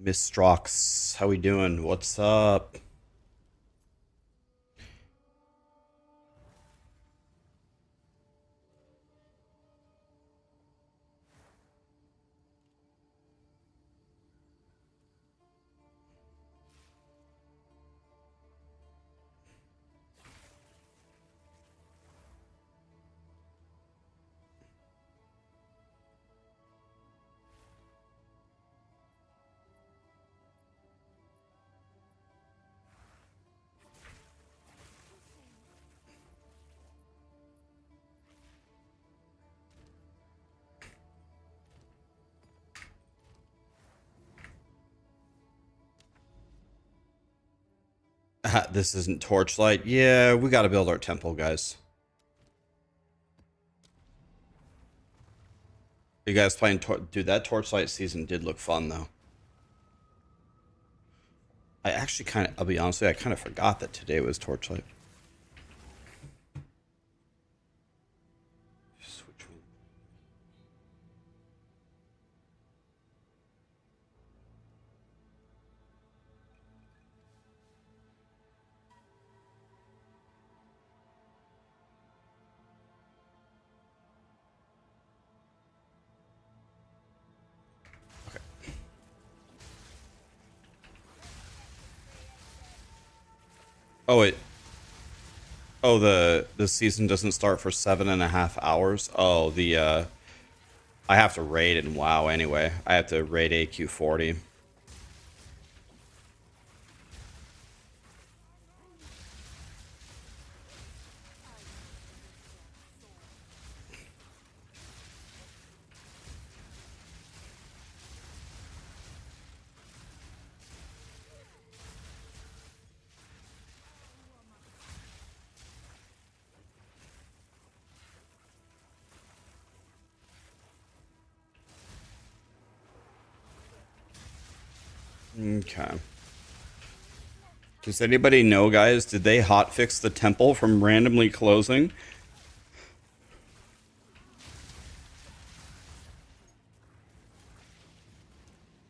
Miss Strox, how we doing? What's up? This isn't Torchlight. Yeah, we gotta build our temple, guys. You guys playing Dude, that Torchlight season did look fun, though. I actually I'll be honest with you, I kind of forgot that today was Torchlight. Switch one. Okay. Oh, wait. Oh, the season doesn't start for 7.5 hours. Oh, I have to raid in WoW anyway. I have to raid AQ40. Okay. Does anybody know, guys? Did they hotfix the temple from randomly closing?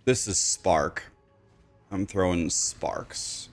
This is Spark. I'm throwing sparks.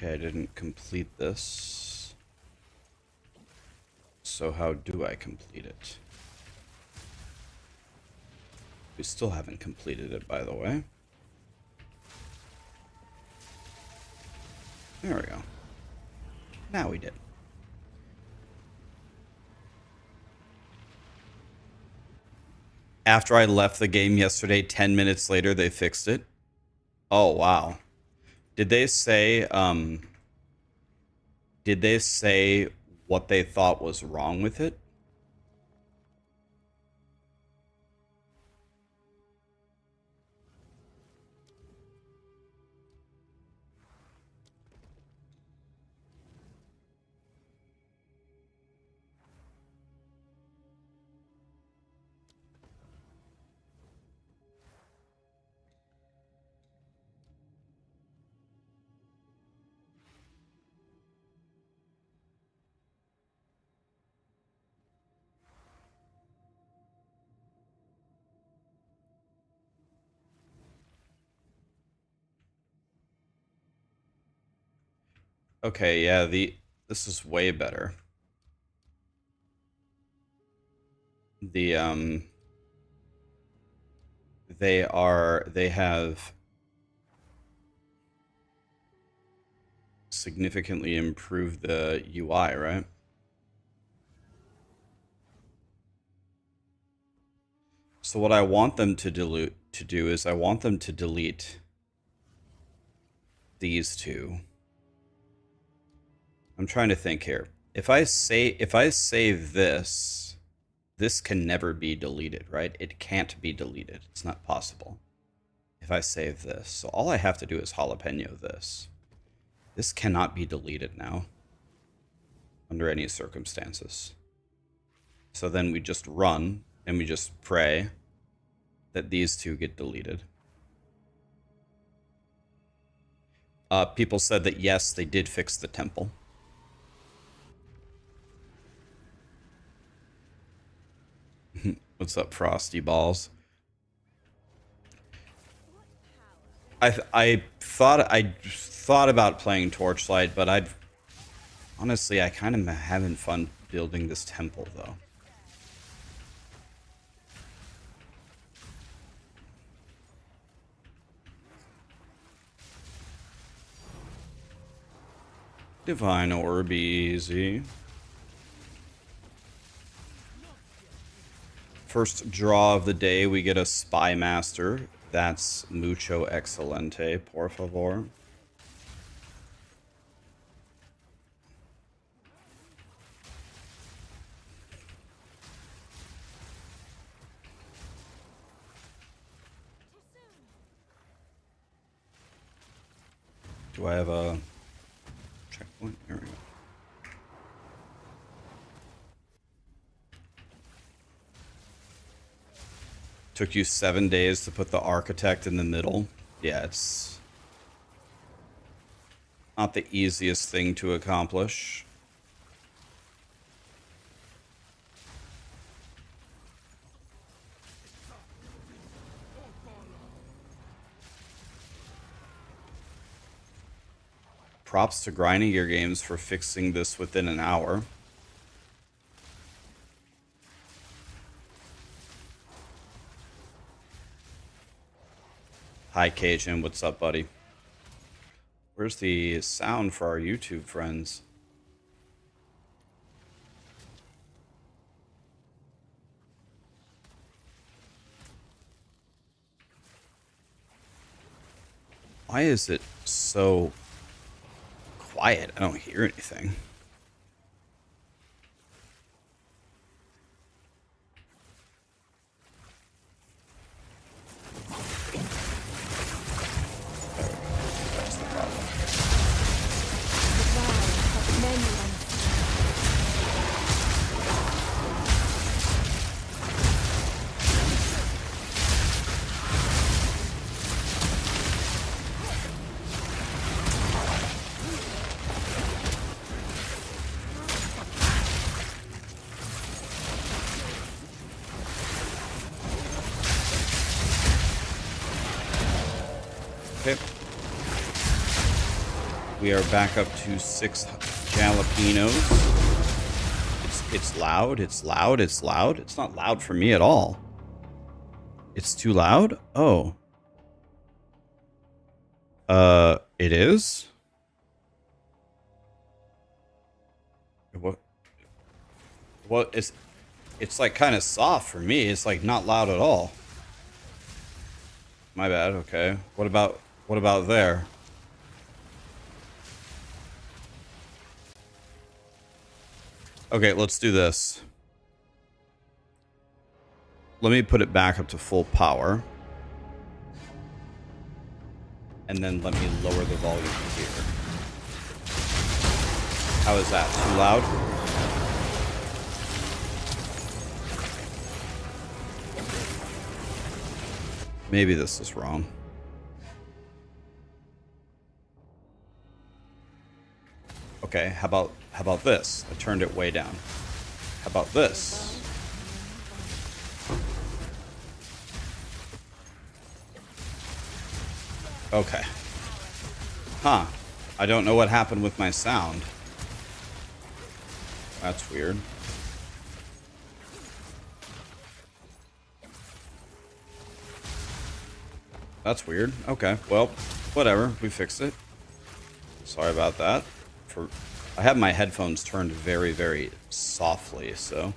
Okay, I didn't complete this. So how do I complete it? We still haven't completed it, by the way. There we go. Now we did. After I left the game yesterday, 10 minutes later, they fixed it. Oh, wow. Did they say, did they say what they thought was wrong with it? Okay, yeah, this is way better. The they have significantly improved the UI, right? So what I want them to do is I want them to delete these two. I'm trying to think here. If I save this, this can never be deleted, right? It can't be deleted. It's not possible. If I save this, so all I have to do is jalapeno this. This cannot be deleted now under any circumstances. So then we just run and we just pray that these two get deleted. People said that yes, they did fix the temple. What's up, Frosty Balls? I thought about playing Torchlight, but honestly I kind of having fun building this temple though. Divine Orb easy. First draw of the day, we get a Spy Master. That's mucho excelente, por favor. Do I have a checkpoint? Here we go. Took you 7 days to put the architect in the middle. Yeah, it's not the easiest thing to accomplish. Props to Grinding Gear Games for fixing this within an hour. Hi, Cajun. What's up, buddy? Where's the sound for our YouTube friends? Why is it so quiet? I don't hear anything. Okay. We are back up to 6 jalapenos. It's loud, it's loud, it's loud. It's not loud for me at all. It's too loud? Oh. It is? What it's like kind of soft for me. It's like not loud at all. My bad. Okay. What about there? Okay, let's do this. Let me put it back up to full power. And then let me lower the volume here. How is that? Too loud? Maybe this is wrong. Okay, how about this? I turned it way down. How about this? Okay. Huh. I don't know what happened with my sound. That's weird. That's weird. Okay, well, whatever. We fixed it. Sorry about that. I have my headphones turned very, very softly, so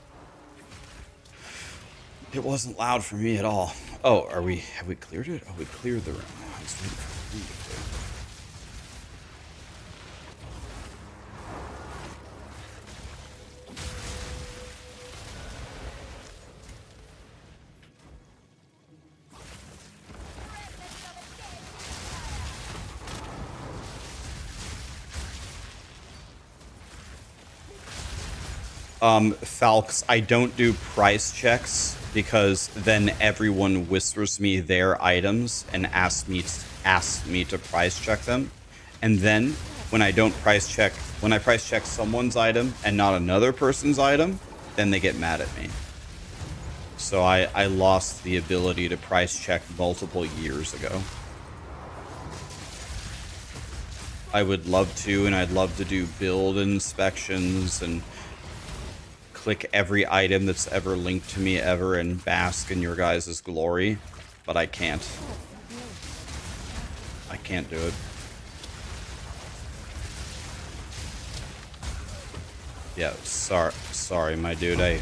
it wasn't loud for me at all. Oh, have we cleared it? Oh, we cleared the room. I was waiting for the room to clear. Falx, I don't do price checks because then everyone whispers me their items and asks me to price check them. And then when I price check someone's item and not another person's item, then they get mad at me. So I lost the ability to price check multiple years ago. I would love to, and I'd love to do build inspections and click every item that's ever linked to me ever and bask in your guys' glory, but I can't. I can't do it. Yeah, sorry, my dude.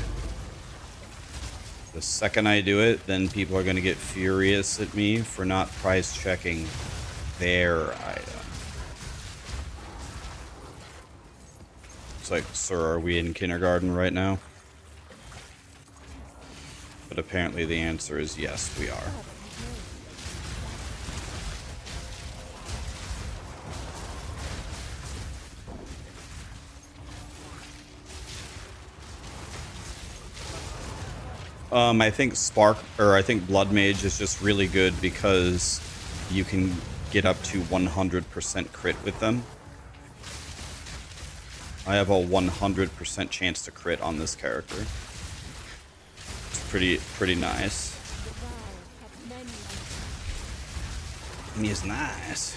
The second I do it, then people are gonna get furious at me for not price checking their item. It's like, sir, are we in kindergarten right now? But apparently the answer is yes, we are. I think Blood Mage is just really good because you can get up to 100% crit with them. I have a 100% chance to crit on this character. It's pretty nice. He is nice.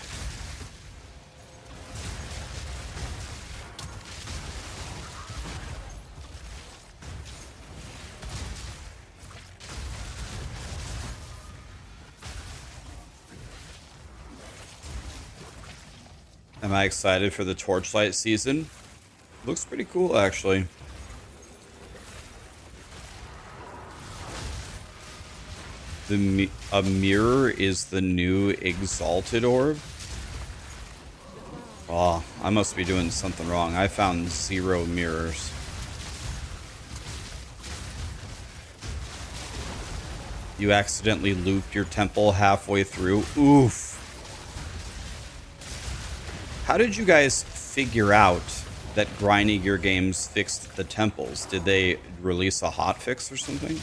Am I excited for the Torchlight season? Looks pretty cool, actually. A mirror is the new Exalted Orb? Oh, I must be doing something wrong. I found 0 mirrors. You accidentally looped your temple halfway through? Oof. How did you guys figure out that grinding your games fixed the temples? Did they release a hotfix or something?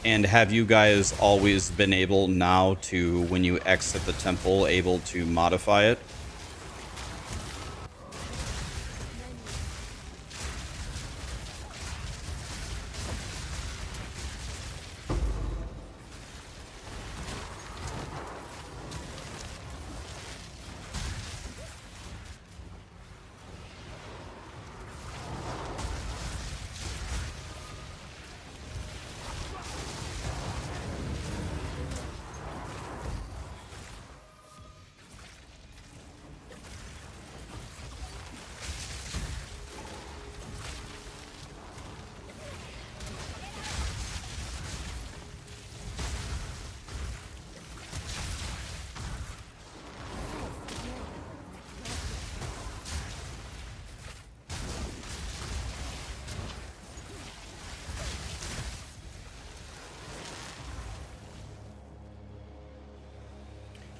And have you guys always been able now to, when you exit the temple, able to modify it?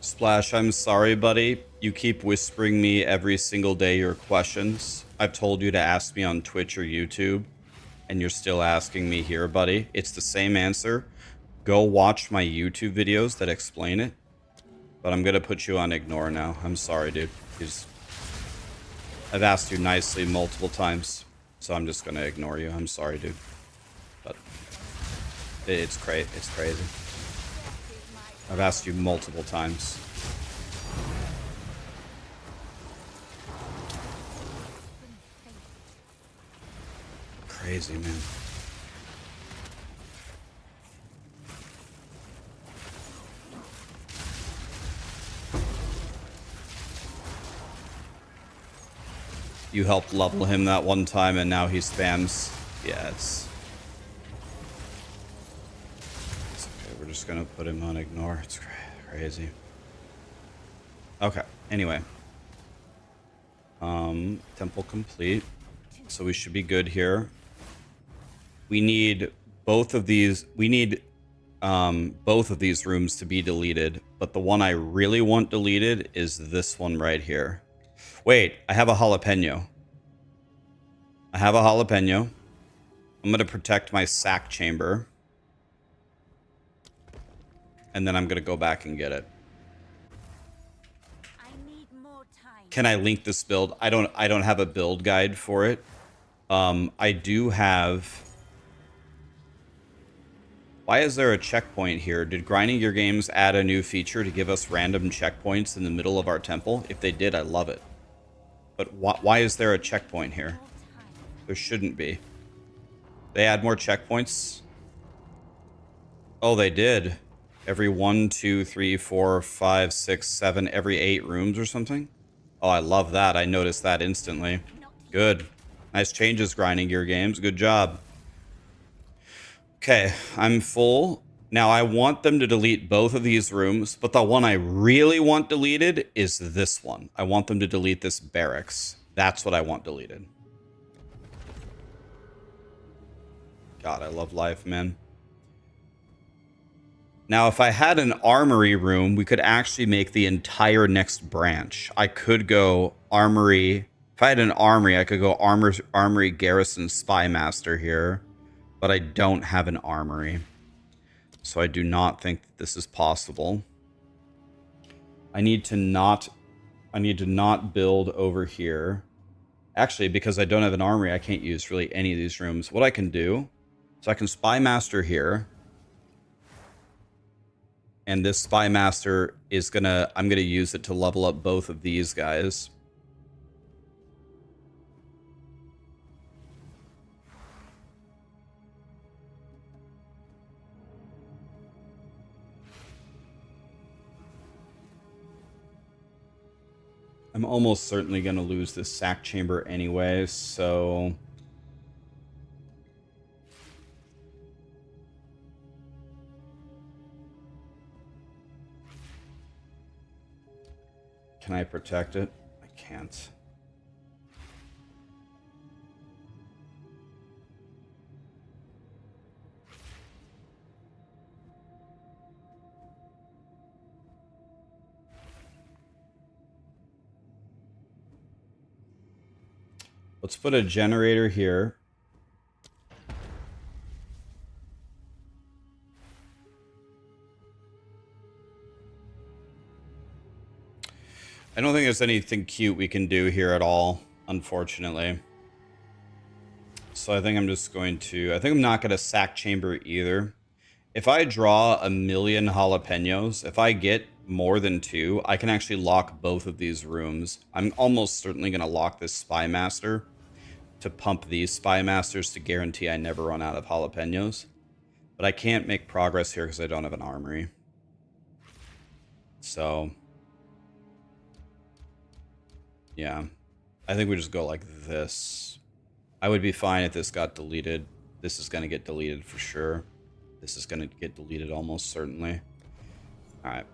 Splash, I'm sorry, buddy. You keep whispering me every single day your questions. I've told you to ask me on Twitch or YouTube, and you're still asking me here, buddy. It's the same answer. Go watch my YouTube videos that explain it. But I'm gonna put you on ignore now. I'm sorry, dude. I've asked you nicely multiple times, so I'm just gonna ignore you. I'm sorry, dude. But it's crazy. I've asked you multiple times. Crazy, man. You helped level him that one time and now he spams. Yeah, it's okay. We're just gonna put him on ignore. It's crazy. Okay, anyway. Temple complete. So we should be good here. We need both of these. We need both of these rooms to be deleted. But the one I really want deleted is this one right here. Wait, I have a jalapeno. I have a jalapeno. I'm going to protect my sack chamber. And then I'm going to go back and get it. Can I link this build? I don't have a build guide for it. I do have... Why is there a checkpoint here? Did Grinding Your Games add a new feature to give us random checkpoints in the middle of our temple? If they did, I love it. But why is there a checkpoint here? There shouldn't be. They add more checkpoints? Oh, they did. Every 1, 2, 3, 4, 5, 6, 7, every 8 rooms or something? Oh, I love that. I noticed that instantly. Good. Nice changes, Grinding Your Games. Good job. Okay, I'm full. Now, I want them to delete both of these rooms, but the one I really want deleted is this one. I want them to delete this barracks. That's what I want deleted. God, I love life, man. Now, if I had an armory room, we could actually make the entire next branch. I could go armory. If I had an armory, I could go armory garrison spy master here. But I don't have an armory. So I do not think that this is possible. I need to not build over here. Actually, because I don't have an armory, I can't use really any of these rooms. What I can do, so I can spy master here. And this spy master is I'm gonna use it to level up both of these guys. I'm almost certainly going to lose this sack chamber anyway, so... Can I protect it? I can't. Let's put a generator here. I don't think there's anything cute we can do here at all, unfortunately. So I think I'm just going to... I think I'm not going to sack chamber either. If I draw 1,000,000 jalapenos, if I get more than 2, I can actually lock both of these rooms. I'm almost certainly going to lock this spy master to pump these spy masters to guarantee I never run out of jalapenos. But I can't make progress here because I don't have an armory. So... yeah. I think we just go like this. I would be fine if this got deleted. This is going to get deleted for sure. This is going to get deleted almost certainly. Alright.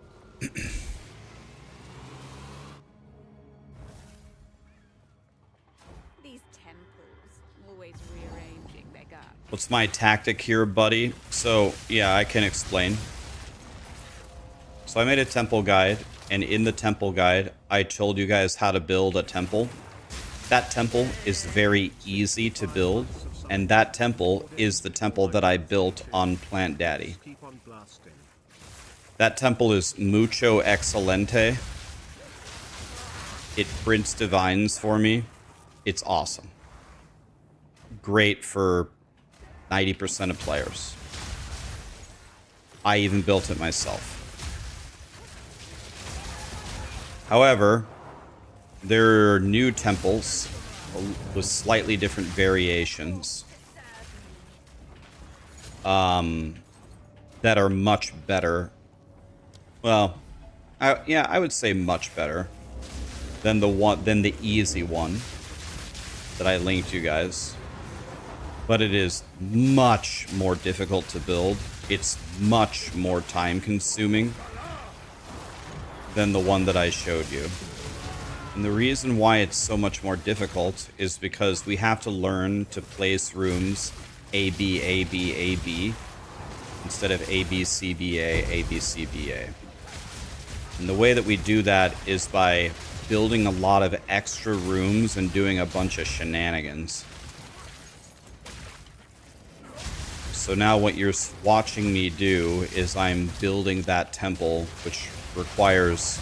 These temples, always rearranging their guards. What's my tactic here, buddy? So, yeah, I can explain. So I made a temple guide, and in the temple guide, I told you guys how to build a temple. That temple is very easy to build, and that temple is the temple that I built on Plant Daddy. That temple is mucho excelente. It prints divines for me. It's awesome. Great for 90% of players. I even built it myself. However, there are new temples with slightly different variations that are much better. Well, yeah, I would say much better than the easy one that I linked you guys. But it is much more difficult to build. It's much more time consuming. than the one that I showed you. And the reason why it's so much more difficult is because we have to learn to place rooms A, B, A, B, A, B, instead of A, B, C, B, A, A, B, C, B, A. And the way that we do that is by building a lot of extra rooms and doing a bunch of shenanigans. So now what you're watching me do is I'm building that temple, which requires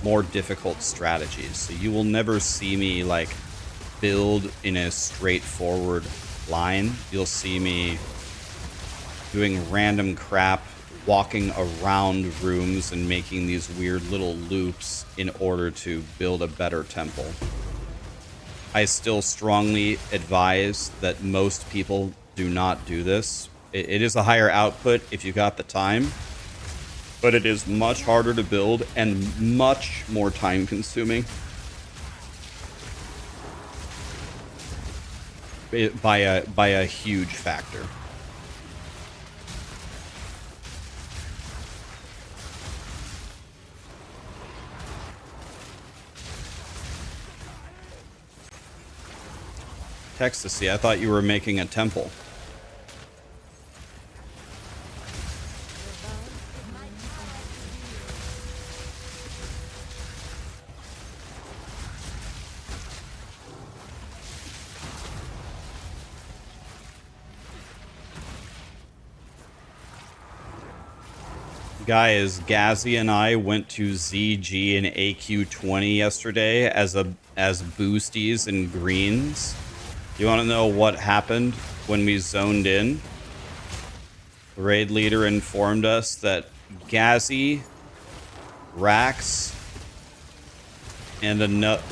more difficult strategies. So you will never see me like build in a straightforward line. You'll see me doing random crap, walking around rooms and making these weird little loops in order to build a better temple. I still strongly advise that most people do not do this. It is a higher output if you got the time, but it is much harder to build and much more time consuming by a huge factor. Texasy, I thought you were making a temple. Guys, Gazzy and I went to ZG and AQ20 yesterday as boosties and greens. You want to know what happened when we zoned in? The raid leader informed us that Gazzy, Rax, and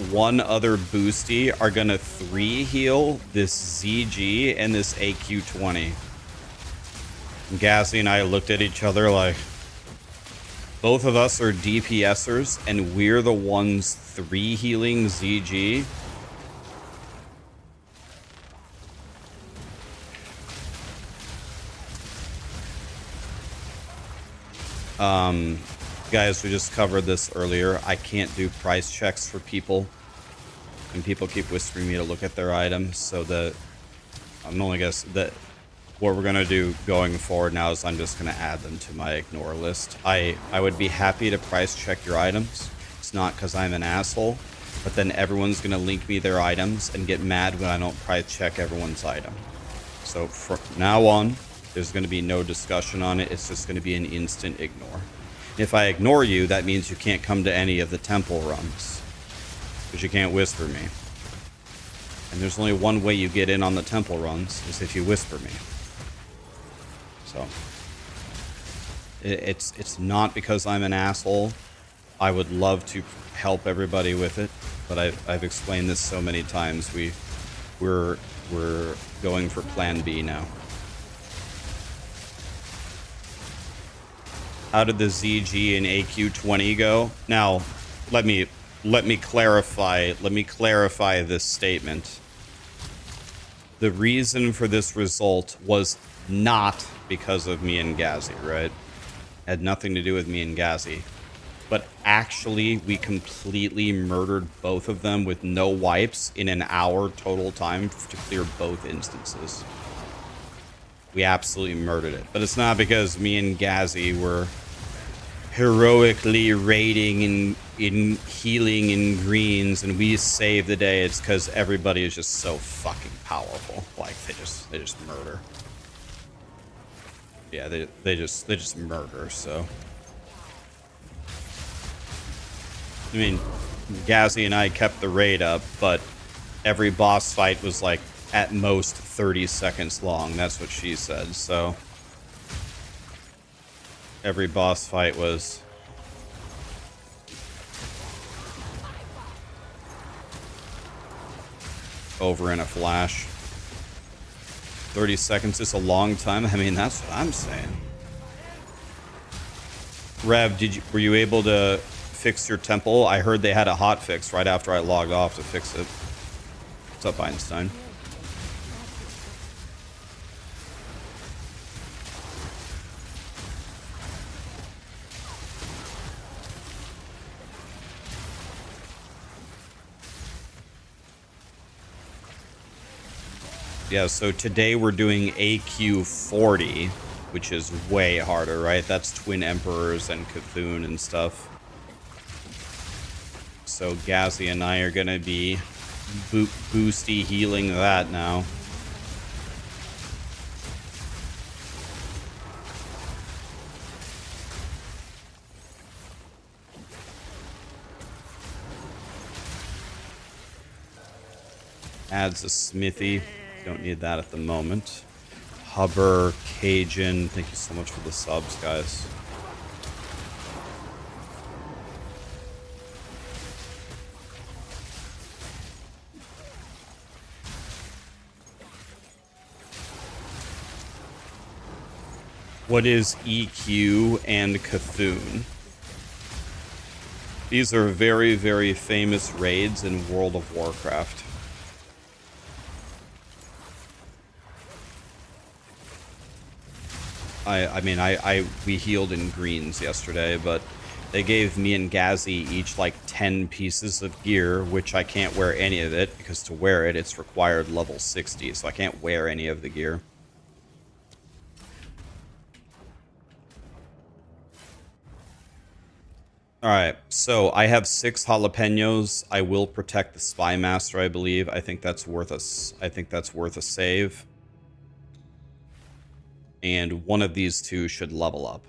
one other boosty are going to 3 heal this ZG and this AQ20. And Gazzy and I looked at each other like, both of us are DPSers, and we're the ones 3 healing ZG. Guys, we just covered this earlier. I can't do price checks for people, and people keep whispering me to look at their items, so that I'm only guess that what we're gonna do going forward now is I'm just gonna add them to my ignore list. I would be happy to price check your items. It's not because I'm an asshole, but then everyone's gonna link me their items and get mad when I don't price check everyone's item. So from now on, there's gonna be no discussion on it. It's just gonna be an instant ignore. If I ignore you, that means you can't come to any of the temple runs, because you can't whisper me. And there's only one way you get in on the temple runs, is if you whisper me. So it's not because I'm an asshole. I would love to help everybody with it, but I've explained this so many times. We're going for Plan B now. How did the ZG and AQ20 go? Now, let me clarify this statement. The reason for this result was not because of me and Gazzy, right? Had nothing to do with me and Gazzy. But actually, we completely murdered both of them with no wipes in an hour total time to clear both instances. We absolutely murdered it. But it's not because me and Gazzy were heroically raiding in healing in greens and we saved the day. It's because everybody is just so fucking powerful. Like, they just murder. Yeah, they just murder, so. I mean, Gazzy and I kept the raid up, but every boss fight was like at most 30 seconds long. That's what she said, so. Every boss fight was over in a flash. 30 seconds is a long time. I mean, that's what I'm saying. Rev, were you able to fix your temple? I heard they had a hot fix right after I logged off to fix it. What's up, Einstein? Yeah, so today we're doing AQ40, which is way harder, right? That's Twin Emperors and Cthulhu and stuff. So Ghazi and I are going to be boosty healing that now. Adds a smithy. Don't need that at the moment. Hubber, Cajun. Thank you so much for the subs, guys. What is EQ and Cthulhu? These are very, very famous raids in World of Warcraft. We healed in greens yesterday, but they gave me and Ghazi each like 10 pieces of gear, which I can't wear any of it because to wear it, it's required level 60, so I can't wear any of the gear. Alright, so I have 6 jalapenos. I will protect the Spy Master, I believe. I think that's worth a save. And one of these two should level up.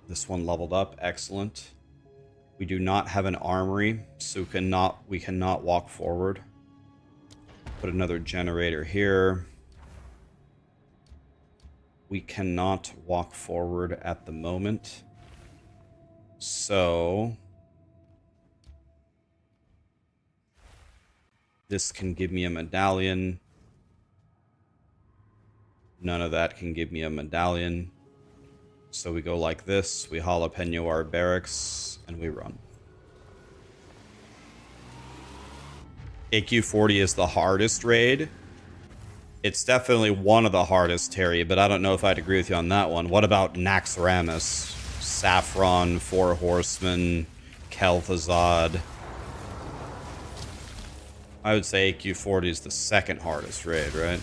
This one leveled up, excellent. We do not have an armory, so we cannot walk forward. Put another generator here. We cannot walk forward at the moment. So this can give me a medallion. None of that can give me a medallion. So we go like this. We jalapeno our barracks and we run. AQ40 is the hardest raid. It's definitely one of the hardest, Terry, but I don't know if I'd agree with you on that one. What about Naxxramas? Saffron, Four Horsemen, Kel'Thuzad. I would say AQ40 is the second hardest raid, right?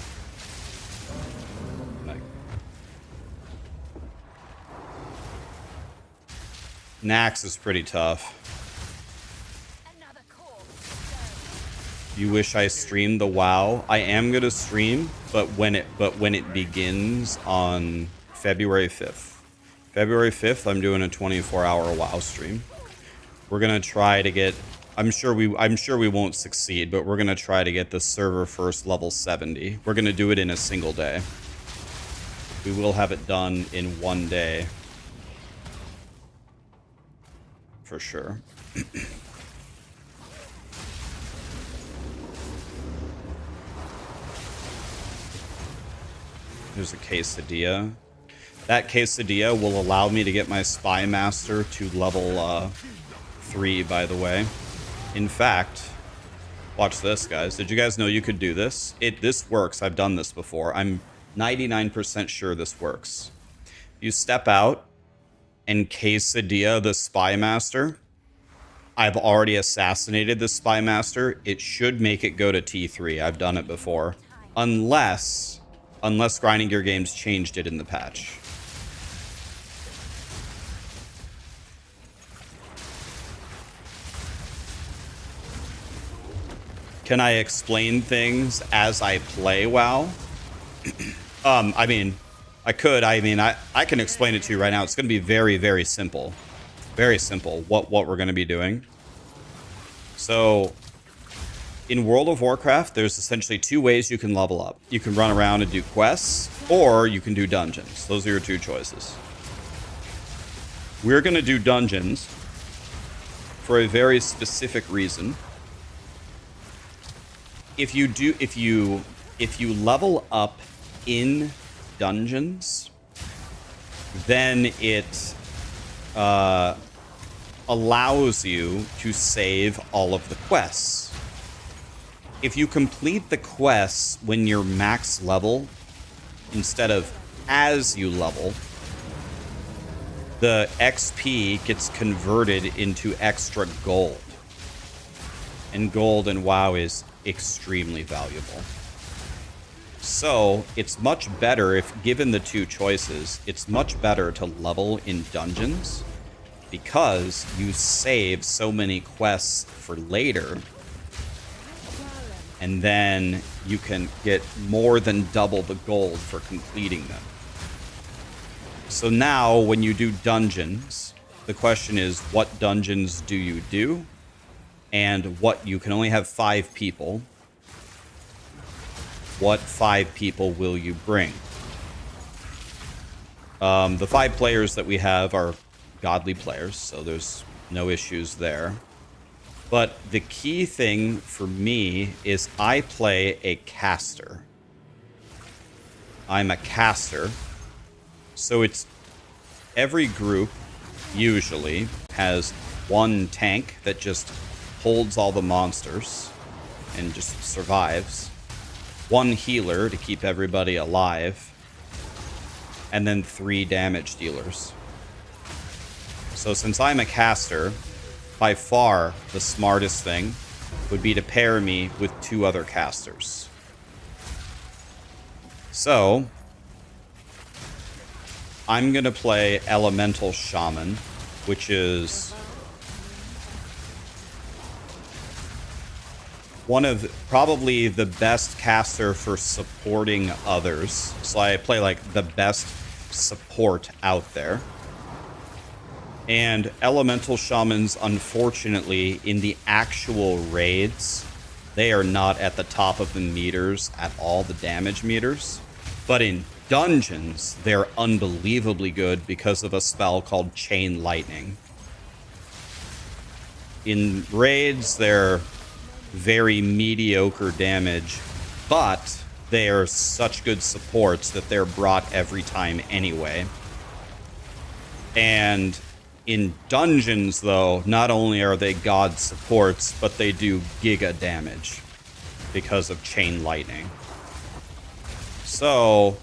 Nax is pretty tough. You wish I streamed the WoW? I am gonna stream, but when it begins on February 5th. February 5th, I'm doing a 24-hour WoW stream. We're gonna try to get. I'm sure we won't succeed, but we're gonna try to get the server first level 70. We're gonna do it in a single day. We will have it done in one day. For sure. There's a quesadilla. That quesadilla will allow me to get my Spy Master to level 3, by the way. In fact, watch this, guys. Did you guys know you could do this? This works. I've done this before. I'm 99% sure this works. You step out and quesadilla the Spy Master. I've already assassinated the Spy Master. It should make it go to T3. I've done it before. Unless Grinding Gear Games changed it in the patch. Can I explain things as I play WoW? I mean, I could. I mean, I can explain it to you right now. It's going to be very, very simple. Very simple what we're going to be doing. So in World of Warcraft, there's essentially 2 ways you can level up. You can run around and do quests, or you can do dungeons. Those are your 2 choices. We're going to do dungeons for a very specific reason. If you level up in dungeons, then it allows you to save all of the quests. If you complete the quests when you're max level, instead of as you level, the XP gets converted into extra gold. And gold in WoW is extremely valuable. So it's much better, if given the two choices, it's much better to level in dungeons because you save so many quests for later, and then you can get more than double the gold for completing them. So now when you do dungeons, the question is, what dungeons do you do? And what, you can only have 5 people. What 5 people will you bring? The 5 players that we have are godly players, so there's no issues there. But the key thing for me is I play a caster. I'm a caster. So it's every group usually has one tank that just holds all the monsters and just survives. One healer to keep everybody alive. And then 3 damage dealers. So since I'm a caster, by far the smartest thing would be to pair me with 2 other casters. So I'm going to play Elemental Shaman, which is one of probably the best caster for supporting others. So I play like the best support out there. And Elemental Shamans, unfortunately, in the actual raids, they are not at the top of the meters at all, the damage meters. But in dungeons, they're unbelievably good because of a spell called Chain Lightning. In raids, they're very mediocre damage, but they are such good supports that they're brought every time anyway. And in dungeons, though, not only are they god supports, but they do giga damage because of Chain Lightning. So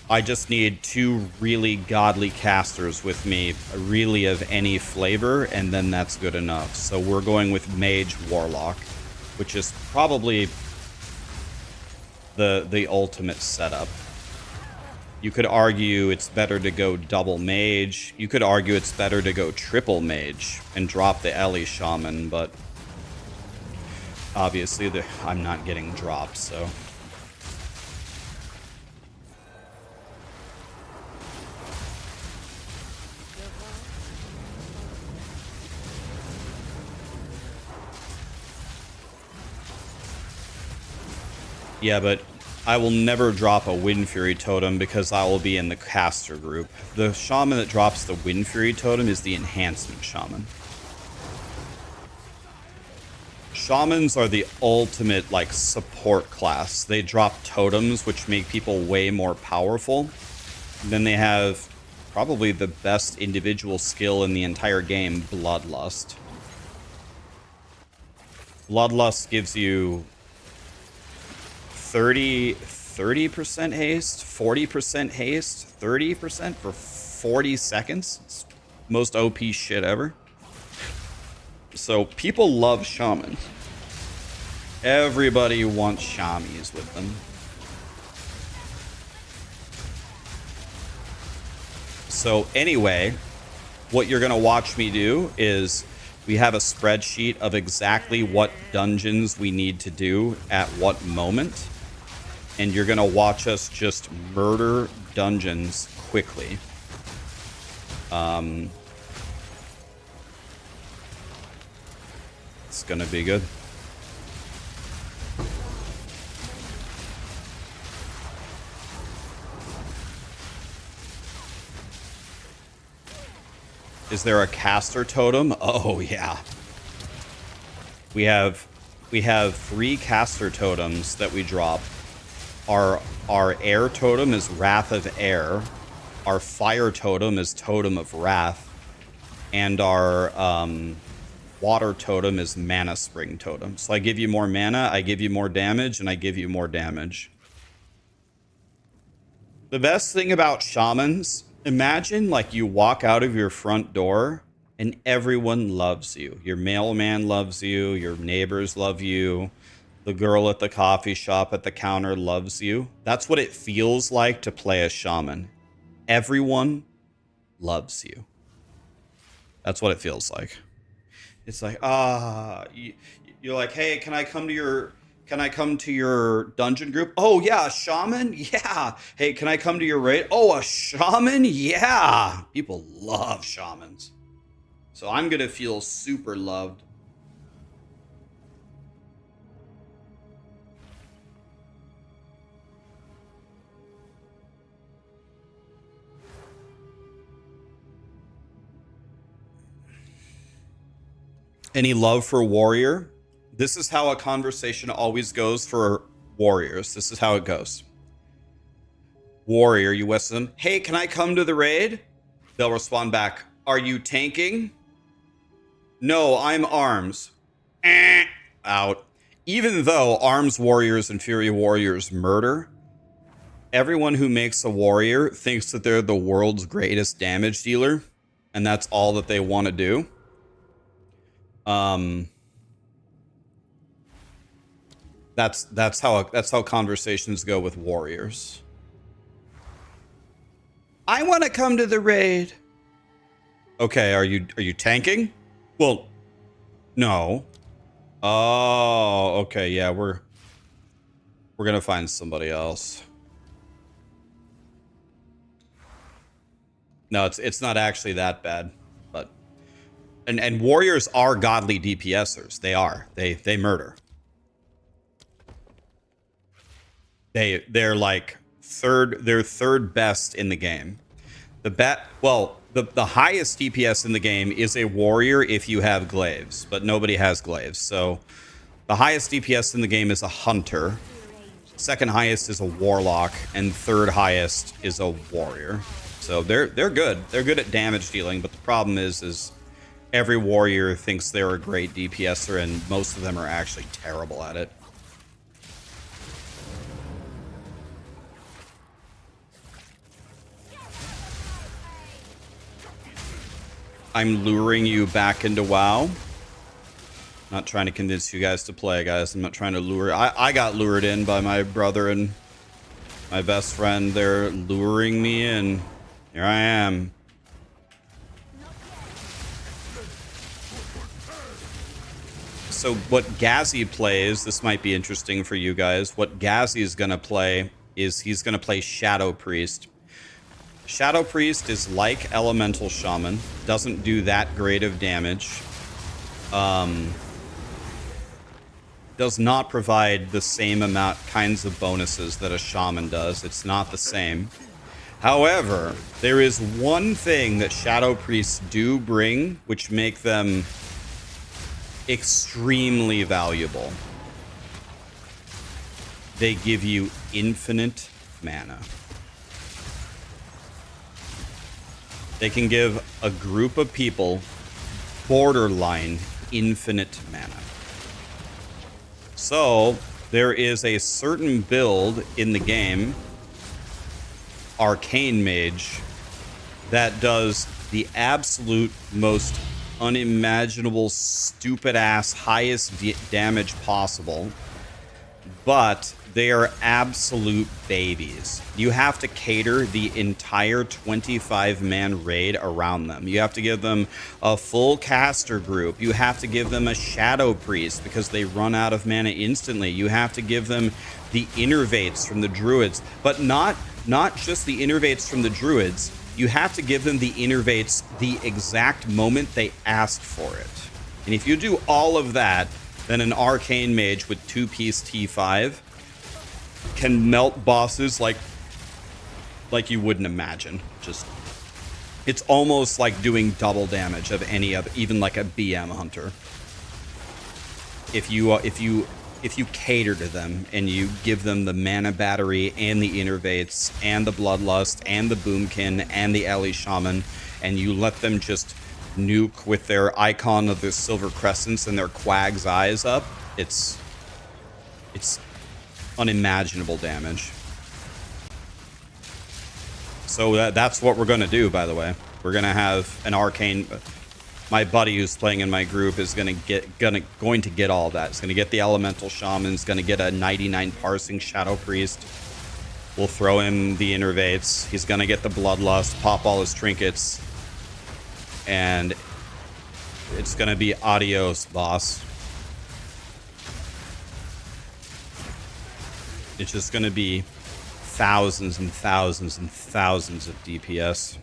I just need 2 really godly casters with me, really of any flavor, and then that's good enough. So we're going with Mage Warlock, which is probably the ultimate setup. You could argue it's better to go double Mage. You could argue it's better to go triple Mage and drop the Ellie Shaman, but obviously I'm not getting dropped, so... Yeah, but I will never drop a Wind Fury Totem because I will be in the caster group. The Shaman that drops the Wind Fury Totem is the Enhancement Shaman. Shamans are the ultimate, like, support class. They drop totems, which make people way more powerful. And then they have probably the best individual skill in the entire game, Bloodlust. Bloodlust gives you 30% haste, 40% haste, 30% for 40 seconds. It's most OP shit ever. So people love shamans. Everybody wants shamies with them. So anyway, what you're going to watch me do is we have a spreadsheet of exactly what dungeons we need to do at what moment. And you're going to watch us just murder dungeons quickly. It's going to be good. Is there a caster totem? Oh, yeah. We have 3 caster totems that we drop. Our air totem is Wrath of Air. Our fire totem is Totem of Wrath. And our water totem is Mana Spring Totem. So I give you more mana, I give you more damage, and I give you more damage. The best thing about shamans, imagine like you walk out of your front door and everyone loves you. Your mailman loves you. Your neighbors love you. The girl at the coffee shop at the counter loves you. That's what it feels like to play a shaman. Everyone loves you. That's what it feels like. It's like, you're like, hey, can I come to your dungeon group? Oh yeah, a shaman? Yeah. Hey, can I come to your raid? Oh, a shaman? Yeah. People love shamans. So I'm gonna feel super loved. Any love for warrior? This is how a conversation always goes for warriors. This is how it goes. Warrior, you West them. Hey, can I come to the raid? They'll respond back. Are you tanking? No, I'm arms. Out. Even though arms warriors and fury warriors murder, everyone who makes a warrior thinks that they're the world's greatest damage dealer, and that's all that they want to do. That's how conversations go with warriors. I want to come to the raid. Okay, are you tanking? Well, no. Oh, okay, yeah, we're gonna find somebody else. No, it's not actually that bad, but and warriors are godly DPSers. They are. They murder. They're like third best in the game. The highest DPS in the game is a warrior if you have glaives, but nobody has glaives. So the highest DPS in the game is a hunter. Second highest is a warlock, and third highest is a warrior. So they're good. They're good at damage dealing, but the problem is every warrior thinks they're a great DPSer, and most of them are actually terrible at it. I'm luring you back into WoW. Not trying to convince you guys to play, guys. I'm not trying to lure. I got lured in by my brother and my best friend. They're luring me in. Here I am. So what Gazi plays, this might be interesting for you guys. What Gazi is going to play is he's going to play Shadow Priest. Shadow Priest is like Elemental Shaman. Doesn't do that great of damage. Does not provide the same kinds of bonuses that a Shaman does. It's not the same. However, there is one thing that Shadow Priests do bring, which make them extremely valuable. They give you infinite mana. They can give a group of people borderline infinite mana. So there is a certain build in the game, Arcane Mage, that does the absolute most unimaginable, stupid ass, highest damage possible, but they are absolute babies. You have to cater the entire 25-man raid around them. You have to give them a full caster group. You have to give them a Shadow Priest because they run out of mana instantly. You have to give them the Innervates from the Druids, but not just the Innervates from the Druids. You have to give them the Innervates the exact moment they asked for it. And if you do all of that, then an Arcane Mage with 2-piece T5 can melt bosses like you wouldn't imagine. Just, it's almost like doing double damage of any other, even like a BM hunter. If you cater to them and you give them the mana battery and the Innervates and the Bloodlust and the Boomkin and the Ellie Shaman, and you let them just nuke with their icon of their silver crescents and their Quag's eyes up, it's unimaginable damage. So that's what we're going to do, by the way. We're going to have an arcane... my buddy who's playing in my group is going to get all that. He's going to get the elemental shaman. He's going to get a 99 parsing shadow priest. We'll throw him the innervates. He's going to get the bloodlust, pop all his trinkets, and it's going to be adios, boss. It's just going to be thousands and thousands and thousands of DPS.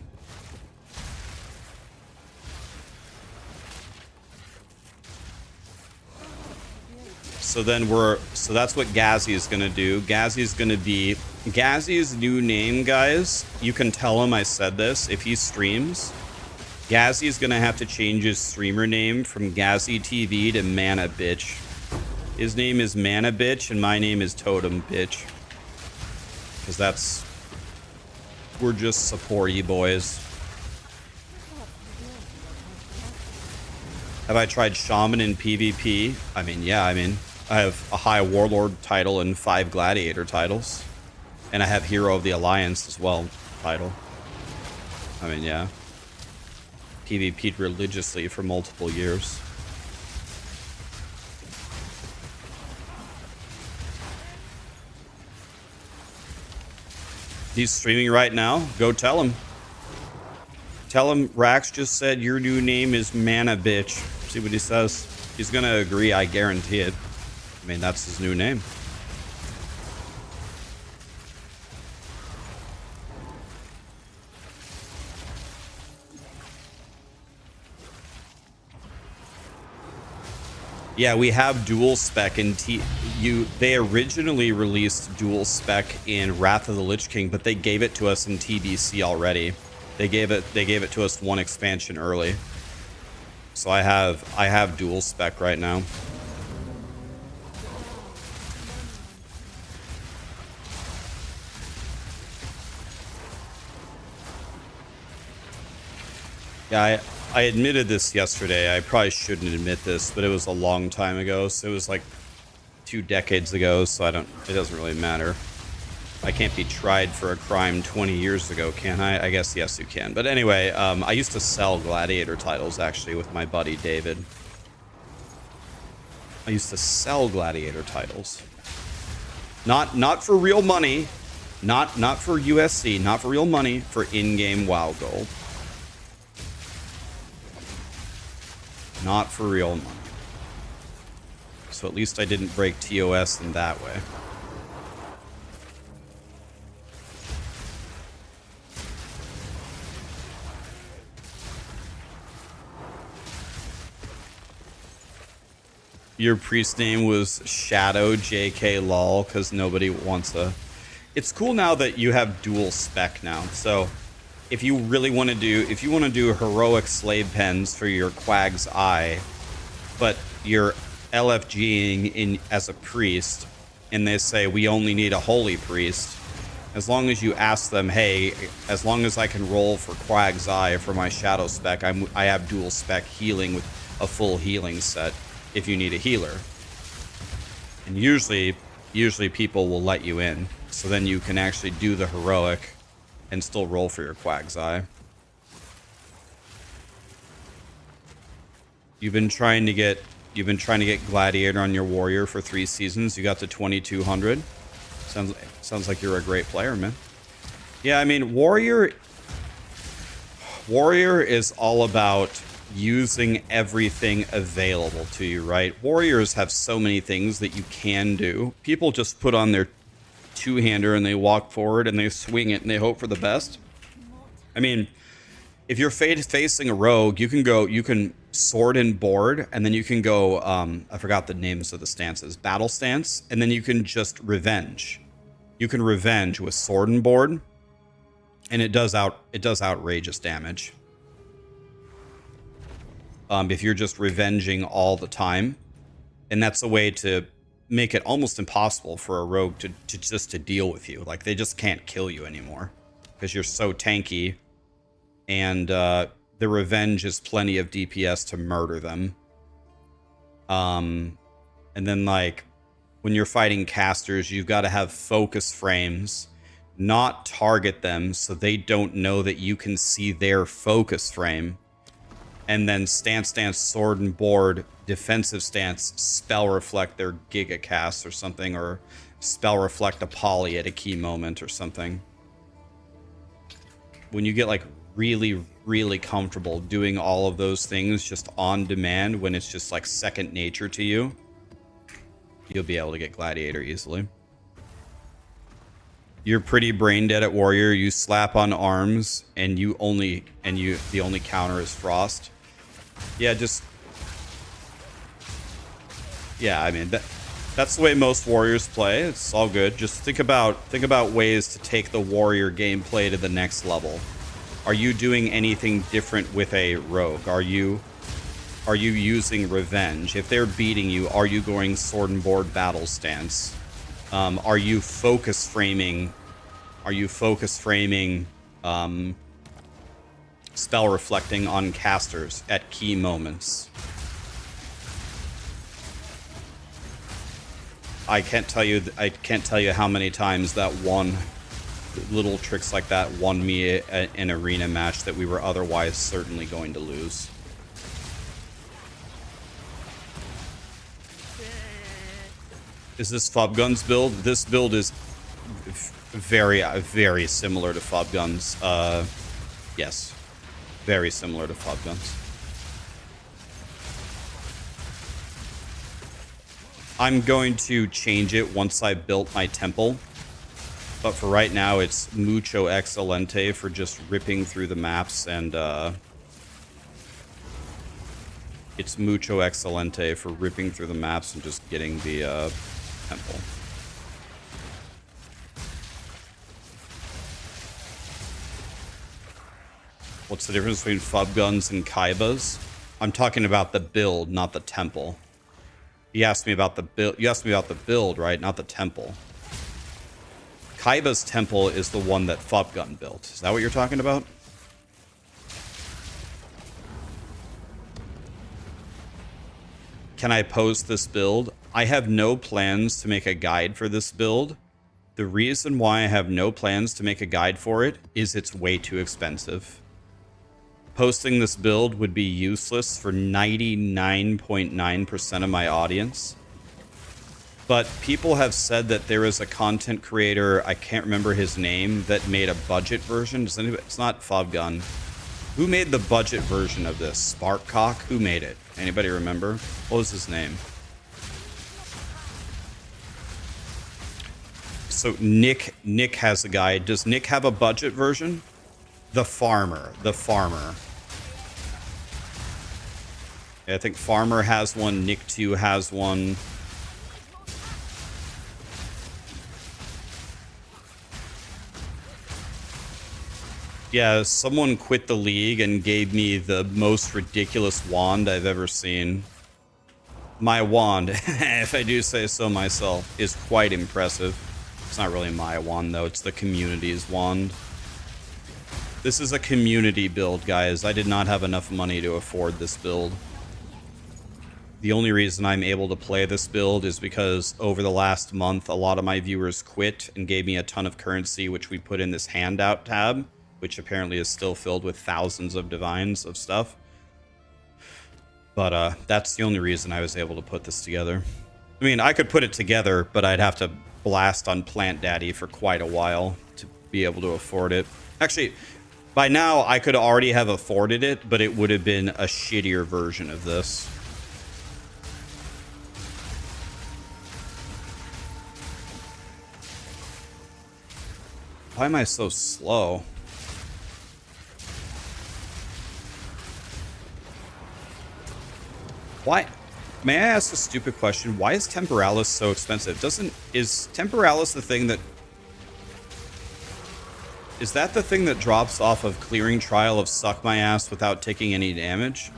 So that's what Ghazi is going to do. Ghazi's going to be Ghazi's new name, guys. You can tell him I said this if he streams. Ghazi's going to have to change his streamer name from Ghazi TV to Mana Bitch. His name is Mana Bitch and my name is Totem Bitch. Because we're just supporty boys. Have I tried Shaman in PvP? I mean, yeah, I have a high Warlord title and 5 Gladiator titles. And I have Hero of the Alliance as well title. I mean, yeah. PvP'd religiously for multiple years. He's streaming right now. Go tell him. Tell him Rax just said your new name is Mana Bitch. See what he says. He's gonna agree, I guarantee it. I mean, that's his new name. Yeah, we have dual spec in they originally released dual spec in Wrath of the Lich King, but they gave it to us in TBC already. They gave it to us one expansion early. So I have dual spec right now. Yeah, I admitted this yesterday. I probably shouldn't admit this, but it was a long time ago. So it was like 2 decades ago, so it doesn't really matter. I can't be tried for a crime 20 years ago, can I? I guess yes, you can. But anyway, I used to sell Gladiator titles, actually, with my buddy David. I used to sell Gladiator titles. Not for real money. Not for USC. Not for real money. For in-game WoW gold. Not for real money. So at least I didn't break TOS in that way. Your priest name was Shadow JK lol because nobody wants a... It's cool now that you have dual spec now. So if you really want to do... If you want to do heroic slave pens for your Quag's Eye, but you're LFGing in as a priest, and they say we only need a holy priest, as long as you ask them, hey, as long as I can roll for Quag's Eye for my shadow spec, I have dual spec healing with a full healing set. If you need a healer, and usually people will let you in, so then you can actually do the heroic and still roll for your Quag's Eye. You've been trying to get Gladiator on your warrior for 3 seasons. You got to 2200. Sounds like you're a great player, man. Yeah, I mean, warrior is all about using everything available to you, right? Warriors have so many things that you can do. People just put on their two-hander and they walk forward and they swing it and they hope for the best. I mean, if you're facing a rogue, you can sword and board, and then you can go, I forgot the names of the stances, battle stance, and then you can just revenge. You can revenge with sword and board, and it does outrageous damage. If you're just revenging all the time, and that's a way to make it almost impossible for a rogue to deal with you. Like, they just can't kill you anymore because you're so tanky, and the revenge is plenty of DPS to murder them. And then, like, when you're fighting casters, you've got to have focus frames, not target them so they don't know that you can see their focus frame. and then stance, sword and board, defensive stance, spell reflect their giga cast or something, or spell reflect a poly at a key moment or something. When you get like really, really comfortable doing all of those things just on demand, when it's just like second nature to you, you'll be able to get Gladiator easily. You're pretty brain dead at Warrior. You slap on arms, and the only counter is Frost. Yeah, I mean that's the way most Warriors play. It's all good. Just think about ways to take the Warrior gameplay to the next level. Are you doing anything different with a rogue? Are you using revenge? If they're beating you, are you going sword and board battle stance? Are you focus framing? Spell reflecting on casters at key moments? I can't tell you how many times that little tricks like that won me an arena match that we were otherwise certainly going to lose. Is this Fubgun's build? This build is very, very similar to Fubgun's. Yes. Very similar to Fubgun's. I'm going to change it once I built my temple. But for right now, it's mucho excelente for just ripping through the maps, and it's mucho excelente for ripping through the maps and just getting the temple. What's the difference between Fubguns and Kaibas? I'm talking about the build, not the temple. You asked me about the build. You asked me about the build, right? Not the temple. Kaiba's temple is the one that Fubgun built. Is that what you're talking about? Can I post this build? I have no plans to make a guide for this build. The reason why I have no plans to make a guide for it is it's way too expensive. Posting this build would be useless for 99.9% of my audience. But people have said that there is a content creator, I can't remember his name, that made a budget version. Does anybody, it's not Fubgun. Who made the budget version of this? SparkCock? Who made it? Anybody remember? What was his name? So Nick has a guide. Does Nick have a budget version? The Farmer. I think Farmer has one. Nick 2 has one. Yeah, someone quit the league and gave me the most ridiculous wand I've ever seen. My wand, if I do say so myself, is quite impressive. It's not really my wand, though. It's the community's wand. This is a community build, guys. I did not have enough money to afford this build. The only reason I'm able to play this build is because over the last month, a lot of my viewers quit and gave me a ton of currency, which we put in this handout tab, which apparently is still filled with thousands of divines of stuff. But that's the only reason I was able to put this together. I mean, I could put it together, but I'd have to blast on Plant Daddy for quite a while to be able to afford it. Actually, by now, I could already have afforded it, but it would have been a shittier version of this. Why am I so slow? Why? May I ask a stupid question? Why is Temporalis so expensive? Is Temporalis the thing that... Is that the thing that drops off of clearing trial of Suck My Ass without taking any damage?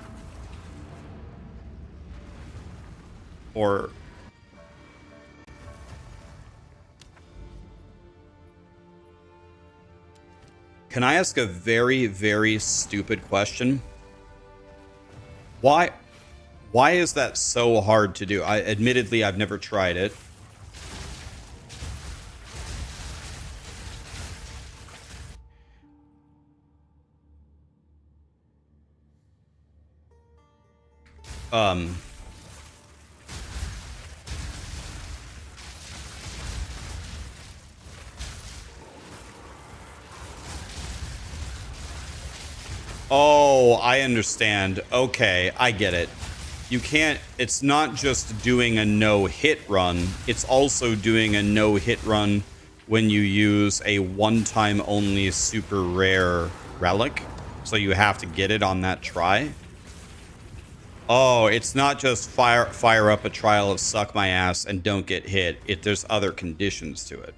Or... Can I ask a very, very stupid question? Why is that so hard to do? Admittedly, I've never tried it. Um, oh, I understand. Okay, I get it. You can't, it's not just doing a no-hit run, it's also doing a no-hit run when you use a one-time only super rare relic. So you have to get it on that try. Oh, it's not just fire up a trial of suck my ass and don't get hit. There's other conditions to it.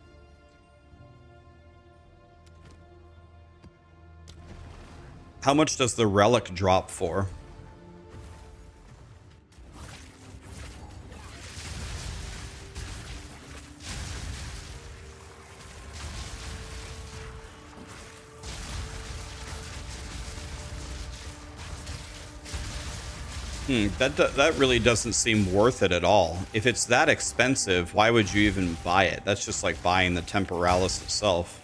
How much does the relic drop for? That really doesn't seem worth it at all. If it's that expensive, why would you even buy it? That's just like buying the Temporalis itself.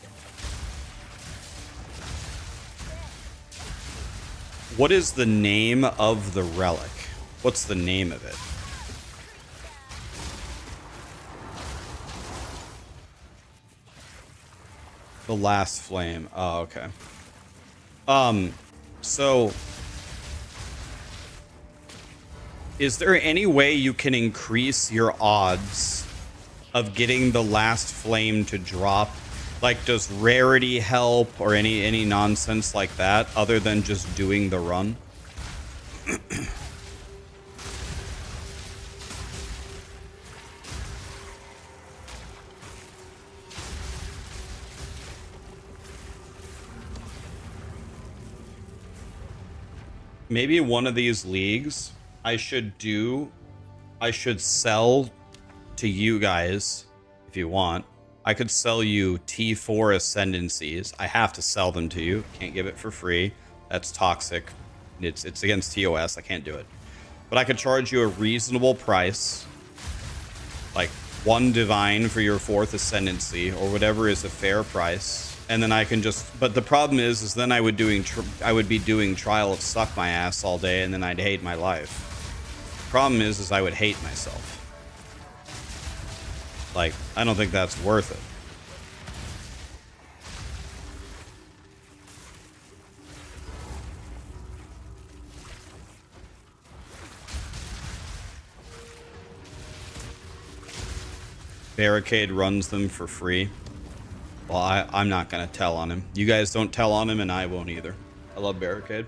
What is the name of the relic? What's the name of it? The Last Flame. Oh, okay. So is there any way you can increase your odds of getting the Last Flame to drop? Like, does rarity help or any nonsense like that other than just doing the run? Maybe one of these leagues I should sell to you guys if you want. I could sell you T4 ascendancies. I have to sell them to you. Can't give it for free. That's toxic. It's against TOS. I can't do it. But I could charge you a reasonable price, like 1 divine for your 4th ascendancy or whatever is a fair price. And then I can just, but the problem is then I would be doing trial of suck my ass all day, and then I'd hate my life. Problem is I would hate myself. Like, I don't think that's worth it. Barricade runs them for free. Well, I'm not going to tell on him. You guys don't tell on him, and I won't either. I love Barricade.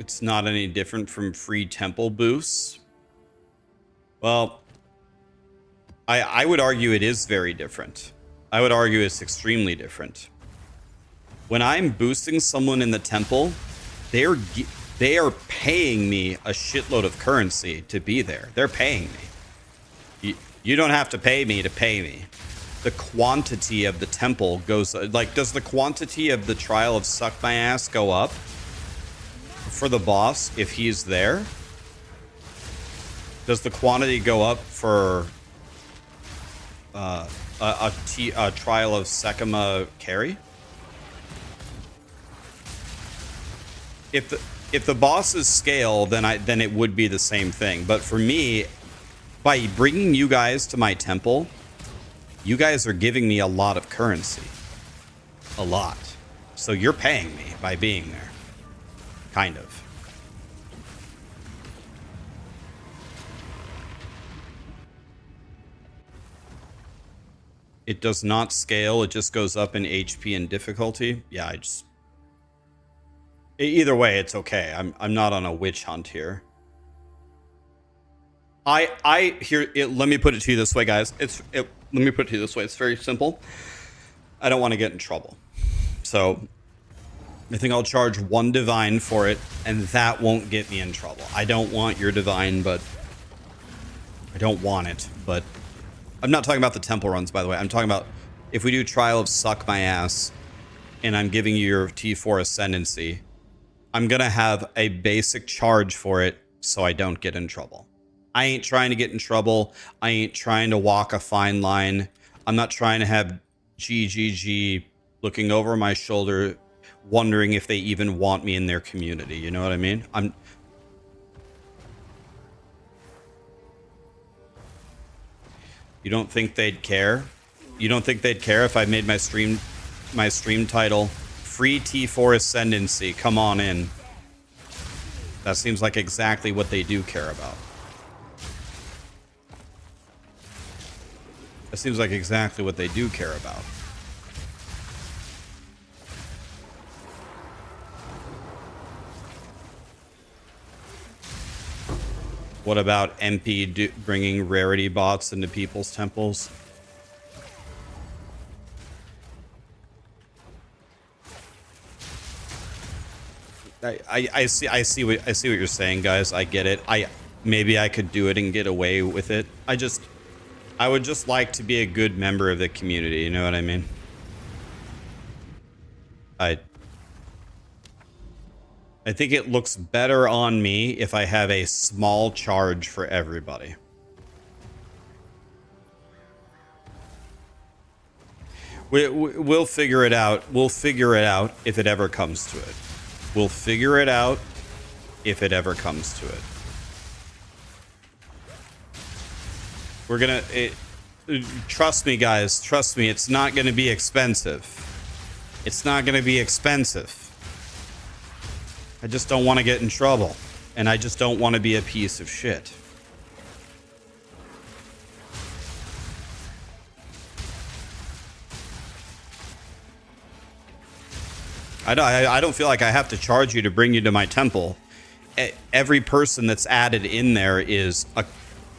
It's not any different from free temple boosts. Well, I would argue it is very different. I would argue it's extremely different. When I'm boosting someone in the temple, they are paying me a shitload of currency to be there. They're paying me. You don't have to pay me to pay me. The quantity of the temple goes, like, does the quantity of the trial of suck my ass go up for the boss if he's there? Does the quantity go up for a trial of Sekima carry? If the bosses scale, then it would be the same thing. But for me, by bringing you guys to my temple, you guys are giving me a lot of currency. A lot. So you're paying me by being there. Kind of. It does not scale. It just goes up in HP and difficulty. Yeah, Either way, it's okay. I'm not on a witch hunt here. Let me put it to you this way, guys. Let me put it to you this way. It's very simple. I don't want to get in trouble. So I think I'll charge 1 divine for it, and that won't get me in trouble. I don't want your divine, but I don't want it. But I'm not talking about the temple runs, by the way. I'm talking about if we do Trial of Suck My Ass, and I'm giving you your T4 Ascendancy, I'm going to have a basic charge for it so I don't get in trouble. I ain't trying to get in trouble. I ain't trying to walk a fine line. I'm not trying to have GGG looking over my shoulder, wondering if they even want me in their community. You know what I mean? You don't think they'd care? You don't think they'd care if I made my stream title Free T4 Ascendancy? Come on in. That seems like exactly what they do care about. That seems like exactly what they do care about. What about MP bringing rarity bots into people's temples? I see what you're saying, guys. I get it. Maybe I could do it and get away with it. I would just like to be a good member of the community, you know what I mean? I think it looks better on me if I have a small charge for everybody. We'll figure it out. We'll figure it out if it ever comes to it. We'll figure it out if it ever comes to it. We're gonna... trust me, guys. Trust me. It's not gonna be expensive. It's not gonna be expensive. I just don't want to get in trouble. And I just don't want to be a piece of shit. I don't feel like I have to charge you to bring you to my temple. Every person that's added in there is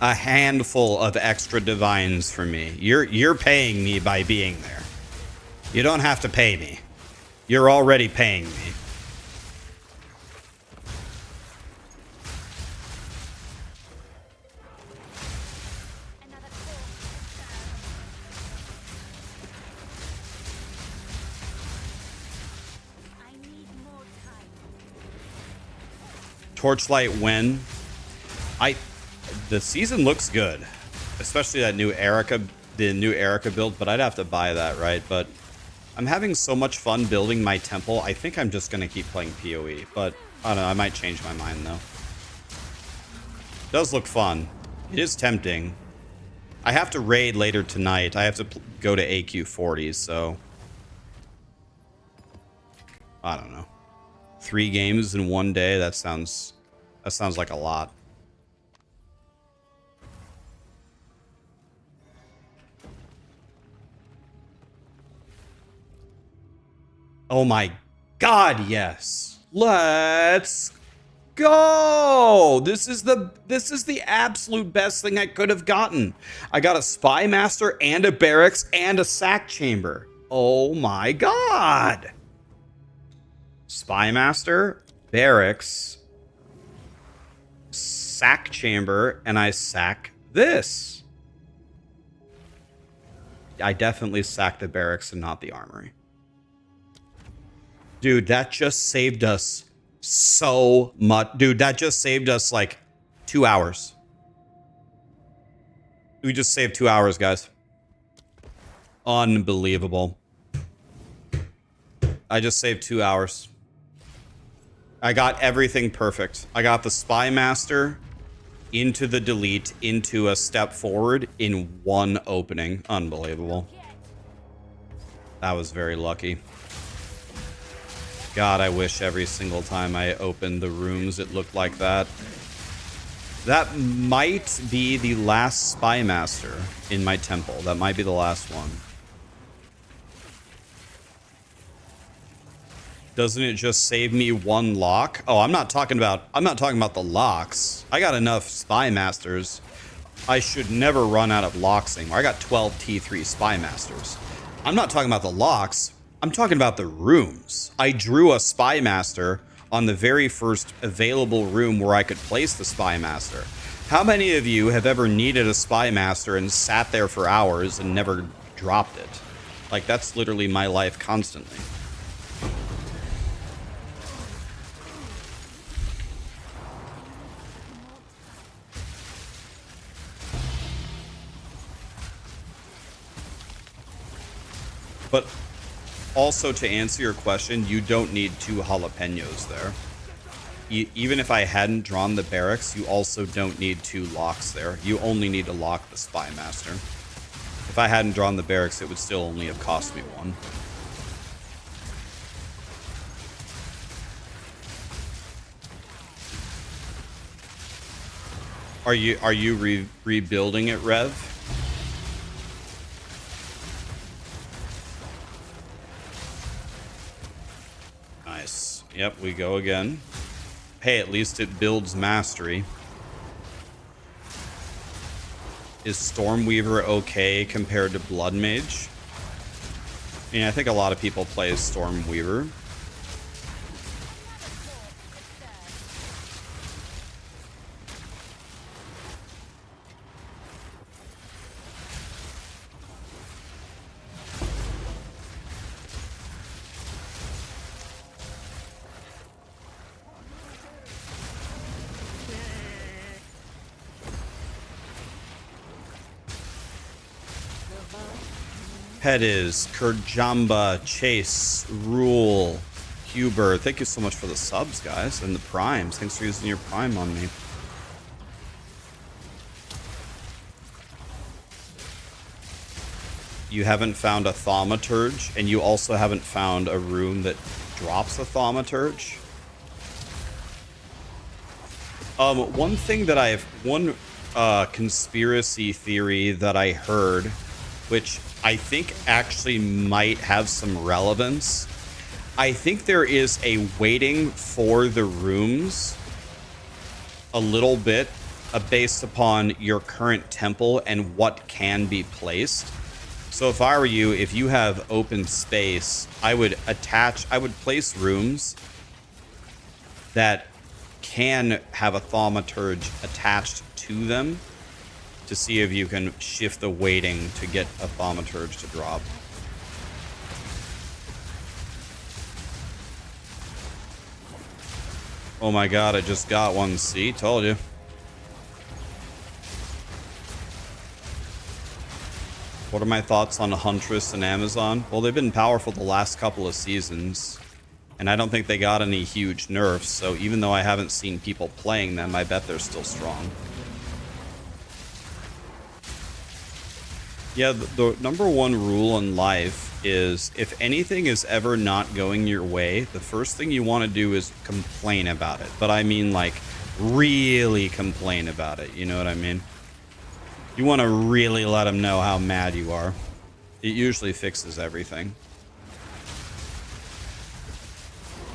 a handful of extra divines for me. You're paying me by being there. You don't have to pay me. You're already paying me. Torchlight when? The season looks good, especially that new the new Erica build, but I'd have to buy that, right? But I'm having so much fun building my temple. I think I'm just gonna keep playing PoE, but I don't know. I might change my mind though. It does look fun. It is tempting. I have to raid later tonight. I have to go to AQ40, so I don't know. 3 games in one day, that sounds like a lot. Oh my god, yes. Let's go. This is the absolute best thing I could have gotten. I got a Spy Master and a Barracks and a Sack Chamber. Oh my god. Spy Master, Barracks, Sack Chamber, and I sack this. I definitely sacked the Barracks and not the Armory. Dude, that just saved us so much. Dude, that just saved us like 2 hours. We just saved 2 hours, guys. Unbelievable. I just saved 2 hours. I got everything perfect. I got the Spy Master into the delete, into a step forward in one opening. Unbelievable. That was very lucky. God, I wish every single time I opened the rooms it looked like that. That might be the last Spy Master in my temple. That might be the last one. Doesn't it just save me one lock? Oh, I'm not talking about the locks. I got enough Spy Masters. I should never run out of locks anymore. I got 12 T3 Spy Masters. I'm not talking about the locks. I'm talking about the rooms. I drew a Spy Master on the very first available room where I could place the Spy Master. How many of you have ever needed a Spy Master and sat there for hours and never dropped it? Like, that's literally my life constantly. But also, to answer your question, you don't need 2 jalapenos there. Even if I hadn't drawn the barracks, you also don't need 2 locks there. You only need to lock the Spy Master. If I hadn't drawn the barracks, it would still only have cost me 1. Are you rebuilding it, Rev? Nice. Yep, we go again. Hey, at least it builds mastery. Is Stormweaver okay compared to Blood Mage? I mean, I think a lot of people play as Stormweaver. Head is Kurjamba, Chase, Rule, Huber. Thank you so much for the subs, guys, and the primes. Thanks for using your prime on me. You haven't found a Thaumaturge, and you also haven't found a rune that drops a Thaumaturge. One thing that one conspiracy theory that I heard, which I think actually might have some relevance. I think there is a waiting for the rooms a little bit based upon your current temple and what can be placed. So if I were you, if you have open space, I would place rooms that can have a Thaumaturge attached to them, to see if you can shift the weighting to get a Thaumaturge to drop. Oh my god, I just got one. See? Told you. What are my thoughts on Huntress and Amazon? Well, they've been powerful the last couple of seasons, and I don't think they got any huge nerfs, so even though I haven't seen people playing them, I bet they're still strong. Yeah, the number one rule in life is if anything is ever not going your way, the first thing you want to do is complain about it. But I mean, like, really complain about it. You know what I mean? You want to really let them know how mad you are. It usually fixes everything.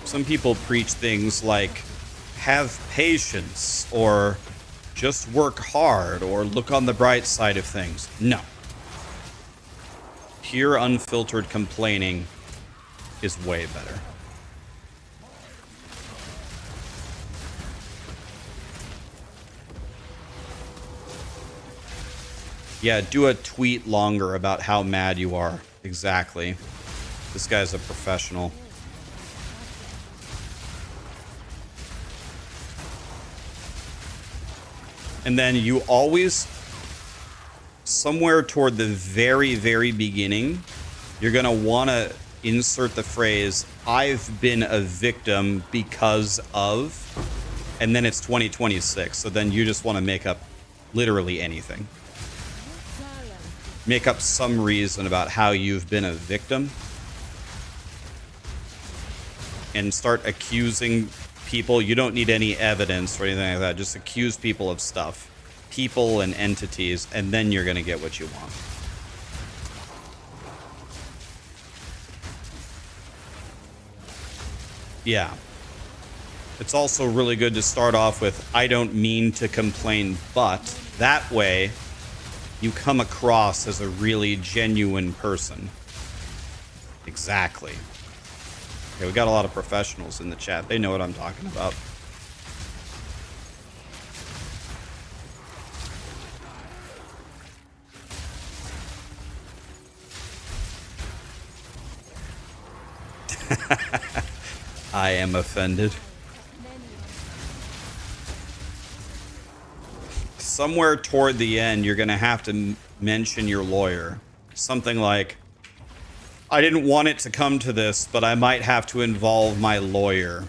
Some people preach things like, have patience, or just work hard, or look on the bright side of things. No. Pure, unfiltered complaining is way better. Yeah, do a tweet longer about how mad you are. Exactly. This guy's a professional. And then you always, somewhere toward the very, very beginning, you're going to want to insert the phrase, I've been a victim because of, and then it's 2026. So then you just want to make up literally anything. Make up some reason about how you've been a victim. And start accusing people. You don't need any evidence or anything like that. Just accuse people of stuff. People and entities, and then you're going to get what you want. Yeah. It's also really good to start off with, I don't mean to complain, but that way you come across as a really genuine person. Exactly. Okay, we got a lot of professionals in the chat. They know what I'm talking about. I am offended. Somewhere toward the end, you're going to have to mention your lawyer. Something like, I didn't want it to come to this, but I might have to involve my lawyer.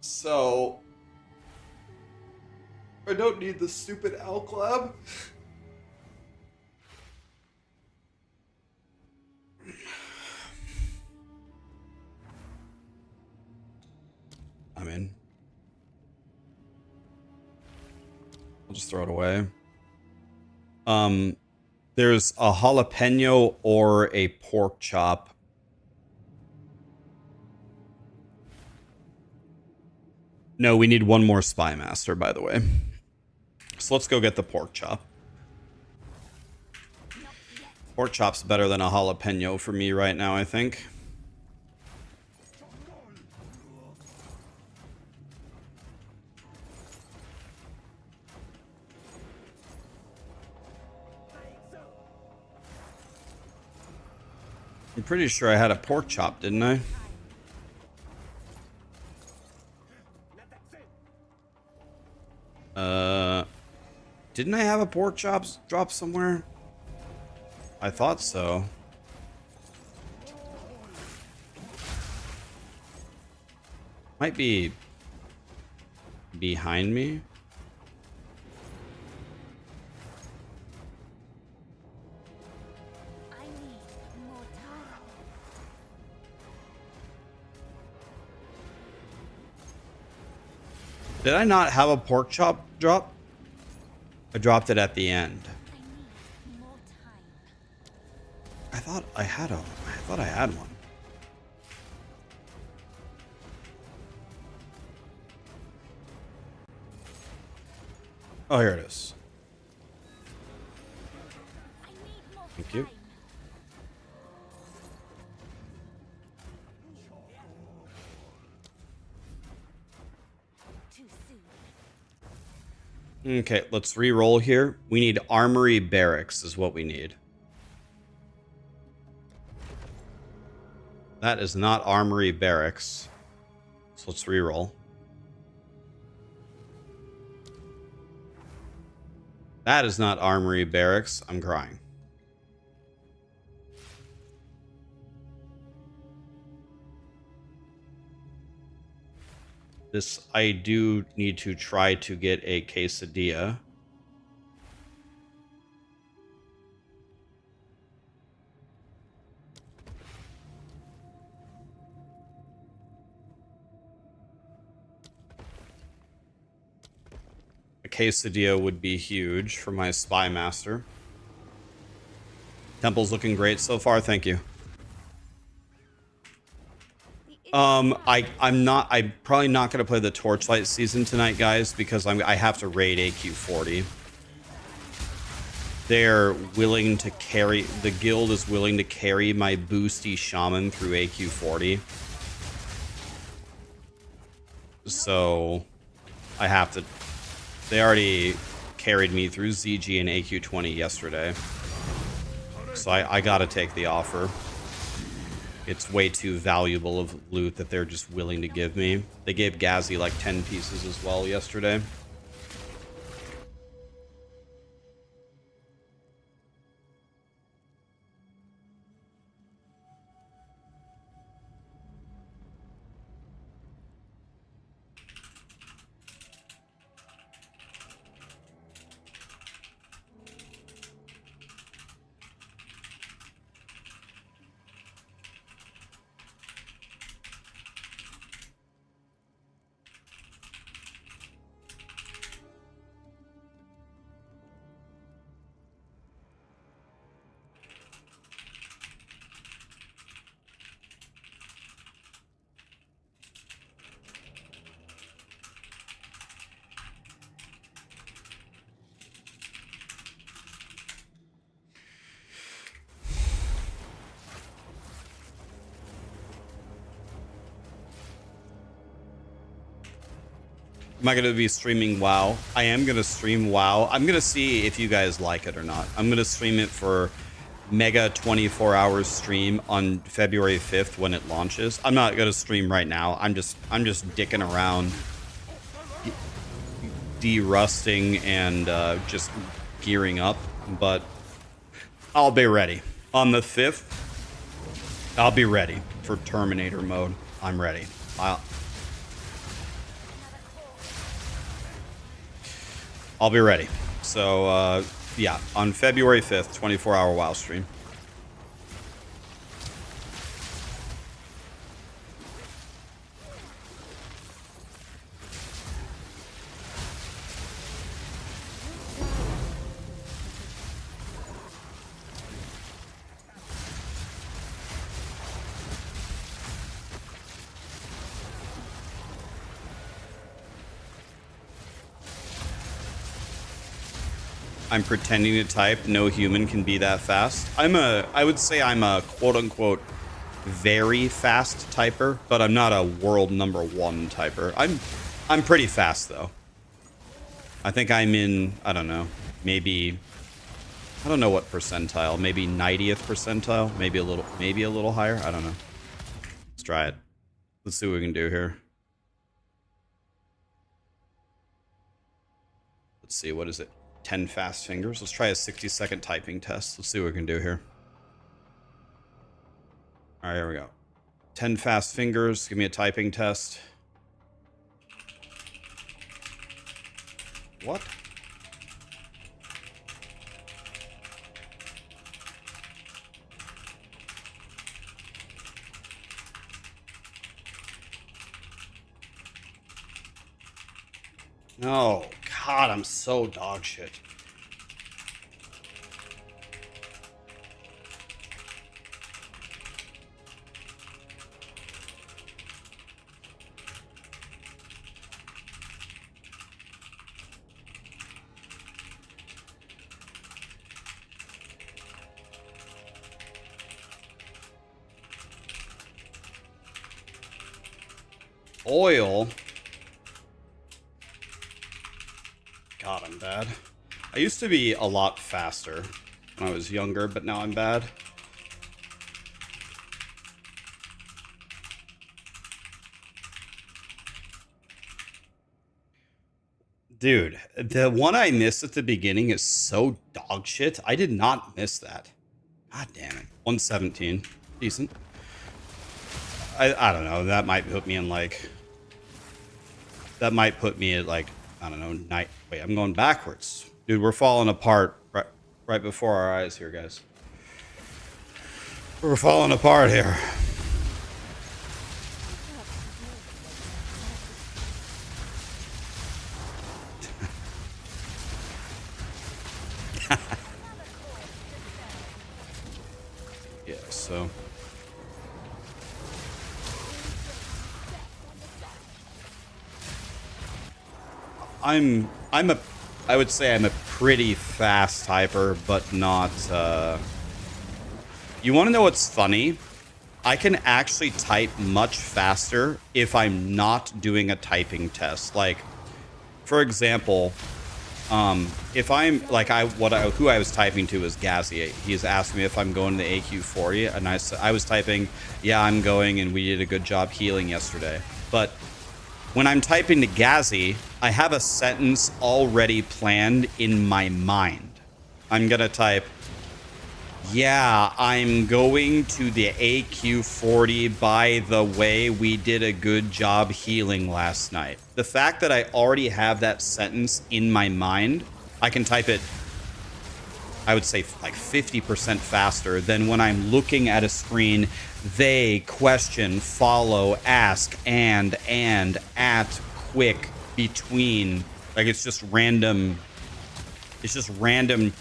So I don't need the stupid Alk Lab. I'm in. I'll just throw it away. There's a jalapeno or a pork chop. No, we need one more Spy Master, by the way. So let's go get the pork chop. Pork chop's better than a jalapeno for me right now, I think. I'm pretty sure I had a pork chop, didn't I? Didn't I have a pork chop drop somewhere? I thought so. Might be behind me. Did I not have a pork chop drop? I dropped it at the end. I thought I had one. Oh, here it is. Thank you. Okay, let's re-roll here. We need Armory Barracks is what we need. That is not Armory Barracks. So let's re-roll. That is not Armory Barracks. I'm crying. This, I do need to try to get a quesadilla. A quesadilla would be huge for my Spy Master. Temple's looking great so far, thank you. I'm probably not going to play the Torchlight season tonight, guys, because I have to raid AQ40. They're willing to carry, the guild is willing to carry my boosty shaman through AQ40. So I have to, they already carried me through ZG and AQ20 yesterday. So I gotta take the offer. It's way too valuable of loot that they're just willing to give me. They gave Ghazi like 10 pieces as well yesterday. Am I going to be streaming WoW? I am going to stream WoW. I'm going to see if you guys like it or not. I'm going to stream it for mega 24 hours stream on February 5th when it launches. I'm not going to stream right now. I'm just dicking around, de-rusting and just gearing up, but I'll be ready. On the 5th, I'll be ready for Terminator mode. I'm ready. I'll be ready. So, yeah, on February 5th, 24-hour WoW stream. I'm pretending to type. No human can be that fast. I would say I'm a quote unquote very fast typer, but I'm not a world #1 typer. I'm pretty fast though. I think I'm in, I don't know, maybe, I don't know what percentile, maybe 90th percentile, maybe a little higher. I don't know. Let's try it. Let's see what we can do here. Let's see, what is it? 10 fast fingers. Let's try a 60-second typing test. Let's see what we can do here. All right, here we go. 10 fast fingers. Give me a typing test. What? No. God, I'm so dog shit. Oil. God, I'm bad. I used to be a lot faster when I was younger, but now I'm bad. Dude, the one I missed at the beginning is so dog shit. I did not miss that. God damn it. 117. Decent. I don't know. That might put me in like... That might put me at like... I don't know, night. Wait, I'm going backwards. Dude, we're falling apart right before our eyes here, guys. We're falling apart here. Yeah, so... I would say I'm a pretty fast typer, but not, You want to know what's funny? I can actually type much faster if I'm not doing a typing test. Like, for example, if I'm, like, who I was typing to was Gaziate. He's asked me if I'm going to the AQ40, and I was typing, yeah, I'm going, and we did a good job healing yesterday. But when I'm typing to Gazi, I have a sentence already planned in my mind. I'm gonna type, yeah, I'm going to the AQ40. By the way, we did a good job healing last night. The fact that I already have that sentence in my mind, I can type it, I would say, like 50% faster than when I'm looking at a screen. They, question, follow, ask, and, at, quick, between. Like, it's just random. It's just random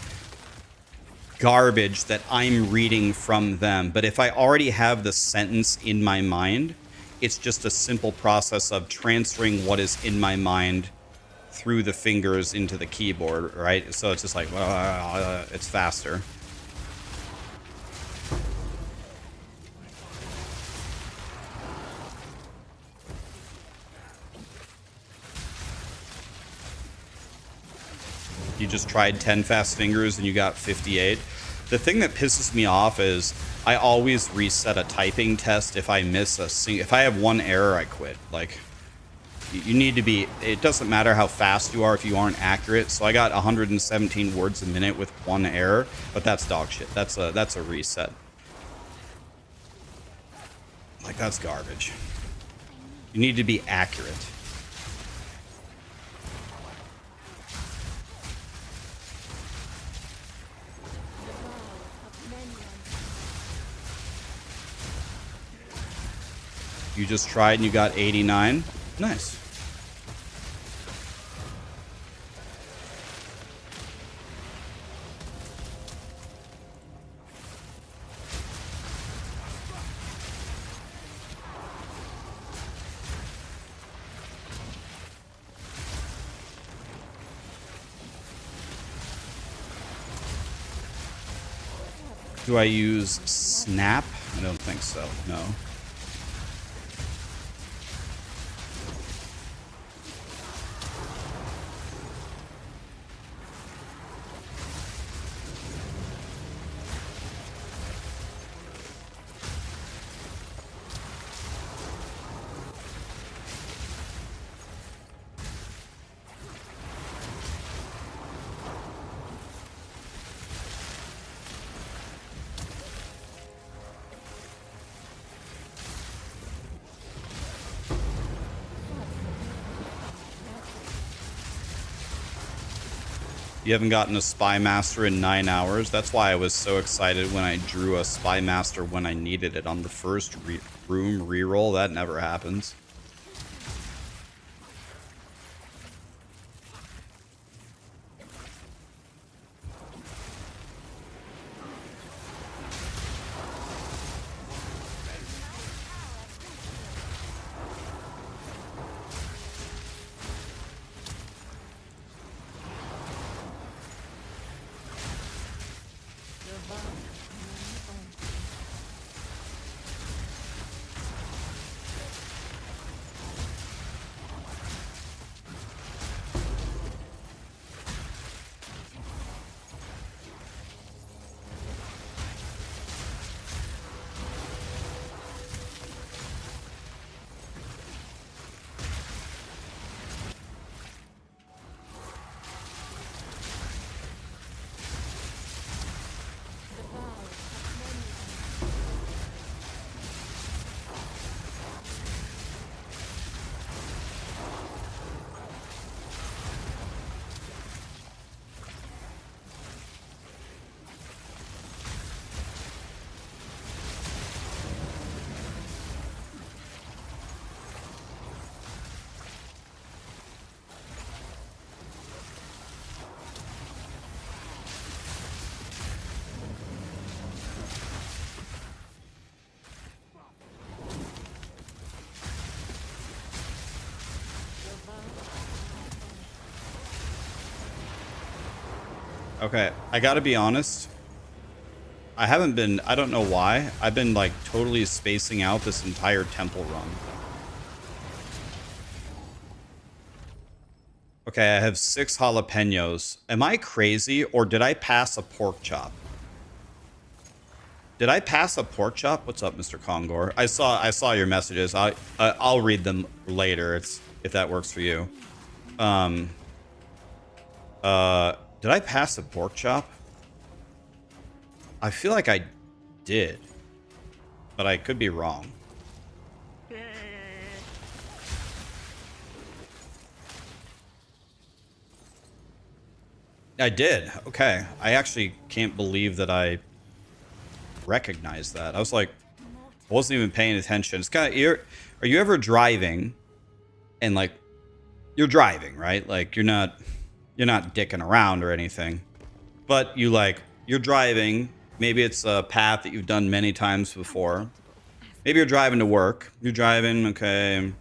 garbage that I'm reading from them. But if I already have the sentence in my mind, it's just a simple process of transferring what is in my mind through the fingers into the keyboard, right? So it's just like, it's faster. You just tried 10 fast fingers and you got 58. The thing that pisses me off is I always reset a typing test if I miss if I have one error, I quit. Like, you need to be, it doesn't matter how fast you are if you aren't accurate. So I got 117 words a minute with one error, but that's dog shit. That's a reset. Like, that's garbage. You need to be accurate. You just tried and you got 89. Nice. Do I use snap? I don't think so. No. You haven't gotten a Spy Master in 9 hours. That's why I was so excited when I drew a Spy Master when I needed it on the first room reroll. That never happens. Okay, I gotta be honest. I haven't been, I don't know why. I've been like totally spacing out this entire temple run. Okay, I have 6 jalapenos. Am I crazy or did I pass a pork chop? Did I pass a pork chop? What's up, Mr. Kongor? I saw your messages. I'll read them later. If that works for you. Did I pass a pork chop? I feel like I did, but I could be wrong. I did. Okay. I actually can't believe that I recognized that. I was like, I wasn't even paying attention. It's kind of, are you ever driving and like, you're driving, right? Like you're not dicking around or anything, but you're driving. Maybe it's a path that you've done many times before. Maybe you're driving to work. You're driving, okay.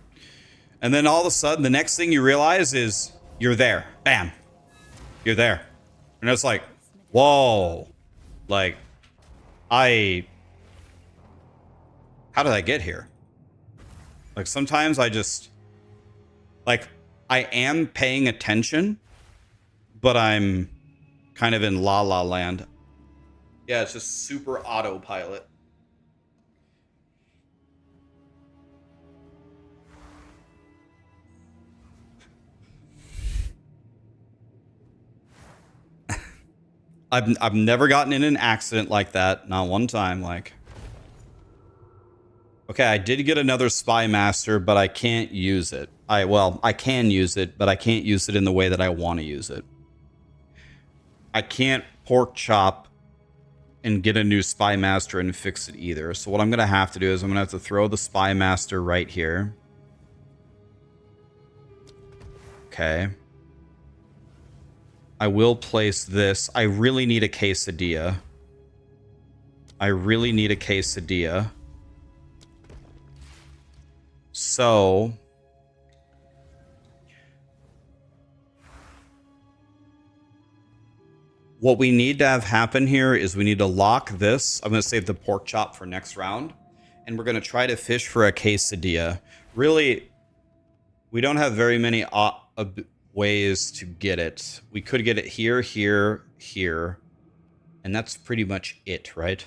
And then all of a sudden, the next thing you realize is you're there. Bam. You're there. And it's like, whoa. Like, how did I get here? Like, sometimes I just, like, I am paying attention, but I'm kind of in la la land. Yeah, it's just super autopilot. I've never gotten in an accident like that, not one time. Like, okay, I did get another spy master, but I can't use it. I can use it, but I can't use it in the way that I want to use it. I can't pork chop and get a new spy master and fix it either. So what I'm gonna have to do is I'm gonna have to throw the spy master right here. Okay. I will place this. I really need a quesadilla. I really need a quesadilla. So what we need to have happen here is we need to lock this. I'm going to save the pork chop for next round. And we're going to try to fish for a quesadilla. Really, we don't have very many ways to get it. We could get it here, here, here. And that's pretty much it, right?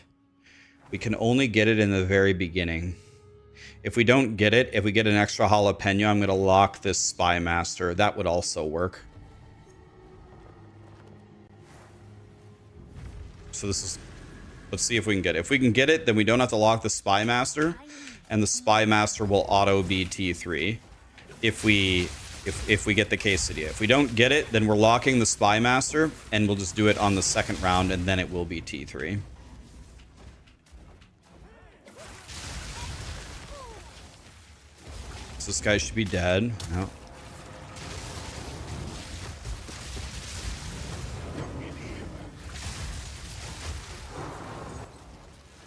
We can only get it in the very beginning. If we don't get it, if we get an extra jalapeno, I'm going to lock this spy master. That would also work. So this is... Let's see if we can get it. If we can get it, then we don't have to lock the spy master. And the spy master will auto be T3. If we get the quesadilla. If we don't get it, then we're locking the spy master. And we'll just do it on the second round. And then it will be T3. This guy should be dead. No.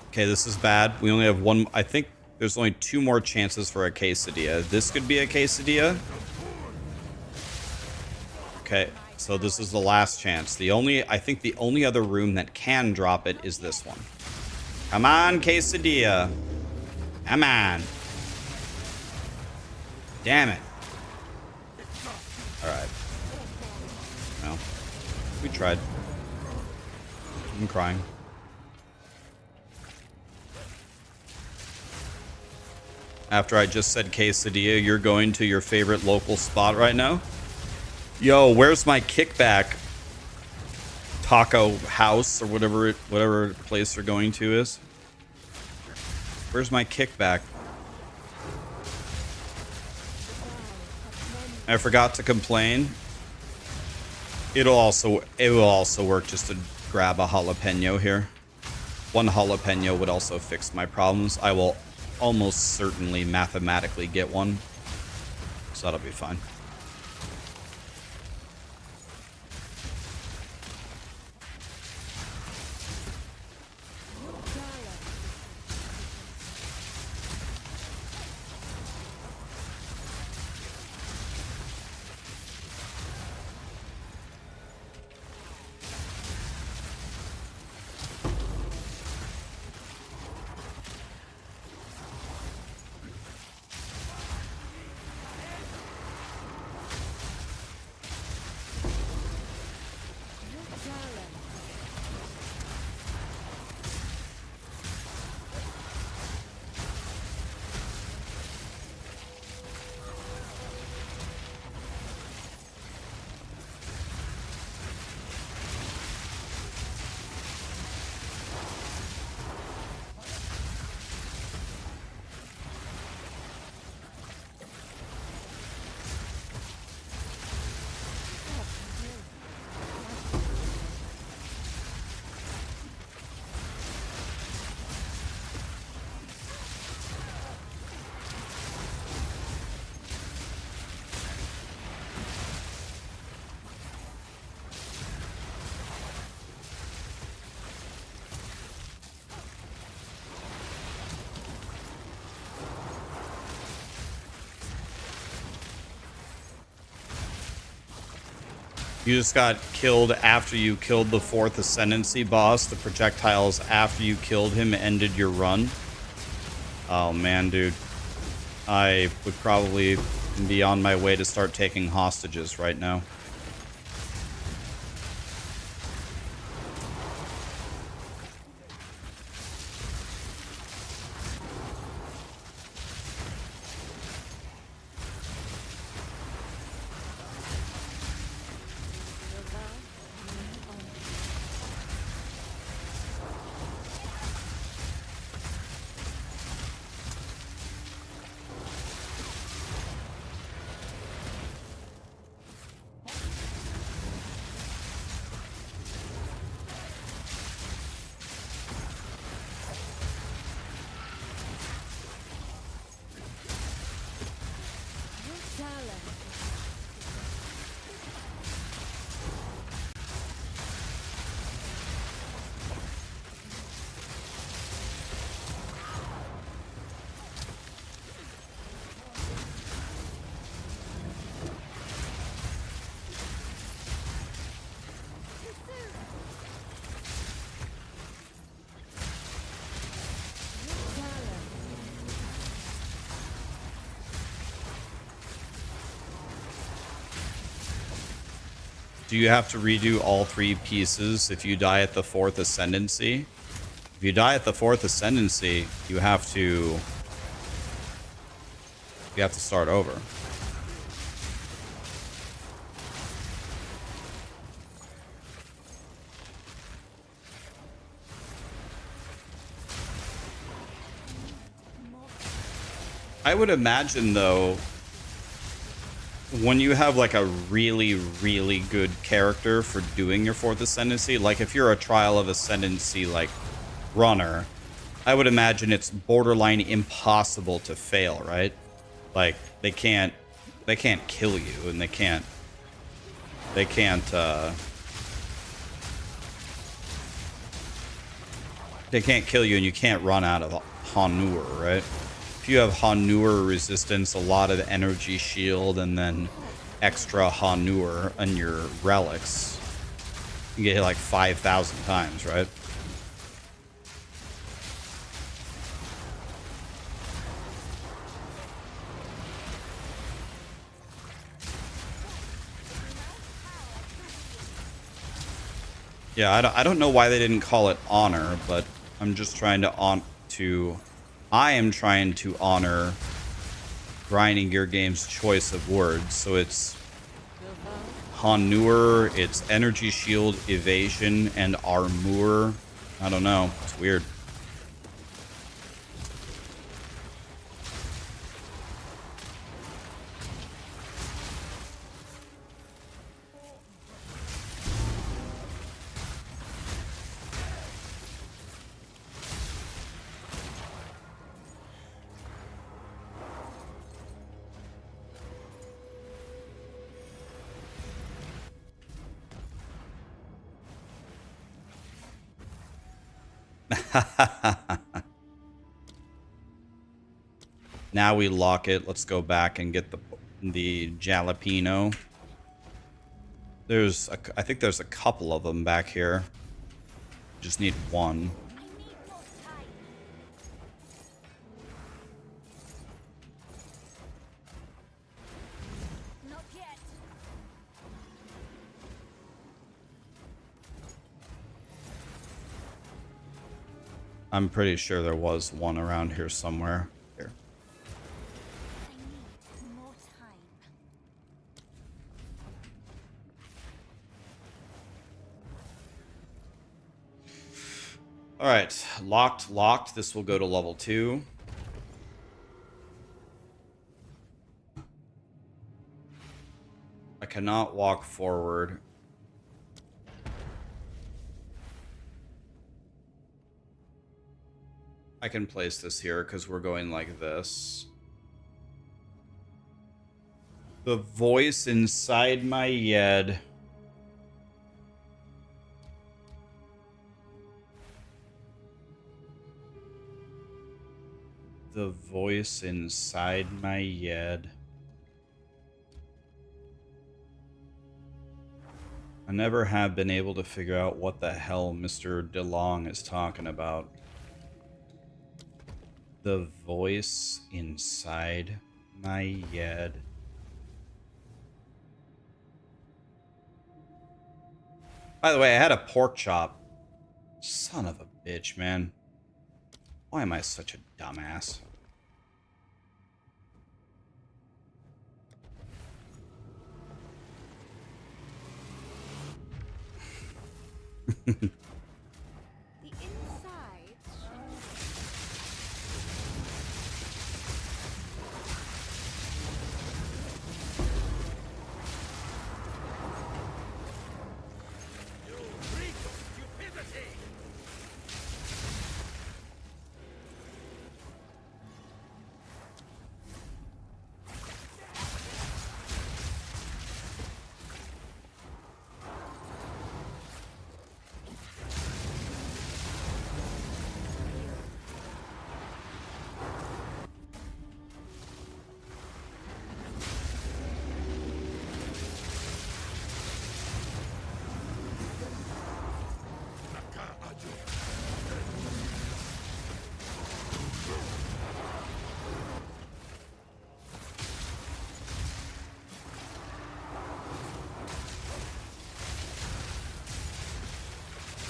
Okay, this is bad. We only have one. I think there's only 2 more chances for a quesadilla. This could be a quesadilla. Okay, so this is the last chance. I think the only other room that can drop it is this one. Come on, quesadilla. Come on. Damn it. Alright. Well, we tried. I'm crying. After I just said quesadilla, you're going to your favorite local spot right now? Yo, where's my kickback? Taco house or whatever place you're going to is. Where's my kickback? I forgot to complain. It will also work just to grab a jalapeno here. 1 jalapeno would also fix my problems. I will almost certainly mathematically get one. So that'll be fine. You just got killed after you killed the 4th Ascendancy boss. The projectiles after you killed him ended your run. Oh man, dude. I would probably be on my way to start taking hostages right now. Do you have to redo all 3 pieces if you die at the 4th Ascendancy? If you die at the 4th Ascendancy, you have to start over. I would imagine, though, when you have like a really, really good character for doing your 4th Ascendancy, like if you're a Trial of Ascendancy like runner, I would imagine it's borderline impossible to fail, right? Like they can't kill you, and they can't kill you, and you can't run out of Hanur, right? If you have Hanur resistance, a lot of energy shield, and then extra Hanur on your relics, you get hit like 5,000 times, right? Yeah, I don't know why they didn't call it honor, but I'm just trying to I am trying to honor Grinding Gear Game's choice of words. So it's Hanur, it's energy shield, evasion, and armor. I don't know. It's weird. Now we lock it. Let's go back and get the jalapeno. I think there's a couple of them back here. Just need one. Not yet. I'm pretty sure there was one around here somewhere. Here. I need more time. All right, locked. This will go to level 2. I cannot walk forward. I can place this here because we're going like this. The voice inside my head. The voice inside my head. I never have been able to figure out what the hell Mr. DeLong is talking about. The voice inside my head. By the way, I had a pork chop. Son of a bitch, man. Why am I such a dumbass? The insides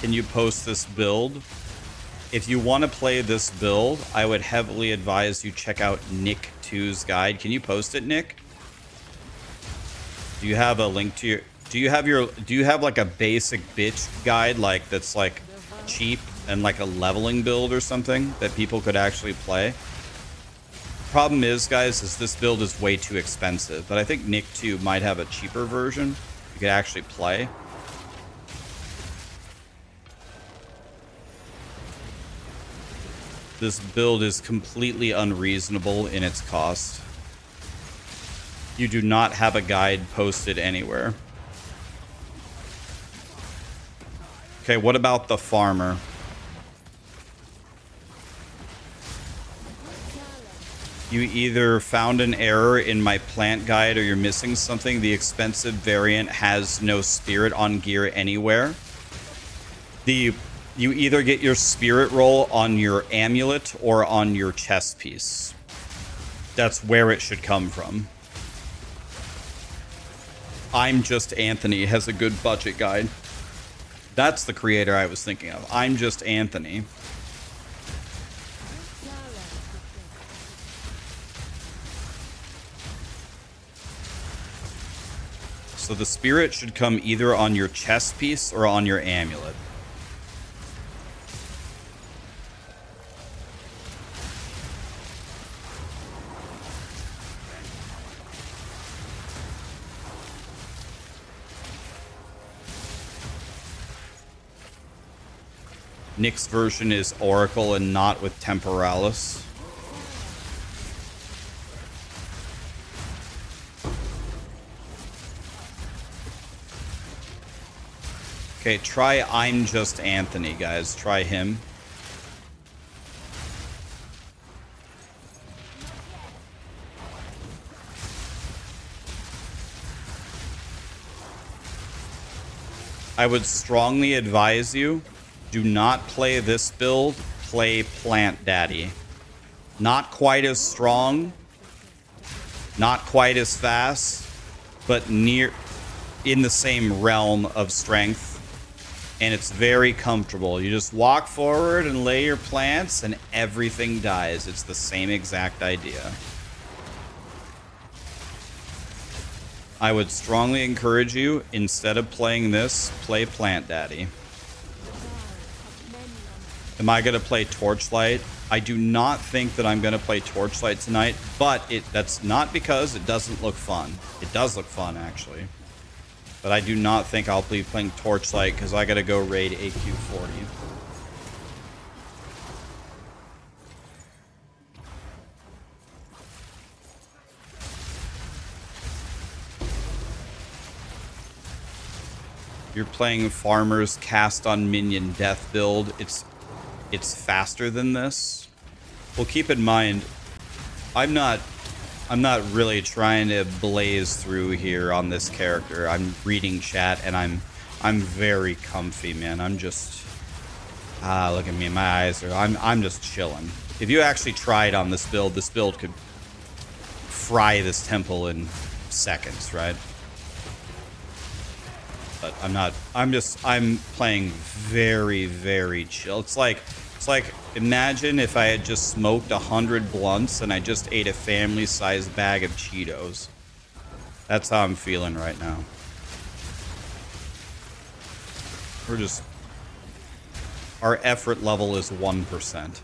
can you post this build? If you want to play this build, I would heavily advise you check out Nick 2's guide. Can you post it, Nick? Do you have a link to your... Do you have like a basic bitch guide like that's like cheap and like a leveling build or something that people could actually play? Problem is, guys, is this build is way too expensive, but I think Nick 2 might have a cheaper version you could actually play. This build is completely unreasonable in its cost. You do not have a guide posted anywhere. Okay, what about the farmer? You either found an error in my plant guide or you're missing something. The expensive variant has no spirit on gear anywhere. You either get your spirit roll on your amulet or on your chest piece. That's where it should come from. I'm Just Anthony has a good budget guide. That's the creator I was thinking of. I'm Just Anthony. So the spirit should come either on your chest piece or on your amulet. Nick's version is Oracle and not with Temporalis. Okay, try I'm Just Anthony, guys. Try him. I would strongly advise you, do not play this build, play Plant Daddy. Not quite as strong, not quite as fast, but near in the same realm of strength. And it's very comfortable. You just walk forward and lay your plants and everything dies. It's the same exact idea. I would strongly encourage you, instead of playing this, play Plant Daddy. Am I going to play Torchlight? I do not think that I'm going to play Torchlight tonight, but that's not because it doesn't look fun. It does look fun, actually. But I do not think I'll be playing Torchlight because I got to go raid AQ40. You're playing Farmer's Cast on Minion Death build. It's faster than this. Well, keep in mind, I'm not really trying to blaze through here on this character. I'm reading chat and I'm very comfy, man. I'm just look at me, my eyes are I'm just chilling. If you actually tried on this build could fry this temple in seconds, right? But I'm not. I'm playing very, very chill. It's like imagine if I had just smoked 100 blunts and I just ate a family-sized bag of Cheetos. That's how I'm feeling right now. Our effort level is 1%.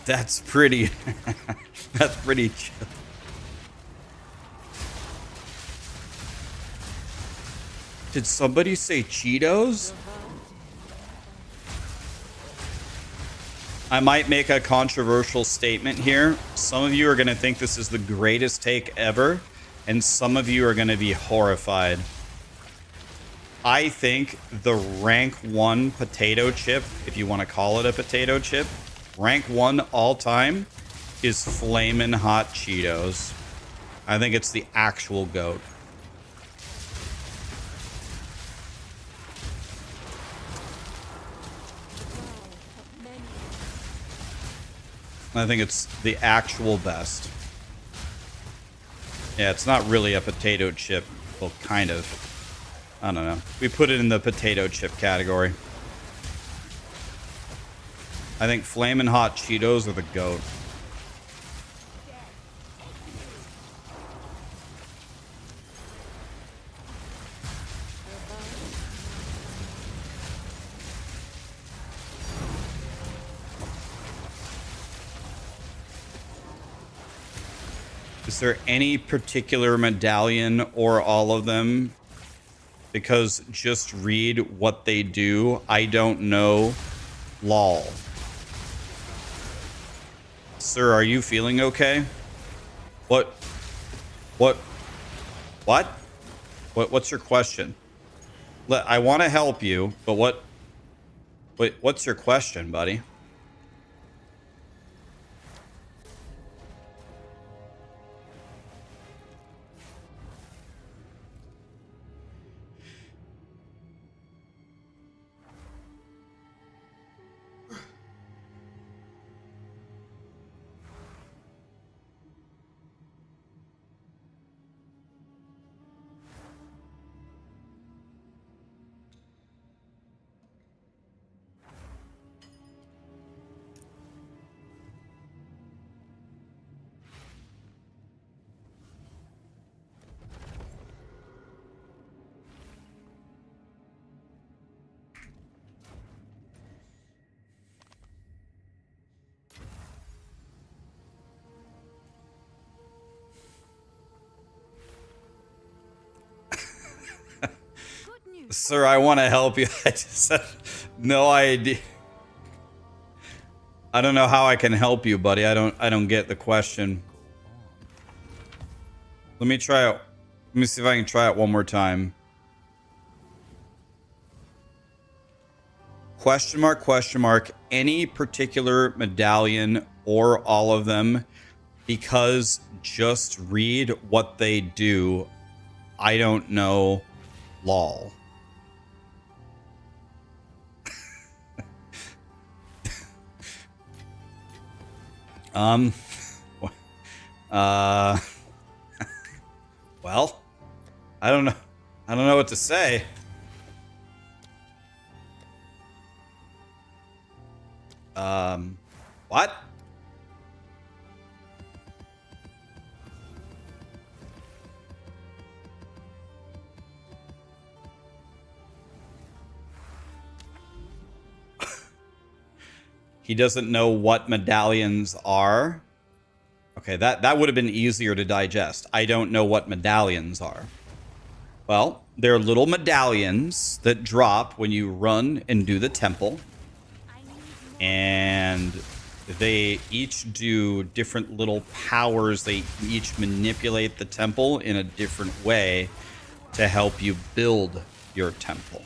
That's pretty. That's pretty chill. Did somebody say Cheetos? I might make a controversial statement here. Some of you are going to think this is the greatest take ever, and some of you are going to be horrified. I think the rank 1 potato chip, if you want to call it a potato chip, rank 1 all time is Flamin' Hot Cheetos. I think it's the actual GOAT. I think it's the actual best. Yeah, it's not really a potato chip. Well, kind of. I don't know. We put it in the potato chip category. I think Flamin' Hot Cheetos are the GOAT. Is there any particular medallion or all of them? Because just read what they do. I don't know. Lol. Sir, are you feeling okay? What? What's your question? I want to help you, but what's your question, buddy? Sir, I want to help you. I just have no idea. I don't know how I can help you, buddy. I don't get the question. Let me try it. Let me see if I can try it one more time. Question mark, any particular medallion or all of them, because just read what they do. I don't know. Lol. Well, I don't know. I don't know what to say. What? He doesn't know what medallions are. Okay, that would have been easier to digest. I don't know what medallions are. Well, they're little medallions that drop when you run and do the temple. And they each do different little powers. They each manipulate the temple in a different way to help you build your temple.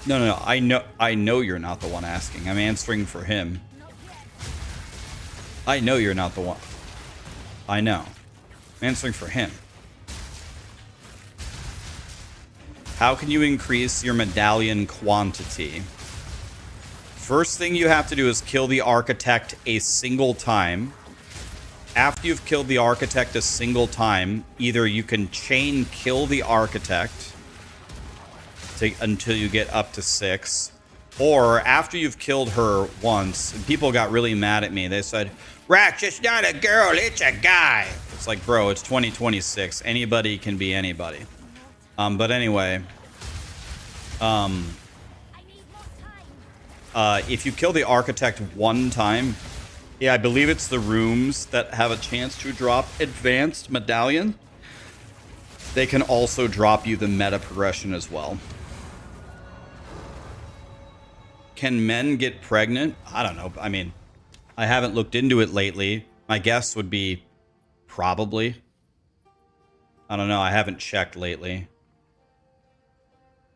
No. I know you're not the one asking. I'm answering for him. I know you're not the one. I know. I'm answering for him. How can you increase your medallion quantity? First thing you have to do is kill the architect a single time. After you've killed the architect a single time, either you can chain kill the architect until you get up to 6, or after you've killed her once, and people got really mad at me. They said, Rax, it's not a girl, it's a guy. It's like, bro, it's 2026. Anybody can be anybody. But anyway, if you kill the architect one time, yeah, I believe it's the rooms that have a chance to drop advanced medallion. They can also drop you the meta progression as well. Can men get pregnant? I don't know. I mean, I haven't looked into it lately. My guess would be probably. I don't know. I haven't checked lately.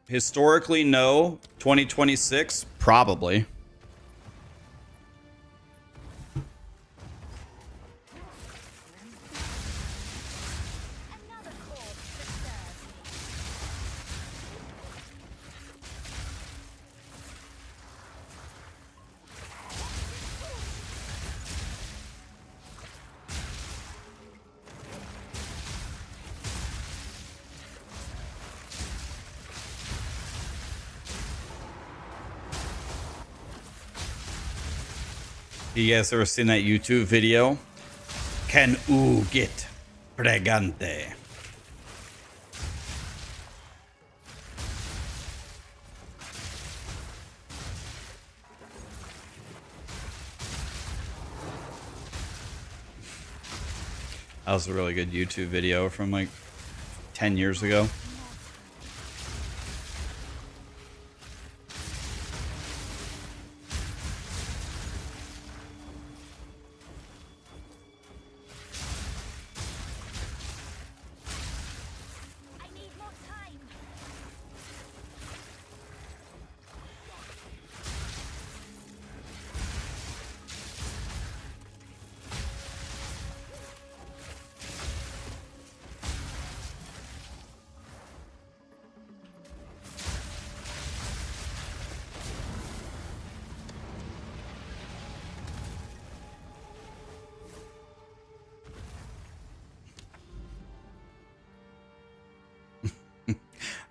Historically, no. 2026, probably. You guys ever seen that YouTube video? Can oo get pregante? That was a really good YouTube video from like 10 years ago.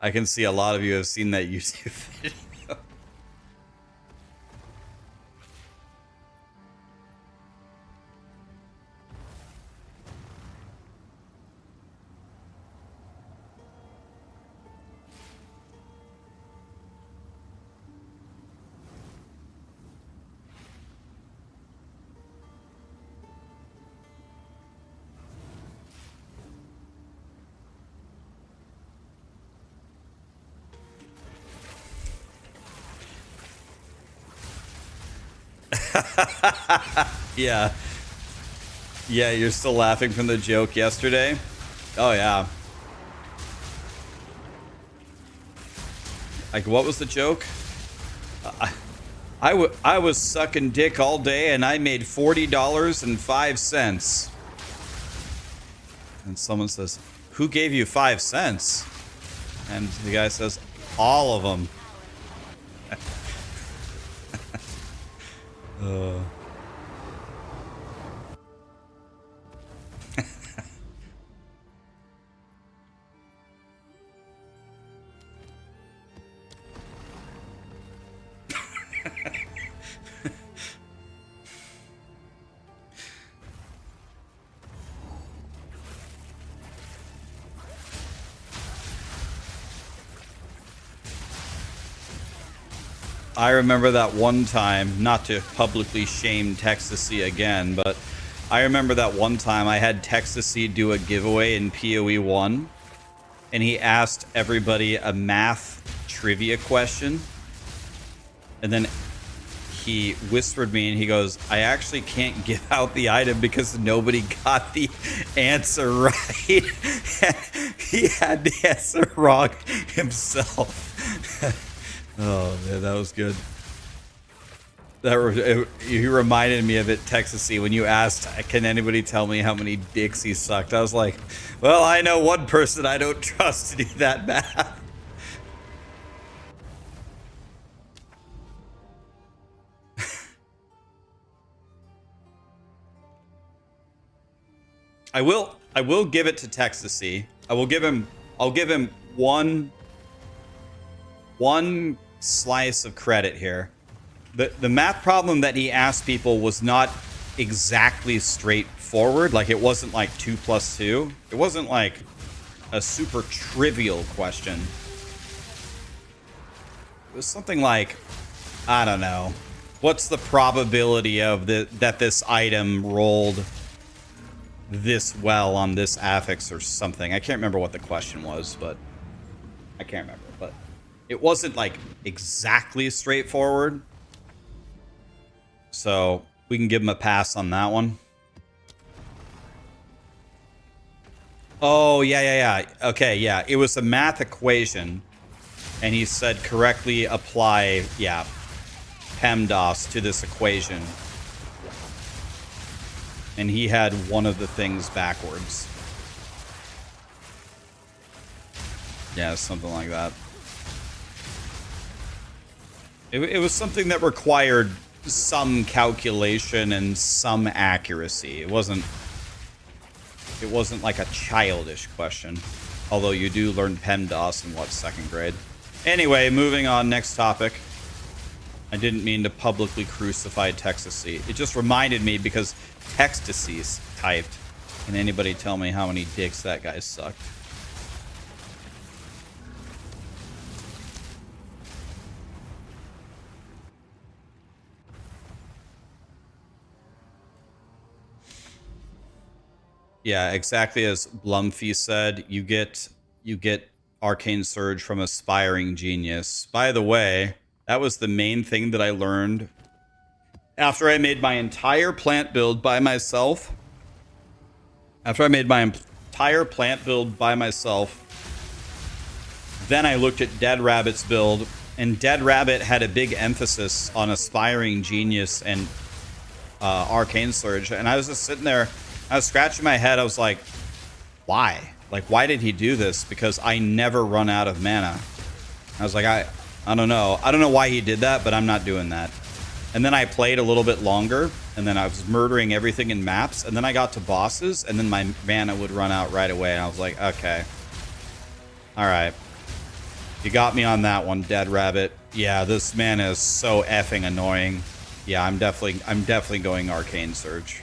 I can see a lot of you have seen that YouTube video. Yeah. Yeah, you're still laughing from the joke yesterday? Oh, yeah. Like, what was the joke? I was sucking dick all day and I made $40.05. And someone says, who gave you 5 cents? And the guy says, all of them. I remember that one time, not to publicly shame Texasy again, but I remember that one time I had Texasy do a giveaway in POE1, and he asked everybody a math trivia question, and then he whispered me and he goes, I actually can't give out the item because nobody got the answer right. He had the answer wrong himself. Oh man, that was good. You reminded me of it, Texasy, when you asked, can anybody tell me how many dicks he sucked? I was like, well, I know one person I don't trust to do that math. I will give it to Texasy. I'll give him one slice of credit here. The math problem that he asked people was not exactly straightforward. Like, it wasn't like 2 + 2. It wasn't like a super trivial question. It was something like, I don't know, what's the probability of that this item rolled this well on this affix or something. I can't remember what the question was, but I can't remember. But it wasn't like exactly straightforward. So we can give him a pass on that one. Oh, yeah. Okay, yeah. It was a math equation. And he said correctly apply, yeah, PEMDAS to this equation. And he had one of the things backwards. Yeah, something like that. It was something that required some calculation and some accuracy. It wasn't like a childish question. Although you do learn PEMDAS in, what, 2nd grade? Anyway, moving on, next topic. I didn't mean to publicly crucify Texasy. It just reminded me because Textasy's typed. Can anybody tell me how many dicks that guy sucked? Yeah, exactly as Blumfee said, you get Arcane Surge from Aspiring Genius. By the way, that was the main thing that I learned after I made my entire plant build by myself. After I made my entire plant build by myself, then I looked at Dead Rabbit's build, and Dead Rabbit had a big emphasis on Aspiring Genius and Arcane Surge, and I was just sitting there, I was scratching my head. I was like, why? Like, why did he do this? Because I never run out of mana. I was like, I don't know. I don't know why he did that, but I'm not doing that. And then I played a little bit longer, and then I was murdering everything in maps, and then I got to bosses, and then my mana would run out right away, and I was like, okay. All right. You got me on that one, Dead Rabbit. Yeah, this mana is so effing annoying. Yeah, I'm definitely going Arcane Surge.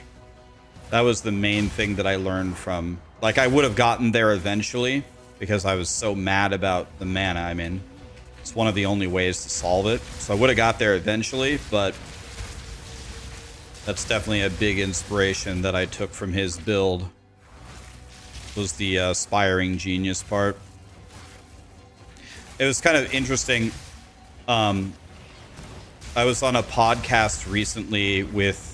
That was the main thing that I learned from... Like, I would have gotten there eventually because I was so mad about the mana I'm in. It's one of the only ways to solve it. So I would have got there eventually, but... That's definitely a big inspiration that I took from his build. Was the Aspiring Genius part. It was kind of interesting. I was on a podcast recently with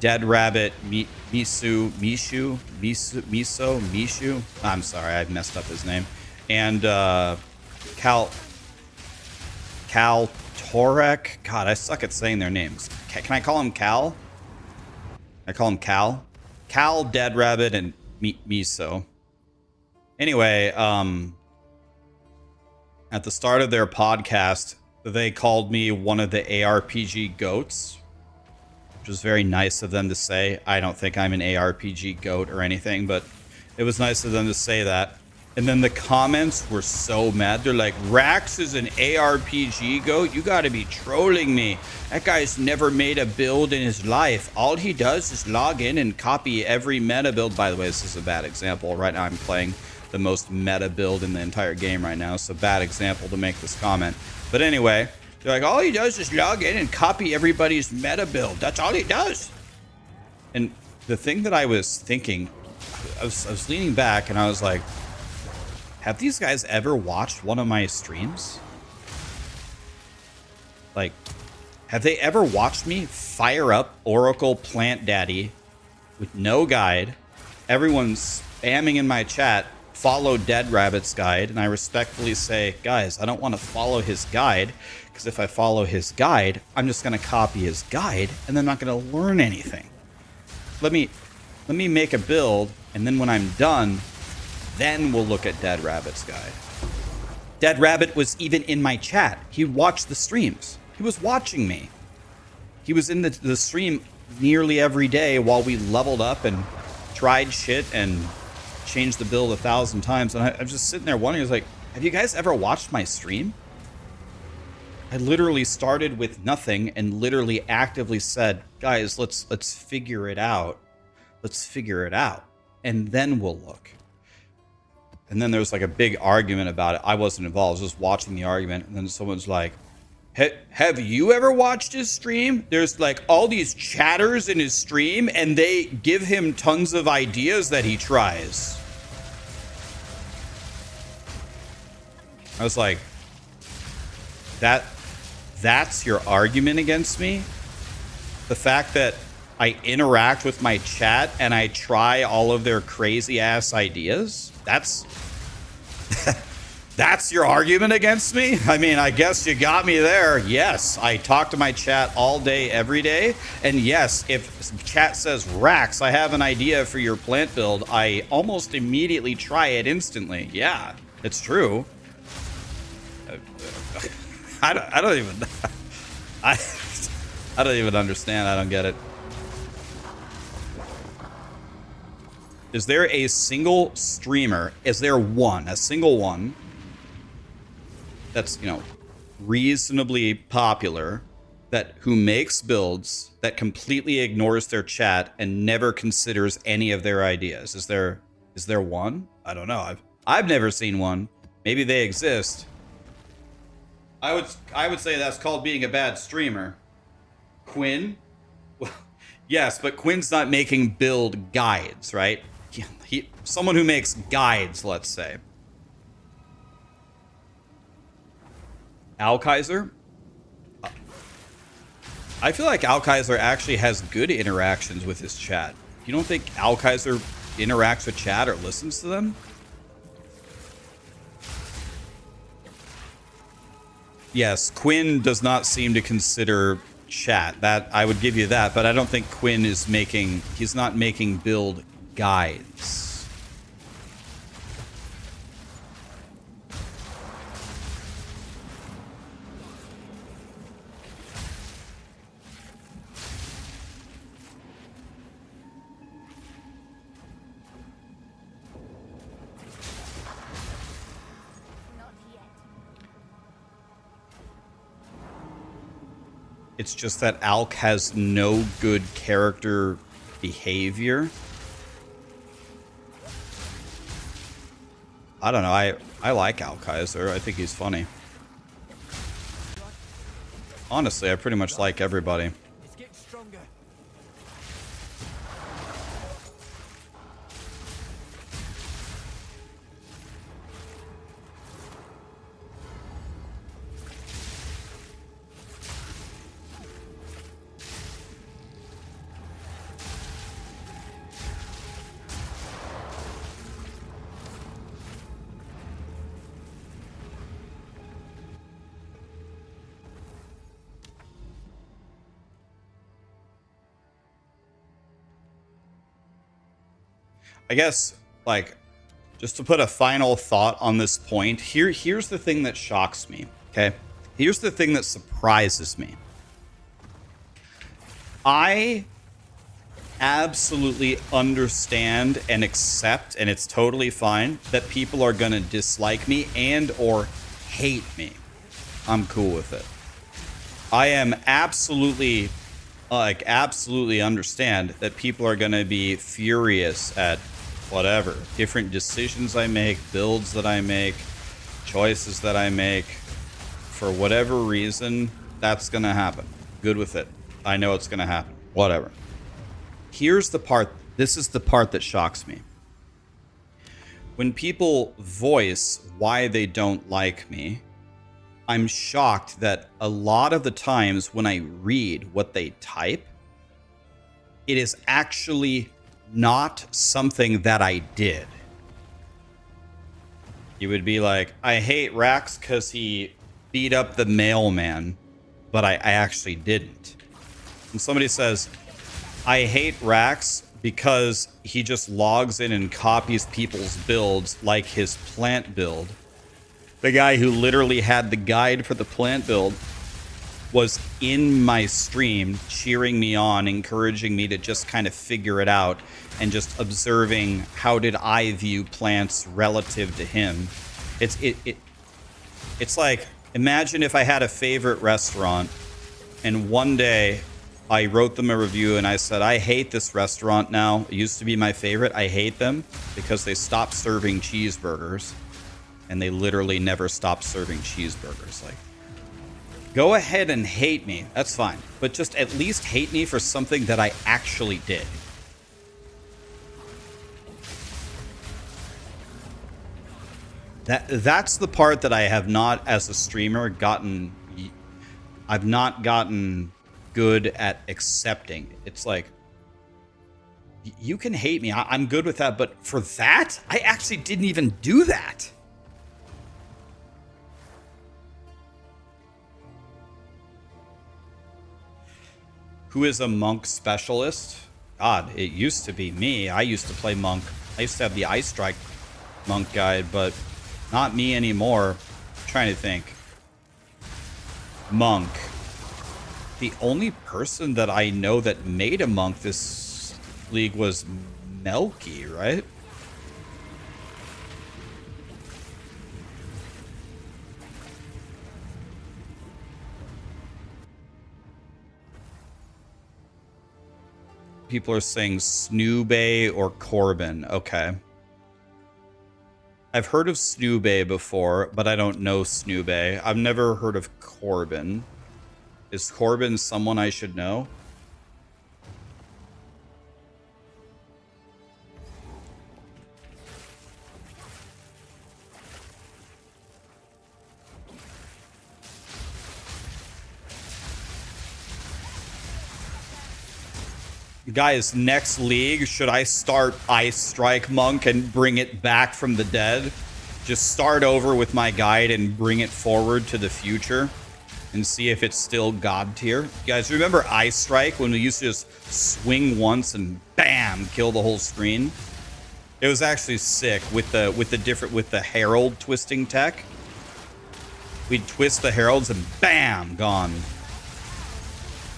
Dead Rabbit, Mishu. I'm sorry, I messed up his name. And Cal Torek. God, I suck at saying their names. Can I call him Cal? I call him Cal. Cal, Dead Rabbit, and Miso. Anyway, at the start of their podcast, they called me one of the ARPG goats, which was very nice of them to say. I don't think I'm an ARPG goat or anything, but it was nice of them to say that. And then the comments were so mad. They're like, Rax is an ARPG goat? You gotta be trolling me. That guy's never made a build in his life. All he does is log in and copy every meta build. By the way, this is a bad example. Right now I'm playing the most meta build in the entire game right now. So bad example to make this comment. But anyway, they're like, all he does is log in and copy everybody's meta build. That's all he does. And the thing that I was thinking, I was leaning back and I was like, have these guys ever watched one of my streams? Like, have they ever watched me fire up Oracle Plant Daddy with no guide? Everyone's spamming in my chat, follow Dead Rabbit's guide, and I respectfully say, guys, I don't want to follow his guide, because if I follow his guide, I'm just going to copy his guide, and then I'm not going to learn anything. Let me make a build, and then when I'm done, then we'll look at Dead Rabbit's guide. Dead Rabbit was even in my chat. He watched the streams. He was watching me. He was in the stream nearly every day while we leveled up and tried shit and changed the build 1,000 times. And I'm just sitting there wondering, I was like, have you guys ever watched my stream? I literally started with nothing and literally actively said, guys, let's figure it out. Let's figure it out. And then we'll look. And then there was like a big argument about it. I wasn't involved. I was just watching the argument. And then someone's like, have you ever watched his stream? There's like all these chatters in his stream and they give him tons of ideas that he tries. I was like, that's your argument against me? The fact that I interact with my chat and I try all of their crazy ass ideas? That's your argument against me? I mean, I guess you got me there. Yes, I talk to my chat all day, every day. And yes, if chat says, Rax, I have an idea for your plant build, I almost immediately try it instantly. Yeah, it's true. I don't even... I don't even understand. I don't get it. Is there a single streamer? Is there one? A single one? That's, you know, reasonably popular who makes builds that completely ignores their chat and never considers any of their ideas? Is there one? I don't know. I've never seen one. Maybe they exist. I would say that's called being a bad streamer. Quinn? Well, yes, but Quinn's not making build guides, right? Someone who makes guides, let's say. Alkaiser? I feel like Alkaiser actually has good interactions with his chat. You don't think Alkaiser interacts with chat or listens to them? Yes, Quinn does not seem to consider chat. That I would give you that, but I don't think Quinn is he's not making build guides. It's just that Alk has no good character behavior. I don't know. I like Alkaiser. I think he's funny. Honestly, I pretty much like everybody. It's getting stronger. I guess, like, just to put a final thought on this point, here's the thing that shocks me, okay? Here's the thing that surprises me. I absolutely understand and accept, and it's totally fine, that people are gonna dislike me and or hate me. I'm cool with it. I am absolutely understand that people are gonna be furious at whatever different decisions I make, builds that I make, choices that I make. For whatever reason, that's gonna happen. Good with it. I know it's gonna happen. Whatever. Here's the part. This is the part that shocks me. When people voice why they don't like me, I'm shocked that a lot of the times when I read what they type, it is actually not something that I did. You would be like, I hate Rax because he beat up the mailman, but I actually didn't. And somebody says, I hate Rax because he just logs in and copies people's builds like his plant build. The guy who literally had the guide for the plant build was in my stream cheering me on, encouraging me to just kind of figure it out and just observing how did I view plants relative to him. It's like, imagine if I had a favorite restaurant and one day I wrote them a review and I said, I hate this restaurant now. It used to be my favorite. I hate them because they stopped serving cheeseburgers. And they literally never stopped serving cheeseburgers. Like, go ahead and hate me. That's fine. But just at least hate me for something that I actually did. That's the part that I have not, as a streamer, I've not gotten good at accepting. It's like, you can hate me. I'm good with that. But for that, I actually didn't even do that. Who is a monk specialist? God, it used to be me. I used to play monk. I used to have the Ice Strike monk guide, but not me anymore. I'm trying to think. Monk. The only person that I know that made a monk this league was Melky, right? People are saying Snoobay or Corbin. Okay. I've heard of Snoobay before, but I don't know Snoobay. I've never heard of Corbin. Is Corbin someone I should know? Guys, next league, should I start Ice Strike Monk and bring it back from the dead? Just start over with my guide and bring it forward to the future and see if it's still god tier. You guys remember Ice Strike when we used to just swing once and bam, kill the whole screen? It was actually sick with the herald twisting tech. We'd twist the heralds and bam, gone.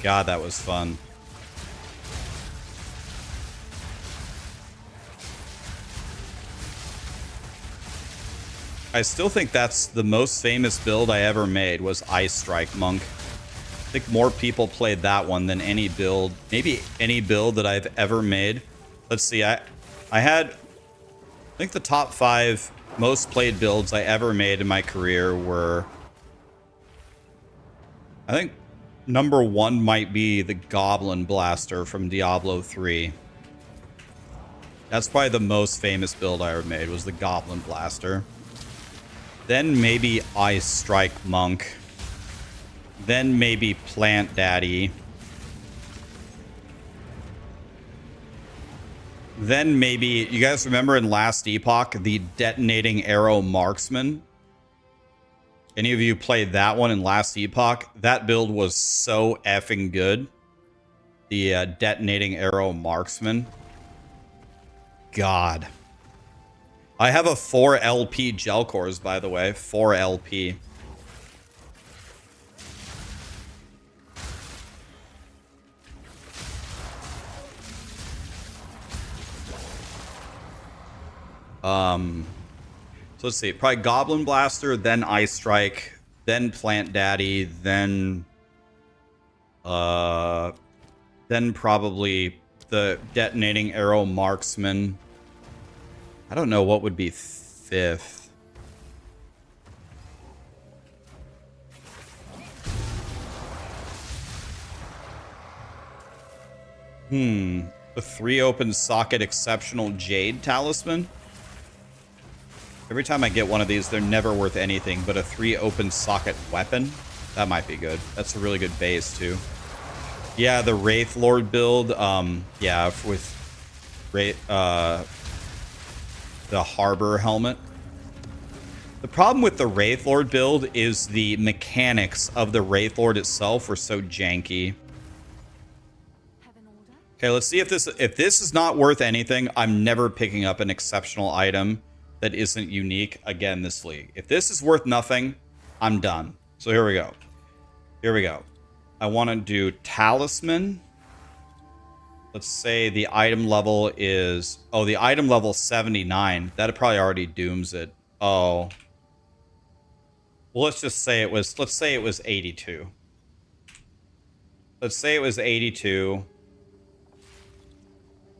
God, that was fun. I still think that's the most famous build I ever made was Ice Strike Monk. I think more people played that one than any build, maybe any build that I've ever made. Let's see, I think the top 5 most played builds I ever made in my career were, I think number 1 might be the Goblin Blaster from Diablo 3. That's probably the most famous build I ever made was the Goblin Blaster. Then maybe Ice Strike Monk. Then maybe Plant Daddy. Then maybe, you guys remember in last Epoch, the Detonating Arrow Marksman? Any of you played that one in last Epoch? That build was so effing good. The Detonating Arrow Marksman. God. I have a 4 LP gel cores, by the way. 4 LP. So let's see. Probably Goblin Blaster, then Ice Strike, then Plant Daddy, then probably the Detonating Arrow Marksman. I don't know what would be 5th. The 3 open socket exceptional Jade Talisman. Every time I get one of these, they're never worth anything, but a 3 open socket weapon, that might be good. That's a really good base too. Yeah, the Wraith Lord build, yeah, with the Harbor helmet. The problem with the Wraith Lord build is the mechanics of the Wraith Lord itself were so janky. Okay, let's see if this is not worth anything. I'm never picking up an exceptional item that isn't unique again this league. If this is worth nothing, I'm done. So here we go. Here we go. I want to do Talisman. Let's say the item level is... Oh, the item level 79. That probably already dooms it. Oh. Well, let's just say it was... Let's say it was 82. Let's say it was 82.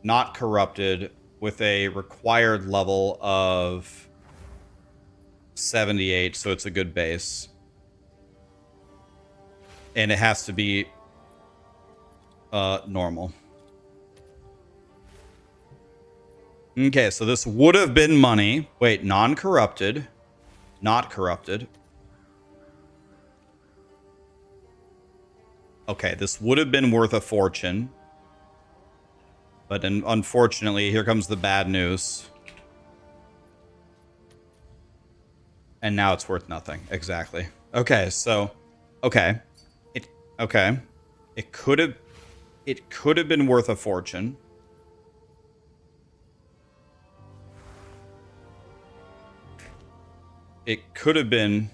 Not corrupted. With a required level of 78. So it's a good base. And it has to be... normal. Okay, so this would have been money. Wait, non-corrupted. Not corrupted. Okay, this would have been worth a fortune. But unfortunately, here comes the bad news. And now it's worth nothing. Exactly. Okay, so... Okay. Okay. It could have been worth a fortune. It could have been...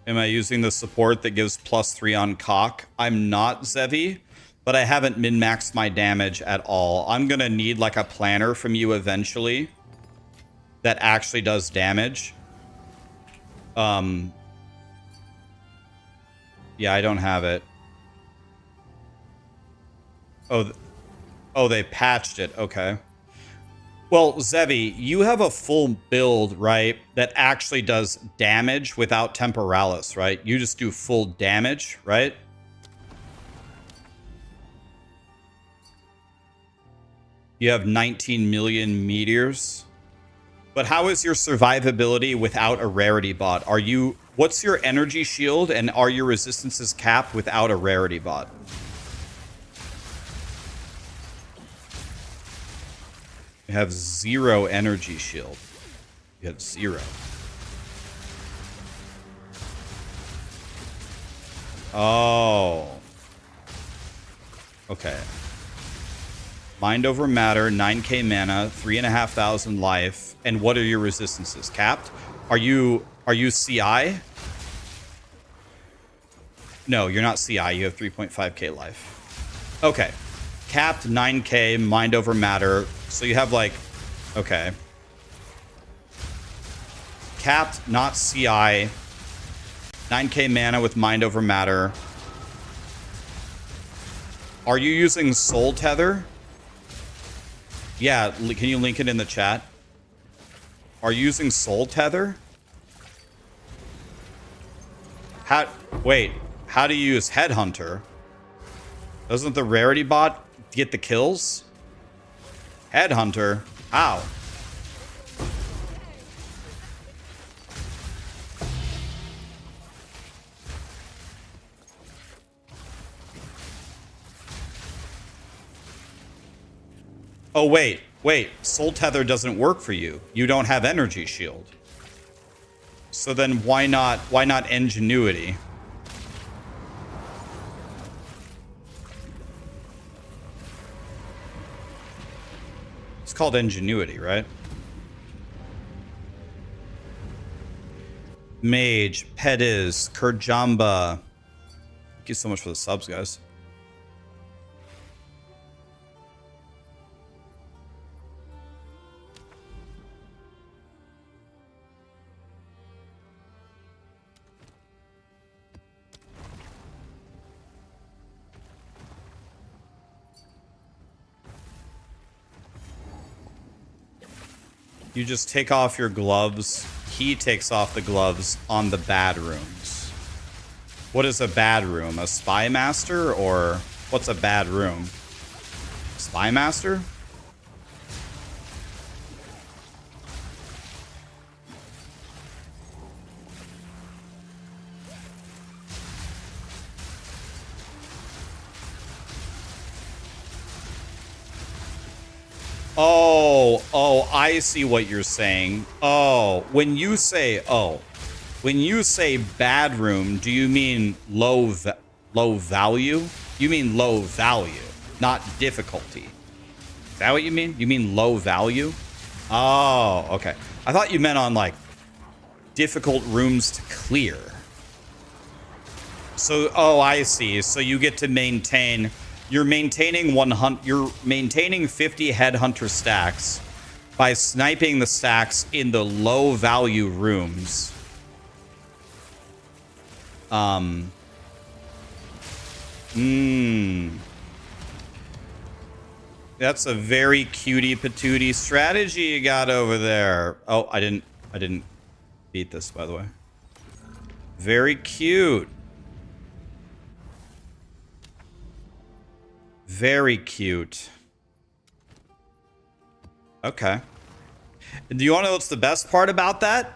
Am I using the support that gives +3 on CoC? I'm not, Zevi, but I haven't min-maxed my damage at all. I'm going to need like a planner from you eventually that actually does damage. Yeah, I don't have it. Oh, they patched it. Okay. Well, Zevi, you have a full build, right, that actually does damage without Temporalis, right? You just do full damage, right? You have 19 million meteors. But how is your survivability without a rarity bot? What's your energy shield, and are your resistances capped without a rarity bot? You have 0 energy shield. You have 0. Oh. Okay. Mind over matter, 9k mana, 3,500 life. And what are your resistances? Capped? Are you CI? No, you're not CI. You have 3.5k life. Okay. Capped 9k, mind over matter. So you have like, okay. Capped, not CI. 9k mana with mind over matter. Are you using Soul Tether? Yeah, can you link it in the chat? Are you using Soul Tether? Wait, how do you use Headhunter? Doesn't the rarity bot get the kills? Headhunter? How? Oh, wait. Soul Tether doesn't work for you. You don't have energy shield. So then why not Ingenuity? It's called Ingenuity, right? Mage, Petiz, Kurjamba. Thank you so much for the subs, guys. You just take off your gloves. He takes off the gloves on the bad rooms. What is a bad room? A spy master? Or what's a bad room? Spy master? Oh, I see what you're saying. When you say bad room, do you mean low value? You mean low value, not difficulty. Is that what you mean? You mean low value? Oh, okay. I thought you meant on like difficult rooms to clear. So, I see. So you get to maintain. You're maintaining 50 headhunter stacks by sniping the stacks in the low value rooms. That's a very cutie patootie strategy you got over there. Oh, I didn't beat this, by the way. Very cute. Very cute. Okay. Do you want to know what's the best part about that?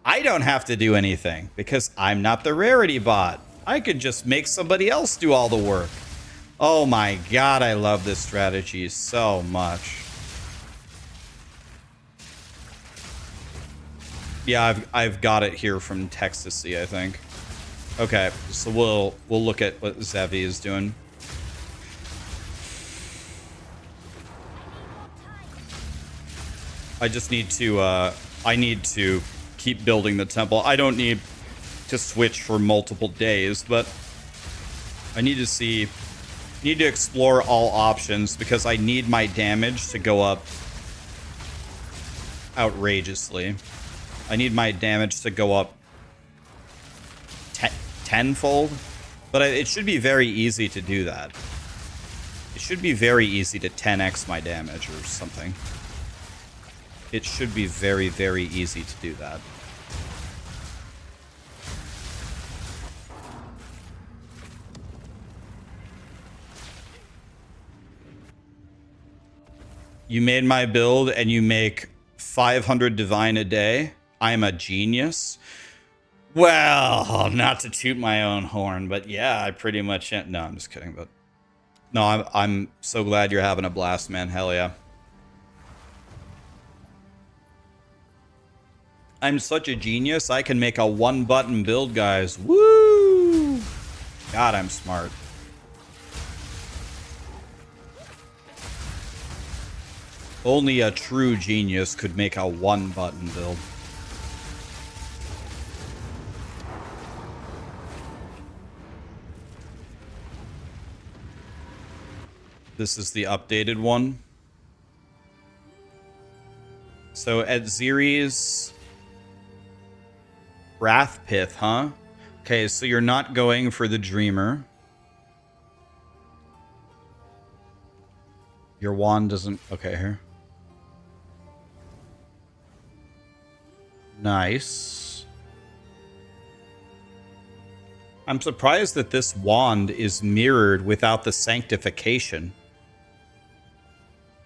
I don't have to do anything because I'm not the rarity bot. I could just make somebody else do all the work. Oh my god, I love this strategy so much. Yeah, I've got it here from Texasy, I think. Okay, so we'll look at what Zevi is doing. I just need to, I need to keep building the temple. I don't need to switch for multiple days, but I need to explore all options because I need my damage to go up outrageously. I need my damage to go up tenfold. But it should be very easy to do that. It should be very easy to 10x my damage or something. It should be very, very easy to do that. You made my build and you make 500 divine a day. I'm a genius. Well, not to toot my own horn, but yeah, I pretty much am. No, I'm just kidding. But no, I'm so glad you're having a blast, man. Hell yeah. I'm such a genius. I can make a one-button build, guys. Woo! God, I'm smart. Only a true genius could make a one-button build. This is the updated one. So at Xeres Wrathpith, huh? Okay, so you're not going for the Dreamer. Your wand doesn't... Okay, here. Nice. I'm surprised that this wand is mirrored without the sanctification.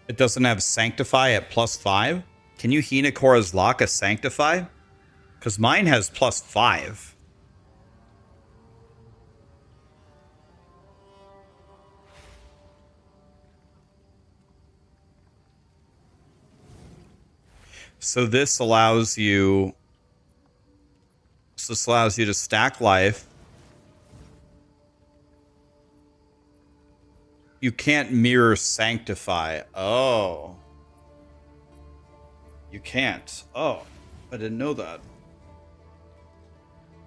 It doesn't have Sanctify at +5? Can you Hinakora's Lock a Sanctify? Because mine has +5. So this allows you... So this allows you to stack life. You can't mirror Sanctify. Oh. You can't. Oh, I didn't know that.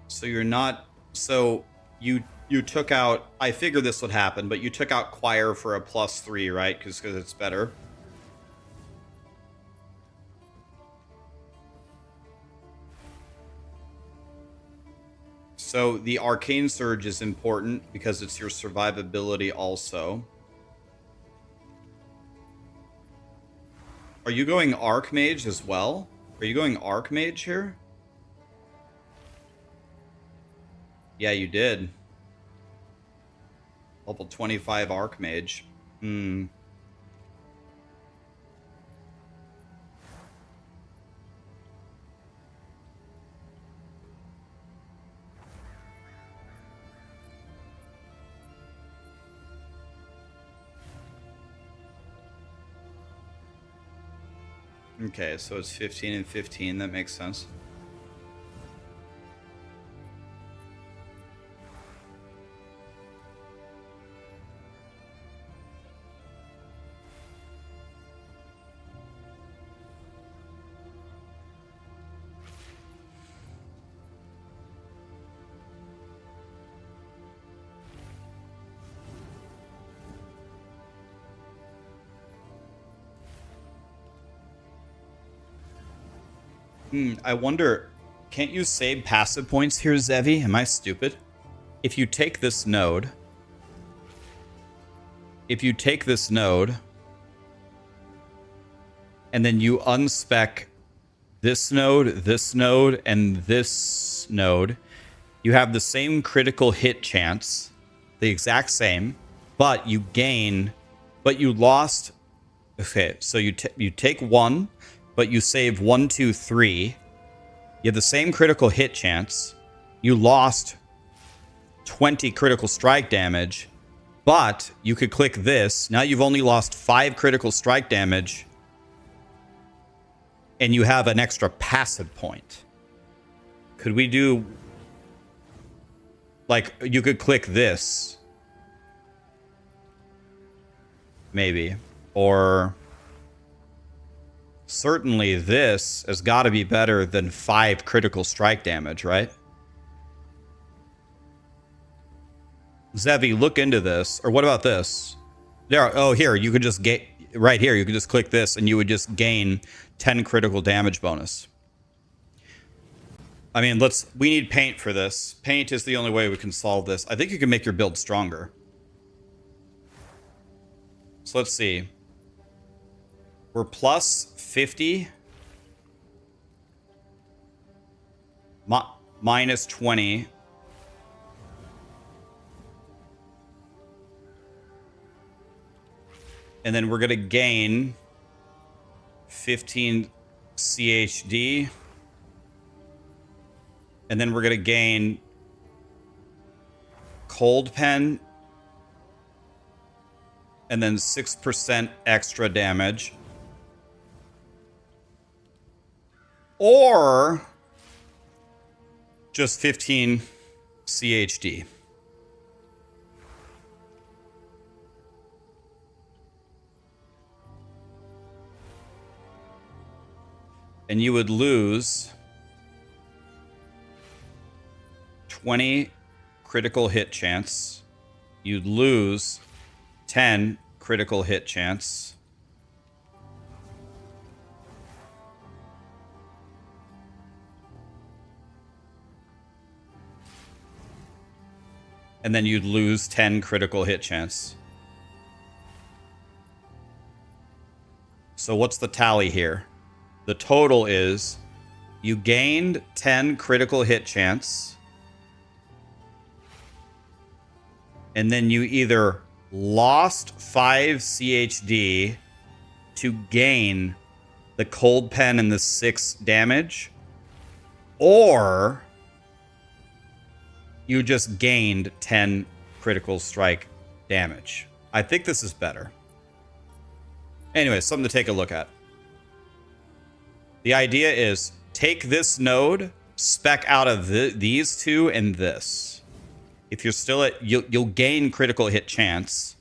So you're not... So you took out... I figured this would happen, but you took out Choir for a +3, right? Because it's better. So the Arcane Surge is important because it's your survivability also. Are you going Archmage as well? Are you going Archmage here? Yeah, you did. Level 25 Archmage. Hmm. Okay, so it's 15 and 15. That makes sense. I wonder, can't you save passive points here, Zevi? Am I stupid? If you take this node, and then you unspec this node, and this node, you have the same critical hit chance, the exact same, but you gain, but you lost. Okay, so you take one, but you save 1, 2, 3. You have the same critical hit chance. You lost 20 critical strike damage, but you could click this. Now you've only lost 5 critical strike damage, and you have an extra passive point. Could we do... Like, you could click this. Maybe. Or... Certainly this has got to be better than 5 critical strike damage, right? Zevi, look into this. Or what about this? There. Oh, here. You could just get... Right here. You could just click this and you would just gain 10 critical damage bonus. I mean, we need paint for this. Paint is the only way we can solve this. I think you can make your build stronger. So let's see. We're plus 50. Minus 20. And then we're going to gain 15 CHD. And then we're going to gain cold pen. And then 6% extra damage. Or just 15 CHD. And you would lose 20 critical hit chance. You'd lose 10 critical hit chance. And then you'd lose 10 critical hit chance. So what's the tally here? The total is you gained 10 critical hit chance. And then you either lost 5 CHD to gain the cold pen and the 6 damage, or you just gained 10 critical strike damage. I think this is better. Anyway, something to take a look at. The idea is take this node, spec out of these two and this. If you're still at, you'll gain critical hit chance.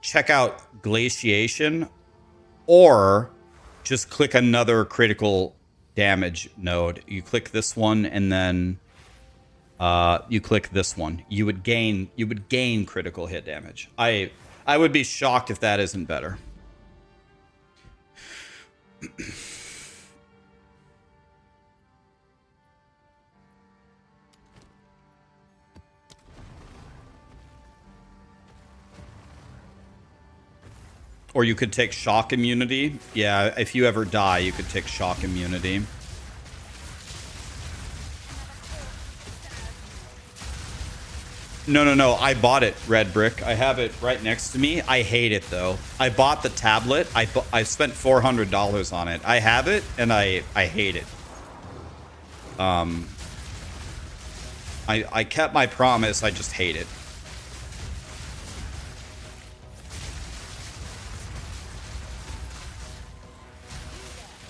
Check out glaciation, or just click another critical damage node. You click this one and then you click this one. You would gain critical hit damage. I would be shocked if that isn't better. Or you could take shock immunity. Yeah, if you ever die, you could take shock immunity. No. I bought it, Red Brick. I have it right next to me. I hate it, though. I bought the tablet. I spent $400 on it. I have it, and I hate it. I kept my promise. I just hate it.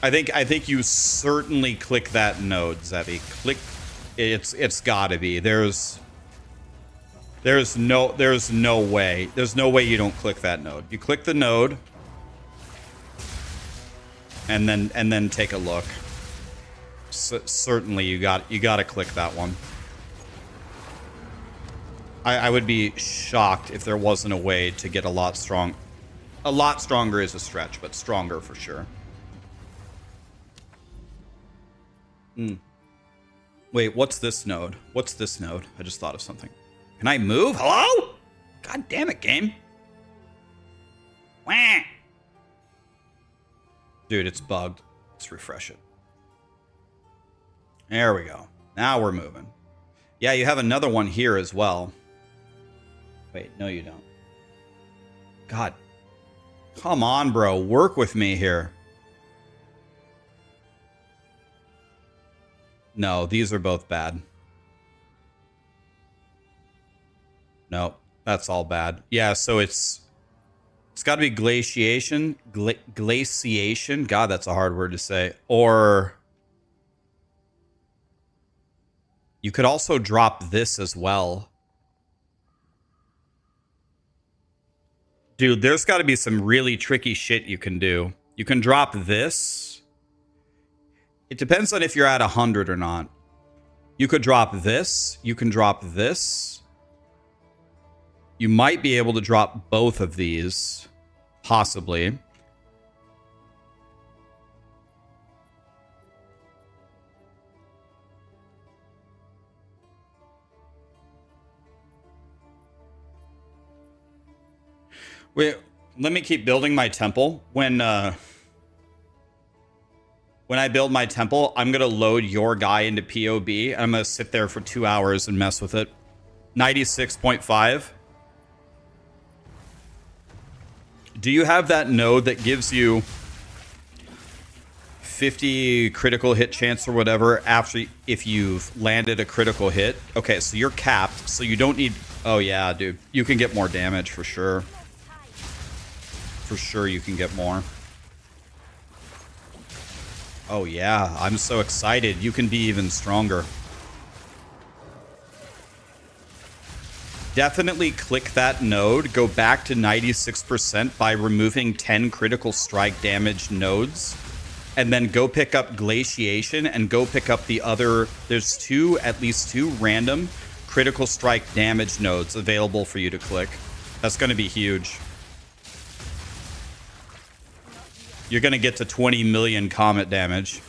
I think you certainly click that node, Zevi. Click. It's gotta be. There's no way. There's no way you don't click that node. You click the node, and then take a look. Certainly, you gotta click that one. I would be shocked if there wasn't a way to get a lot strong. A lot stronger is a stretch, but stronger for sure. Wait, what's this node? What's this node? I just thought of something. Can I move? Hello? God damn it, game. Wah. Dude, it's bugged. Let's refresh it. There we go. Now we're moving. Yeah, you have another one here as well. Wait, no you don't. God. Come on, bro. Work with me here. No, these are both bad. No, that's all bad. Yeah, so it's got to be glaciation. Glaciation. God, that's a hard word to say. Or you could also drop this as well. Dude, there's got to be some really tricky shit you can do. You can drop this. It depends on if you're at 100 or not. You could drop this. You can drop this. You might be able to drop both of these. Possibly. Wait, let me keep building my temple. When I build my temple, I'm gonna load your guy into POB. I'm gonna sit there for 2 hours and mess with it. 96.5. Do you have that node that gives you 50 critical hit chance or whatever after if you've landed a critical hit? Okay, so you're capped, so you don't need... Oh yeah, dude. You can get more damage for sure. For sure you can get more. Oh yeah, I'm so excited. You can be even stronger. Definitely click that node. Go back to 96% by removing 10 critical strike damage nodes. And then go pick up Glaciation and go pick up the other... There's at least two random critical strike damage nodes available for you to click. That's going to be huge. You're going to get to 20 million Comet damage.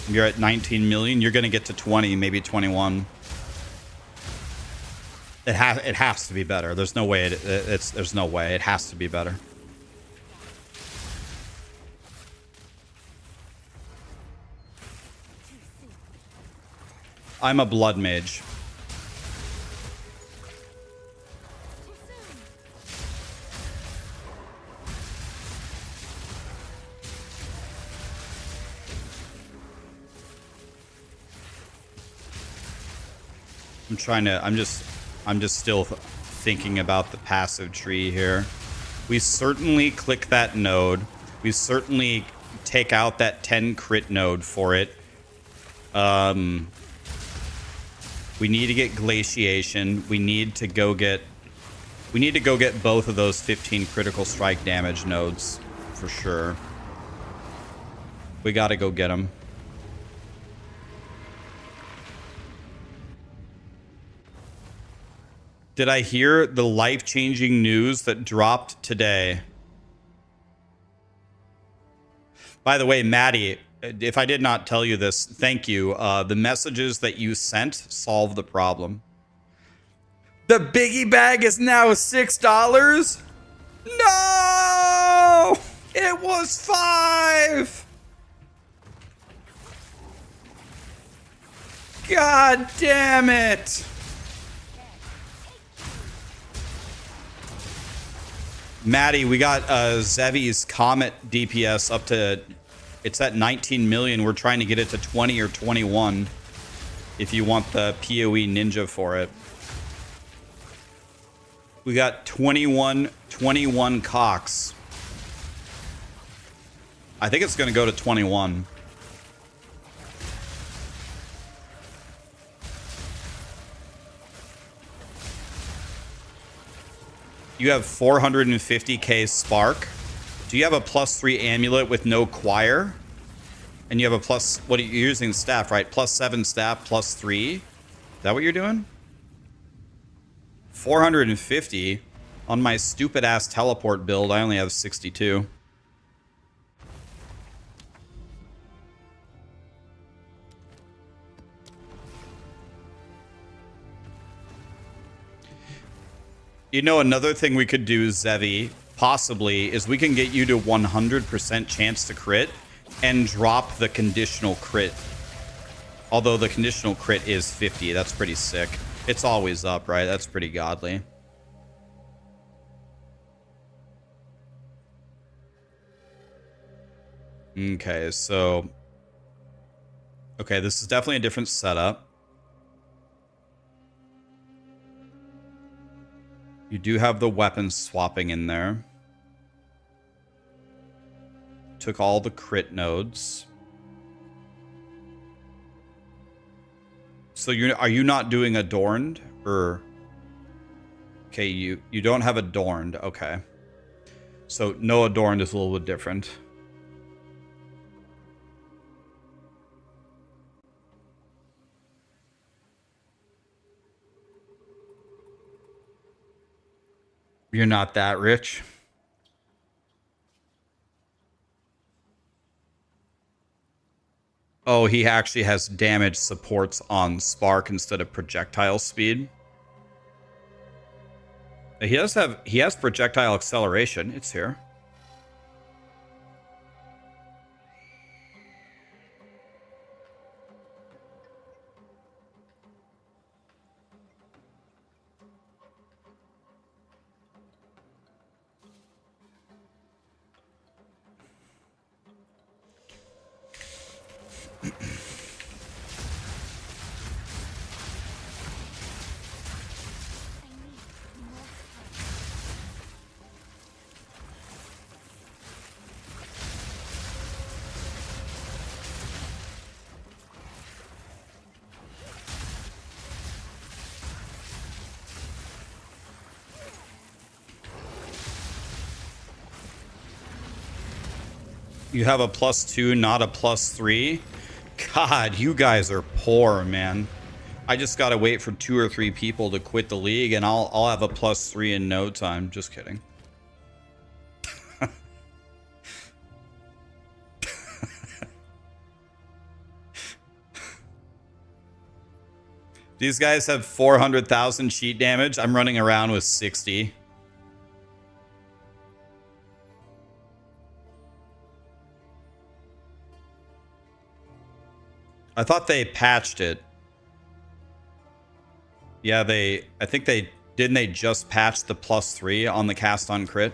You're at 19 million. You're going to get to 20, maybe 21. It has to be better. There's no way. There's no way. It has to be better. I'm a blood mage. I'm just still thinking about the passive tree here. We certainly click that node. We certainly take out that 10 crit node for it. We need to get Glaciation. We need to go get both of those 15 critical strike damage nodes for sure. We got to go get them. Did I hear the life-changing news that dropped today? By the way, Maddie, if I did not tell you this, thank you. The messages that you sent solved the problem. The biggie bag is now $6? No! It was $5! God damn it! Maddie, we got Zevi's Comet DPS up to... It's at 19 million. We're trying to get it to 20 or 21 if you want the PoE Ninja for it. We got 21 CoCs. I think it's going to go to 21. You have 450k Spark. Do you have a +3 amulet with no choir? And you have a plus... What are you using? Staff, right? +7 staff, +3. Is that what you're doing? 450. On my stupid ass teleport build, I only have 62. You know, another thing we could do, Zevi, possibly, is we can get you to 100% chance to crit and drop the conditional crit. Although the conditional crit is 50. That's pretty sick. It's always up, right? That's pretty godly. Okay, so... Okay, this is definitely a different setup. You do have the weapon swapping in there. Took all the crit nodes. So are you not doing Adorned? Or... Okay, you don't have Adorned. Okay. So no Adorned is a little bit different. You're not that rich. Oh, he actually has damage supports on Spark instead of projectile speed. He has projectile acceleration. It's here. You have a +2, not a +3. God, you guys are poor, man. I just gotta wait for 2 or 3 people to quit the league, and I'll have a +3 in no time. Just kidding. These guys have 400,000 cheat damage. I'm running around with 60. I thought they patched it. Yeah, I think didn't they just patch the +3 on the cast on crit?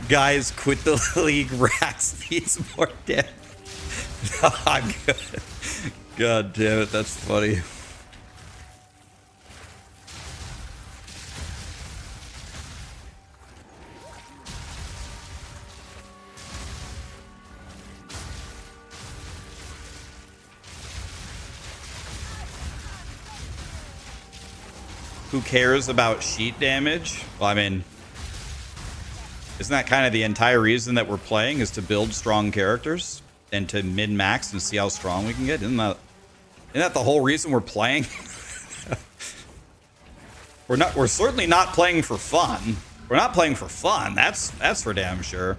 Guys, quit the league. Rax needs more death. I'm good. God damn it, that's funny. Who cares about sheet damage? Well, I mean, isn't that kind of the entire reason that we're playing, is to build strong characters and to min-max and see how strong we can get? Isn't that the whole reason we're playing? We're certainly not playing for fun. We're not playing for fun. That's for damn sure.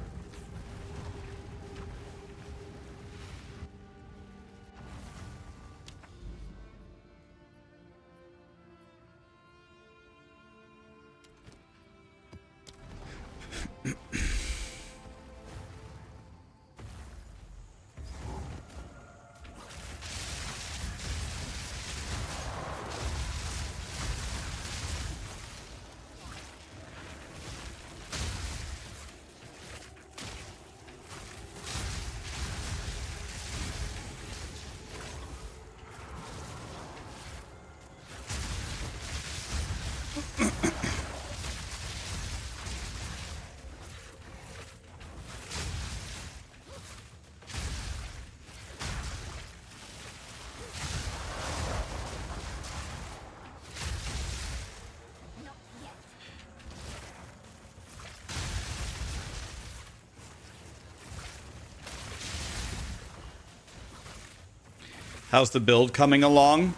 How's the build coming along?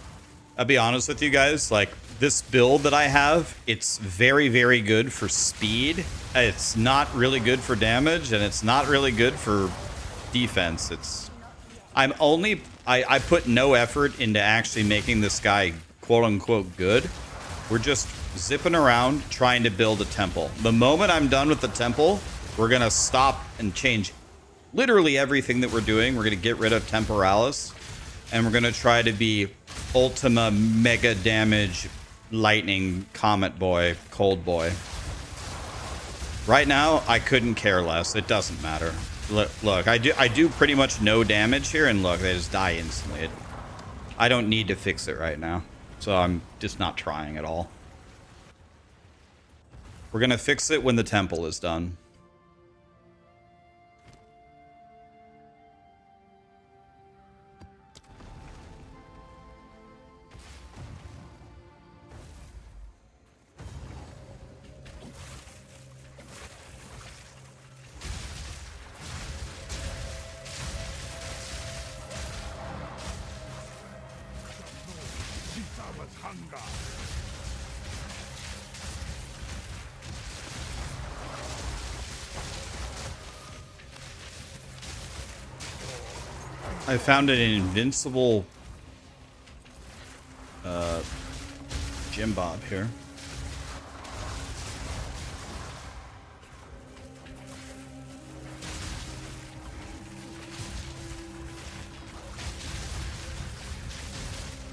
I'll be honest with you guys, like, this build that I have, it's very, very good for speed. It's not really good for damage, and it's not really good for defense. I put no effort into actually making this guy quote-unquote good. We're just zipping around trying to build a temple. The moment I'm done with the temple, we're gonna stop and change literally everything that we're doing. We're gonna get rid of Temporalis, and we're gonna try to be Ultima Mega Damage Lightning Comet Boy, Cold Boy. Right now, I couldn't care less. It doesn't matter. Look, I do pretty much no damage here, and look, they just die instantly. I don't need to fix it right now, so I'm just not trying at all. We're gonna fix it when the temple is done. I found an invincible Jim Bob here.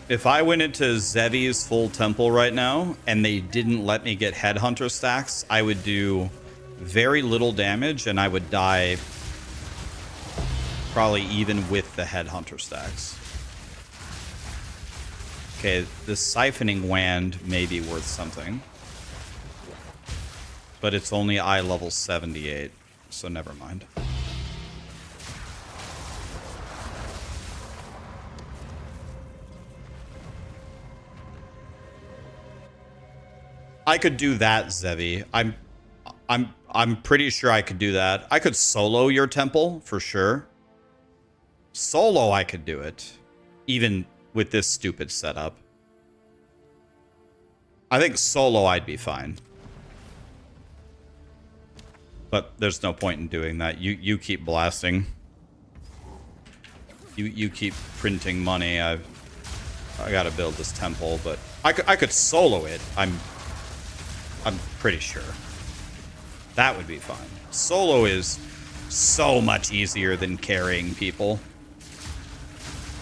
If I went into Zevi's full temple right now and they didn't let me get headhunter stacks, I would do very little damage and I would die probably even with the headhunter stacks. Okay, the siphoning wand may be worth something. But it's only eye level 78, so never mind. I could do that, Zevi. I'm pretty sure I could do that. I could solo your temple for sure. Solo, I could do it, even with this stupid setup. I think solo, I'd be fine. But there's no point in doing that. You keep blasting. You keep printing money. I gotta build this temple, but I could solo it. I'm pretty sure that would be fine. Solo is so much easier than carrying people.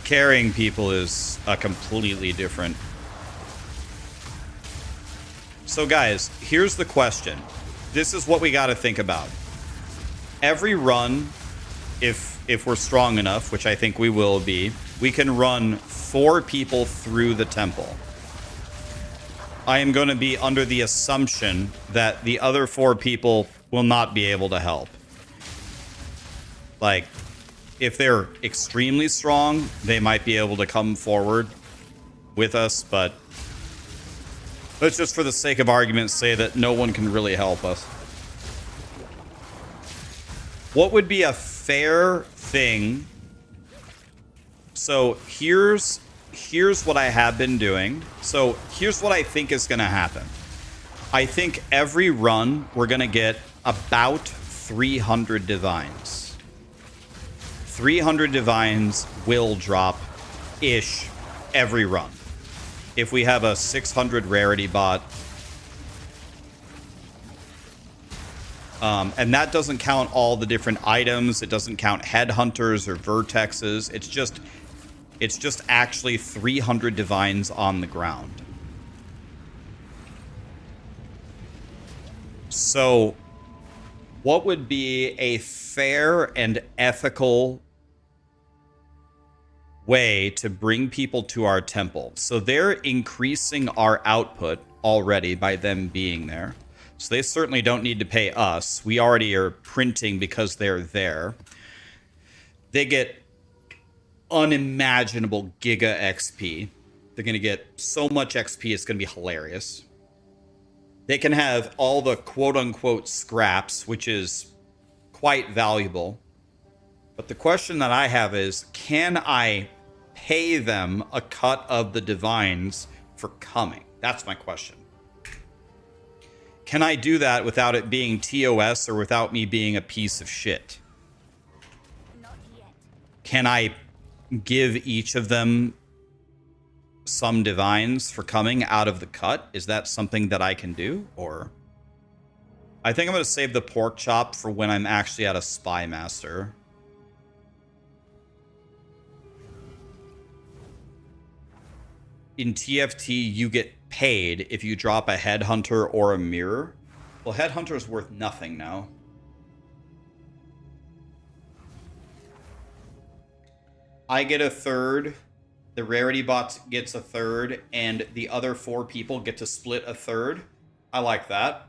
Carrying people is a completely different. So guys, here's the question. This is what we got to think about. Every run, if we're strong enough, which I think we will be, we can run 4 people through the temple. I am going to be under the assumption that the other 4 people will not be able to help. Like, if they're extremely strong, they might be able to come forward with us, but let's just, for the sake of argument, say that no one can really help us. What would be a fair thing? So here's what I have been doing. So here's what I think is going to happen. I think every run we're going to get about 300 divines. 300 divines will drop-ish every run. If we have a 600 rarity bot. And that doesn't count all the different items. It doesn't count headhunters or vertexes. It's just actually 300 divines on the ground. So what would be a fair and ethical way to bring people to our temple? So they're increasing our output already by them being there. So they certainly don't need to pay us. We already are printing because they're there. They get unimaginable giga XP. They're going to get so much XP, it's going to be hilarious. They can have all the quote-unquote scraps, which is quite valuable. But the question that I have is, can I pay them a cut of the divines for coming? That's my question. Can I do that without it being TOS or without me being a piece of shit? Not yet. Can I give each of them some divines for coming out of the cut? Is that something that I can do? Or I think I'm going to save the pork chop for when I'm actually at a spy master. In TFT, you get paid if you drop a headhunter or a mirror. Well, headhunter is worth nothing now. I get a third, the rarity bot gets a third, and the other 4 people get to split a third. I like that.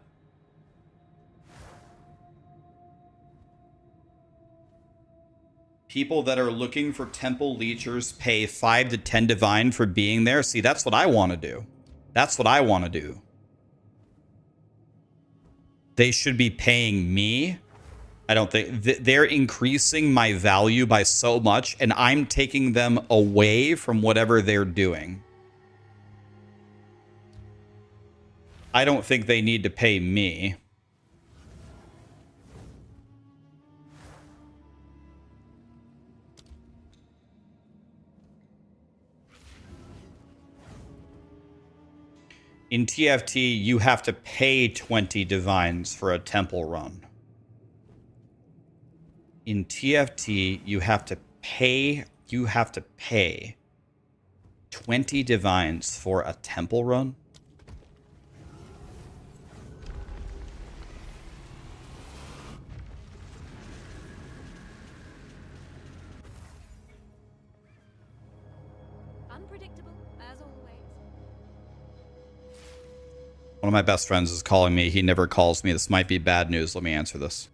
People that are looking for temple leechers pay 5 to 10 divine for being there. See, that's what I want to do. That's what I want to do. They should be paying me. I don't think they're increasing my value by so much, and I'm taking them away from whatever they're doing. I don't think they need to pay me. In TFT, you have to pay 20 divines for a temple run. In TFT, you have to pay 20 divines for a temple run. Unpredictable, as always. One of my best friends is calling me. He never calls me. This might be bad news. Let me answer this.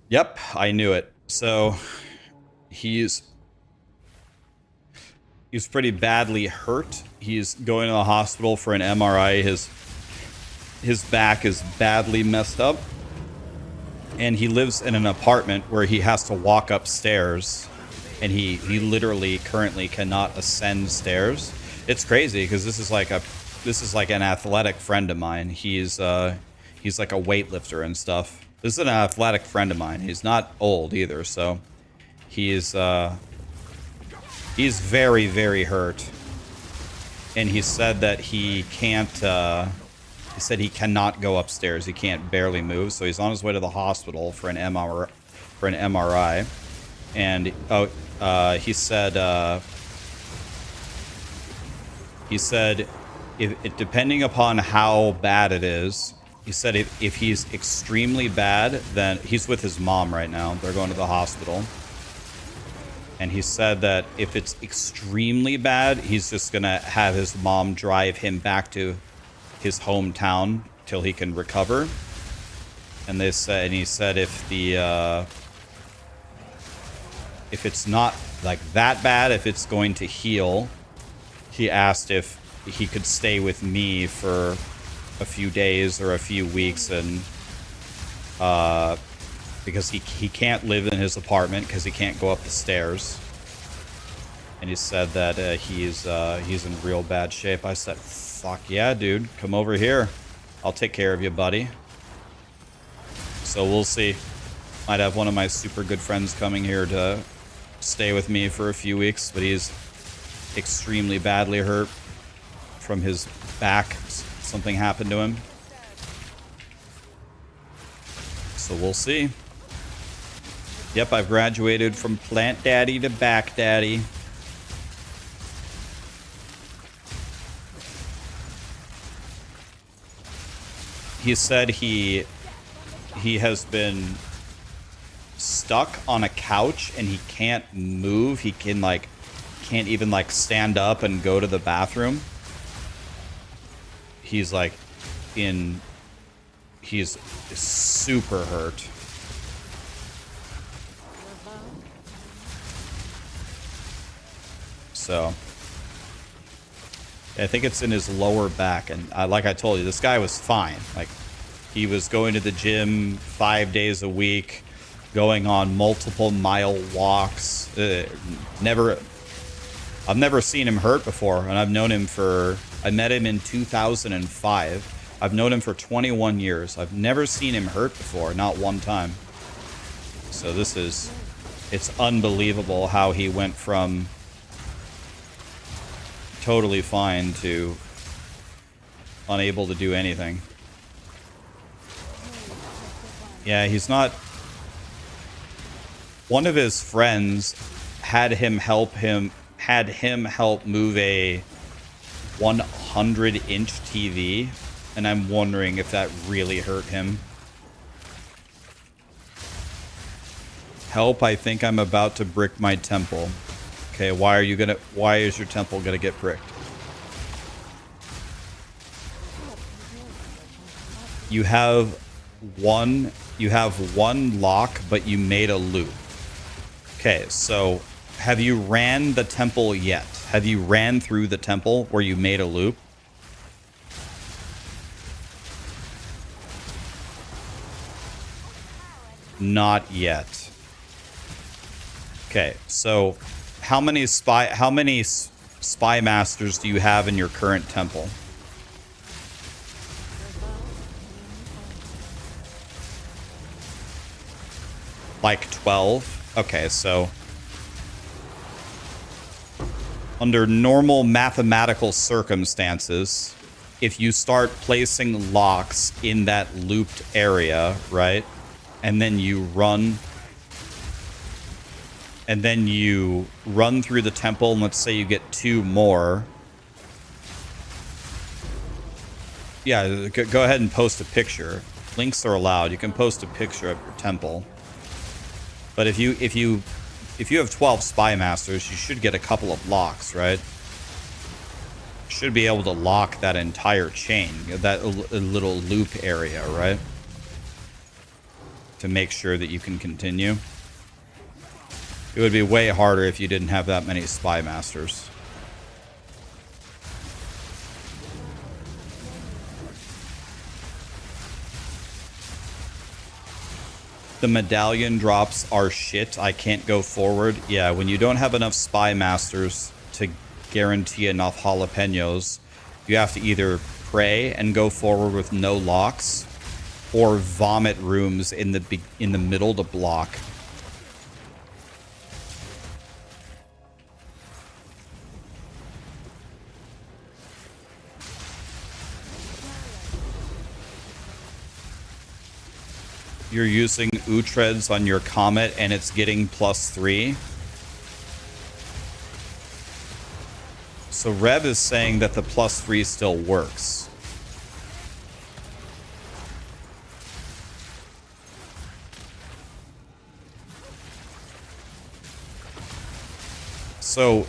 Yep, I knew it. So he's pretty badly hurt. He's going to the hospital for an MRI. His back is badly messed up. And he lives in an apartment where he has to walk upstairs. And he literally currently cannot ascend stairs. It's crazy because this is like an athletic friend of mine. He's like a weightlifter and stuff. This is an athletic friend of mine. He's not old either, so he's very, very hurt. And he said that he can't, he said he cannot go upstairs. He can't barely move, so he's on his way to the hospital for an MRI. And he said if depending upon how bad it is, he said if he's extremely bad, then he's with his mom right now. They're going to the hospital. And he said that if it's extremely bad, he's just going to have his mom drive him back to his hometown till he can recover. And he said if it's not like that bad, if it's going to heal, he asked if he could stay with me for a few days or a few weeks, and because he can't live in his apartment because he can't go up the stairs. And he said that he's in real bad shape. I said, fuck yeah, dude, come over here, I'll take care of you, buddy. So we'll see. Might have one of my super good friends coming here to stay with me for a few weeks, but he's extremely badly hurt from his back. Something happened to him. So we'll see. Yep, I've graduated from plant daddy to back daddy. He said he has been stuck on a couch and he can't move. He can't even stand up and go to the bathroom. He's he's super hurt. So I think it's in his lower back. And like I told you, this guy was fine. Like, he was going to the gym 5 days a week, going on multiple mile walks. Never I've never seen him hurt before, and I've known him for... I met him in 2005. I've known him for 21 years. I've never seen him hurt before, not one time. So this is... It's unbelievable how he went from totally fine to unable to do anything. Yeah, he's not... One of his friends had him help move a 100-inch TV, and I'm wondering if that really hurt him. Help, I think I'm about to brick my temple. Okay, why is your temple gonna get bricked? You have one lock, but you made a loop. Okay, so have you ran the temple yet? Have you ran through the temple where you made a loop? Not yet. Okay, so how many spy masters do you have in your current temple? Like 12? Okay, so under normal mathematical circumstances, if you start placing locks in that looped area, right? And then you run through the temple, and let's say you get 2 more. Yeah, go ahead and post a picture. Links are allowed. You can post a picture of your temple. But if you have 12 spy masters, you should get a couple of locks, right? Should be able to lock that entire chain, that little loop area, right? To make sure that you can continue. It would be way harder if you didn't have that many spy masters. The medallion drops are shit. I can't go forward. Yeah, when you don't have enough spy masters to guarantee enough jalapenos, you have to either pray and go forward with no locks, or vomit rooms in the middle to block. You're using Utreads on your Comet and it's getting +3. So Rev is saying that the +3 still works. So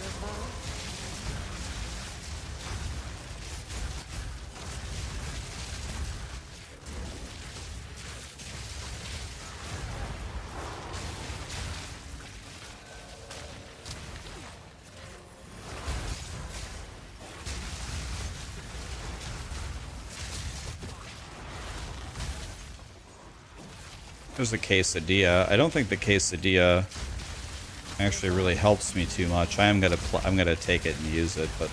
there's a quesadilla. I don't think the quesadilla actually really helps me too much. I'm gonna take it and use it, but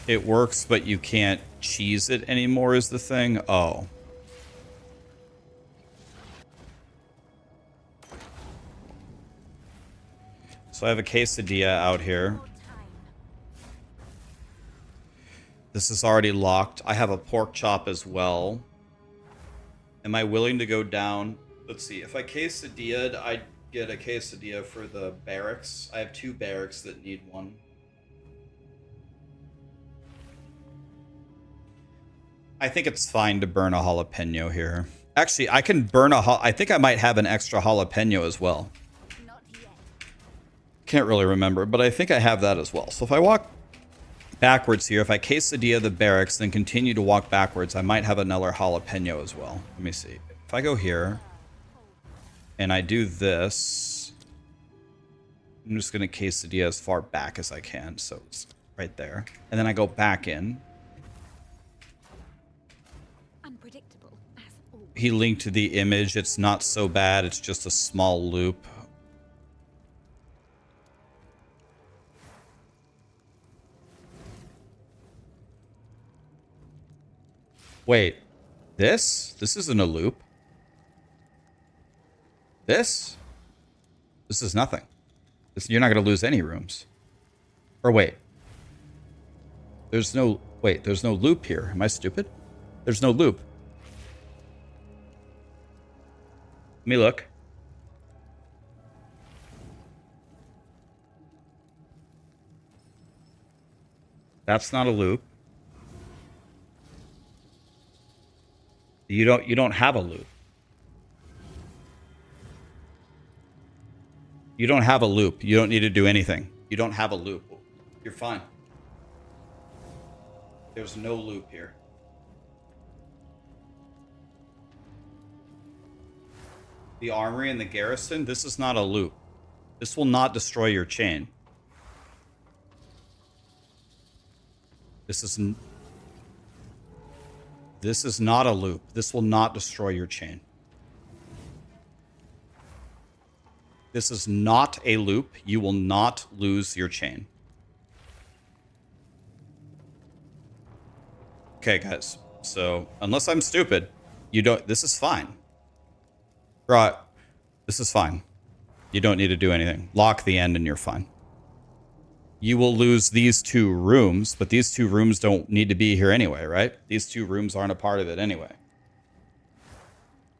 it works, but you can't cheese it anymore is the thing. Oh. So I have a quesadilla out here. This is already locked. I have a pork chop as well. Am I willing to go down? Let's see. If I quesadilla'd, I'd get a quesadilla for the barracks. I have 2 barracks that need one. I think it's fine to burn a jalapeno here. Actually, I can burn I think I might have an extra jalapeno as well. Can't really remember, but I think I have that as well. So if I walk backwards here. If I quesadilla the barracks, then continue to walk backwards, I might have another jalapeno as well. Let me see. If I go here and I do this, I'm just going to quesadilla as far back as I can. So it's right there. And then I go back in. Unpredictable as always. He linked to the image. It's not so bad. It's just a small loop. Wait, this isn't a loop. This is nothing. You're not going to lose any rooms. Or wait. There's no loop here. Am I stupid? There's no loop. Let me look. That's not a loop. You don't have a loop. You don't have a loop. You don't need to do anything. You don't have a loop. You're fine. There's no loop here. The armory and the garrison, this is not a loop. This will not destroy your chain. This is not a loop. This will not destroy your chain. This is not a loop. You will not lose your chain. Okay, guys. So, unless I'm stupid, this is fine. Right. This is fine. You don't need to do anything. Lock the end and you're fine. You will lose these 2 rooms, but these 2 rooms don't need to be here anyway, right? These 2 rooms aren't a part of it anyway.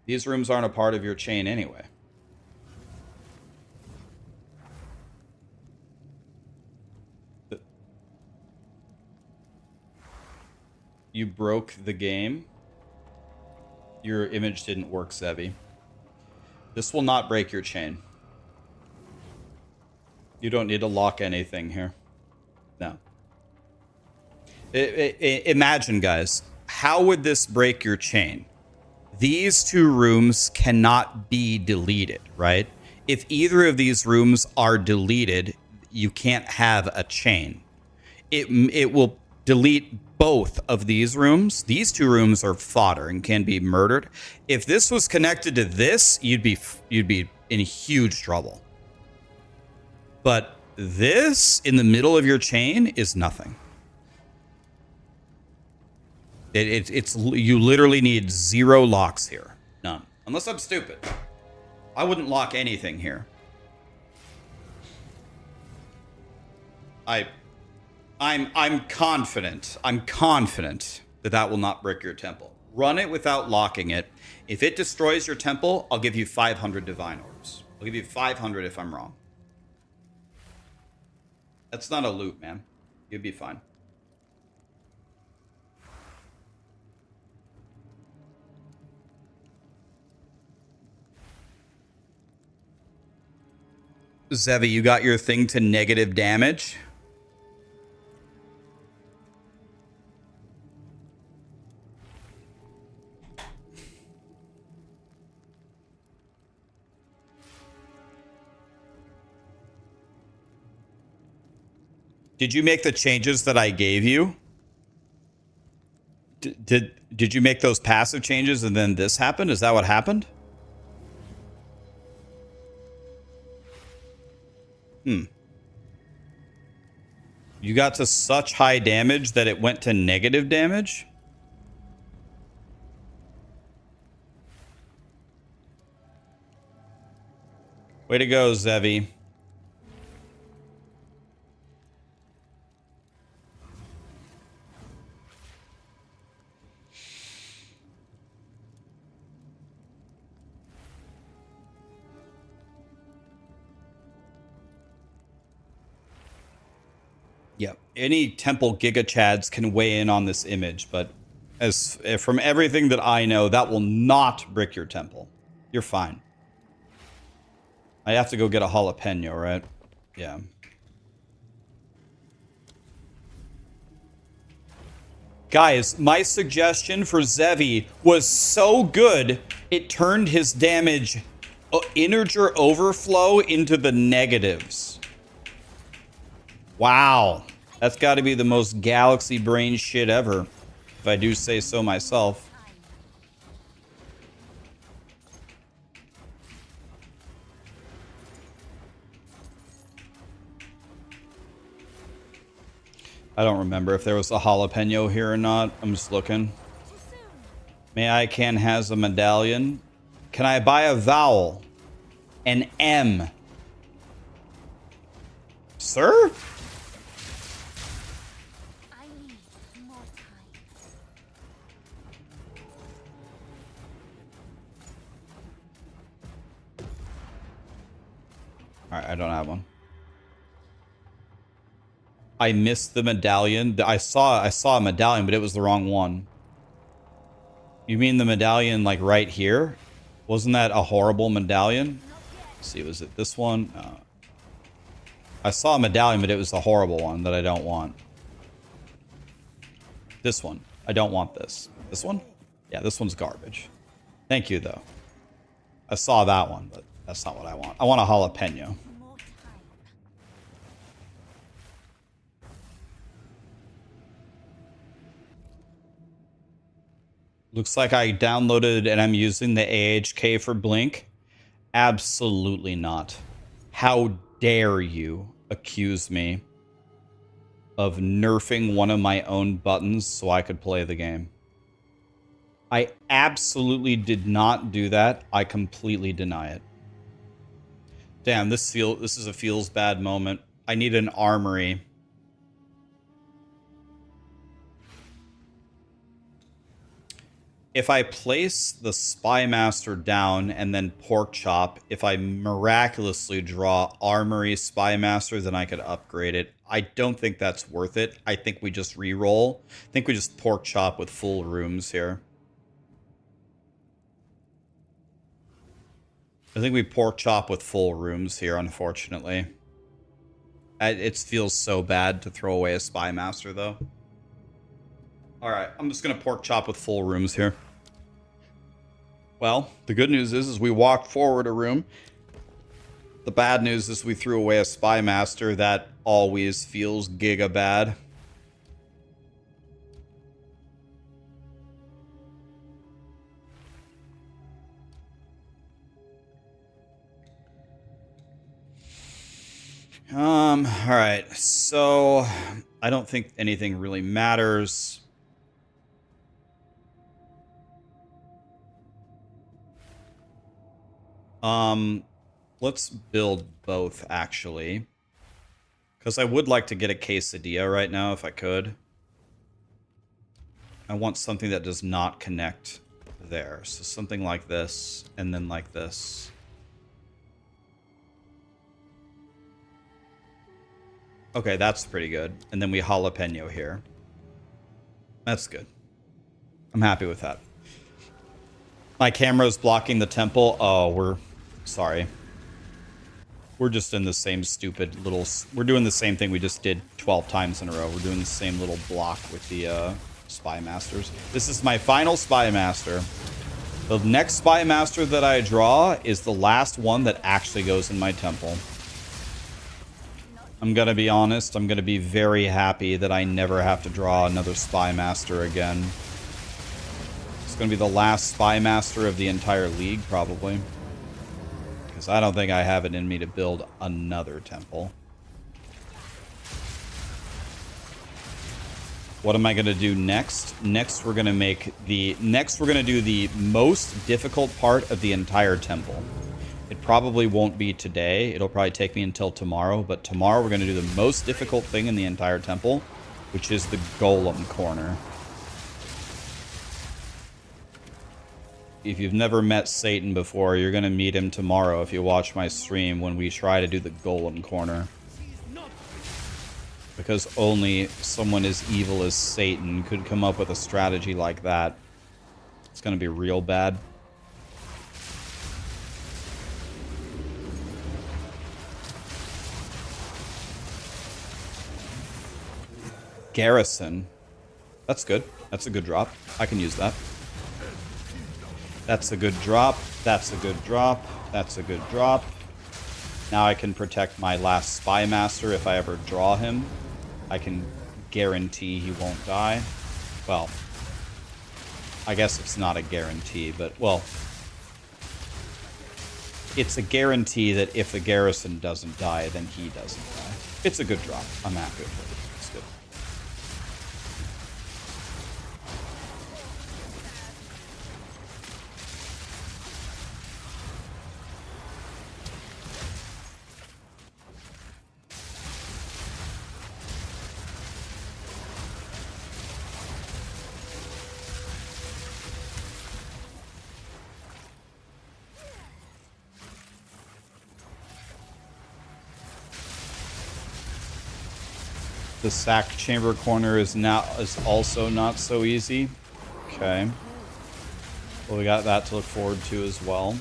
These rooms aren't a part of your chain anyway. You broke the game. Your image didn't work, Zevi. This will not break your chain. You don't need to lock anything here. No. Imagine, guys, how would this break your chain? These 2 rooms cannot be deleted, right? If either of these rooms are deleted, you can't have a chain. It will delete both of these rooms. These 2 rooms are fodder and can be murdered. If this was connected to this, you'd be in huge trouble. But this in the middle of your chain is nothing. It's you literally need 0 locks here. None. Unless I'm stupid. I wouldn't lock anything here. I'm confident. I'm confident that will not break your temple. Run it without locking it. If it destroys your temple, I'll give you 500 divine orbs. I'll give you 500 if I'm wrong. That's not a loop, man. You'd be fine. Zevi, you got your thing to negative damage? Did you make the changes that I gave you? Did you make those passive changes and then this happened? Is that what happened? You got to such high damage that it went to negative damage? Way to go, Zevi. Yeah, any temple giga chads can weigh in on this image, but as from everything that I know, that will not brick your temple. You're fine. I have to go get a jalapeno, right? Yeah. Guys, my suggestion for Zevi was so good, it turned his damage integer overflow into the negatives. Wow. That's got to be the most galaxy brain shit ever, if I do say so myself. I don't remember if there was a jalapeno here or not. I'm just looking. May I can has a medallion. Can I buy a vowel? An M. Sir? I need more time. Alright, I don't have one. I missed the medallion. I saw a medallion, but it was the wrong one. You mean the medallion like right here? Wasn't that a horrible medallion? Let's see, was it this one? I saw a medallion, but it was the horrible one that I don't want. This one. I don't want this. This one? Yeah, this one's garbage. Thank you, though. I saw that one, but that's not what I want. I want a jalapeno. More time. Looks like I downloaded and I'm using the AHK for Blink. Absolutely not. How dare you accuse me of nerfing one of my own buttons so I could play the game? I absolutely did not do that. I completely deny it. Damn, this is a feels bad moment. I need an armory. If I place the Spy Master down and then Pork Chop, if I miraculously draw Armory Spy Master, then I could upgrade it. I don't think that's worth it. I think we just re-roll. I think we just Pork Chop with full rooms here. I think we Pork Chop with full rooms here, unfortunately. It feels so bad to throw away a Spy Master, though. Alright, I'm just going to Pork Chop with full rooms here. Well, the good news is we walked forward a room. The bad news is we threw away a Spy Master. That always feels giga bad. Alright, so I don't think anything really matters. Let's build both, actually. Because I would like to get a quesadilla right now, if I could. I want something that does not connect there. So something like this, and then like this. Okay, that's pretty good. And then we jalapeno here. That's good. I'm happy with that. My camera's blocking the temple. Oh, we're... Sorry. We're just in the same stupid little... We're doing the same thing we just did 12 times in a row. We're doing the same little block with the Spy Masters. This is my final Spy Master. The next Spy Master that I draw is the last one that actually goes in my temple. I'm gonna be honest, I'm gonna be very happy that I never have to draw another Spy Master again. It's gonna be the last Spy Master of the entire league, probably. Because I don't think I have it in me to build another temple. What am I gonna do next? Next we're gonna do the most difficult part of the entire temple. It probably won't be today. It'll probably take me until tomorrow. But tomorrow we're going to do the most difficult thing in the entire temple, which is the golem corner. If you've never met Satan before, you're going to meet him tomorrow if you watch my stream when we try to do the golem corner. Because only someone as evil as Satan could come up with a strategy like that. It's going to be real bad. Garrison. That's good. That's a good drop. I can use that. That's a good drop. That's a good drop. That's a good drop. Now I can protect my last Spy Master if I ever draw him. I can guarantee he won't die. Well, I guess it's not a guarantee, but, well, it's a guarantee that if the garrison doesn't die, then he doesn't die. It's a good drop. I'm happy with it. It's good. The sack chamber corner is also not so easy. Okay. Well, we got that to look forward to as well.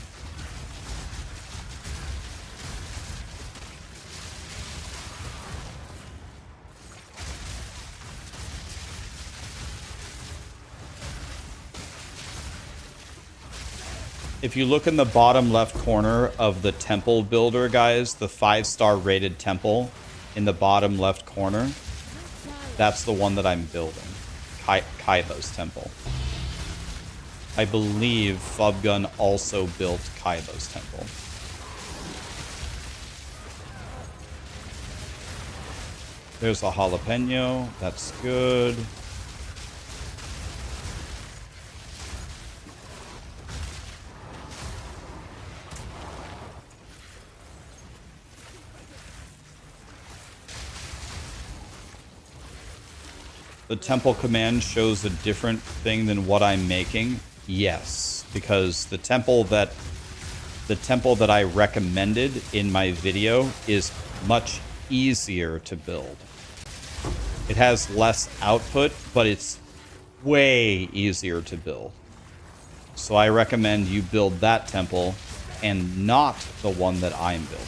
If you look in the bottom left corner of the temple builder, guys, the 5-star rated temple in the bottom left corner, that's the one that I'm building. Kaiba's temple. I believe Fubgun also built Kaiba's temple. There's a jalapeno. That's good. The temple command shows a different thing than what I'm making. Yes, because the temple that I recommended in my video is much easier to build. It has less output, but it's way easier to build. So I recommend you build that temple and not the one that I'm building.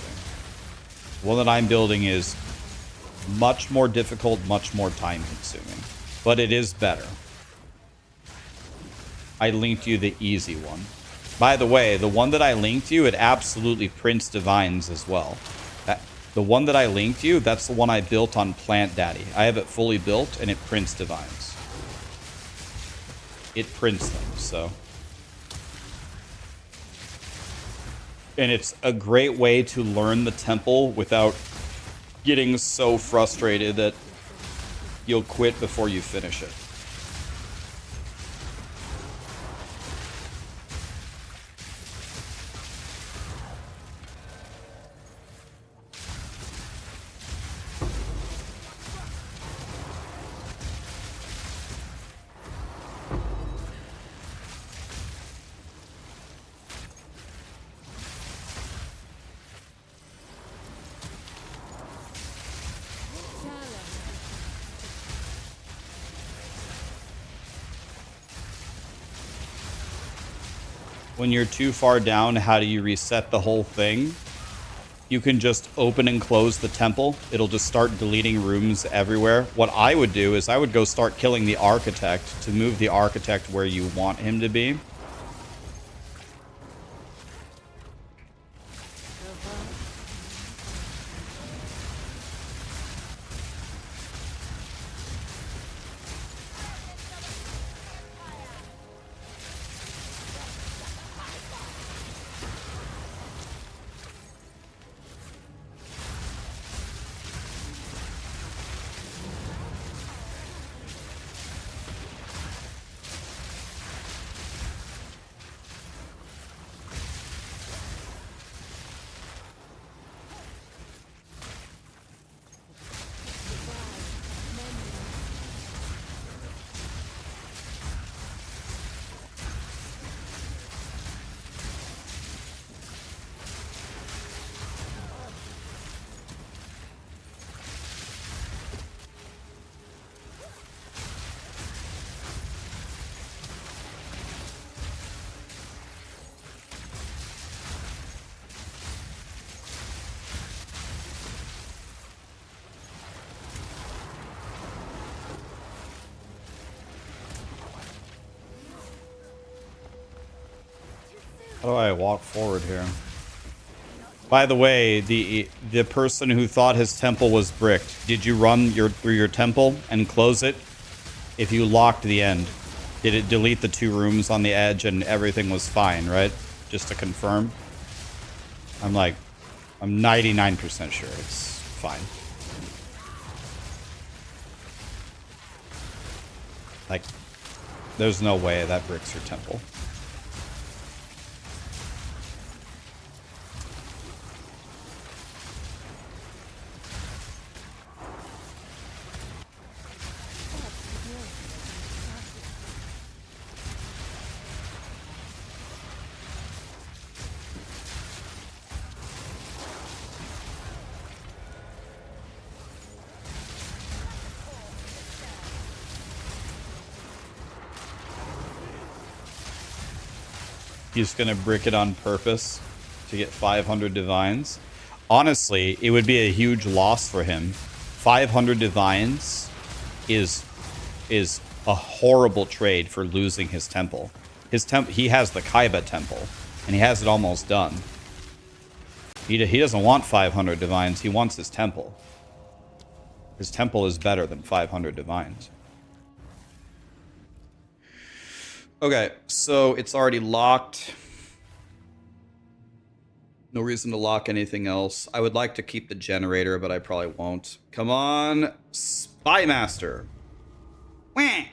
The one that I'm building is much more difficult, much more time consuming, but it is better. I linked you the easy one. By the way, the one that I linked you, it absolutely prints divines as well. The one that I linked you, that's the one I built on Plant Daddy. I have it fully built and it prints divines. It prints them, so. And it's a great way to learn the temple without getting so frustrated that you'll quit before you finish it. When you're too far down, how do you reset the whole thing? You can just open and close the temple. It'll just start deleting rooms everywhere. What I would do is I would go start killing the architect to move the architect where you want him to be. How do I walk forward here? By the way, the person who thought his temple was bricked, did you run through your temple and close it? If you locked the end, did it delete the 2 rooms on the edge and everything was fine, right? Just to confirm. I'm 99% sure it's fine. Like, there's no way that bricks your temple. He's gonna brick it on purpose to get 500 divines. Honestly, it would be a huge loss for him. 500 divines is a horrible trade for losing his temple. He has the Kaiba temple, and he has it almost done. He doesn't want 500 divines. He wants his temple. His temple is better than 500 divines. Okay, so it's already locked. No reason to lock anything else. I would like to keep the generator, but I probably won't. Come on, Spy Master. Wah!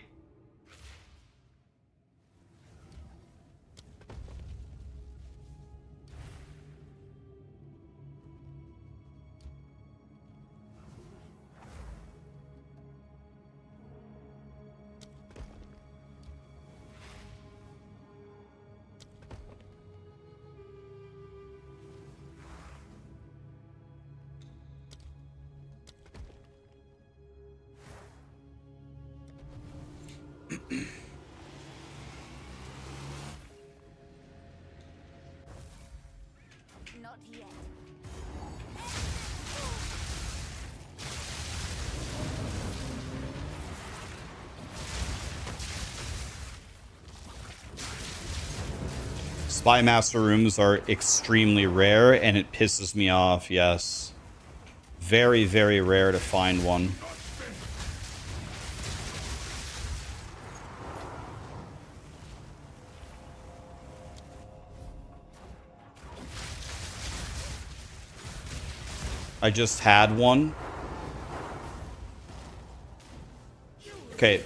Not yet. Spy Master rooms are extremely rare, and it pisses me off, yes. Very, very rare to find one. I just had one. Okay.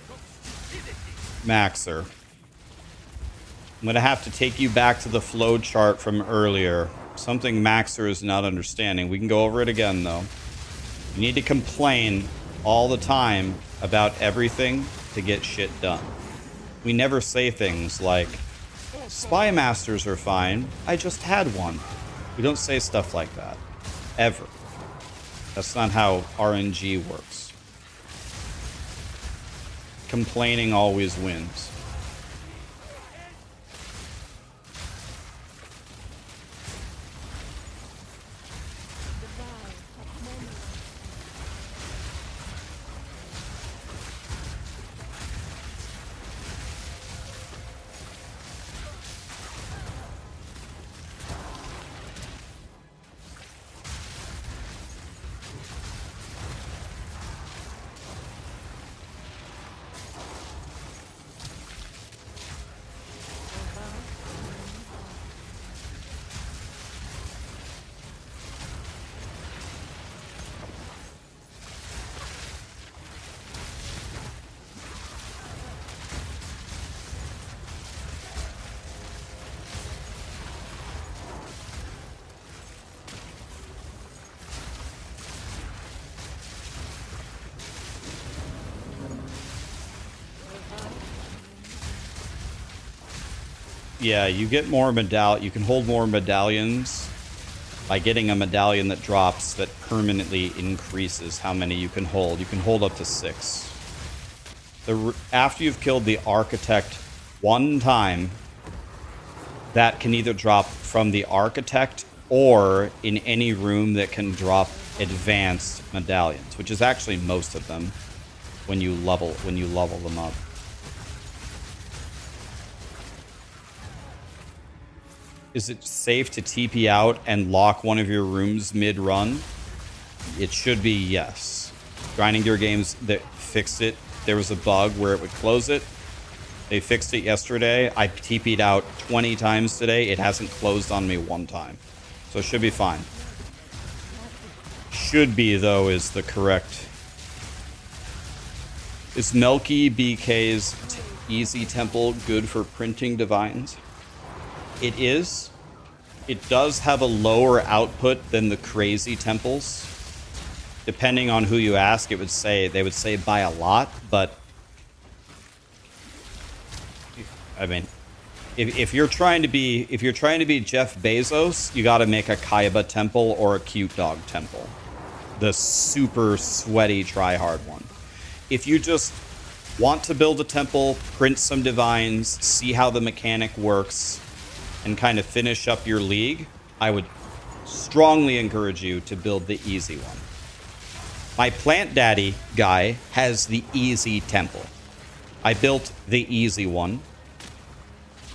Maxer. I'm going to have to take you back to the flow chart from earlier. Something Maxer is not understanding. We can go over it again, though. You need to complain all the time about everything to get shit done. We never say things like, Spy Masters are fine. I just had one. We don't say stuff like that. Ever. That's not how RNG works. Complaining always wins. Yeah, you get more you can hold more medallions by getting a medallion that drops that permanently increases how many you can hold. You can hold up to 6. After you've killed the architect one time, that can either drop from the architect or in any room that can drop advanced medallions, which is actually most of them when you level them up. Is it safe to TP out and lock one of your rooms mid-run? It should be yes. Grinding Gear Games that fixed it. There was a bug where it would close it. They fixed it yesterday. I TP'd out 20 times today. It hasn't closed on me one time. So it should be fine. Should be, though, is the correct... Is Melky BK's Easy Temple good for printing divines? It is. It does have a lower output than the crazy temples. Depending on who you ask, they would say by a lot, but I mean, if you're trying to be Jeff Bezos, you got to make a Kaiba temple or a Cute Dog temple, the super sweaty try-hard one. If you just want to build a temple, print some divines, see how the mechanic works, and kind of finish up your league, I would strongly encourage you to build the easy one. My Plant Daddy guy has the easy temple. I built the easy one.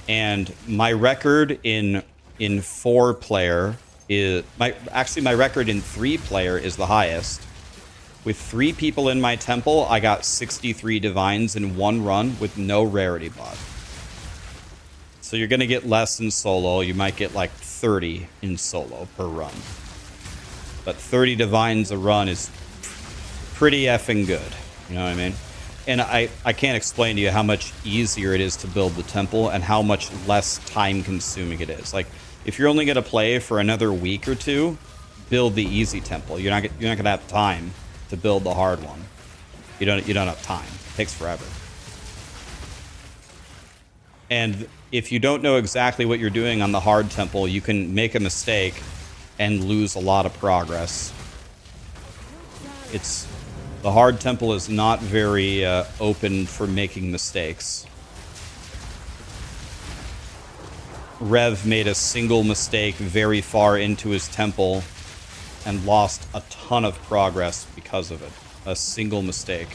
And my record in 4-player is... my record in 3-player is the highest. With 3 people in my temple, I got 63 divines in one run with no rarity bot. So you're going to get less in solo. You might get like 30 in solo per run. But 30 divines a run is pretty effing good. You know what I mean? And I can't explain to you how much easier it is to build the temple and how much less time consuming it is. Like, if you're only going to play for another week or 2, build the easy temple. You're not going to have time to build the hard one. You don't have time. It takes forever. And if you don't know exactly what you're doing on the hard temple, you can make a mistake and lose a lot of progress. The hard temple is not very open for making mistakes. Rev made a single mistake very far into his temple and lost a ton of progress because of it. A single mistake.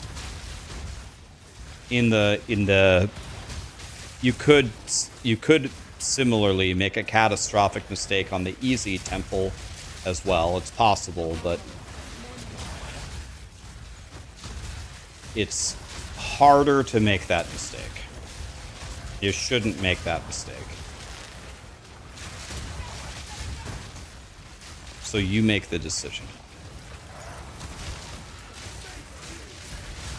You could similarly make a catastrophic mistake on the easy temple as well. It's possible, but it's harder to make that mistake. You shouldn't make that mistake. So you make the decision.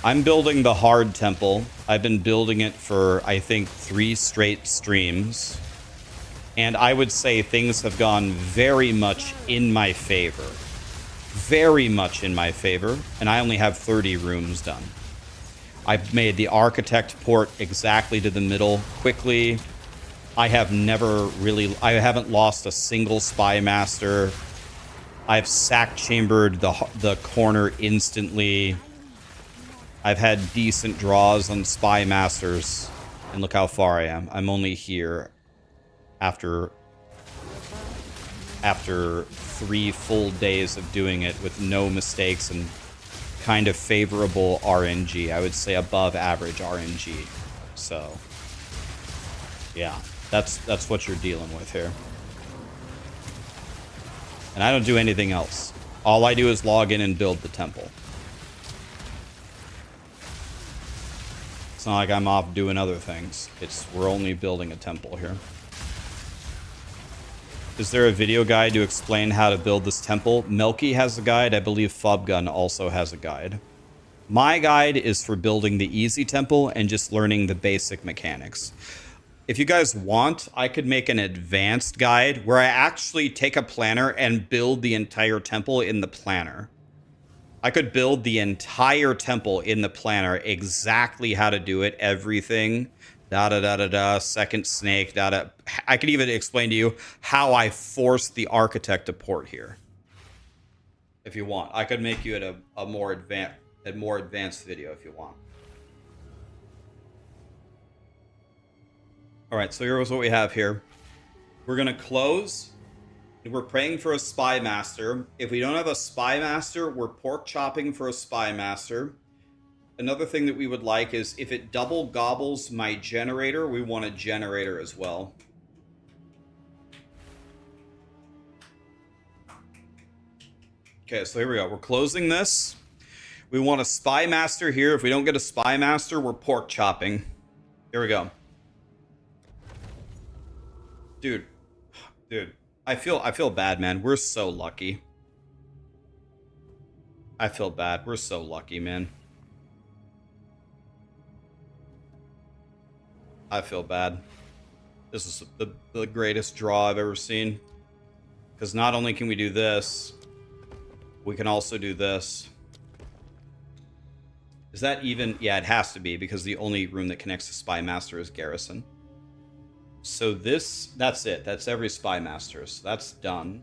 I'm building the hard temple. I've been building it for, I think, 3 straight streams. And I would say things have gone very much in my favor. Very much in my favor. And I only have 30 rooms done. I've made the architect port exactly to the middle quickly. I haven't lost a single spy master. I've sack chambered the corner instantly. I've had decent draws on spy masters. And look how far I am. I'm only here after 3 full days of doing it with no mistakes and kind of favorable RNG. I would say above average RNG. So, yeah, that's what you're dealing with here. And I don't do anything else. All I do is log in and build the temple. It's not like I'm off doing other things. We're only building a temple here. Is there a video guide to explain how to build this temple? Melky has a guide. I believe Fubgun also has a guide. My guide is for building the easy temple and just learning the basic mechanics. If you guys want, I could make an advanced guide where I actually take a planner and build the entire temple in the planner. I could build the entire temple in the planner, exactly how to do it, everything, second snake, I could even explain to you how I forced the architect to port here. If you want, I could make you at a more advanced video if you want. All right, so here's what we have here. We're going to close. We're praying for a spy master. If we don't have a spy master, we're pork chopping for a spy master. Another thing that we would like is if it double gobbles my generator, we want a generator as well. Okay, so here we go. We're closing this. We want a spy master here. If we don't get a spy master, we're pork chopping. Here we go. Dude. I feel bad, man. We're so lucky. I feel bad. We're so lucky, man. I feel bad. This is the greatest draw I've ever seen. Because not only can we do this, we can also do this. Is that even? Yeah, it has to be, because the only room that connects to Spy Master is Garrison. So that's it. That's every Spy Master. So that's done.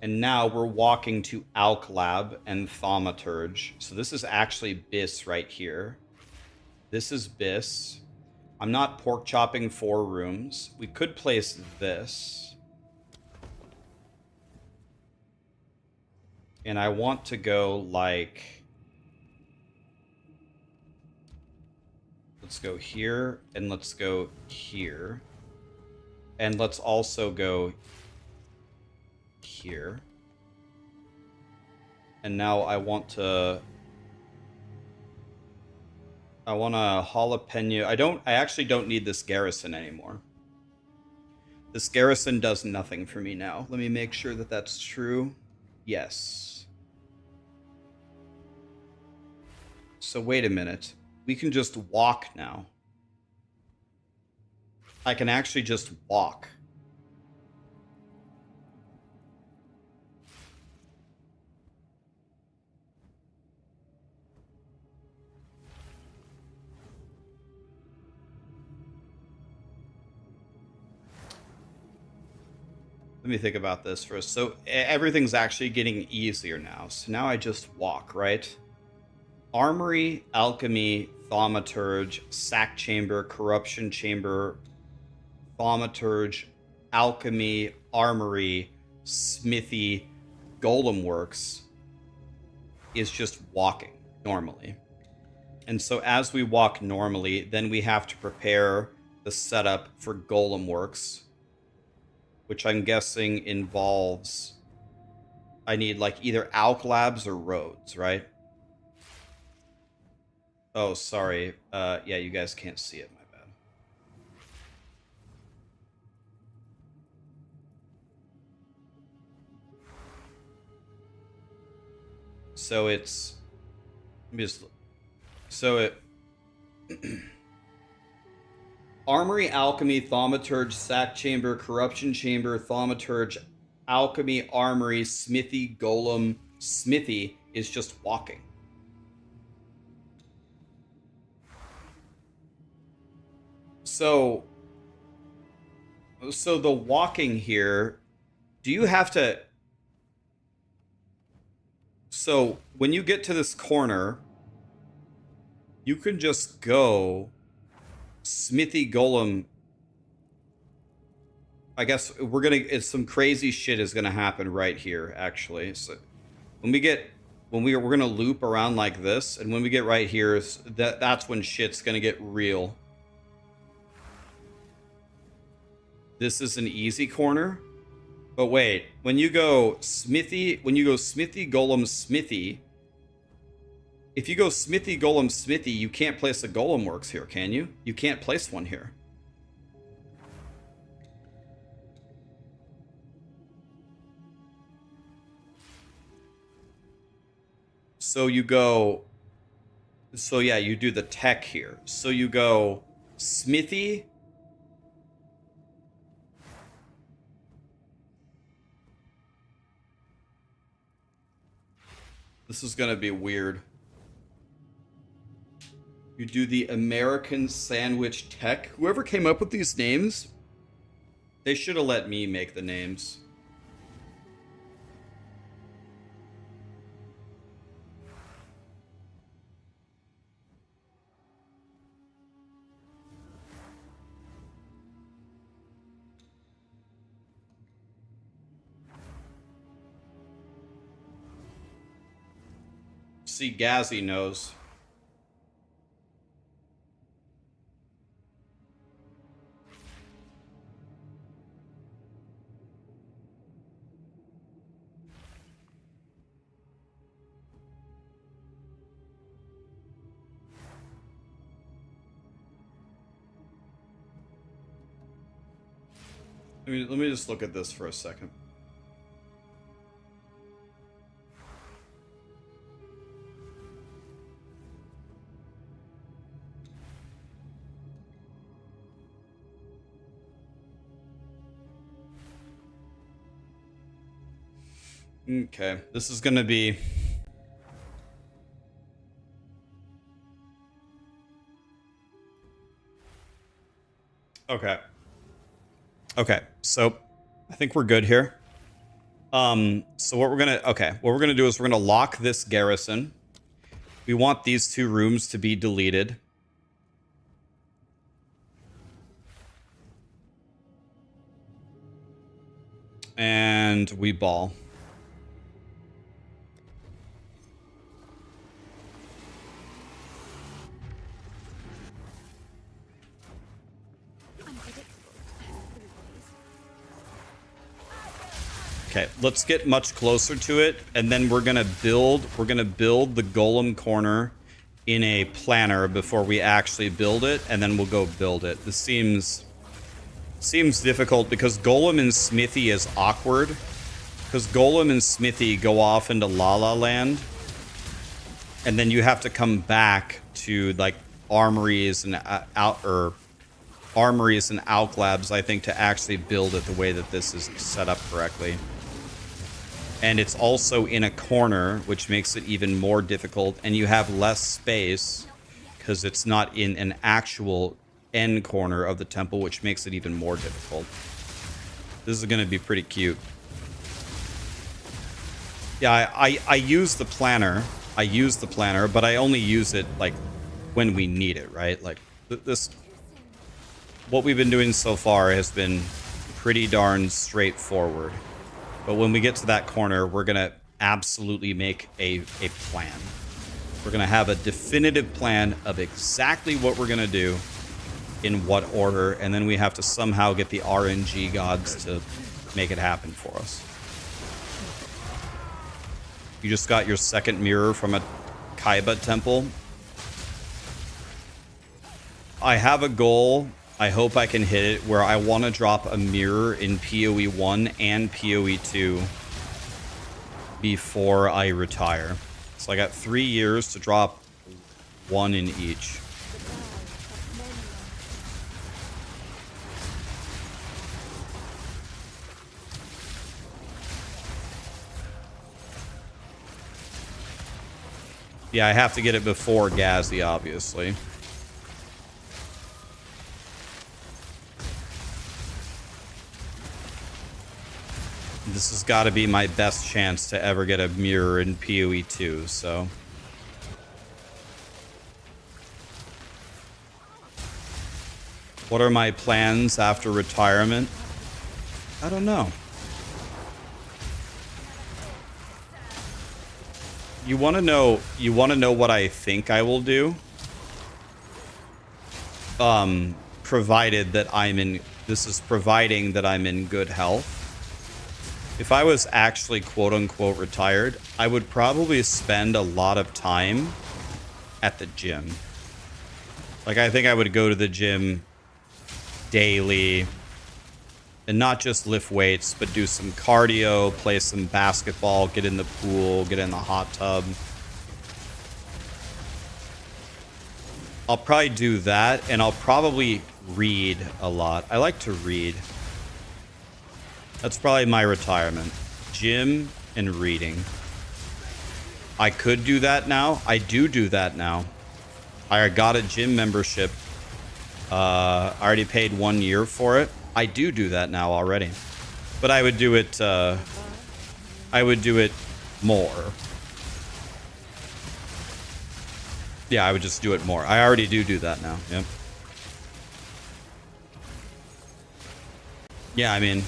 And now we're walking to Alk Lab and Thaumaturge. So this is actually Bis right here. This is Bis. I'm not pork chopping 4 rooms. We could place this. And I want to go like... Let's go here, and let's go here. And let's also go here. And now I want to jalapeno. I actually don't need this garrison anymore. This garrison does nothing for me now. Let me make sure that that's true. Yes. So wait a minute. We can just walk now. I can actually just walk. Let me think about this first. So everything's actually getting easier now. So now I just walk, right? Armory, Alchemy, Thaumaturge, Sack Chamber, Corruption Chamber, Thaumaturge, Alchemy, Armory, Smithy, Golem Works is just walking normally. And so as we walk normally, then we have to prepare the setup for Golem Works, which I'm guessing involves... I need like either Alk Labs or roads, right? Oh, sorry. Yeah, you guys can't see it. My bad. So it's... Let me just... So it... Armory, Alchemy, Thaumaturge, Sack Chamber, Corruption Chamber, Thaumaturge, Alchemy, Armory, Smithy, Golem. Smithy is just walking. So the walking here, do you have to... So when you get to this corner, you can just go Smithy, Golem. I guess we're gonna... some crazy shit is gonna happen right here, actually. So when we get... we're gonna loop around like this, and when we get right here, that's when shit's gonna get real. This is an easy corner. But wait, when you go Smithy, Golem, Smithy, if you go Smithy, Golem, Smithy, you can't place a Golem Works here, can you? You can't place one here. So you go... So yeah, you do the tech here. So you go Smithy... This is gonna be weird. You do the American Sandwich Tech. Whoever came up with these names, they should have let me make the names. See, Gazzy knows. Let me just look at this for a second. Okay, this is gonna be... Okay. Okay, so I think we're good here. So what we're gonna do is we're gonna lock this garrison. We want these 2 rooms to be deleted. And we ball. Okay, let's get much closer to it, and then we're gonna build the golem corner in a planner before we actually build it, and then we'll go build it. This seems difficult because golem and smithy is awkward, because golem and smithy go off into La La Land, and then you have to come back to like armories and armories and alklabs, I think, to actually build it the way that this is set up correctly. And it's also in a corner, which makes it even more difficult, and you have less space because it's not in an actual end corner of the temple, which makes it even more difficult. This is going to be pretty cute. Yeah, I use the planner. I use the planner, but I only use it like when we need it, right? Like this, what we've been doing so far has been pretty darn straightforward. But when we get to that corner, we're going to absolutely make a plan. We're going to have a definitive plan of exactly what we're going to do in what order, and then we have to somehow get the RNG gods to make it happen for us. You just got your second mirror from a Kaiba temple. I have a goal. I hope I can hit it, where I want to drop a mirror in POE1 and POE2 before I retire. So I got 3 years to drop 1 in each. Yeah, I have to get it before Ghazi, obviously. This has got to be my best chance to ever get a mirror in POE2, so... What are my plans after retirement? I don't know. You want to know what I think I will do? Provided that I'm in... This is providing that I'm in good health. If I was actually quote-unquote retired, I would probably spend a lot of time at the gym. Like, I think I would go to the gym daily and not just lift weights, but do some cardio, play some basketball, get in the pool, get in the hot tub. I'll probably do that, and I'll probably read a lot. I like to read. That's probably my retirement. Gym and reading. I could do that now. I do that now. I got a gym membership. I already paid 1 year for it. I do that now already. But I would do it, more. Yeah, I would just do it more. I already do that now. Yep. Yeah, I mean...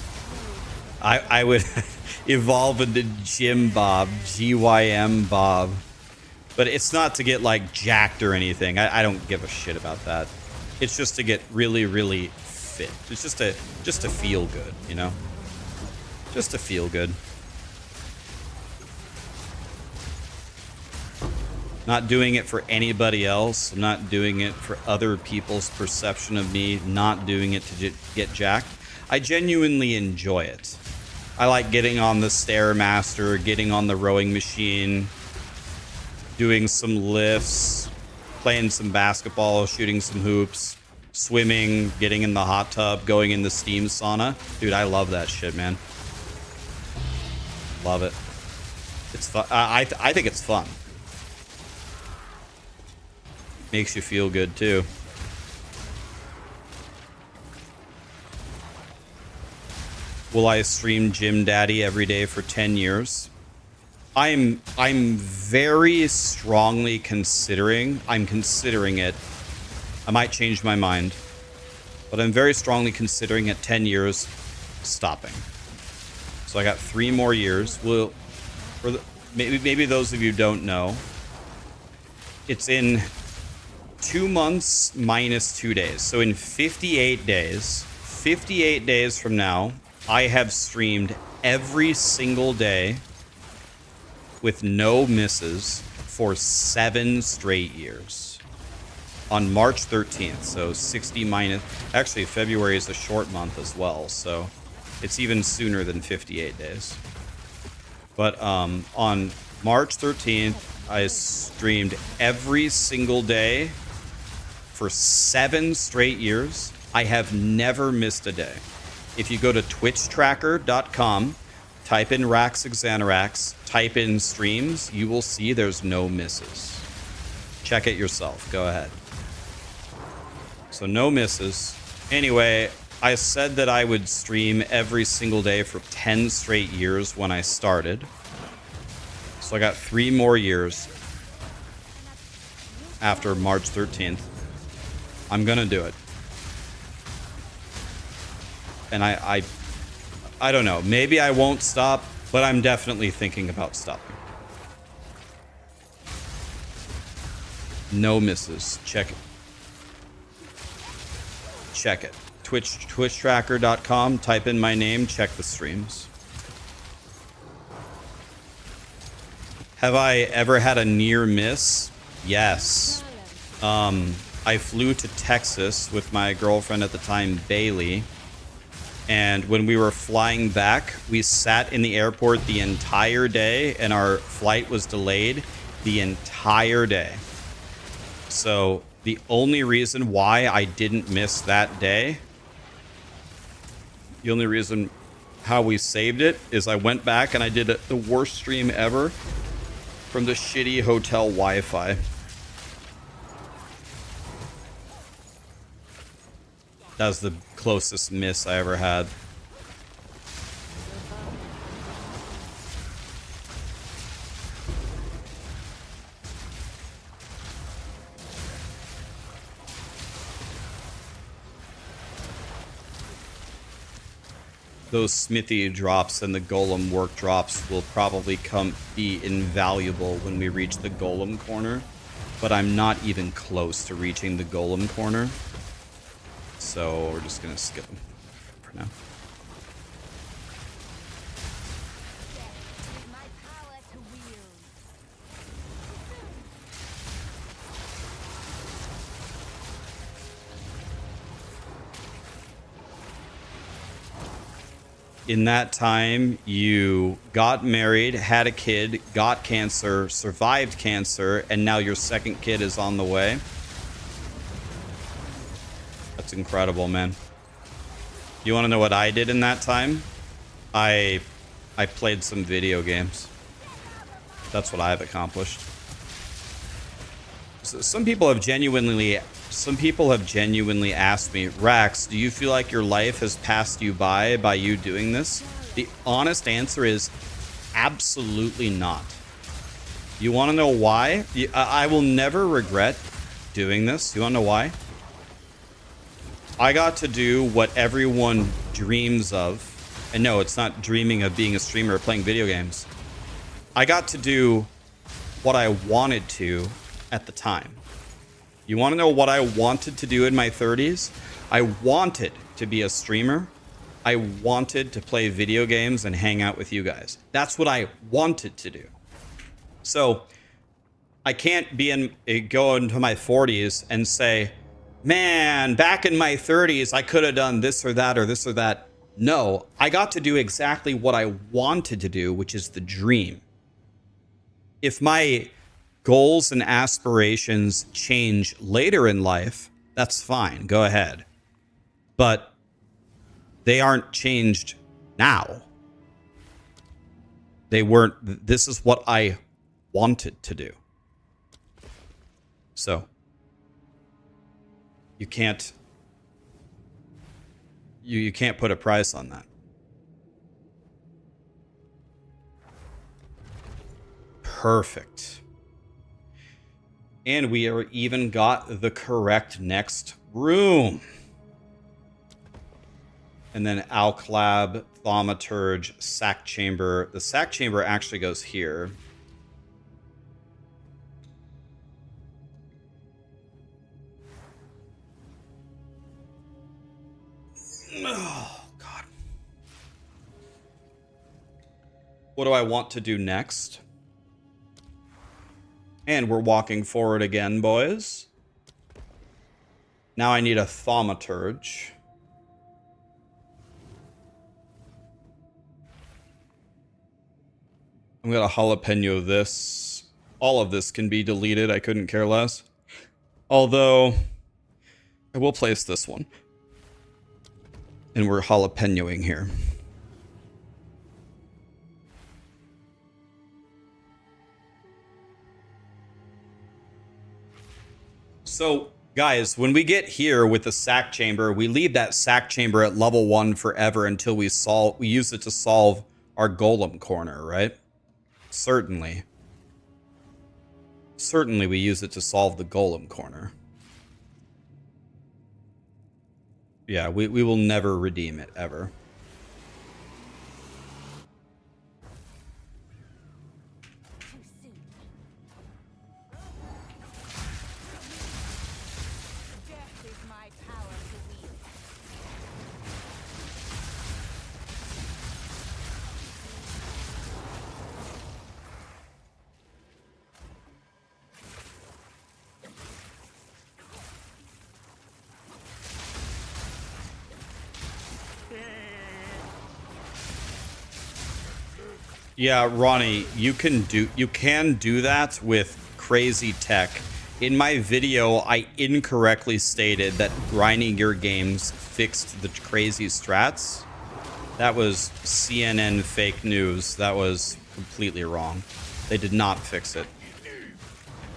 I would evolve into Gym Bob, GYM Bob. But it's not to get, like, jacked or anything. I don't give a shit about that. It's just to get really, really fit. It's just to feel good, you know? Just to feel good. Not doing it for anybody else. I'm not doing it for other people's perception of me. Not doing it to get jacked. I genuinely enjoy it. I like getting on the Stairmaster, getting on the rowing machine, doing some lifts, playing some basketball, shooting some hoops, swimming, getting in the hot tub, going in the steam sauna. Dude, I love that shit, man. Love it. It's fun. I think it's fun. Makes you feel good too. Will I stream Gym Daddy every day for 10 years? I'm very strongly considering. I'm considering it. I might change my mind, but I'm very strongly considering at 10 years stopping. So I got 3 more years. Well, maybe those of you don't know, it's in 2 months minus 2 days. So in 58 days from now, I have streamed every single day with no misses for 7 straight years. On March 13th, so 60 minus... Actually, February is a short month as well, so it's even sooner than 58 days. But on March 13th, I streamed every single day for 7 straight years. I have never missed a day. If you go to twitchtracker.com, type in Raxxanterax, type in streams, you will see there's no misses. Check it yourself. Go ahead. So no misses. Anyway, I said that I would stream every single day for 10 straight years when I started. So I got 3 more years after March 13th. I'm gonna do it. And I don't know. Maybe I won't stop, but I'm definitely thinking about stopping. No misses. Check it. Check it. Twitchtracker.com. Type in my name. Check the streams. Have I ever had a near miss? Yes. I flew to Texas with my girlfriend at the time, Bailey. And when we were flying back, we sat in the airport the entire day, and our flight was delayed the entire day. So the only reason why I didn't miss that day, the only reason how we saved it is I went back and I did the worst stream ever from the shitty hotel Wi-Fi. That was the closest miss I ever had. Those smithy drops and the golem work drops will probably be invaluable when we reach the golem corner, but I'm not even close to reaching the golem corner. So we're just gonna skip them for now. In that time, you got married, had a kid, got cancer, survived cancer, and now your second kid is on the way. That's incredible, man. You want to know what I did in that time? I played some video games. That's what I've accomplished. So some people have genuinely asked me, Rax, do you feel like your life has passed you by you doing this? The honest answer is absolutely not. You want to know why? I will never regret doing this. You want to know why? I got to do what everyone dreams of. And no, it's not dreaming of being a streamer or playing video games. I got to do what I wanted to at the time. You want to know what I wanted to do in my 30s? I wanted to be a streamer. I wanted to play video games and hang out with you guys. That's what I wanted to do. So I can't go into my 40s and say, man, back in my 30s, I could have done this or that or this or that. No, I got to do exactly what I wanted to do, which is the dream. If my goals and aspirations change later in life, that's fine. Go ahead. But they aren't changed now. They weren't. This is what I wanted to do. So you can't you can't put a price on that. Perfect. And we are even got the correct next room. And then Alclab, Thaumaturge, Sac Chamber. The Sac Chamber actually goes here. Oh, God. What do I want to do next? And we're walking forward again, boys. Now I need a Thaumaturge. I'm gonna jalapeno this. All of this can be deleted. I couldn't care less. Although, I will place this one. And we're jalapenoing here. So, guys, when we get here with the sac chamber, we leave that sac chamber at level 1 forever until we use it to solve our golem corner, right? Certainly. Certainly we use it to solve the golem corner. Yeah, we will never redeem it, ever. Yeah, Ronnie, you can do that with crazy tech. In my video, I incorrectly stated that grinding your games fixed the crazy strats. That was CNN fake news. That was completely wrong. They did not fix it.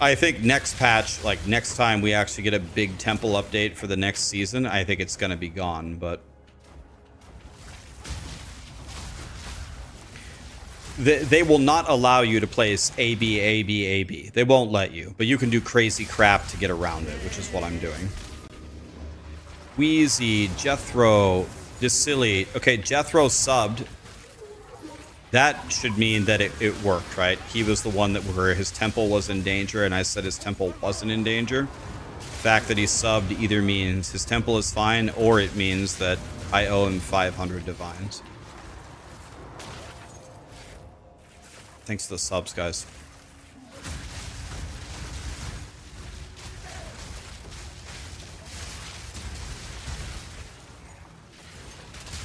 I think next patch, like next time we actually get a big temple update for the next season, I think it's gonna be gone, but they will not allow you to place A, B, A, B, A, B. They won't let you, but you can do crazy crap to get around it, which is what I'm doing. Wheezy, Jethro, Decili. Okay, Jethro subbed. That should mean that it worked, right? He was the one where his temple was in danger, and I said his temple wasn't in danger. The fact that he subbed either means his temple is fine, or it means that I owe him 500 divines. Thanks to the subs, guys.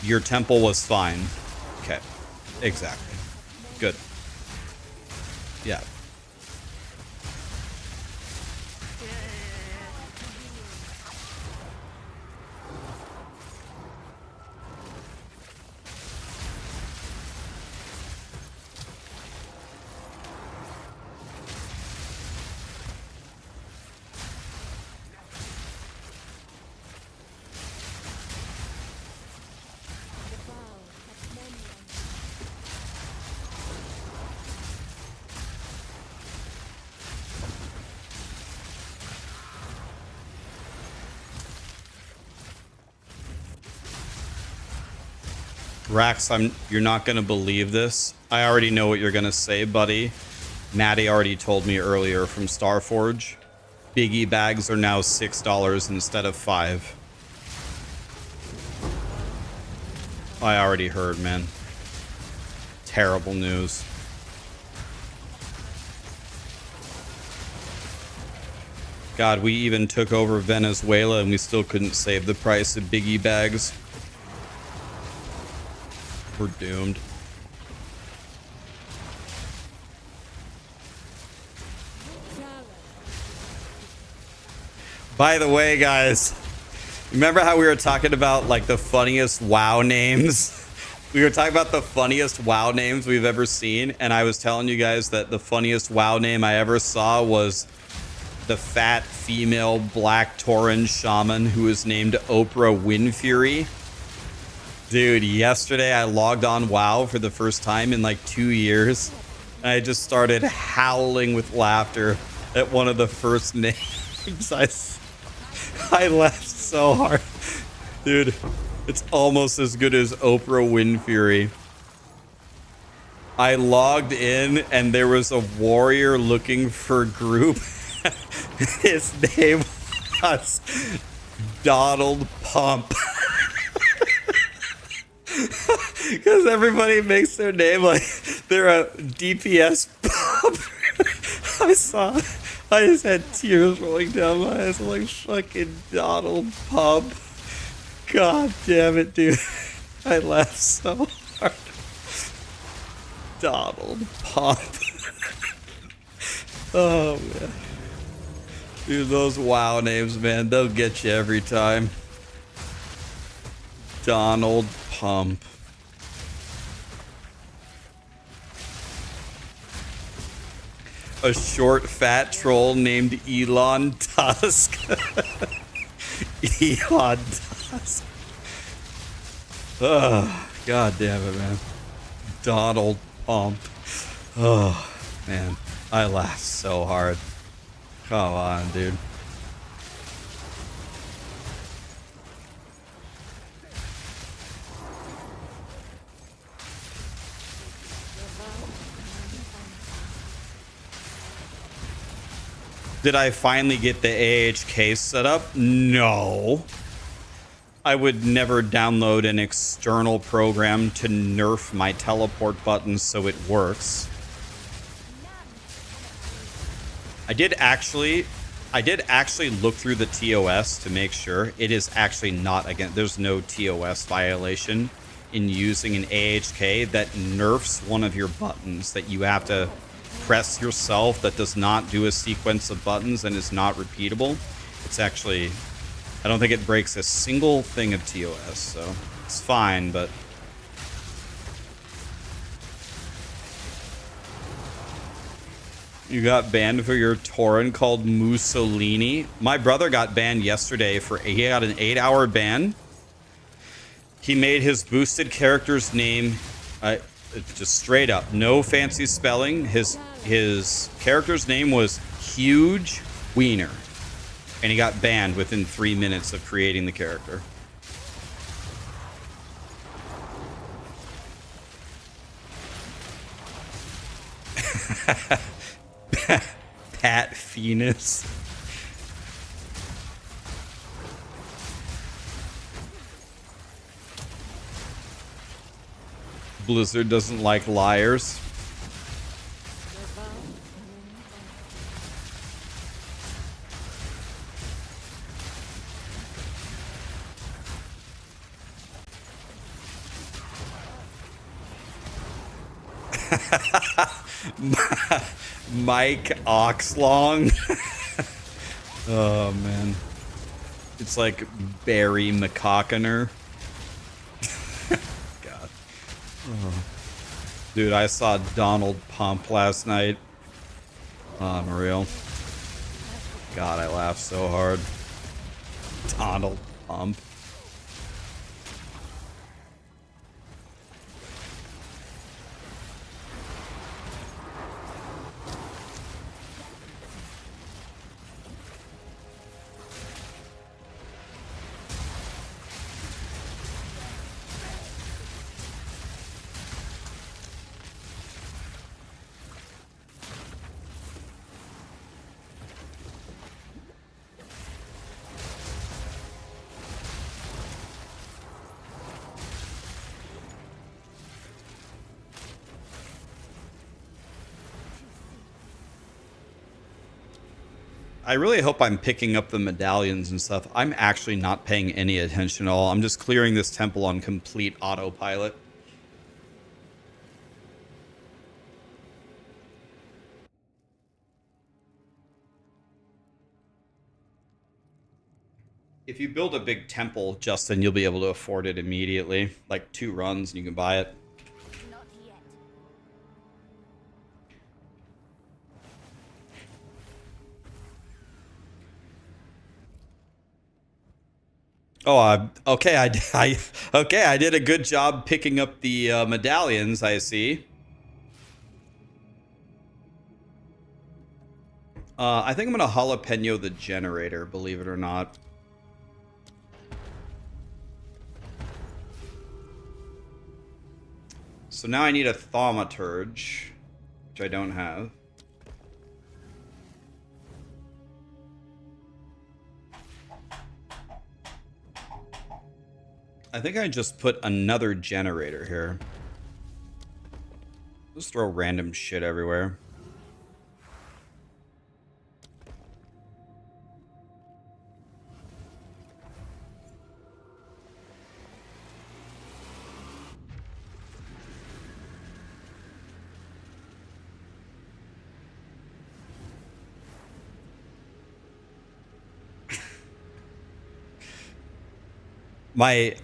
Your temple was fine. Okay. Exactly. Good. Yeah. Rax, you're not going to believe this. I already know what you're going to say, buddy. Maddie already told me earlier from Starforge. Biggie bags are now $6 instead of $5. I already heard, man. Terrible news. God, we even took over Venezuela and we still couldn't save the price of Biggie bags. We're doomed. By the way, guys, remember how we were talking about like the funniest WoW names? We were talking about the funniest WoW names we've ever seen, and I was telling you guys that the funniest WoW name I ever saw was the fat female black Tauren shaman who is named Oprah Windfury. Dude, yesterday I logged on WoW for the first time in like 2 years, and I just started howling with laughter at one of the first names I laughed so hard. Dude, it's almost as good as Oprah Windfury. I logged in and there was a warrior looking for a group. His name was Donald Pump. Because everybody makes their name like they're a DPS pump. I just had tears rolling down my eyes. I'm like, fucking Donald Pump. God damn it, dude. I laughed so hard. Donald Pump. Oh, man. Dude, those WoW names, man, they'll get you every time. Donald Pump. A short, fat troll named Elon Tusk. Elon Tusk. Oh, God damn it, man. Donald Pump. Oh, man. I laughed so hard. Come on, dude. Did I finally get the AHK set up? No. I would never download an external program to nerf my teleport buttons so it works. I did actually look through the TOS to make sure it is actually not, again, there's no TOS violation in using an AHK that nerfs one of your buttons that you have to press yourself that does not do a sequence of buttons and is not repeatable. It's actually, I don't think it breaks a single thing of TOS, so it's fine, but you got banned for your Tauren called Mussolini. My brother got banned yesterday for, he got an 8-hour ban. He made his boosted character's name, just straight up, no fancy spelling. His character's name was Huge Wiener, and he got banned within 3 minutes of creating the character. Pat Phoenix. Blizzard doesn't like liars. Mike Oxlong. Oh man, it's like Barry McCockiner. God. Oh. Dude, I saw Donald Pump last night. On real. God, I laughed so hard. Donald Pump. I really hope I'm picking up the medallions and stuff. I'm actually not paying any attention at all. I'm just clearing this temple on complete autopilot. If you build a big temple, Justin, you'll be able to afford it immediately. Like 2 runs and you can buy it. Not yet. Oh, okay. Okay. I did a good job picking up the medallions. I see. I think I'm gonna jalapeno the generator. Believe it or not. So now I need a thaumaturge, which I don't have. I think I just put another generator here. Just throw random shit everywhere.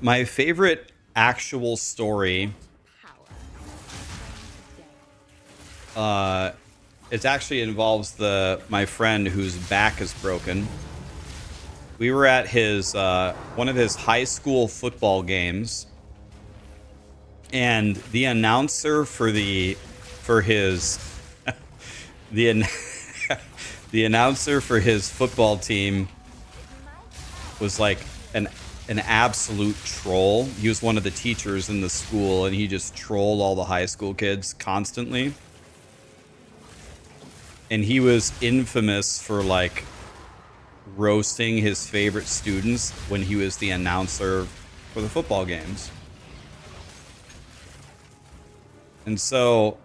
My favorite actual story, it actually involves my friend whose back is broken. We were at his one of his high school football games, and the announcer for his the announcer for his football team was like an absolute troll. He was one of the teachers in the school, and he just trolled all the high school kids constantly. And he was infamous for like roasting his favorite students when he was the announcer for the football games. And so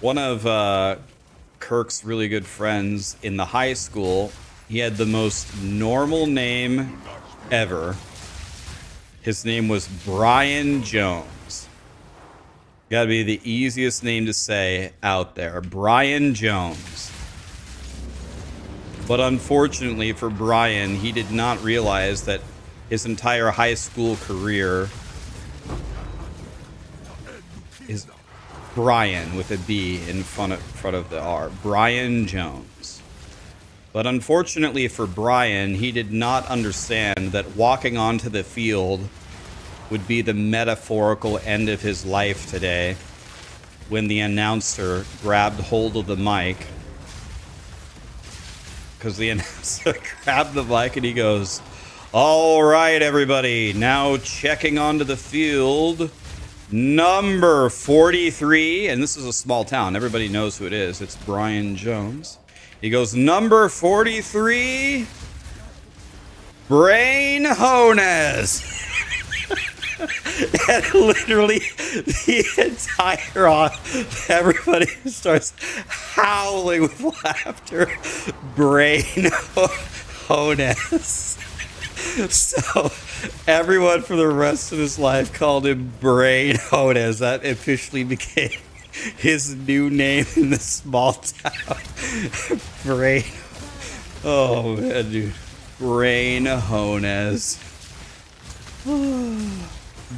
one of Kirk's really good friends in the high school, he had the most normal name ever. His name was Brian Jones. Gotta be the easiest name to say out there. Brian Jones. But unfortunately for Brian, he did not realize that his entire high school career is Brian with a B in front of the R. Brian Jones. But unfortunately for Brian, he did not understand that walking onto the field would be the metaphorical end of his life today when the announcer grabbed hold of the mic. Because the announcer grabbed the mic and he goes, "All right, everybody, now checking onto the field, number 43," and this is a small town. Everybody knows who it is. It's Brian Jones. He goes, "Number 43, Brain Hones." And literally the entire everybody starts howling with laughter. Brain Hones. So everyone for the rest of his life called him Brain Hones. That officially became his new name in the small town. Brain. Oh man, dude. Brain Hones.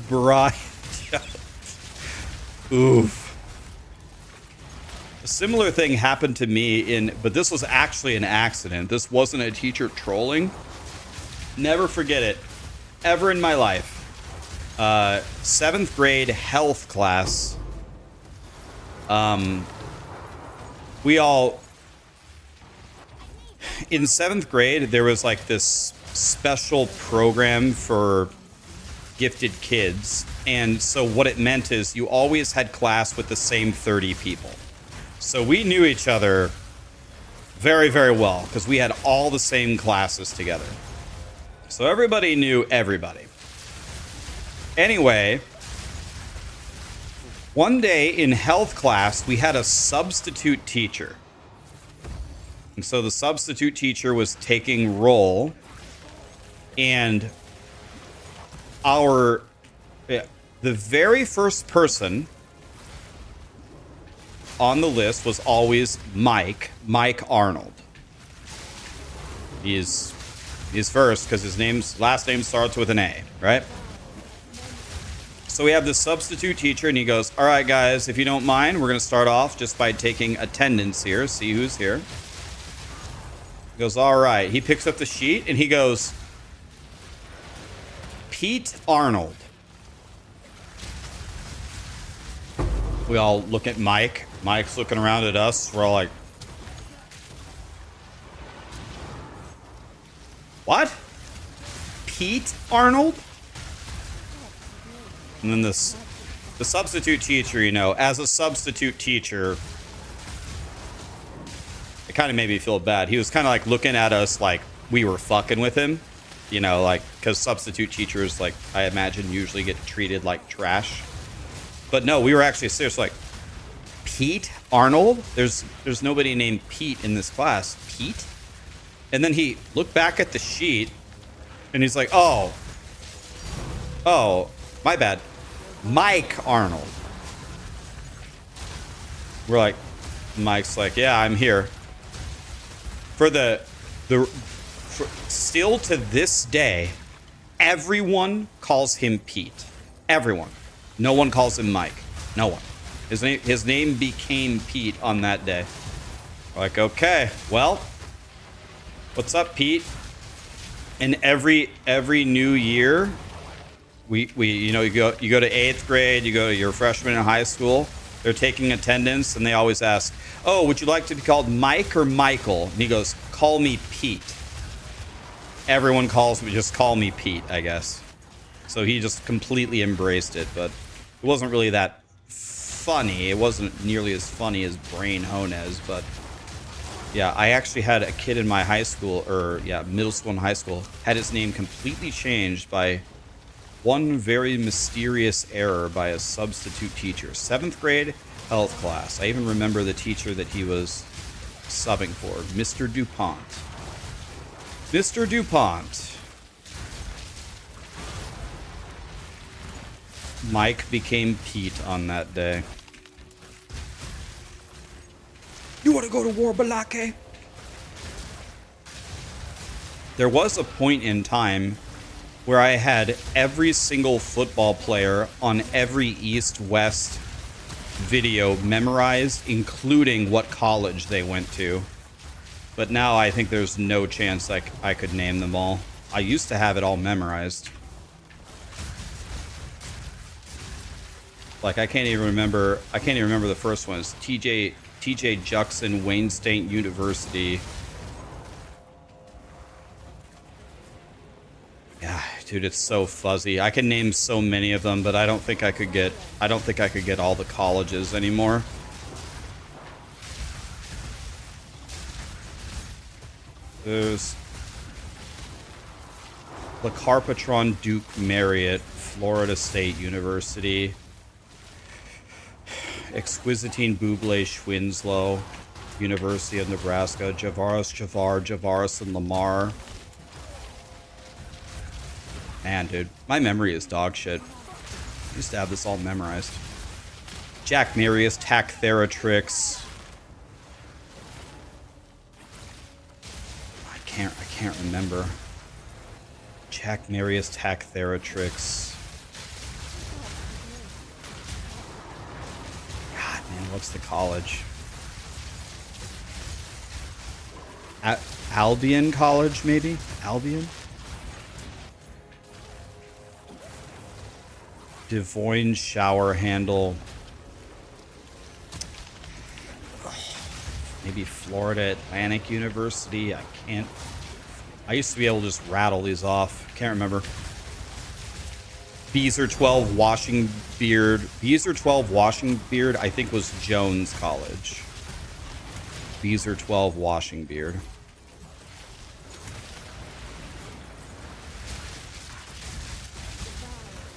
Brian Jones. Oof. A similar thing happened to me but this was actually an accident. This wasn't a teacher trolling. Never forget it, ever in my life. 7th grade health class. We all, in 7th grade, there was like this special program for gifted kids. And so what it meant is you always had class with the same 30 people. So we knew each other very, very well because we had all the same classes together. So everybody knew everybody. Anyway, one day in health class, we had a substitute teacher. And so the substitute teacher was taking roll, and the very first person on the list was always Mike Arnold. He's, He's first because his last name starts with an A, right? So we have this substitute teacher, and he goes, all right, guys, if you don't mind, we're going to start off just by taking attendance here, see who's here. He goes, all right. He picks up the sheet, and he goes, Pete Arnold. We all look at Mike. Mike's looking around at us. We're all like, what? Pete Arnold? And then the substitute teacher, you know, as a substitute teacher, it kind of made me feel bad. He was kind of like looking at us like we were fucking with him, you know, like, because substitute teachers, like, I imagine usually get treated like trash. But no, we were actually serious, like, Pete Arnold? There's nobody named Pete in this class. Pete? And then he looked back at the sheet, and he's like, oh, my bad. Mike Arnold. We're like, Mike's like, yeah, I'm here. Still to this day, everyone calls him Pete. Everyone. No one calls him Mike. No one. His name became Pete on that day. We're like, okay, well, what's up, Pete? And every new year, we you know, you go to 8th grade, you go to your freshman in high school, they're taking attendance, and they always ask, oh, would you like to be called Mike or Michael? And he goes, call me Pete. Everyone calls me, just call me Pete, I guess. So he just completely embraced it, but it wasn't really that funny. It wasn't nearly as funny as Brain Honez, but yeah, I actually had a kid in my high school, or yeah, middle school and high school, had his name completely changed by one very mysterious error by a substitute teacher. 7th grade health class. I even remember the teacher that he was subbing for, Mr. DuPont. Mr. DuPont. Mike became Pete on that day. You want to go to war, Balake? There was a point in time where I had every single football player on every East-West video memorized, including what college they went to. But now I think there's no chance I could name them all. I used to have it all memorized. Like, I can't even remember the first one. It's TJ Juxon, Wayne State University. Yeah, dude, it's so fuzzy. I can name so many of them, but I don't think I could get all the colleges anymore. There's the Carpatron Duke Marriott, Florida State University. Exquisitine Buble Schwinslow, University of Nebraska. Javaris and Lamar. Man, dude, my memory is dog shit. I used to have this all memorized. Jack Marius, Tactheratrix. I can't remember. Jack Marius, Tactheratrix. God, man, what's the college? Albion College, maybe? Albion? Devoyne Shower Handle. Maybe Florida Atlantic University. I used to be able to just rattle these off. Can't remember. Beezer 12 Washing Beard. Beezer 12 Washing Beard, I think, was Jones College. Beezer 12 Washing Beard.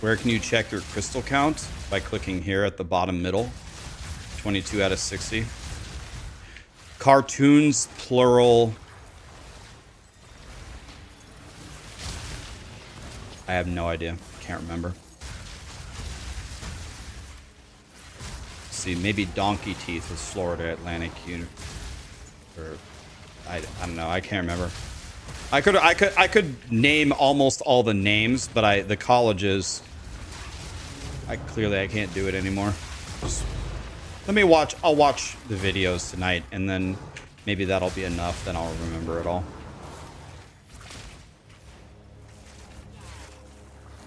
Where can you check your crystal count? By clicking here at the bottom middle. 22 out of 60. Cartoons, plural. I have no idea. Can't remember. Let's see, maybe Donkey Teeth was Florida Atlantic Or I don't know. I can't remember. I could name almost all the names, but the colleges, I can't do it anymore. Just, let me watch. I'll watch the videos tonight, and then maybe that'll be enough. Then I'll remember it all.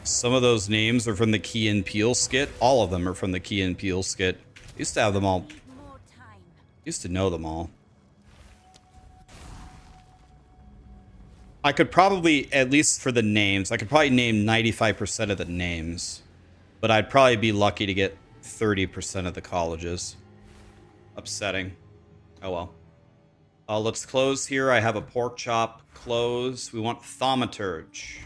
Some of those names are from the Key and Peele skit. All of them are from the Key and Peele skit. Used to have them all. Used to know them all. I could probably, at least for the names, I could probably name 95% of the names. But I'd probably be lucky to get 30% of the colleges. Upsetting. Oh well. Let's close here. I have a pork chop. Close. We want thaumaturge.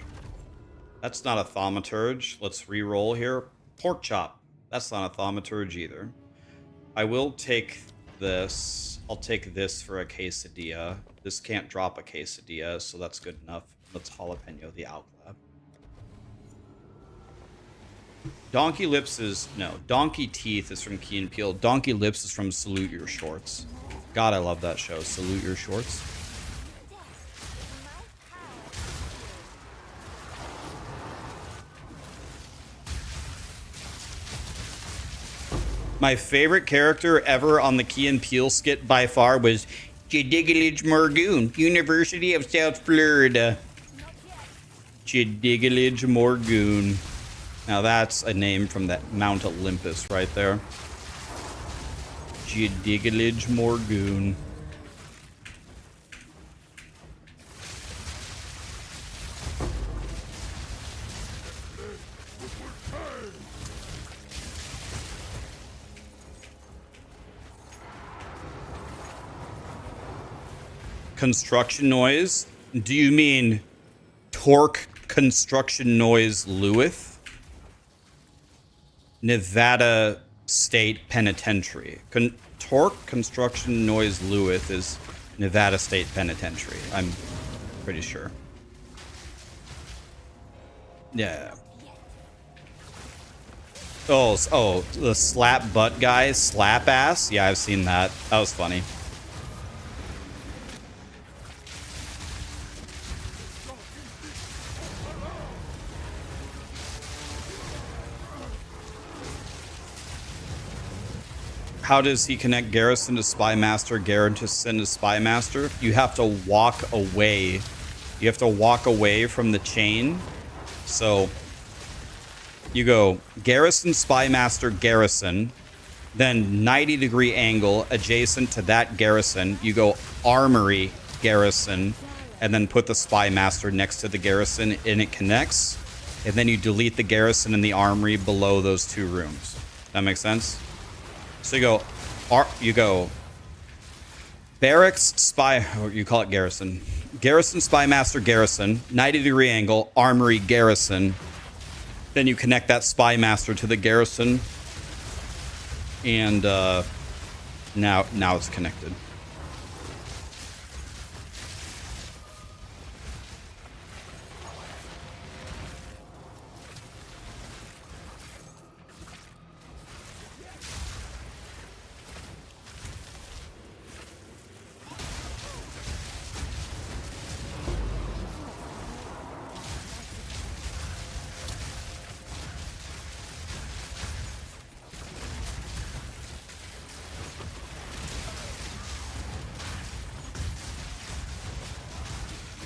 That's not a thaumaturge. Let's re-roll here. Pork chop. That's not a thaumaturge either. I will take this. I'll take this for a quesadilla. This can't drop a quesadilla, so that's good enough. Let's jalapeno the outclap. Donkey Lips is... No, Donkey Teeth is from Key and Peele. Donkey Lips is from Salute Your Shorts. God, I love that show. Salute Your Shorts. My favorite character ever on the Key and Peele skit by far was Jedigalage Morgoon, University of South Florida. Jedigalage Morgoon. Now that's a name from that Mount Olympus right there. Jedigalage Morgoon. Construction noise? Do you mean torque construction noise Lewis? Nevada State Penitentiary. Torque construction noise Lewis is Nevada State Penitentiary. I'm pretty sure. Yeah. Oh, the slap butt guy, slap ass. Yeah, I've seen that. That was funny. How does he connect Garrison to Spy Master, Garrison to Spy Master? You have to walk away. You have to walk away from the chain. So you go Garrison, Spy Master, Garrison, then 90-degree angle adjacent to that Garrison. You go Armory, Garrison, and then put the Spy Master next to the Garrison, and it connects. And then you delete the Garrison and the Armory below those two rooms. That makes sense? So you go Barracks, Spy, or you call it Garrison. Garrison, Spy Master, Garrison, 90-degree angle, Armory, Garrison. Then you connect that Spy Master to the Garrison. And now it's connected.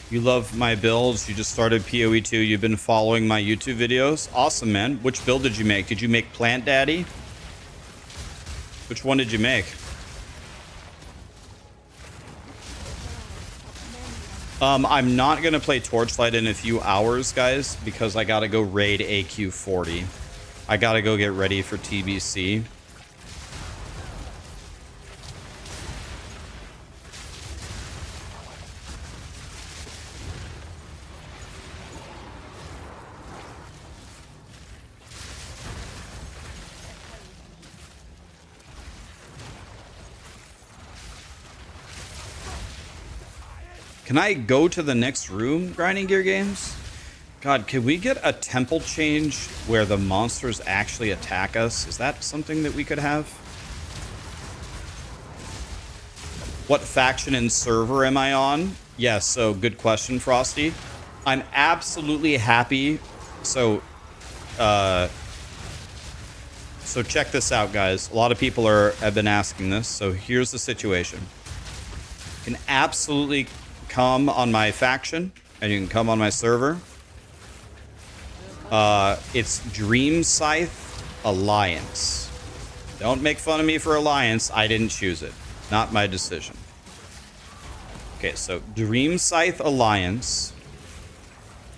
You love my builds. You just started POE2. You've been following my YouTube videos. Awesome, man. Which build did you make? Did you make Plant Daddy? Which one did you make? I'm not going to play Torchlight in a few hours, guys, because I got to go raid AQ40. I got to go get ready for TBC. Can I go to the next room, Grinding Gear Games? God, can we get a temple change where the monsters actually attack us? Is that something that we could have? What faction and server am I on? Yeah, so good question, Frosty. I'm absolutely happy. So check this out, guys. A lot of people have been asking this. So here's the situation. You can absolutely come on my faction, and you can come on my server. It's Dream Scythe Alliance. Don't make fun of me for Alliance. I didn't choose it. Not my decision. Okay, so Dream Scythe Alliance.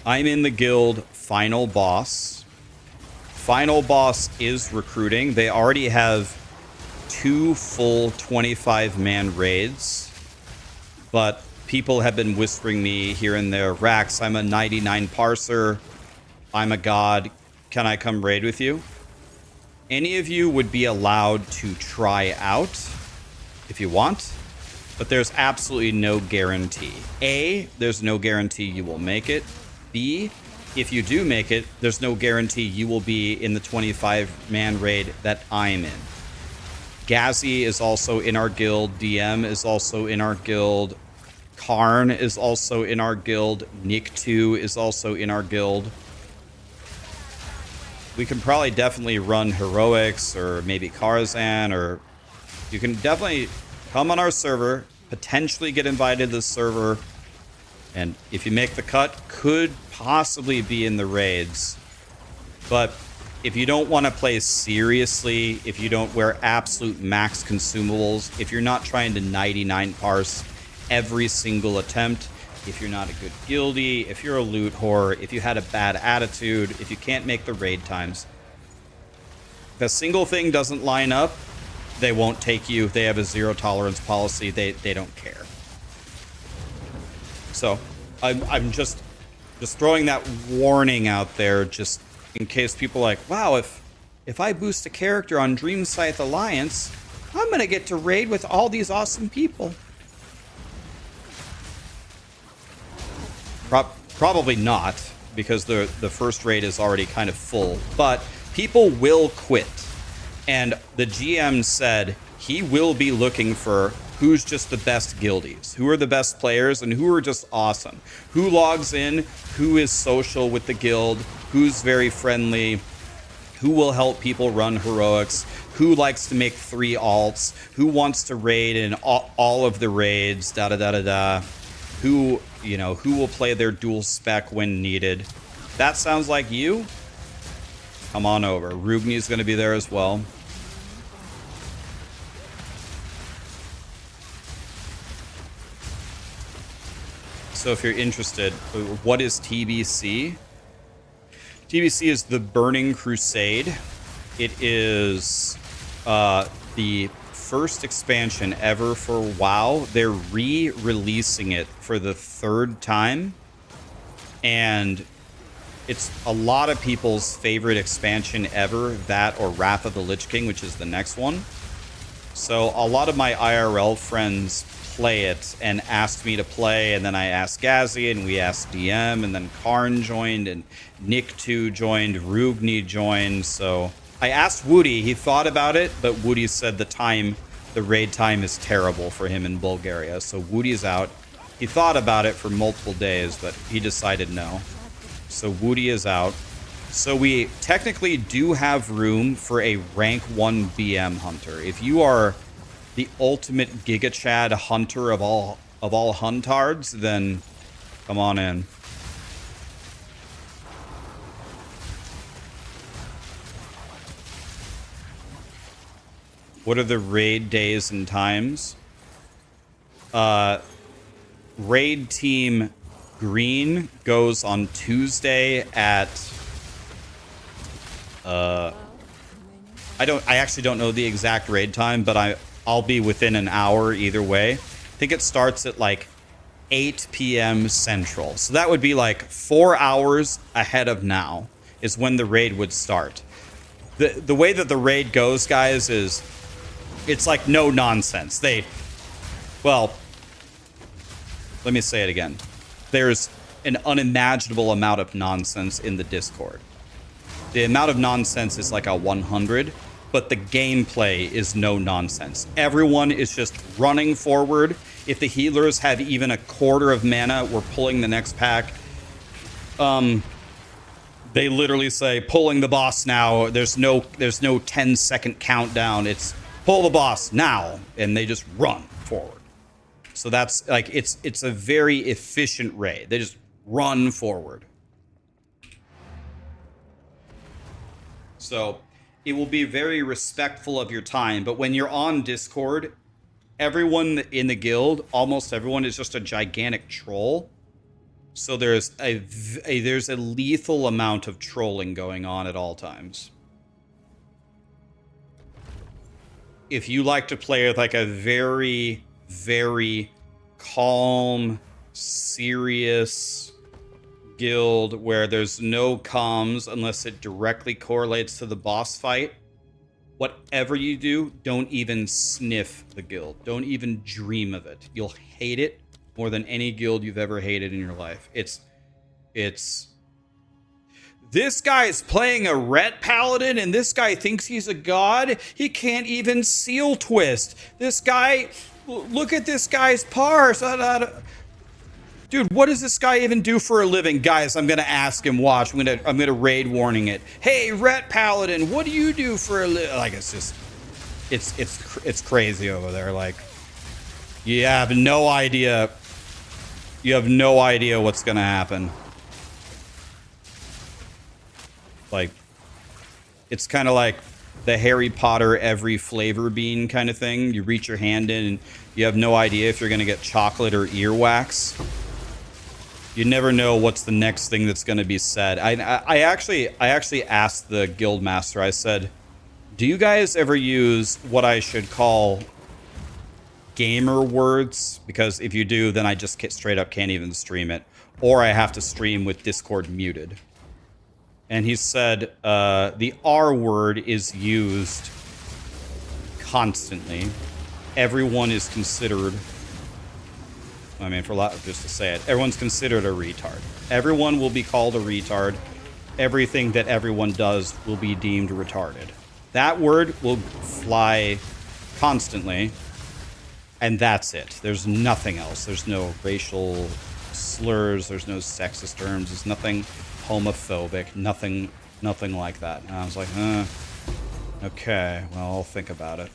I'm in the guild Final Boss. Final Boss is recruiting. They already have 2 full 25-man raids. But people have been whispering me here and there, Rax, I'm a 99 parser. I'm a god. Can I come raid with you? Any of you would be allowed to try out if you want. But there's absolutely no guarantee. A, there's no guarantee you will make it. B, if you do make it, there's no guarantee you will be in the 25-man raid that I'm in. Gazzy is also in our guild. DM is also in our guild. Karn is also in our guild. Nick2 is also in our guild. We can probably definitely run Heroics or maybe Karzan, or you can definitely come on our server, potentially get invited to the server, and if you make the cut, could possibly be in the raids. But if you don't want to play seriously, if you don't wear absolute max consumables, if you're not trying to 99 parse every single attempt, if you're not a good guildie, if you're a loot whore, if you had a bad attitude, if you can't make the raid times, if a single thing doesn't line up, they won't take you. They have a zero tolerance policy. They don't care. So I'm just throwing that warning out there, just in case people are like, wow, if I boost a character on Dream Scythe Alliance, I'm gonna get to raid with all these awesome people. Probably not, because the first raid is already kind of full, but people will quit. And the GM said he will be looking for who's just the best guildies, who are the best players, and who are just awesome. Who logs in, who is social with the guild, who's very friendly, who will help people run heroics, who likes to make 3 alts, who wants to raid in all of the raids, da-da-da-da-da, who, you know, who will play their dual spec when needed. That sounds like you? Come on over. Rugni's going to be there as well. So if you're interested, what is TBC? TBC is the Burning Crusade. It is the first expansion ever for WoW. They're re-releasing it for the 3rd time. And it's a lot of people's favorite expansion ever, that or Wrath of the Lich King, which is the next one. So a lot of my IRL friends play it and asked me to play, and then I asked Gazzy, and we asked DM, and then Karn joined, and Nick2 joined, Rugni joined. So I asked Woody, he thought about it, but Woody said the raid time is terrible for him in Bulgaria. So Woody's out. He thought about it for multiple days, but he decided no. So Woody is out. So we technically do have room for a rank 1 BM hunter. If you are the ultimate Giga Chad hunter of all huntards, then come on in. What are the raid days and times? Raid team green goes on Tuesday at I actually don't know the exact raid time, but I'll be within an hour either way. I think it starts at like 8 p.m. Central. So that would be like 4 hours ahead of now is when the raid would start. The way that the raid goes, guys, is it's like no nonsense. Well, let me say it again. There's an unimaginable amount of nonsense in the Discord. The amount of nonsense is like a 100, but the gameplay is no nonsense. Everyone is just running forward. If the healers have even a quarter of mana, we're pulling the next pack. They literally say pulling the boss now. There's no 10-second countdown. It's pull the boss now, and they just run forward. So that's like it's a very efficient raid. They just run forward. So it will be very respectful of your time. But when you're on Discord, everyone in the guild, almost everyone, is just a gigantic troll. So there's a lethal amount of trolling going on at all times. If you like to play with like a very, very calm, serious guild where there's no comms unless it directly correlates to the boss fight, whatever you do, don't even sniff the guild. Don't even dream of it. You'll hate it more than any guild you've ever hated in your life. It's this guy's playing a Ret Paladin and this guy thinks he's a god. He can't even seal twist. This guy, look at this guy's parse. Dude, what does this guy even do for a living? Guys, I'm gonna ask him. Watch, I'm gonna raid warning it. Hey, Ret Paladin, what do you do for a living? Like, it's just, it's crazy over there. Like, you have no idea. You have no idea what's gonna happen. Like, it's kind of like the Harry Potter every flavor bean kind of thing. You reach your hand in and you have no idea if you're gonna get chocolate or earwax. You never know what's the next thing that's gonna be said. I actually asked the guild master. I said, do you guys ever use what I should call gamer words? Because if you do, then I just straight up can't even stream it, or I have to stream with Discord muted. And he said the R word is used constantly. Everyone is considered, I mean, for a lot, just to say it, everyone's considered a retard. Everyone will be called a retard. Everything that everyone does will be deemed retarded. That word will fly constantly. And that's it. There's nothing else. There's no racial slurs. There's no sexist terms. There's nothing homophobic. Nothing like that. And I was like, okay, well, I'll think about it.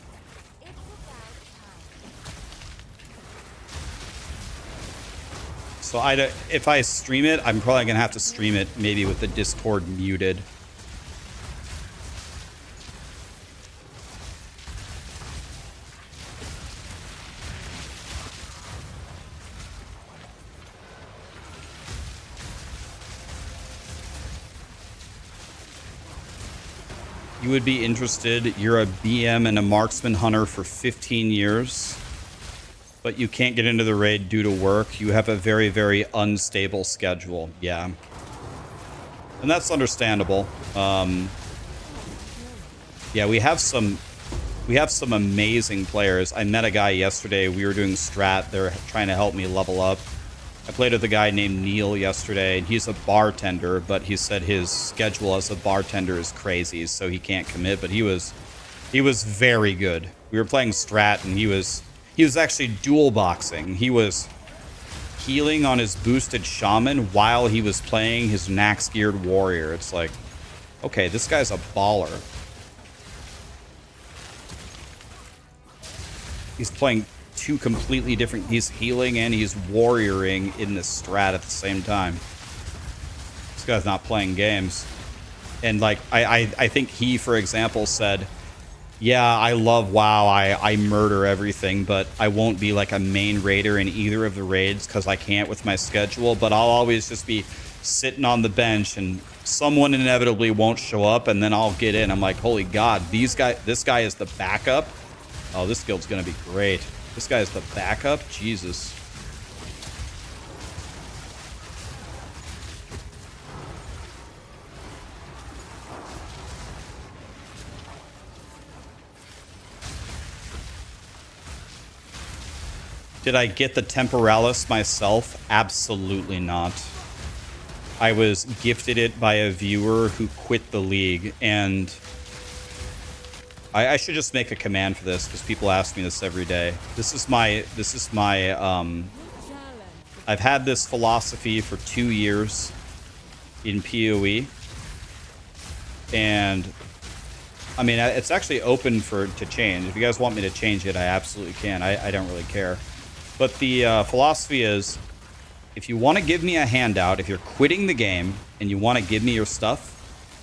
So if I stream it, I'm probably going to have to stream it maybe with the Discord muted. You would be interested. You're a BM and a marksman hunter for 15 years, but you can't get into the raid due to work. You have a very, very unstable schedule. Yeah. And that's understandable. Yeah, we have some amazing players. I met a guy yesterday. We were doing strat. They're trying to help me level up. I played with a guy named Neil yesterday, and he's a bartender, but he said his schedule as a bartender is crazy, so he can't commit, but he was very good. We were playing strat, and he was actually dual boxing. He was healing on his boosted shaman while he was playing his Nax geared warrior. It's like, okay, this guy's a baller. He's playing two completely different, he's healing and he's warrioring in the strat at the same time. This guy's not playing games. And like, I think he, for example, said, yeah, I love WoW, I murder everything, but I won't be like a main raider in either of the raids because I can't with my schedule, but I'll always just be sitting on the bench and someone inevitably won't show up and then I'll get in. I'm like, holy God, this guy is the backup. Oh, this guild's gonna be great. This guy's the backup? Jesus. Did I get the Temporalis myself? Absolutely not. I was gifted it by a viewer who quit the league, and I should just make a command for this because people ask me this every day. This is my I've had this philosophy for 2 years in PoE, and I mean, it's actually open to change. If you guys want me to change it, I absolutely can. I don't really care. But the philosophy is, if you want to give me a handout, if you're quitting the game and you want to give me your stuff,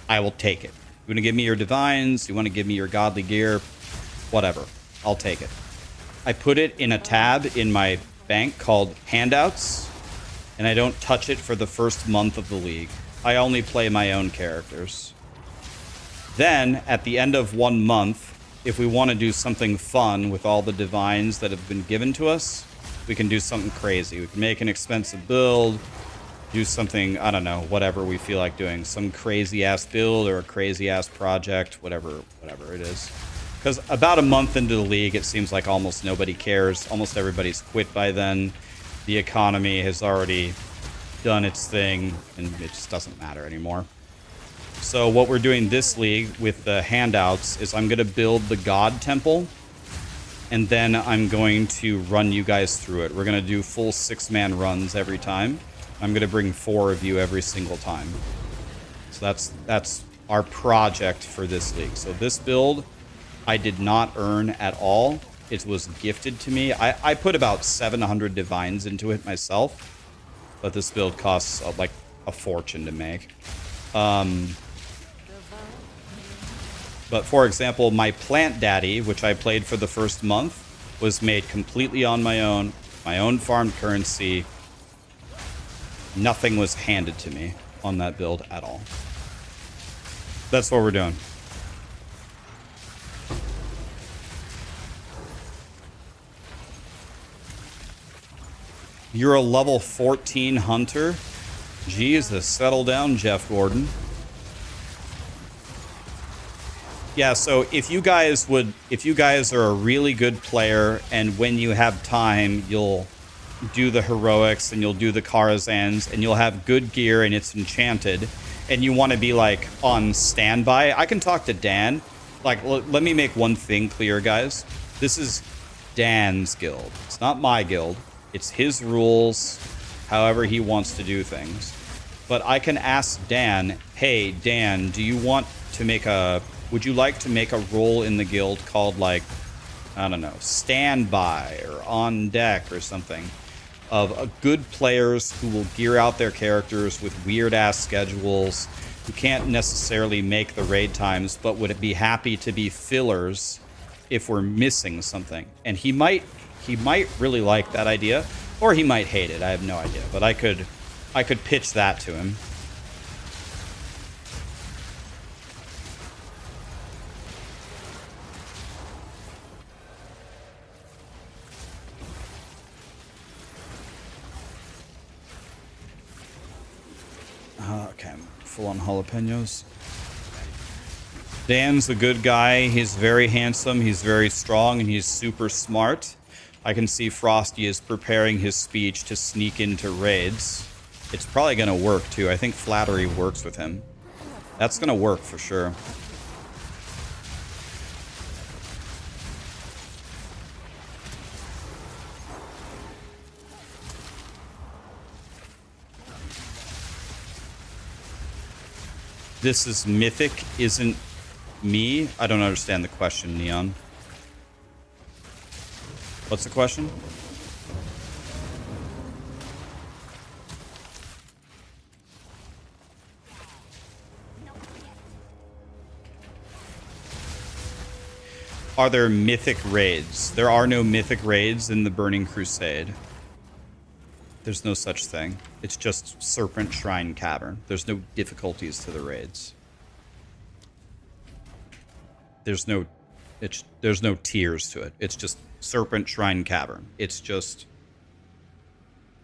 I will take it. You want to give me your divines, you want to give me your godly gear, whatever, I'll take it. I put it in a tab in my bank called handouts, and I don't touch it for the first month of the league. I only play my own characters. Then, at the end of 1 month, if we want to do something fun with all the divines that have been given to us, we can do something crazy. We can make an expensive build, do something, I don't know, whatever we feel like doing. Some crazy-ass build or a crazy-ass project, whatever it is. Because about a month into the league, it seems like almost nobody cares. Almost everybody's quit by then. The economy has already done its thing, and it just doesn't matter anymore. So what we're doing this league with the handouts is I'm going to build the God Temple, and then I'm going to run you guys through it. We're going to do full 6-man runs every time. I'm going to bring 4 of you every single time. So that's our project for this league. So this build, I did not earn at all. It was gifted to me. I put about 700 divines into it myself, but this build costs like a fortune to make. But for example, my Plant Daddy, which I played for the first month, was made completely on my own farmed currency. Nothing was handed to me on that build at all. That's what we're doing. You're a level 14 hunter? Jesus, settle down, Jeff Gordon. Yeah, so if you guys are a really good player, and when you have time, you'll do the heroics and you'll do the Karazhans and you'll have good gear and it's enchanted, and you want to be like on standby, I can talk to Dan. Like, let me make one thing clear, guys. This is Dan's guild. It's not my guild. It's his rules, however he wants to do things. But I can ask Dan, hey, Dan, do you want to make would you like to make a role in the guild called, like, I don't know, standby or on deck or something, of good players who will gear out their characters with weird-ass schedules, who can't necessarily make the raid times, but would be happy to be fillers if we're missing something. And he might really like that idea, or he might hate it. I have no idea, but I could pitch that to him. Okay, I'm full on jalapenos. Dan's a good guy. He's very handsome. He's very strong, and he's super smart. I can see Frosty is preparing his speech to sneak into raids. It's probably going to work, too. I think flattery works with him. That's going to work for sure. This is mythic, isn't me? I don't understand the question, Neon. What's the question? Are there mythic raids? There are no mythic raids in the Burning Crusade. There's no such thing. It's just Serpent Shrine Cavern. There's no difficulties to the raids. There's no tiers to it. It's just Serpent Shrine Cavern. It's just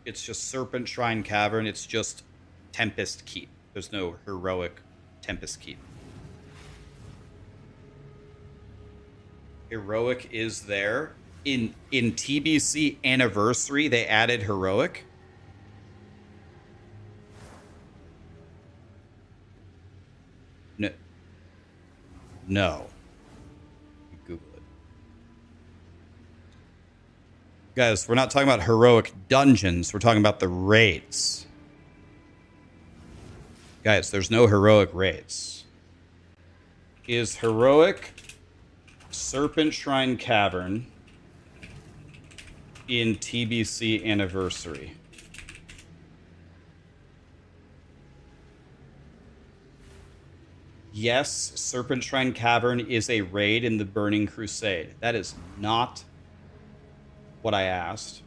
Serpent Shrine Cavern. It's just Tempest Keep. There's no heroic Tempest Keep. Heroic is there. In TBC Anniversary, they added heroic. No. Guys, we're not talking about heroic dungeons. We're talking about the raids. Guys, there's no heroic raids. Is heroic Serpent Shrine Cavern in TBC Anniversary? Yes, Serpent Shrine Cavern is a raid in the Burning Crusade. That is not what I asked.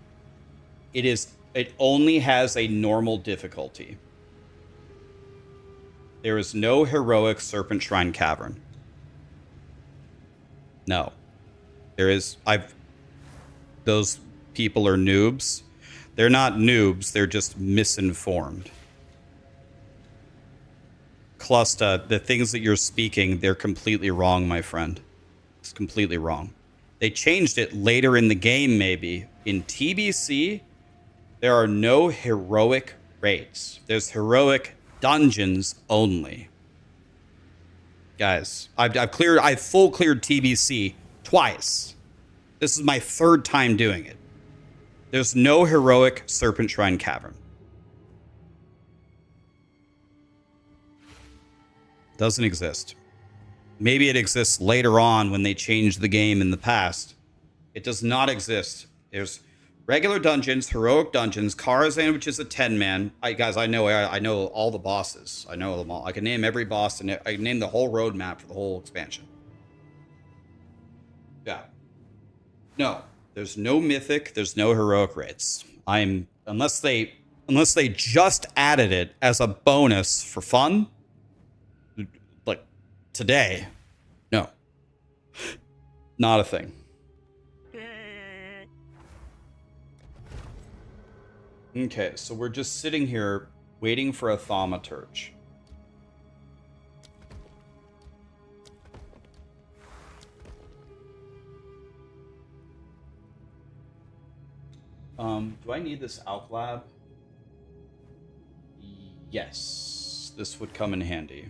It only has a normal difficulty. There is no heroic Serpent Shrine Cavern. No. There is those people are noobs. They're not noobs, they're just misinformed. Cluster, the things that you're speaking, they're completely wrong, my friend. It's completely wrong. They changed it later in the game, maybe. In TBC, there are no heroic raids. There's heroic dungeons only. Guys, I've full cleared TBC twice. This is my third time doing it. There's no heroic Serpent Shrine Cavern. Doesn't exist. Maybe it exists later on when they changed the game in the past. It does not exist. There's regular dungeons, heroic dungeons, Karazhan, which is a 10-man. Guys, I know all the bosses. I know them all. I can name every boss, and I can name the whole roadmap for the whole expansion. Yeah. No, there's no mythic. There's no heroic raids. Unless they just added it as a bonus for fun. Like today, no, not a thing. Okay, so we're just sitting here waiting for a thaumaturge. Do I need this alch lab? Yes, this would come in handy.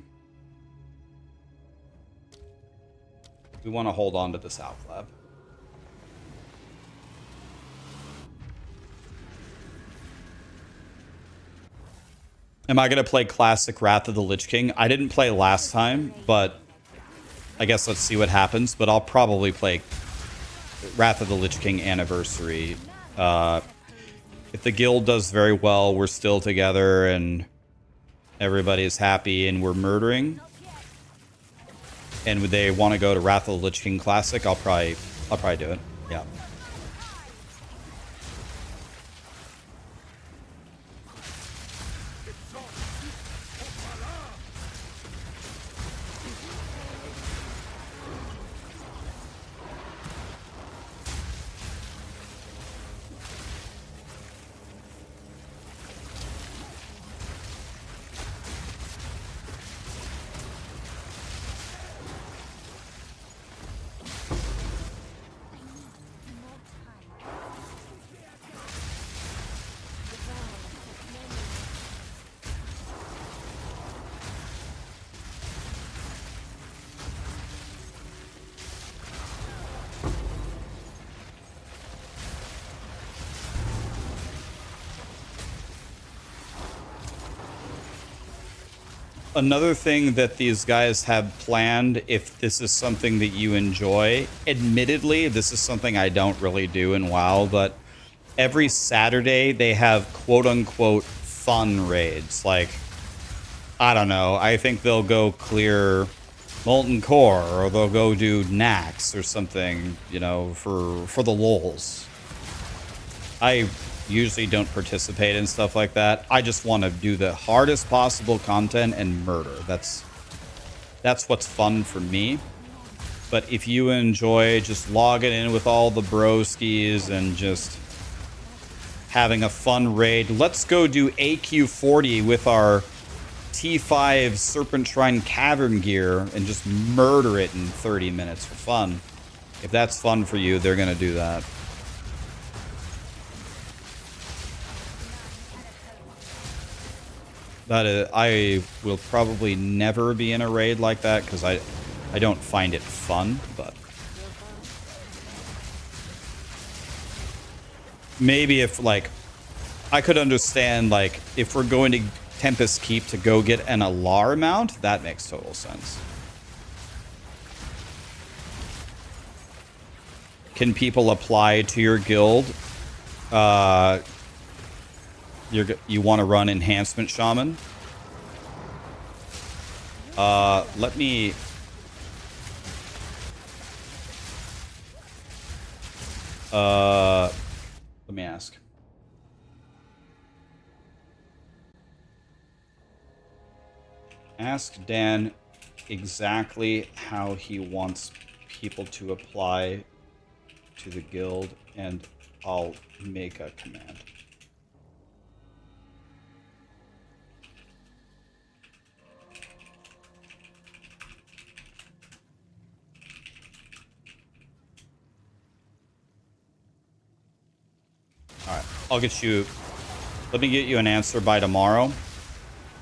We want to hold on to this alch lab. Am I going to play Classic Wrath of the Lich King? I didn't play last time, but I guess let's see what happens. But I'll probably play Wrath of the Lich King Anniversary. If the guild does very well, we're still together and everybody's happy and we're murdering, and they want to go to Wrath of the Lich King Classic, I'll probably do it. Yeah. Another thing that these guys have planned, if this is something that you enjoy, admittedly, this is something I don't really do in WoW, but every Saturday they have quote-unquote fun raids. Like, I don't know, I think they'll go clear Molten Core, or they'll go do Nax or something, you know, for the lols. I usually don't participate in stuff like that. I just want to do the hardest possible content and murder. That's what's fun for me. But if you enjoy just logging in with all the broskies and just having a fun raid, let's go do AQ40 with our T5 Serpent Shrine Cavern gear and just murder it in 30 minutes for fun. If that's fun for you, they're going to do that. I will probably never be in a raid like that because I don't find it fun, but maybe if like I could understand like if we're going to Tempest Keep to go get an Alar mount, that makes total sense. Can people apply to your guild? You want to run Enhancement Shaman? Let me... let me ask. Ask Dan exactly how he wants people to apply to the guild, and I'll make a command. Alright, I'll get you... Let me get you an answer by tomorrow.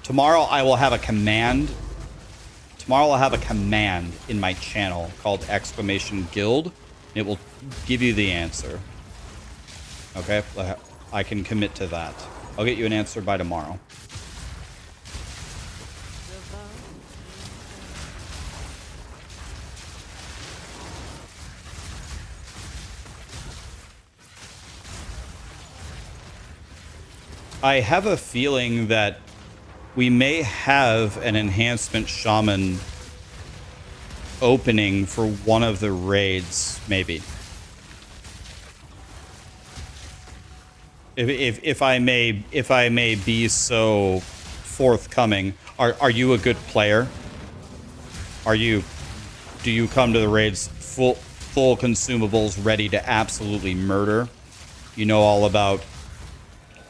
Tomorrow I will have a command. Tomorrow I'll have a command in my channel called !guild. It will give you the answer. Okay? I can commit to that. I'll get you an answer by tomorrow. I have a feeling that we may have an enhancement shaman opening for one of the raids, maybe. If I may be so forthcoming, are you a good player? Do you come to the raids full consumables, ready to absolutely murder? You know all about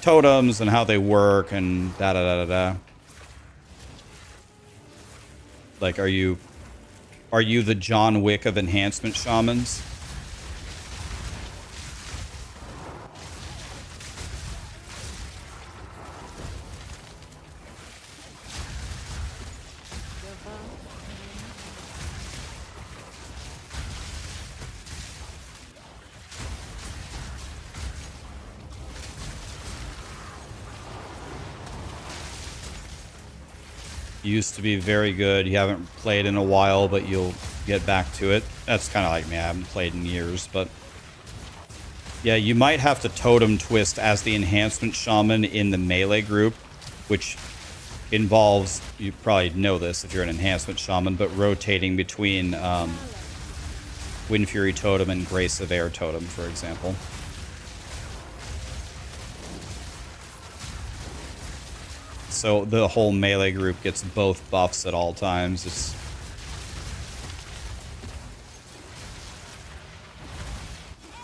totems and how they work and da da da da da. Like, are you the John Wick of enhancement shamans? You used to be very good. You haven't played in a while, but you'll get back to it. That's kind of like me. I haven't played in years, but yeah, you might have to totem twist as the enhancement shaman in the melee group, which involves, you probably know this if you're an enhancement shaman, but rotating between Wind Fury totem and Grace of Air totem, for example. So the whole melee group gets both buffs at all times.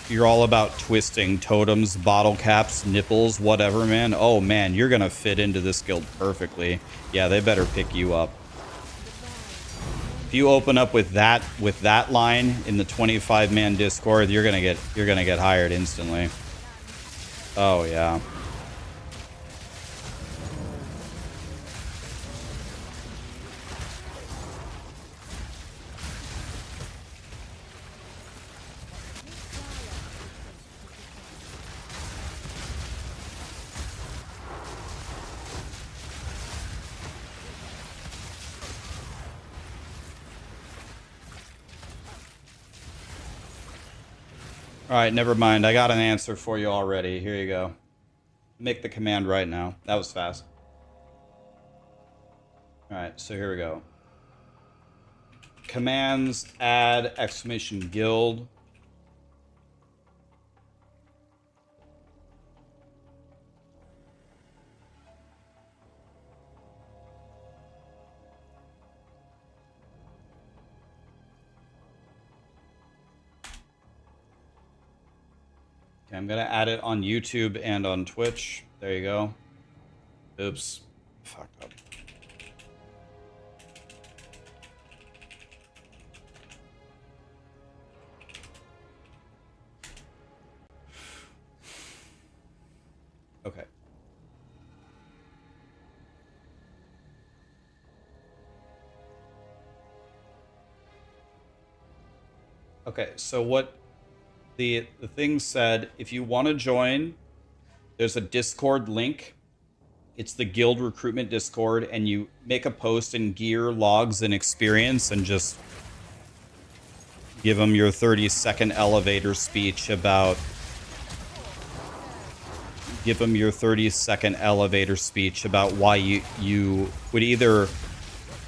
You're all about twisting totems, bottle caps, nipples, whatever, man. Oh man, you're gonna fit into this guild perfectly. Yeah, they better pick you up. If you open up with that line in the 25-man Discord, you're gonna get hired instantly. Oh yeah. Alright, never mind. I got an answer for you already. Here you go. Make the command right now. That was fast. Alright, so here we go. Commands, add, !guild. Okay, I'm gonna add it on YouTube and on Twitch. There you go. Oops. Fucked up. Okay. Okay, so what The thing said, if you want to join, there's a Discord link. It's the guild recruitment Discord, and you make a post in gear, logs, and experience, and just give them your 30-second elevator speech about... Give them your 30-second elevator speech about why you would either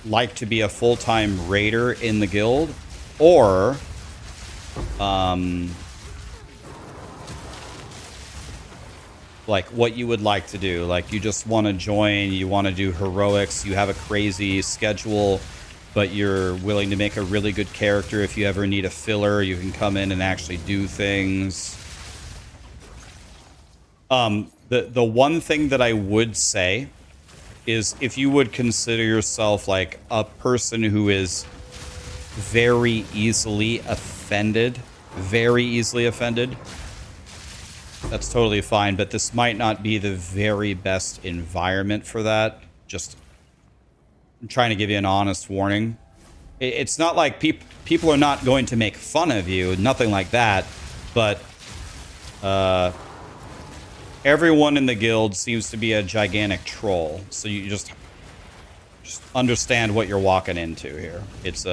like to be a full-time raider in the guild, or... like what you would like to do. Like you just want to join, you want to do heroics, you have a crazy schedule, but you're willing to make a really good character. If you ever need a filler, you can come in and actually do things. The one thing that I would say is, if you would consider yourself like a person who is very easily offended, that's totally fine, but this might not be the very best environment for that. Just, I'm trying to give you an honest warning. It's not like people are not going to make fun of you, nothing like that, but everyone in the guild seems to be a gigantic troll, so you just understand what you're walking into here. It's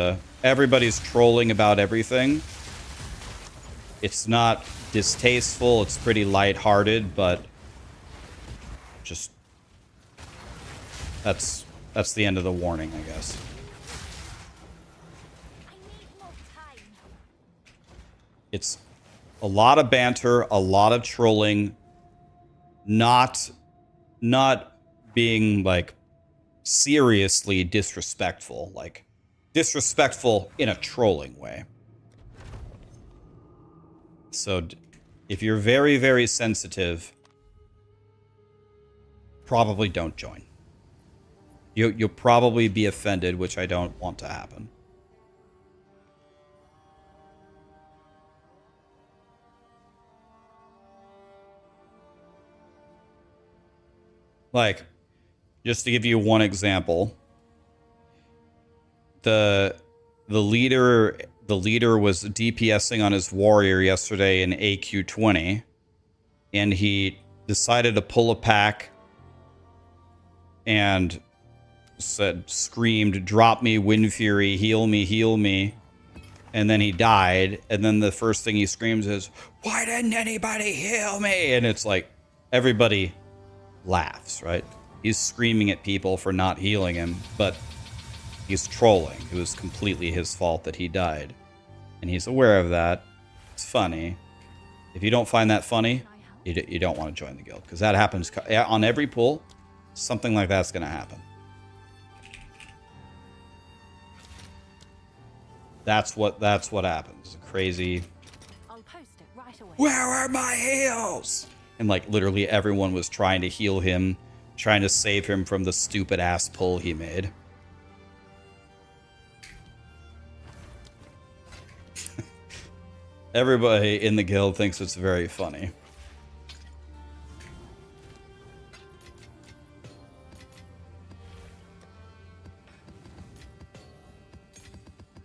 everybody's trolling about everything. It's not distasteful, it's pretty lighthearted, but just that's the end of the warning, I guess. I need more time. It's a lot of banter, a lot of trolling, not being like seriously disrespectful, like disrespectful in a trolling way. So if you're very, very sensitive, probably don't join. You'll probably be offended, which I don't want to happen. Like, just to give you one example, the leader was DPSing on his warrior yesterday in AQ20, and he decided to pull a pack and screamed, "Drop me, Wind Fury, heal me, heal me." And then he died, and then the first thing he screams is, "Why didn't anybody heal me?" And it's like, everybody laughs, right? He's screaming at people for not healing him, but he's trolling. It was completely his fault that he died. And he's aware of that. It's funny. If you don't find that funny, you don't want to join the guild, because that happens on every pull. Something like that's going to happen. That's what happens. Crazy. I'll post it right away. Where are my heals? And like literally everyone was trying to heal him, trying to save him from the stupid ass pull he made. Everybody in the guild thinks it's very funny.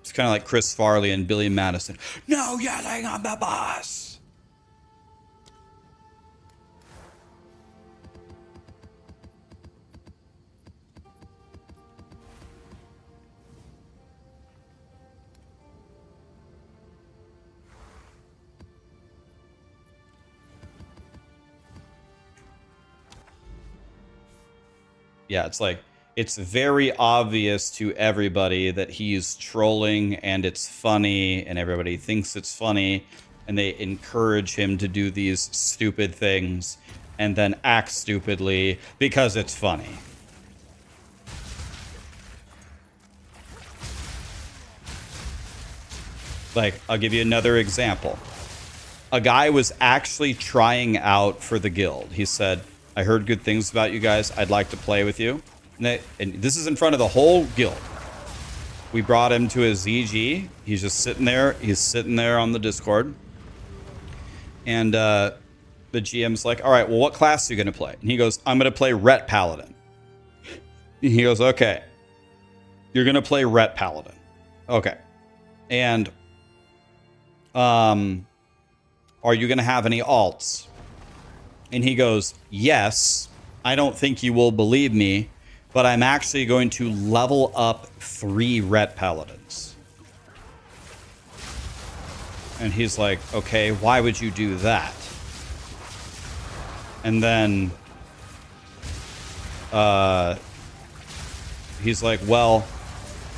It's kind of like Chris Farley and Billy Madison. No yelling on the boss! Yeah, it's like, it's very obvious to everybody that he's trolling, and it's funny, and everybody thinks it's funny, and they encourage him to do these stupid things and then act stupidly because it's funny. Like, I'll give you another example. A guy was actually trying out for the guild. He said, "I heard good things about you guys. I'd like to play with you." And this is in front of the whole guild. We brought him to a ZG. He's just sitting there. He's sitting there on the Discord. And the GM's like, "All right, well, what class are you going to play?" And he goes, "I'm going to play Ret Paladin." He goes, "Okay. You're going to play Ret Paladin." Okay. And are you going to have any alts? And he goes, yes. I don't think you will believe me, but I'm actually going to level up 3 Ret Paladins. And he's like, okay, why would you do that? And then he's like, well,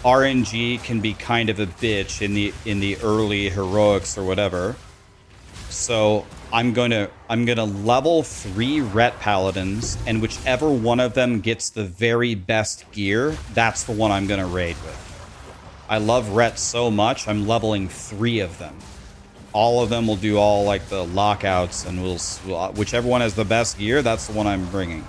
RNG can be kind of a bitch in the early heroics or whatever. So I'm gonna level 3 Ret Paladins, and whichever one of them gets the very best gear, that's the one I'm gonna raid with. I love Ret so much, I'm leveling 3 of them. All of them will do all like the lockouts, and whichever one has the best gear, that's the one I'm bringing.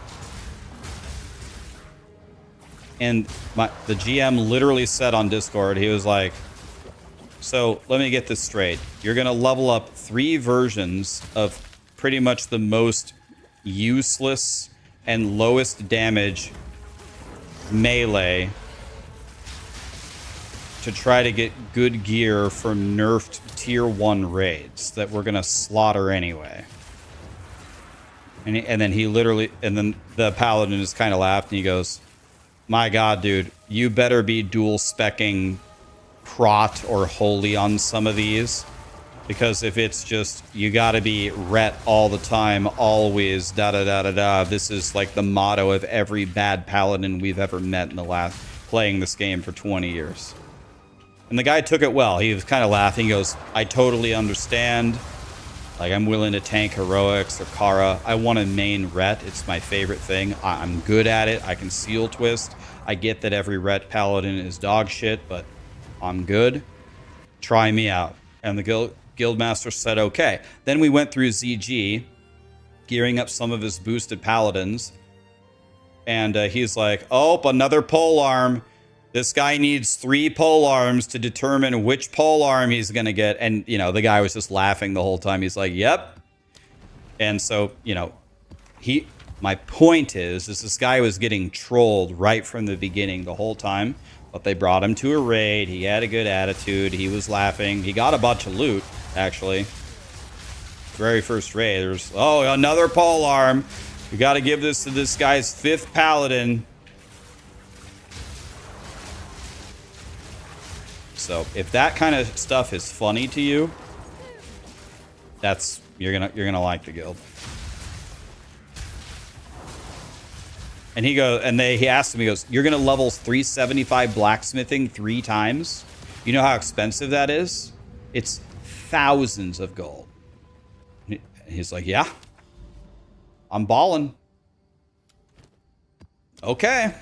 And the GM literally said on Discord, he was like, so let me get this straight. You're going to level up 3 versions of pretty much the most useless and lowest damage melee to try to get good gear for nerfed tier 1 raids that we're going to slaughter anyway. And then he literally, and then the paladin just kind of laughed and he goes, my god, dude, you better be dual specking Prot or Holy on some of these, because if it's just you gotta be Ret all the time, always da da da da da, this is like the motto of every bad paladin we've ever met in the last playing this game for 20 years. And the guy took it well. He was kind of laughing. He goes, I totally understand. Like, I'm willing to tank heroics or Kara. I want to main Ret. It's my favorite thing. I'm good at it. I can seal twist. I get that every Ret paladin is dog shit, but I'm good. Try me out. And the guildmaster said, okay. Then we went through ZG, gearing up some of his boosted paladins. And he's like, oh, another pole arm. This guy needs 3 pole arms to determine which pole arm he's going to get. And, you know, the guy was just laughing the whole time. He's like, yep. And so, you know, my point is this guy was getting trolled right from the beginning the whole time. But they brought him to a raid. He had a good attitude. He was laughing. He got a bunch of loot, actually. Very first raid. There's, oh, another pole arm. We got to give this to this guy's 5th paladin. So if that kind of stuff is funny to you, that's you're gonna like the guild. And he goes, and he asked him, he goes, you're gonna level 375 blacksmithing 3 times? You know how expensive that is? It's thousands of gold. And he's like, yeah, I'm balling. Okay,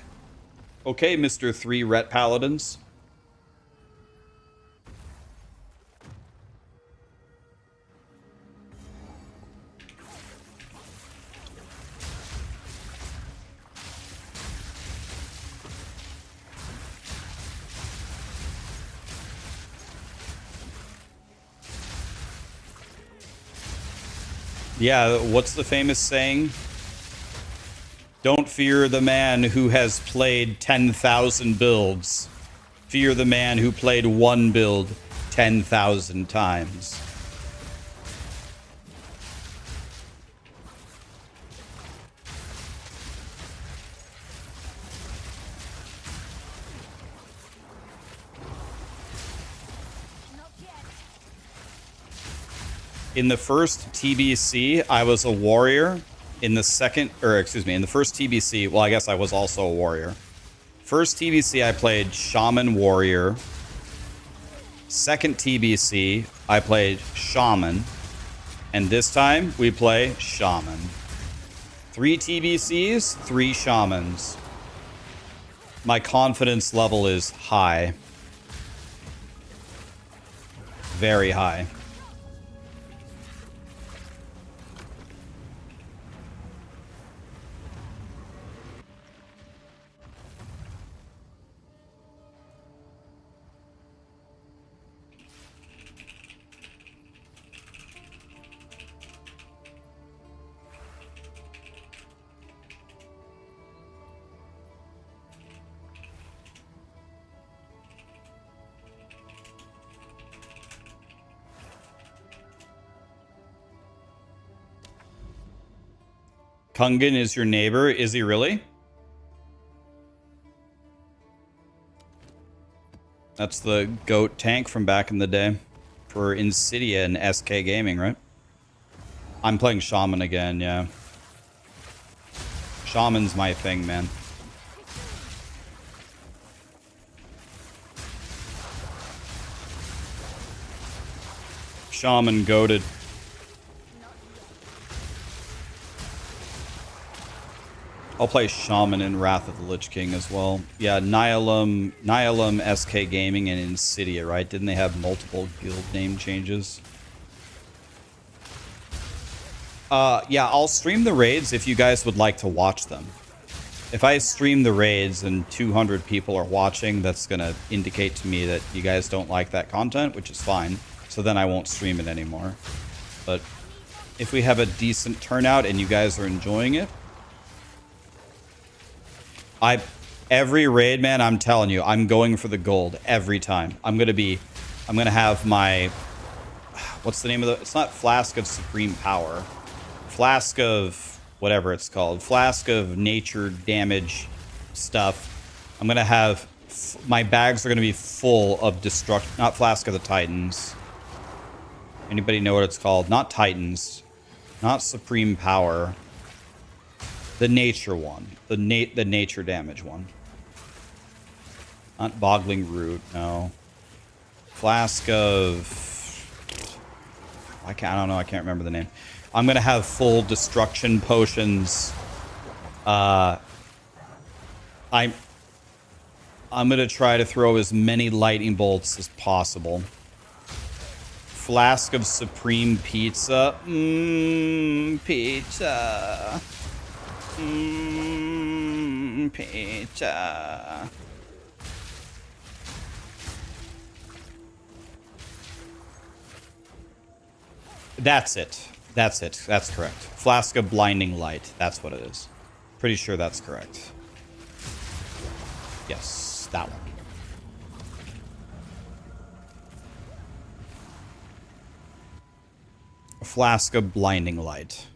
Mr. 3 Ret Paladins. Yeah, what's the famous saying? Don't fear the man who has played 10,000 builds. Fear the man who played 1 build 10,000 times. In the first TBC, I was a warrior. In the second, or excuse me, in the first TBC, well, I guess I was also a warrior. First TBC, I played Shaman Warrior. Second TBC, I played Shaman. And this time, we play Shaman. 3 TBCs, 3 Shamans. My confidence level is high. Very high. Kungan is your neighbor. Is he really? That's the GOAT tank from back in the day for Insidia and SK Gaming, right? I'm playing Shaman again, yeah. Shaman's my thing, man. Shaman goated. I'll play Shaman in Wrath of the Lich King as well. Yeah, Nihilum, SK Gaming, and Insidia, right? Didn't they have multiple guild name changes? Yeah, I'll stream the raids if you guys would like to watch them. If I stream the raids and 200 people are watching, that's going to indicate to me that you guys don't like that content, which is fine. So then I won't stream it anymore. But if we have a decent turnout and you guys are enjoying it, every raid, man, I'm telling you, I'm going for the gold every time. I'm gonna have my, what's the name of the, it's not Flask of Supreme Power. Flask of whatever it's called. Flask of nature damage stuff. I'm gonna have, my bags are gonna be full of destruct, not Flask of the Titans. Anybody know what it's called? Not Titans. Not Supreme Power. The nature one. The nature damage one. Not Boggling Root, no. Flask of... I don't know, I can't remember the name. I'm gonna have full destruction potions. I'm gonna try to throw as many lightning bolts as possible. Flask of Supreme Pizza. Pizza. Pizza. That's it. That's it. That's correct. Flask of Blinding Light. That's what it is. Pretty sure that's correct. Yes, that one. A Flask of Blinding Light.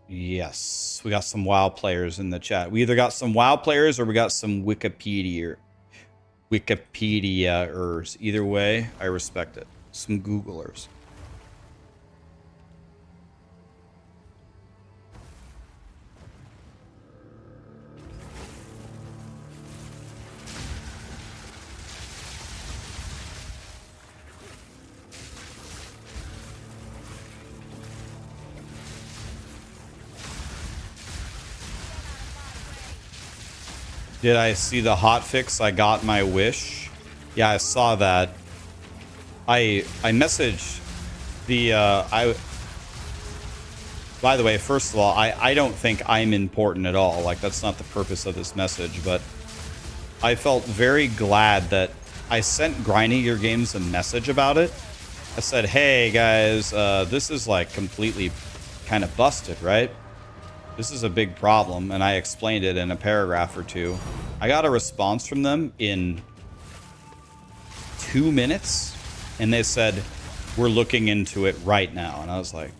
Yes, we got some WoW players in the chat. We either got some WoW players or we got some Wikipediaers. Either way, I respect it. Some Googlers. Did I see the hotfix? I got my wish. Yeah, I saw that. I messaged the by the way, first of all, I don't think I'm important at all. Like, that's not the purpose of this message, but I felt very glad that I sent Grinding Your Games a message about it. I said, hey guys, this is like completely kind of busted, right? This is a big problem, and I explained it in a paragraph or two. I got a response from them in 2 minutes, and they said, we're looking into it right now. And I was like,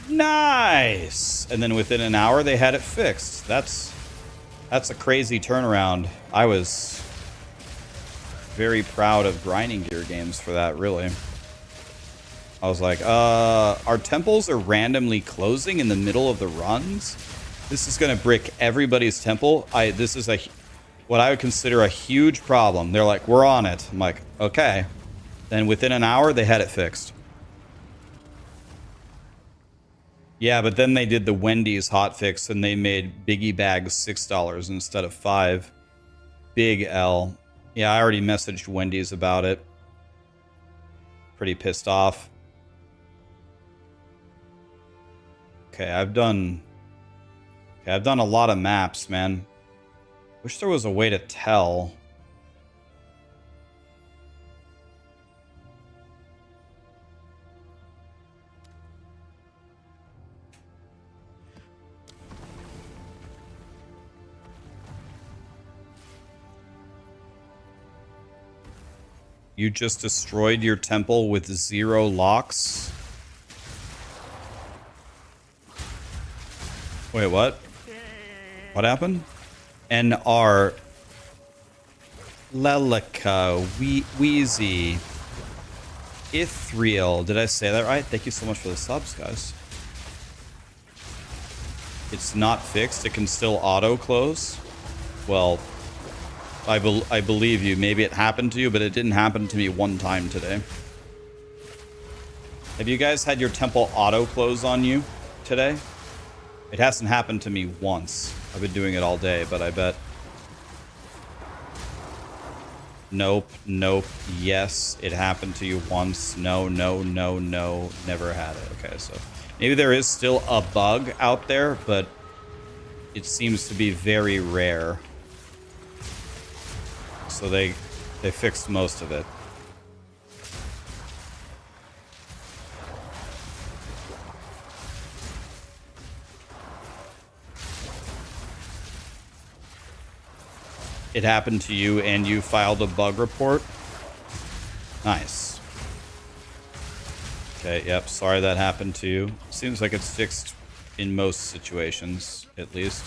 nice! And then within an hour, they had it fixed. That's a crazy turnaround. I was very proud of Grinding Gear Games for that, really. I was like, our temples are randomly closing in the middle of the runs. This is going to brick everybody's temple. This is what I would consider a huge problem. They're like, we're on it. I'm like, okay. Then within an hour, they had it fixed. Yeah, but then they did the Wendy's hotfix and they made Biggie Bags $6 instead of $5. Big L. Yeah, I already messaged Wendy's about it. Pretty pissed off. Okay, I've done a lot of maps, man. Wish there was a way to tell. You just destroyed your temple with 0 locks? Wait, what? What happened? NR Lelica Wheezy Ithriel. Did I say that right? Thank you so much for the subs, guys. It's not fixed. It can still auto close. Well, I believe you. Maybe it happened to you, but it didn't happen to me one time today. Have you guys had your temple auto close on you today? It hasn't happened to me once. I've been doing it all day, but I bet. Nope, nope, yes, it happened to you once. No, no, no, no, never had it. Okay, so maybe there is still a bug out there, but it seems to be very rare. So they fixed most of it. It happened to you and you filed a bug report? Nice. Okay, yep, sorry that happened to you. Seems like it's fixed in most situations, at least.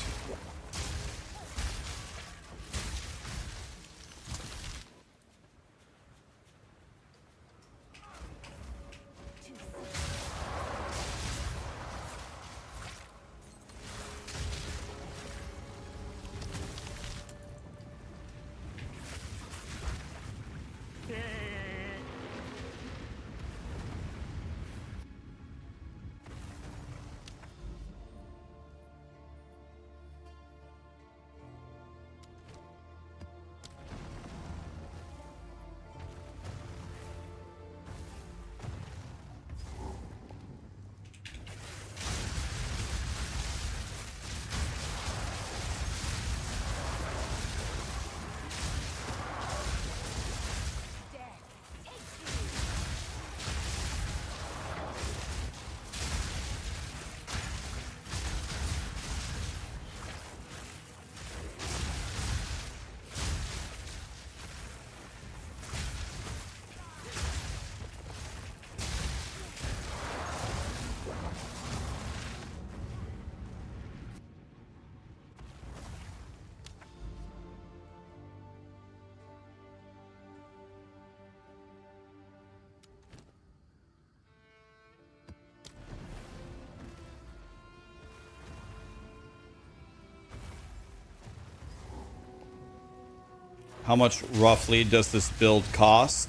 How much roughly does this build cost?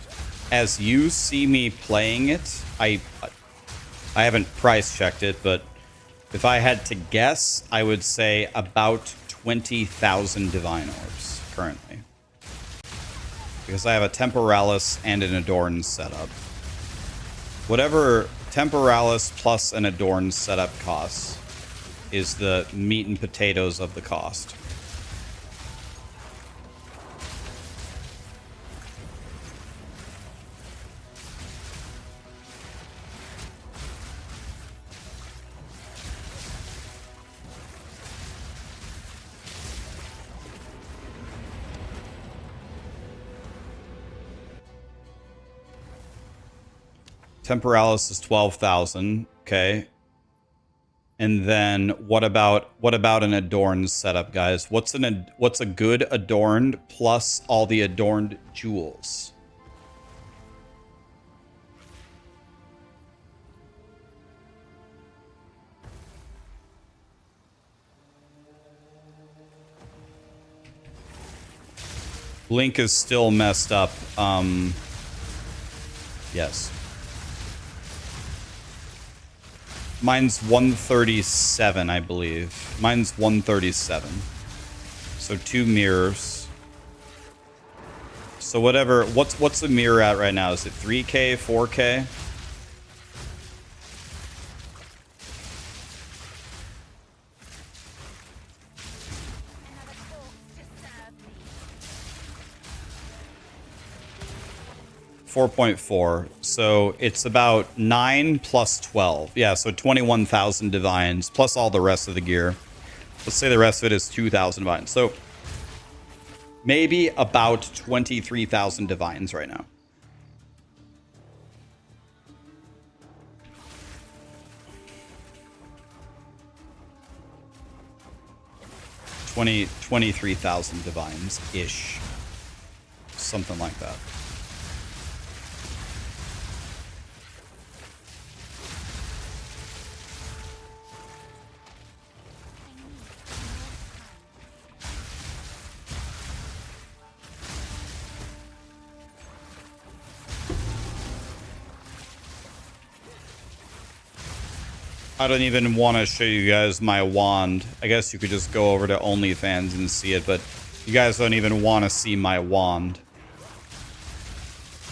As you see me playing it, I haven't price checked it, but if I had to guess, I would say about 20,000 divine orbs currently. Because I have a Temporalis and an Adorn setup. Whatever Temporalis plus an Adorn setup costs is the meat and potatoes of the cost. Temporalis is 12,000, okay. And then what about an adorned setup, guys? What's a good adorned plus all the adorned jewels? Link is still messed up. Yes. Mine's 137, I believe. Mine's 137. So 2 mirrors. So whatever, what's the mirror at right now? Is it 3K, 4K? .4. So it's about 9 plus 12. Yeah, so 21,000 divines plus all the rest of the gear. Let's say the rest of it is 2,000 divines. So maybe about 23,000 divines right now. 23,000 divines-ish. Something like that. I don't even want to show you guys my wand. I guess you could just go over to OnlyFans and see it, but you guys don't even want to see my wand.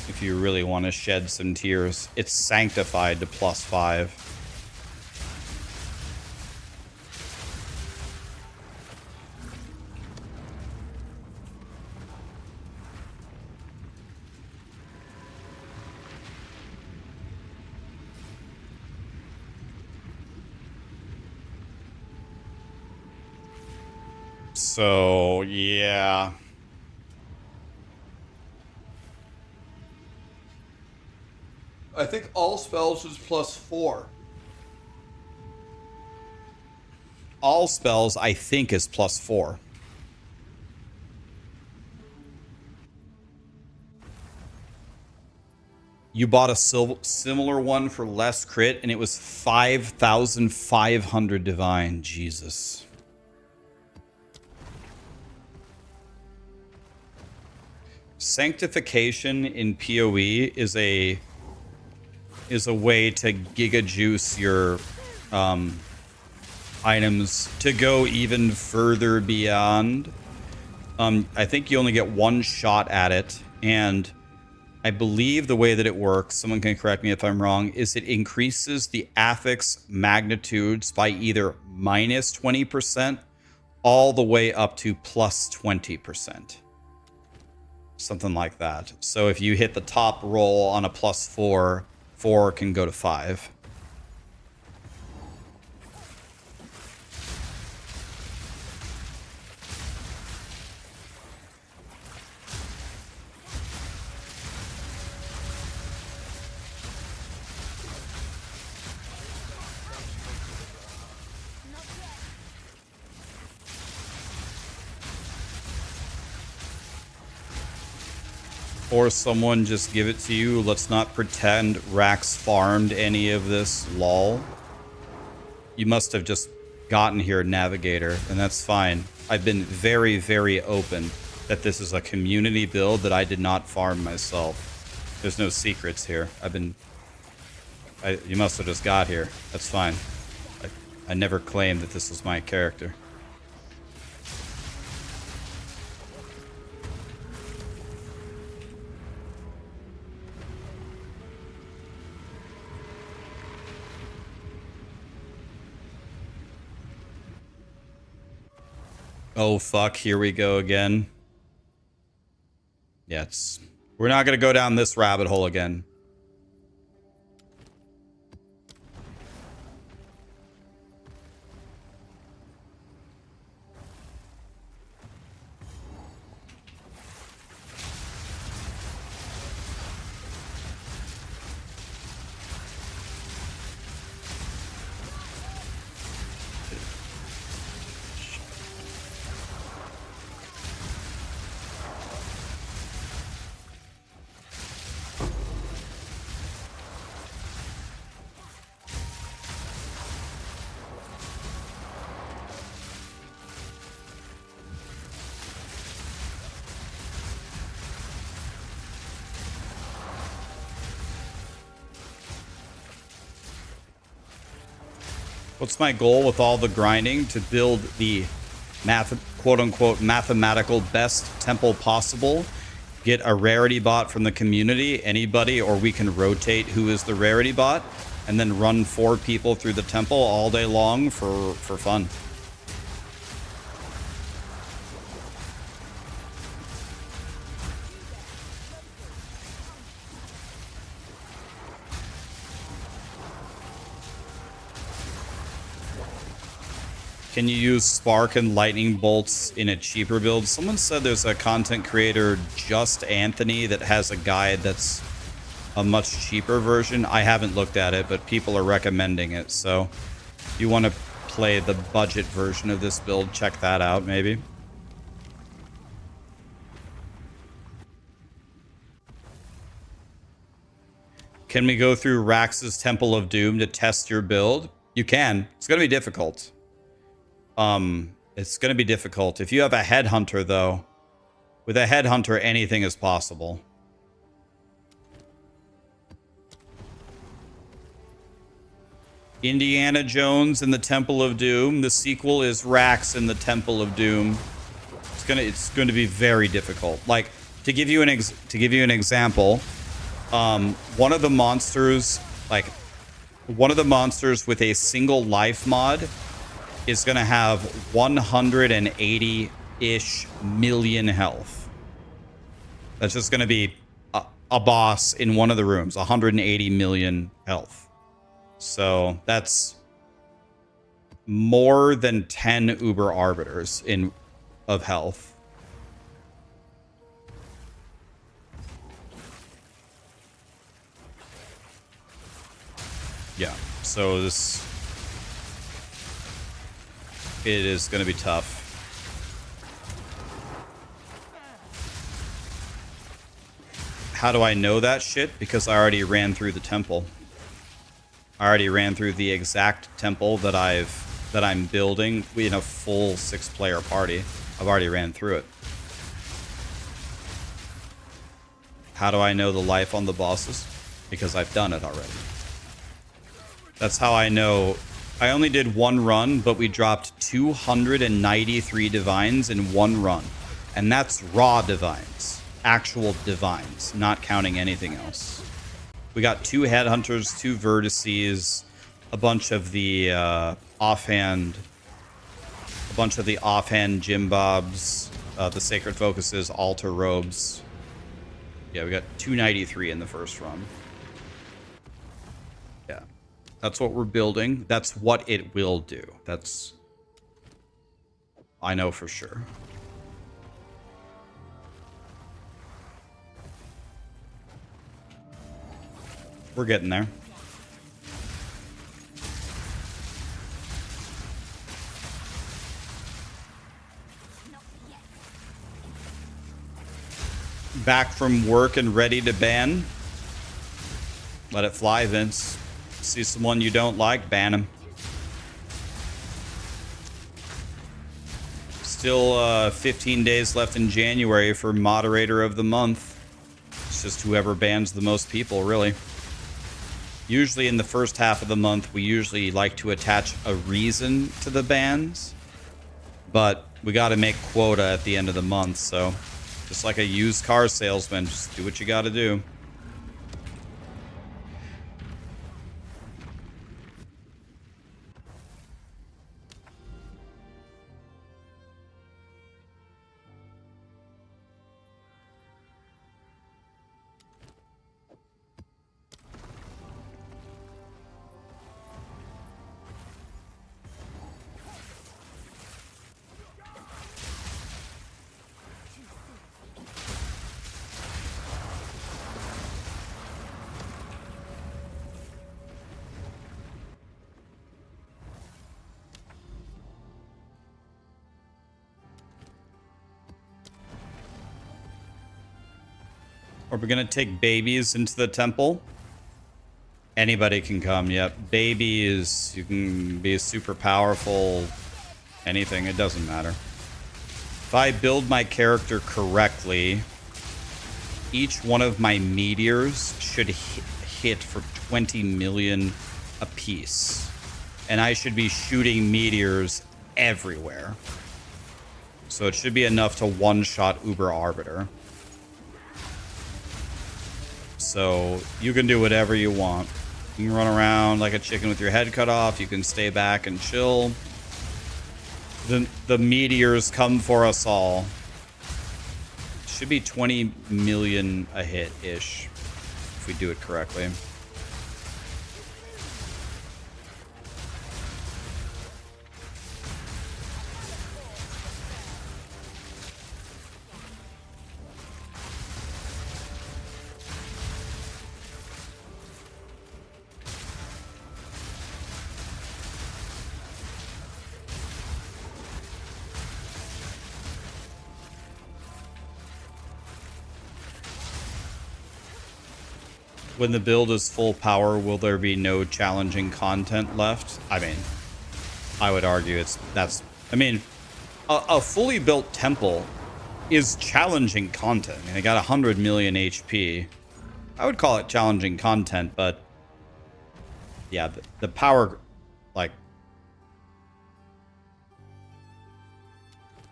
If you really want to shed some tears. It's sanctified to +5. So, yeah. I think all spells is +4. All spells, I think, is +4. You bought a similar one for less crit, and it was 5,500 divine. Jesus. Sanctification in PoE is a way to giga juice your items to go even further beyond. I think you only get one shot at it, and I believe the way that it works, someone can correct me if I'm wrong, is it increases the affix magnitudes by either -20% all the way up to +20%. Something like that. So if you hit the top roll on a +4, 4 can go to 5. Or someone just give it to you. Let's not pretend Rax farmed any of this, lol. You must have just gotten here, Navigator, and that's fine. I've been very, very open that this is a community build that I did not farm myself. There's no secrets here. You must have just got here. That's fine. I never claimed that this was my character. Oh, fuck. Here we go again. Yeah, we're not going to go down this rabbit hole again. What's my goal with all the grinding? To build the quote-unquote mathematical best temple possible. Get a rarity bot from the community, anybody, or we can rotate who is the rarity bot, and then run 4 people through the temple all day long for fun. Can you use Spark and Lightning Bolts in a cheaper build? Someone said there's a content creator, Just Anthony, that has a guide that's a much cheaper version. I haven't looked at it, but people are recommending it. So if you want to play the budget version of this build. Check that out, maybe. Can we go through Rax's Temple of Doom to test your build? You can. It's going to be difficult. It's going to be difficult. If you have a headhunter, though, with a headhunter, anything is possible. Indiana Jones in the Temple of Doom. The sequel is Rax in the Temple of Doom. It's going to be very difficult. Like, to give you an example, one of the monsters with a single life mod is going to have 180-ish million health. That's just going to be a boss in one of the rooms, 180 million health. So that's more than 10 Uber Arbiters of health. Yeah, so it is going to be tough. How do I know that shit? Because I already ran through the temple. I already ran through the exact temple that I'm building in a full 6-player party. I've already ran through it. How do I know the life on the bosses? Because I've done it already. That's how I know. I only did one run, but we dropped 293 divines in one run. And that's raw divines. Actual divines, not counting anything else. We got 2 headhunters, 2 vertices, a bunch of the offhand Jim Bobs, the sacred focuses, altar robes. Yeah, we got 293 in the first run. Yeah. That's what we're building. That's what it will do. I know for sure. We're getting there. Back from work and ready to ban? Let it fly, Vince. See someone you don't like, ban him. Still 15 days left in January for moderator of the month. It's just whoever bans the most people, really. Usually in the first half of the month, we usually like to attach a reason to the bans. But we got to make quota at the end of the month, so just like a used car salesman, just do what you got to do. Are we going to take babies into the temple? Anybody can come, yep. Babies, you can be super powerful. Anything, it doesn't matter. If I build my character correctly, each one of my meteors should hit for 20 million apiece. And I should be shooting meteors everywhere. So it should be enough to one-shot Uber Arbiter. So you can do whatever you want. You can run around like a chicken with your head cut off. You can stay back and chill. The meteors come for us all. Should be 20 million a hit-ish if we do it correctly. when the build is full power, will there be no challenging content left? I mean, I would argue I mean, a fully built temple is challenging content. I mean, they got 100 million HP. I would call it challenging content, but yeah, the power, like,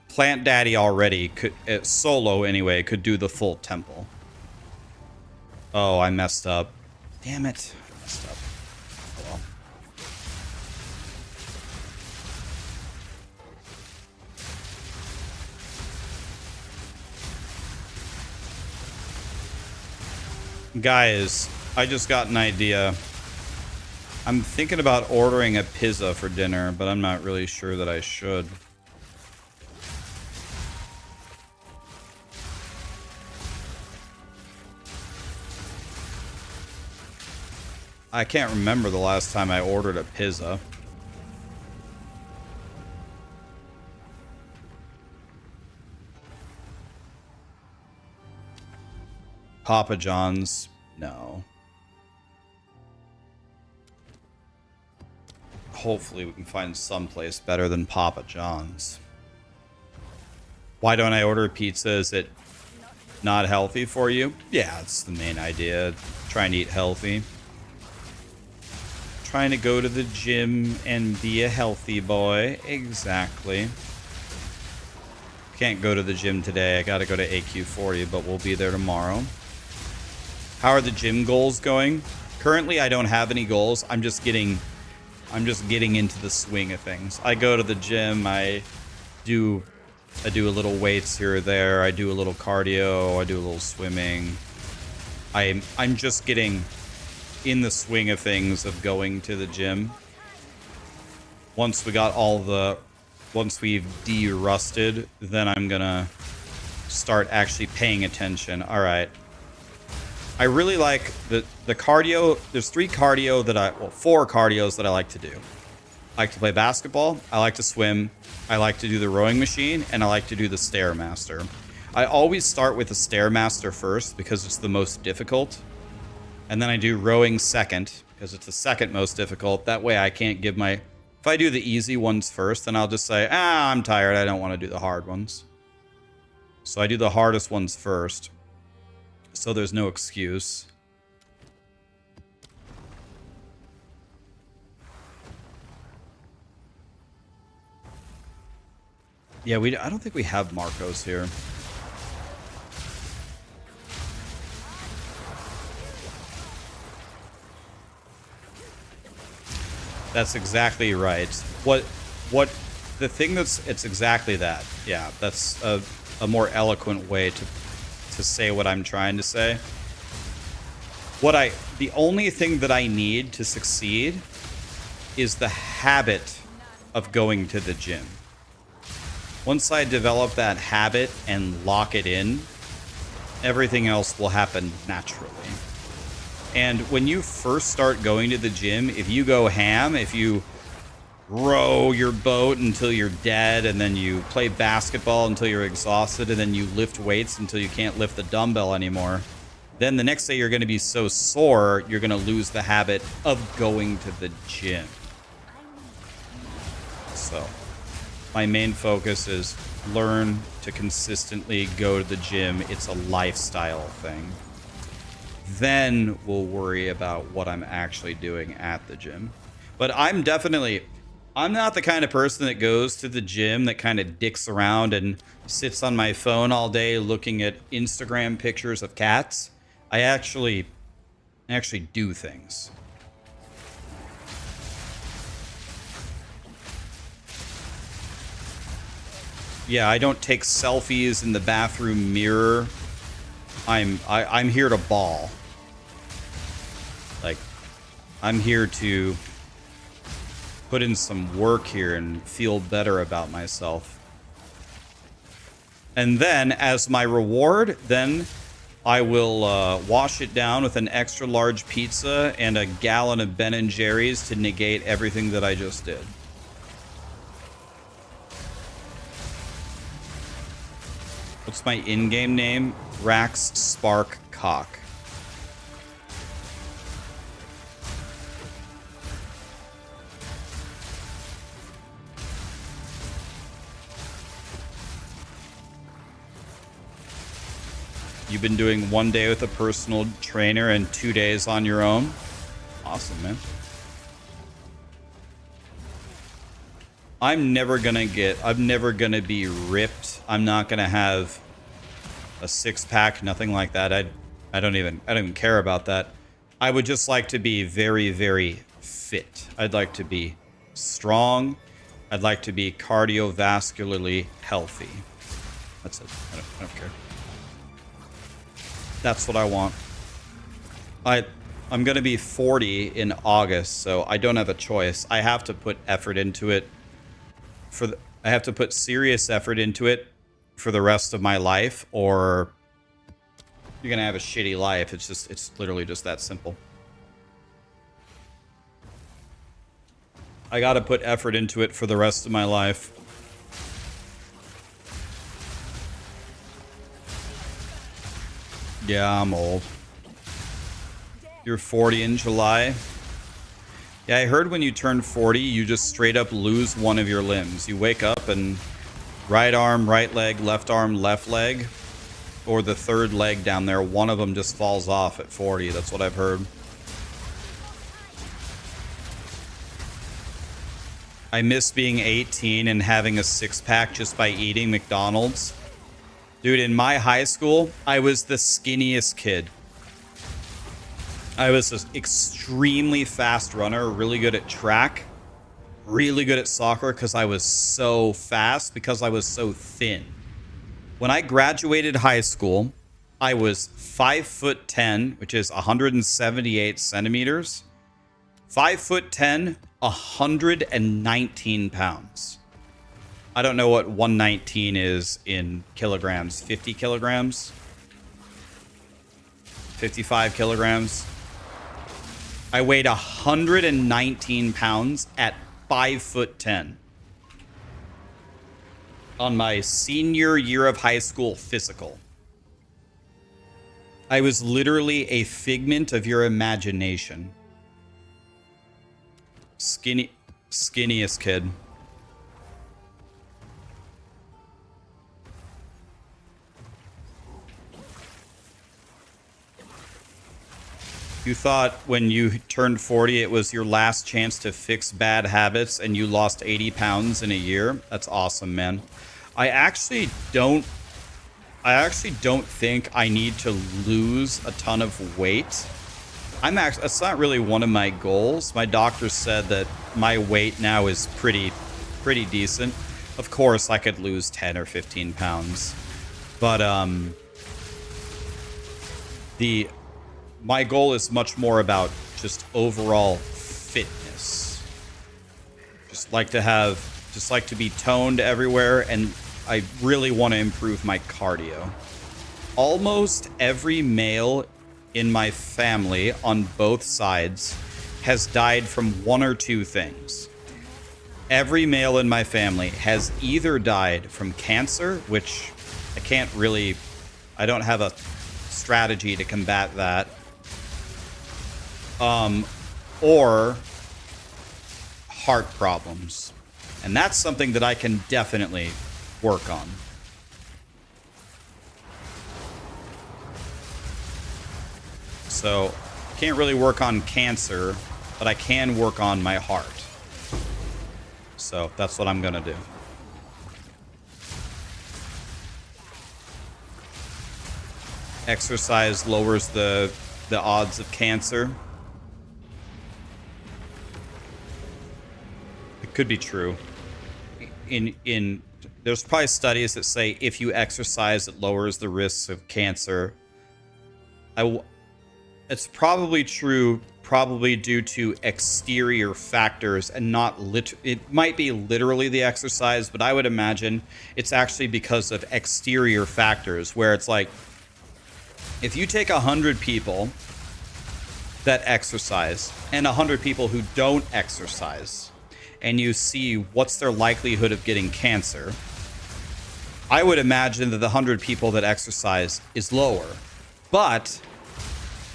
Plant Daddy already could, solo anyway, could do the full temple. Oh, I messed up. Damn it. I messed up. Oh, well. Guys, I just got an idea. I'm thinking about ordering a pizza for dinner, but I'm not really sure that I should. I can't remember the last time I ordered a pizza. Papa John's? No. Hopefully we can find someplace better than Papa John's. Why don't I order pizza? Is it not healthy for you? Yeah, it's the main idea. Trying to eat healthy. Trying to go to the gym and be a healthy boy. Exactly. Can't go to the gym today. I gotta go to AQ40, but we'll be there tomorrow. How are the gym goals going? Currently, I don't have any goals. I'm just getting into the swing of things. I go to the gym. I do a little weights here or there. I do a little cardio. I do a little swimming. I'm just getting in the swing of things of going to the gym. Once we've de-rusted, then I'm gonna start actually paying attention. All right. I really like the cardio. There's four cardios that I like to do. I like to play basketball. I like to swim. I like to do the rowing machine, and I like to do the Stairmaster. I always start with the Stairmaster first because it's the most difficult. And then I do rowing second, because it's the second most difficult. That way I can't give my... If I do the easy ones first, then I'll just say, I'm tired. I don't want to do the hard ones. So I do the hardest ones first. So there's no excuse. Yeah, I don't think we have Marcos here. That's exactly right. It's exactly that. Yeah, that's a more eloquent way to say what I'm trying to say. The only thing that I need to succeed is the habit of going to the gym. Once I develop that habit and lock it in, everything else will happen naturally. And when you first start going to the gym, if you go ham, if you row your boat until you're dead, and then you play basketball until you're exhausted, and then you lift weights until you can't lift the dumbbell anymore, then the next day you're going to be so sore, you're going to lose the habit of going to the gym. So, my main focus is learn to consistently go to the gym. It's a lifestyle thing. Then we'll worry about what I'm actually doing at the gym. But I'm not the kind of person that goes to the gym that kind of dicks around and sits on my phone all day looking at Instagram pictures of cats. I actually do things. Yeah, I don't take selfies in the bathroom mirror. I'm here to ball. Like, I'm here to put in some work here and feel better about myself. And then, as my reward, then I will wash it down with an extra large pizza and a gallon of Ben & Jerry's to negate everything that I just did. What's my in-game name? Rax Spark Cock. You've been doing 1 day with a personal trainer and 2 days on your own. Awesome, man. I'm never gonna be ripped. I'm not gonna have a 6-pack, nothing like that. I don't even care about that. I would just like to be very, very fit. I'd like to be strong. I'd like to be cardiovascularly healthy. That's it. I don't care. That's what I want. I'm gonna be 40 in August, so I don't have a choice. I have to put effort into it. I have to put serious effort into it for the rest of my life, or you're gonna have a shitty life. It's literally just that simple. I gotta put effort into it for the rest of my life. Yeah, I'm old. You're 40 in July. Yeah, I heard when you turn 40, you just straight up lose one of your limbs. You wake up and right arm, right leg, left arm, left leg, or the third leg down there, one of them just falls off at 40. That's what I've heard. I miss being 18 and having a 6-pack just by eating McDonald's. Dude, in my high school, I was the skinniest kid. I was an extremely fast runner, really good at track, really good at soccer because I was so fast, because I was so thin. When I graduated high school, I was 5'10", which is 178 centimeters. 5'10", 119 pounds. I don't know what 119 is in kilograms. 50 kilograms? 55 kilograms? I weighed 119 pounds at 5'10". On my senior year of high school physical. I was literally a figment of your imagination. Skinniest kid. You thought when you turned 40 it was your last chance to fix bad habits and you lost 80 pounds in a year? That's awesome, man. I actually don't think I need to lose a ton of weight. That's not really one of my goals. My doctor said that my weight now is pretty decent. Of course, I could lose 10 or 15 pounds. But my goal is much more about just overall fitness. Just like to be toned everywhere, and I really want to improve my cardio. Almost every male in my family on both sides has died from one or two things. Every male in my family has either died from cancer, which I don't have a strategy to combat that, or heart problems. And that's something that I can definitely work on. So, can't really work on cancer, but I can work on my heart. So, that's what I'm gonna do. Exercise lowers the odds of cancer. It could be true. There's probably studies that say if you exercise, it lowers the risks of cancer. It's probably true, probably due to exterior factors and not it might be literally the exercise, but I would imagine it's actually because of exterior factors, where it's like, if you take 100 people that exercise and 100 people who don't exercise, and you see what's their likelihood of getting cancer, I would imagine that the 100 people that exercise is lower. But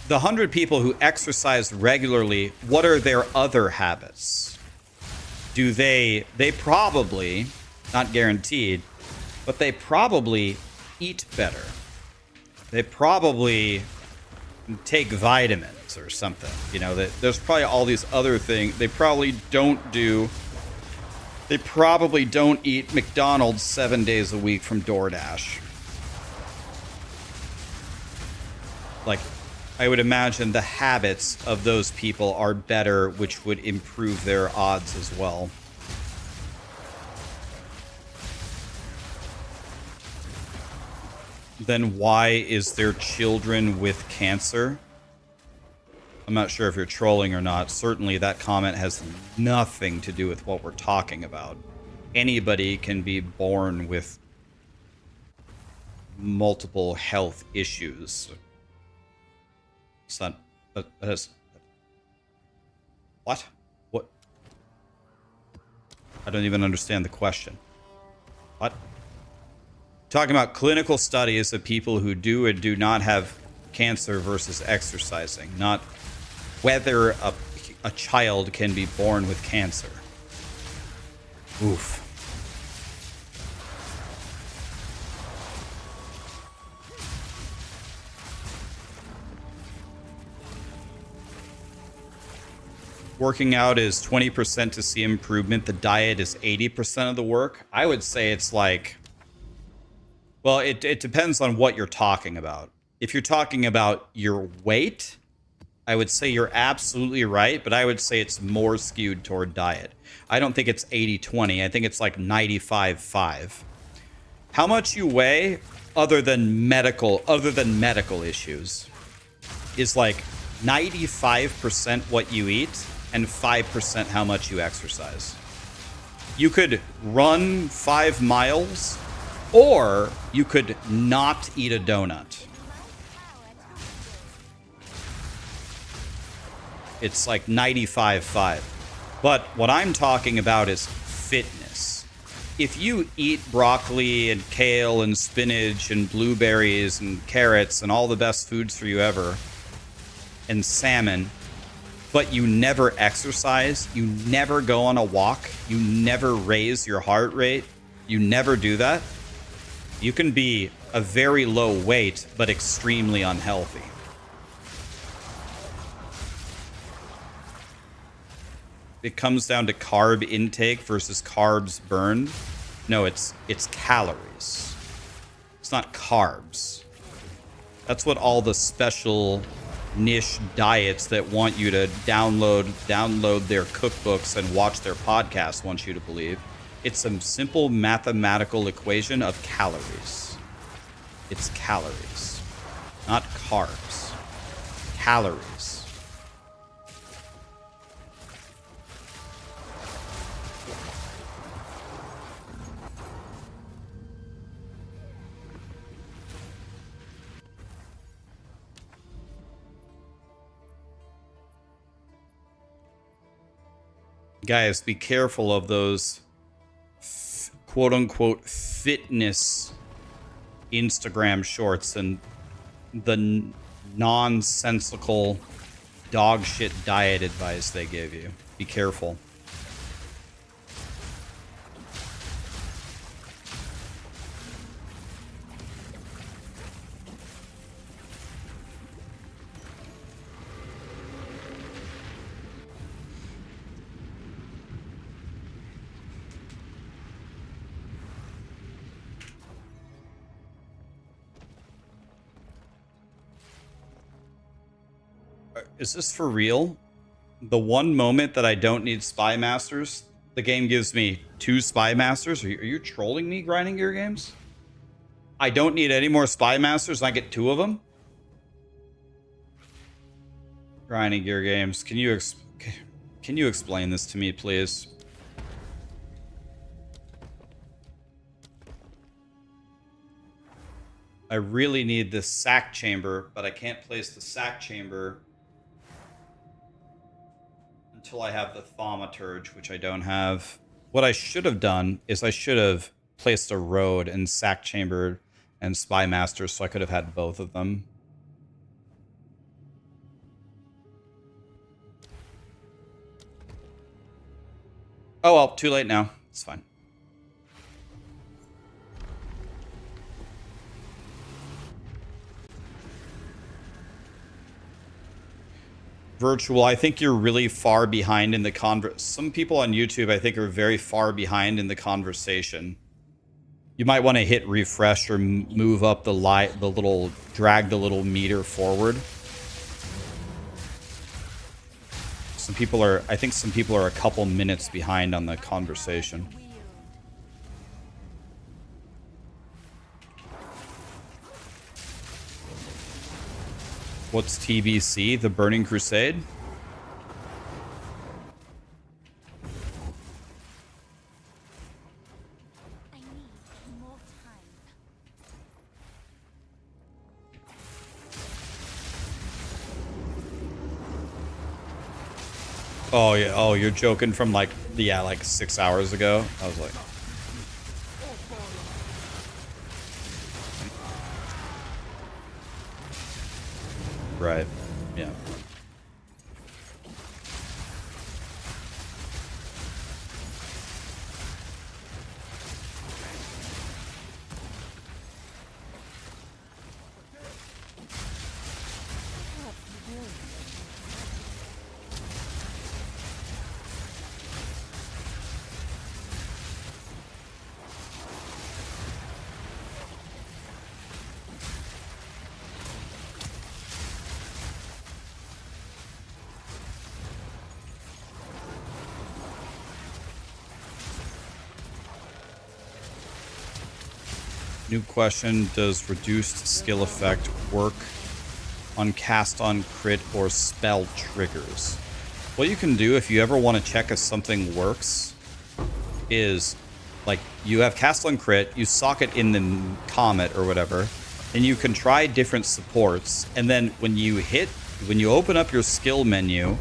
the 100 people who exercise regularly, what are their other habits? They probably, not guaranteed, but they probably eat better. They probably take vitamins or something. You know, there's probably all these other things. They probably don't eat McDonald's 7 days a week from DoorDash. Like, I would imagine the habits of those people are better, which would improve their odds as well. Then why is there children with cancer? I'm not sure if you're trolling or not. Certainly that comment has nothing to do with what we're talking about. Anybody can be born with multiple health issues. It's not... that is... What? What? I don't even understand the question. What? Talking about clinical studies of people who do and do not have cancer versus exercising, not whether a child can be born with cancer. Oof. Working out is 20% to see improvement. The diet is 80% of the work. I would say it's like... Well, it depends on what you're talking about. If you're talking about your weight, I would say you're absolutely right, but I would say it's more skewed toward diet. I don't think it's 80-20. I think it's like 95-5. How much you weigh, other than medical issues, is like 95% what you eat and 5% how much you exercise. You could run 5 miles, or you could not eat a donut. It's like 95-5. But what I'm talking about is fitness. If you eat broccoli and kale and spinach and blueberries and carrots and all the best foods for you ever, and salmon, but you never exercise, you never go on a walk, you never raise your heart rate, you never do that, you can be a very low weight, but extremely unhealthy. It comes down to carb intake versus carbs burned. No, it's calories. It's not carbs. That's what all the special niche diets that want you to download their cookbooks and watch their podcasts want you to believe. It's some simple mathematical equation of calories. It's calories, not carbs. Calories. Guys, be careful of those quote-unquote fitness Instagram shorts and the nonsensical dog shit diet advice they give you. Be careful. Is this for real? The one moment that I don't need Spy Masters, the game gives me 2 Spy Masters? Are you trolling me, Grinding Gear Games? I don't need any more Spy Masters and I get 2 of them? Grinding Gear Games, can you explain this to me, please? I really need this sack chamber, but I can't place the sack chamber until I have the thaumaturge, which I don't have. What I should have done is I should have placed a road and sack chamber and Spy Master so I could have had both of them. Oh well, too late now. It's fine. Virtual, I think you're really far behind in the some people on YouTube, I think, are very far behind in the conversation. You might want to hit refresh or move up the drag the little meter forward. I think some people are a couple minutes behind on the conversation. What's TBC? The Burning Crusade? I need more time. Oh yeah. Oh, you're joking from like 6 hours ago. I was like, right. Yeah. New question, does reduced skill effect work on cast on crit or spell triggers? What you can do if you ever want to check if something works is, like, you have cast on crit, you sock it in the Comet or whatever, and you can try different supports, and then when you open up your skill menu,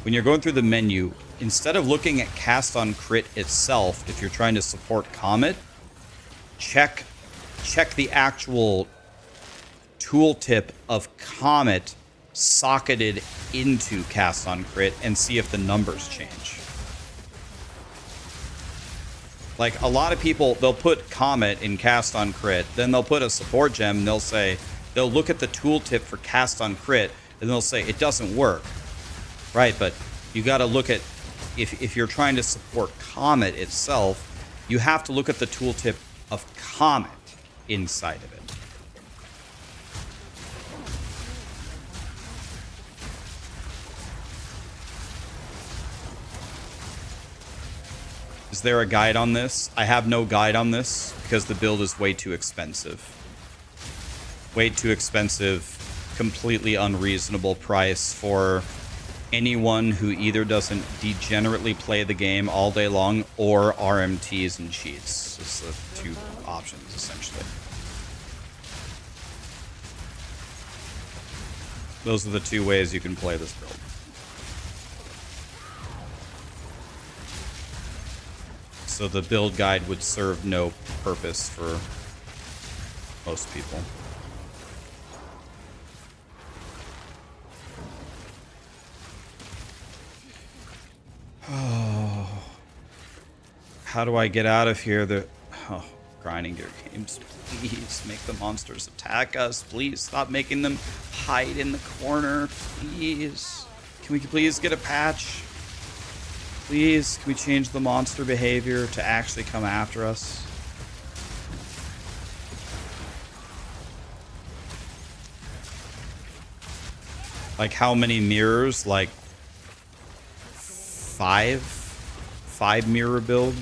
when you're going through the menu, instead of looking at cast on crit itself, if you're trying to support Comet, check the actual tooltip of Comet socketed into cast on crit and see if the numbers change. Like, a lot of people, they'll put Comet in cast on crit, then they'll put a support gem, and they'll look at the tooltip for cast on crit, and they'll say it doesn't work. Right, but you got to look at, if you're trying to support Comet itself, you have to look at the tooltip of Comet inside of it. Is there a guide on this? I have no guide on this because the build is way too expensive. Way too expensive, completely unreasonable price for anyone who either doesn't degenerately play the game all day long or RMTs and cheats. It's the two options, essentially. Those are the two ways you can play this build. So the build guide would serve no purpose for most people. Oh, how do I get out of here? Grinding your games, please make the monsters attack us. Please stop making them hide in the corner. Please, can we please get a patch? Please, can we change the monster behavior to actually come after us? Like, how many mirrors? Like, five mirror build.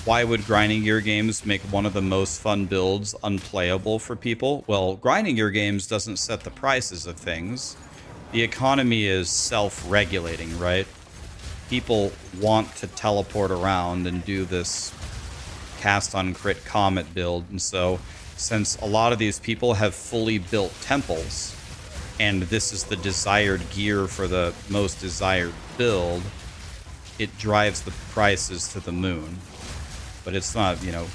Why would grinding gear games make one of the most fun builds unplayable for people? Well, grinding gear games doesn't set the prices of things. The economy is self-regulating, right? People want to teleport around and do this cast on crit Comet build, and so since a lot of these people have fully built temples and this is the desired gear for the most desired build, it drives the prices to the moon. But it's not, you know,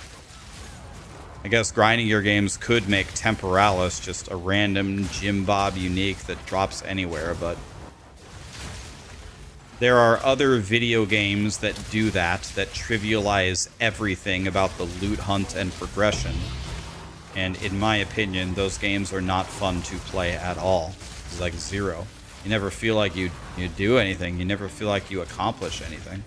I guess grinding your games could make Temporalis just a random Jim Bob unique that drops anywhere, but There are other video games that do that trivialize everything about the loot hunt and progression. And in my opinion, those games are not fun to play at all. It's like zero. You never feel like you do anything. You never feel like you accomplish anything.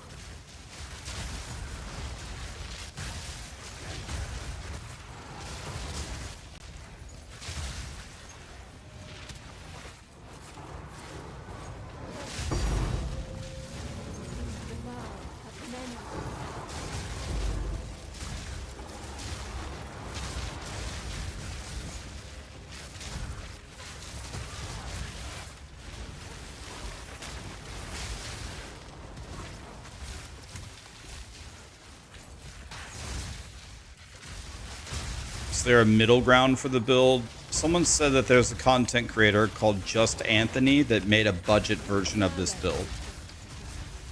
Is there a middle ground for the build? Someone said that there's a content creator called Just Anthony that made a budget version of this build.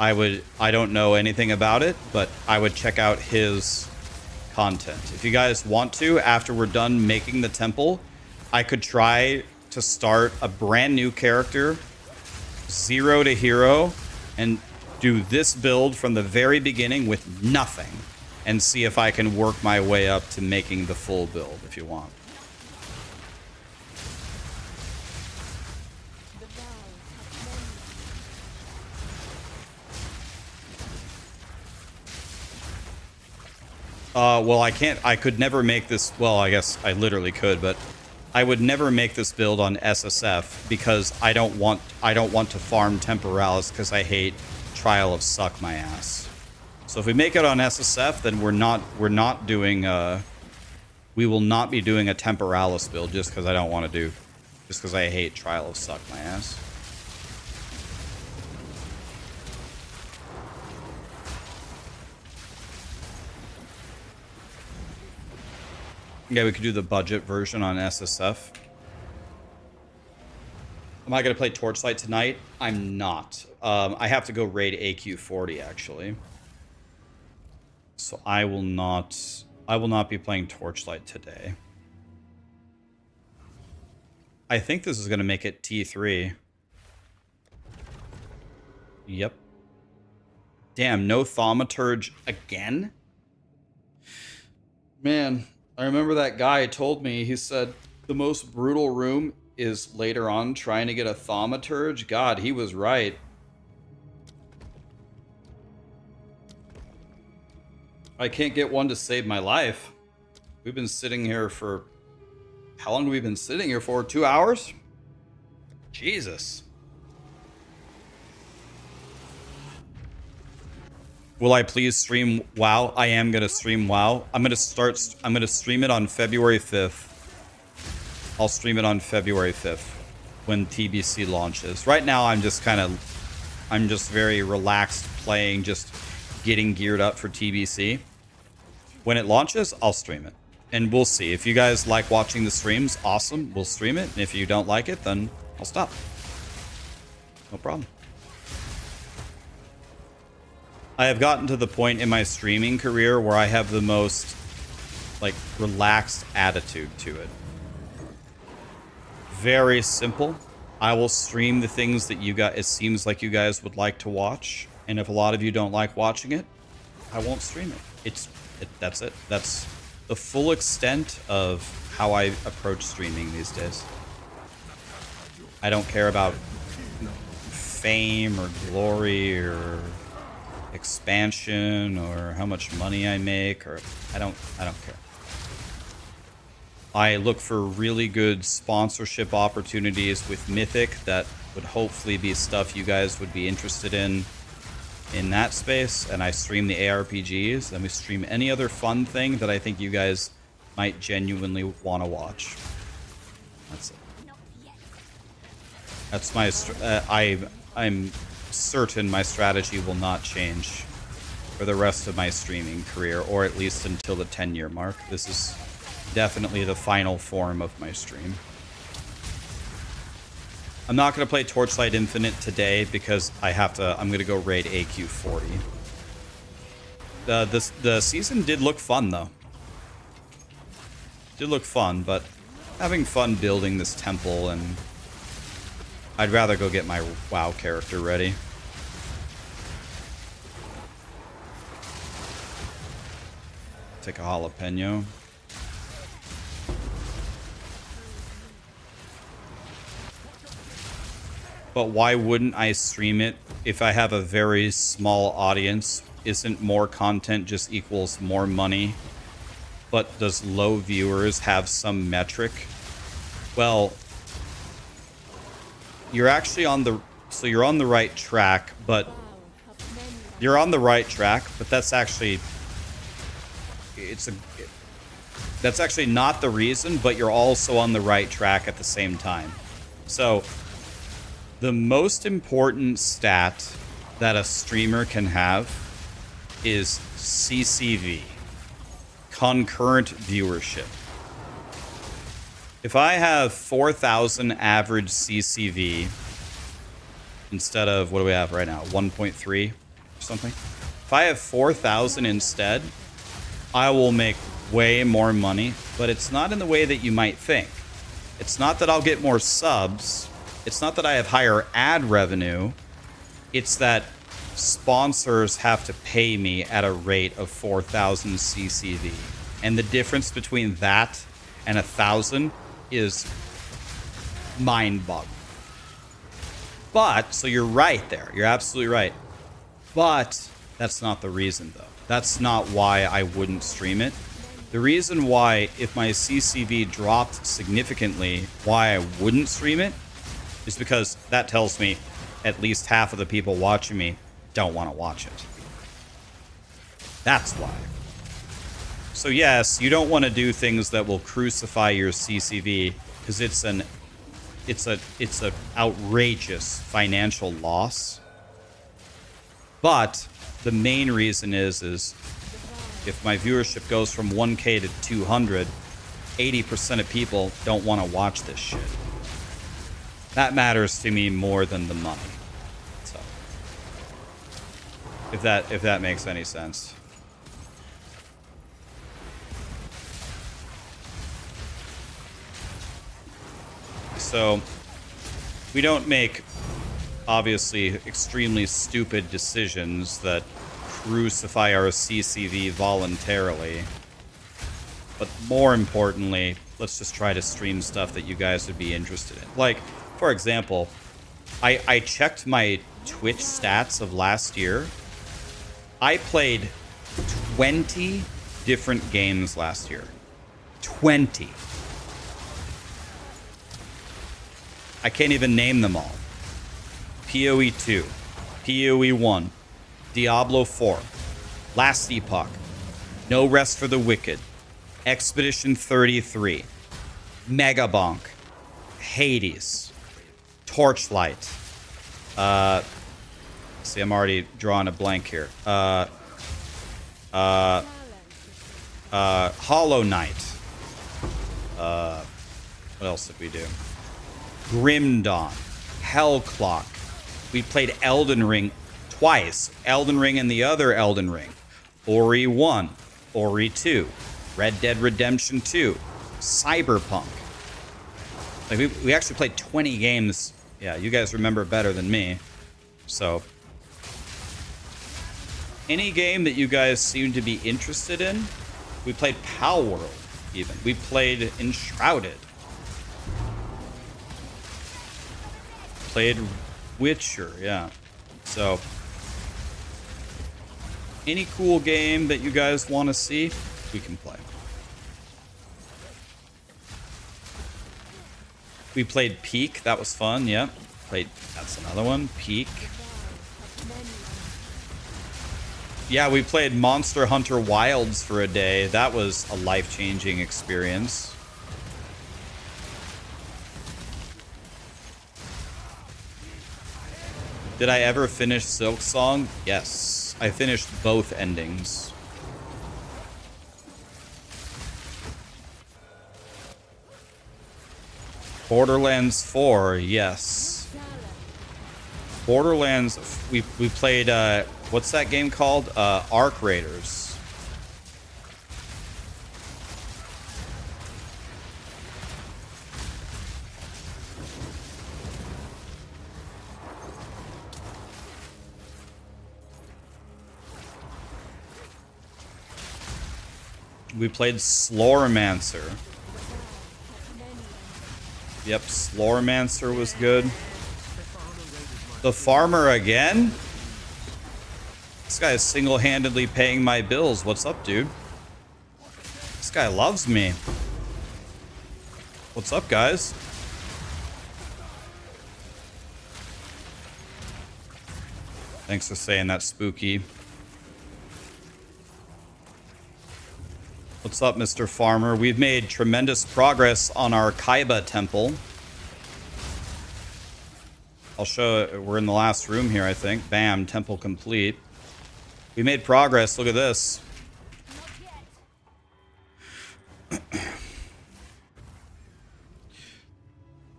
I don't know anything about it, but I would check out his content. If you guys want to, after we're done making the temple, I could try to start a brand new character, 0 to hero, and do this build from the very beginning with nothing, and see if I can work my way up to making the full build, if you want. Well, I could never make this, well, I guess I literally could, but I would never make this build on SSF because I don't want to farm Temporalis because I hate Trial of Suck my ass. So if we make it on SSF, then we're not doing we will not be doing a Temporalis build just because I don't want to do, just because I hate Trial of Suck my ass. Yeah, we could do the budget version on SSF. Am I going to play Torchlight tonight? I'm not. I have to go raid AQ40 actually. So I will not be playing Torchlight today. I think this is going to make it T3. Yep. Damn, no Thaumaturge again? Man, I remember that guy told me, he said, the most brutal room is later on trying to get a Thaumaturge. God, he was right. I can't get one to save my life. We've been sitting here for... How long have we been sitting here for? 2 hours? Jesus. Will I please stream WoW? I am going to stream WoW. I'm going to stream it on February 5th. I'll stream it on February 5th when TBC launches. Right now, I'm just very relaxed playing, just getting geared up for TBC. When it launches, I'll stream it. And we'll see. If you guys like watching the streams, awesome. We'll stream it. And if you don't like it, then I'll stop. No problem. I have gotten to the point in my streaming career where I have the most, like, relaxed attitude to it. Very simple. I will stream the things that you guys, it seems like you guys would like to watch. And if a lot of you don't like watching it, I won't stream it. That's it. That's the full extent of how I approach streaming these days. I don't care about fame or glory or expansion or how much money I make, or I don't care. I look for really good sponsorship opportunities with Mythic that would hopefully be stuff you guys would be interested in that space, and I stream the ARPGs, and we stream any other fun thing that I think you guys might genuinely want to watch. That's it. That's my I'm certain my strategy will not change for the rest of my streaming career, or at least until the 10-year mark. This is definitely the final form of my stream. I'm not going to play Torchlight Infinite today because I'm going to go raid AQ40. The season did look fun, though. Did look fun, but having fun building this temple, and I'd rather go get my WoW character ready. take a jalapeno. But why wouldn't I stream it if I have a very small audience? Isn't more content just equals more money? But does low viewers have some metric? Well, you're actually on the... So you're on the right track, but... You're on the right track, but that's actually... That's actually not the reason, but you're also on the right track at the same time. So... The most important stat that a streamer can have is CCV, concurrent viewership. If I have 4,000 average CCV instead of, what do we have right now, 1.3 or something? If I have 4,000 instead, I will make way more money, but it's not in the way that you might think. It's not that I'll get more subs. It's not that I have higher ad revenue. It's that sponsors have to pay me at a rate of 4,000 CCV. And the difference between that and 1,000 is mind-boggling. But, so you're right there. You're absolutely right. But that's not the reason, though. That's not why I wouldn't stream it. The reason why, if my CCV dropped significantly, why I wouldn't stream it is because that tells me at least half of the people watching me don't want to watch it. That's why. So yes, you don't want to do things that will crucify your CCV because it's an outrageous financial loss. But the main reason is if my viewership goes from 1K to 200, 80% of people don't want to watch this shit. That matters to me more than the money. So, if that makes any sense. So, we don't make obviously extremely stupid decisions that crucify our CCV voluntarily. But more importantly, let's just try to stream stuff that you guys would be interested in. Like, for example, I checked my Twitch stats of last year. I played 20 different games last year. 20. I can't even name them all. POE2, POE1, Diablo 4, Last Epoch, No Rest for the Wicked, Expedition 33, Megabonk, Hades, Torchlight. See, I'm already drawing a blank here. Hollow Knight. What else did we do? Grim Dawn, Hellclock. We played Elden Ring twice. Elden Ring and the other Elden Ring. Ori 1, Ori 2, Red Dead Redemption 2, Cyberpunk. Like we actually played 20 games. Yeah, you guys remember better than me. So, any game that you guys seem to be interested in, we played Palworld even. We played Enshrouded. Played Witcher, yeah. So, any cool game that you guys want to see, we can play. We played Peak. That was fun. Yeah. That's another one. Peak. Yeah, we played Monster Hunter Wilds for a day. That was a life-changing experience. Did I ever finish Silksong? Yes. I finished both endings. Borderlands 4, yes. Borderlands, we played, what's that game called? Arc Raiders. We played Sloromancer. Yep, Sloromancer was good. The farmer again? This guy is single-handedly paying my bills. What's up, dude? This guy loves me. What's up, guys? Thanks for saying that, Spooky. What's up, Mr. Farmer? We've made tremendous progress on our Kaiba temple. I'll show it. We're in the last room here, I think. Bam, temple complete. We made progress. Look at this.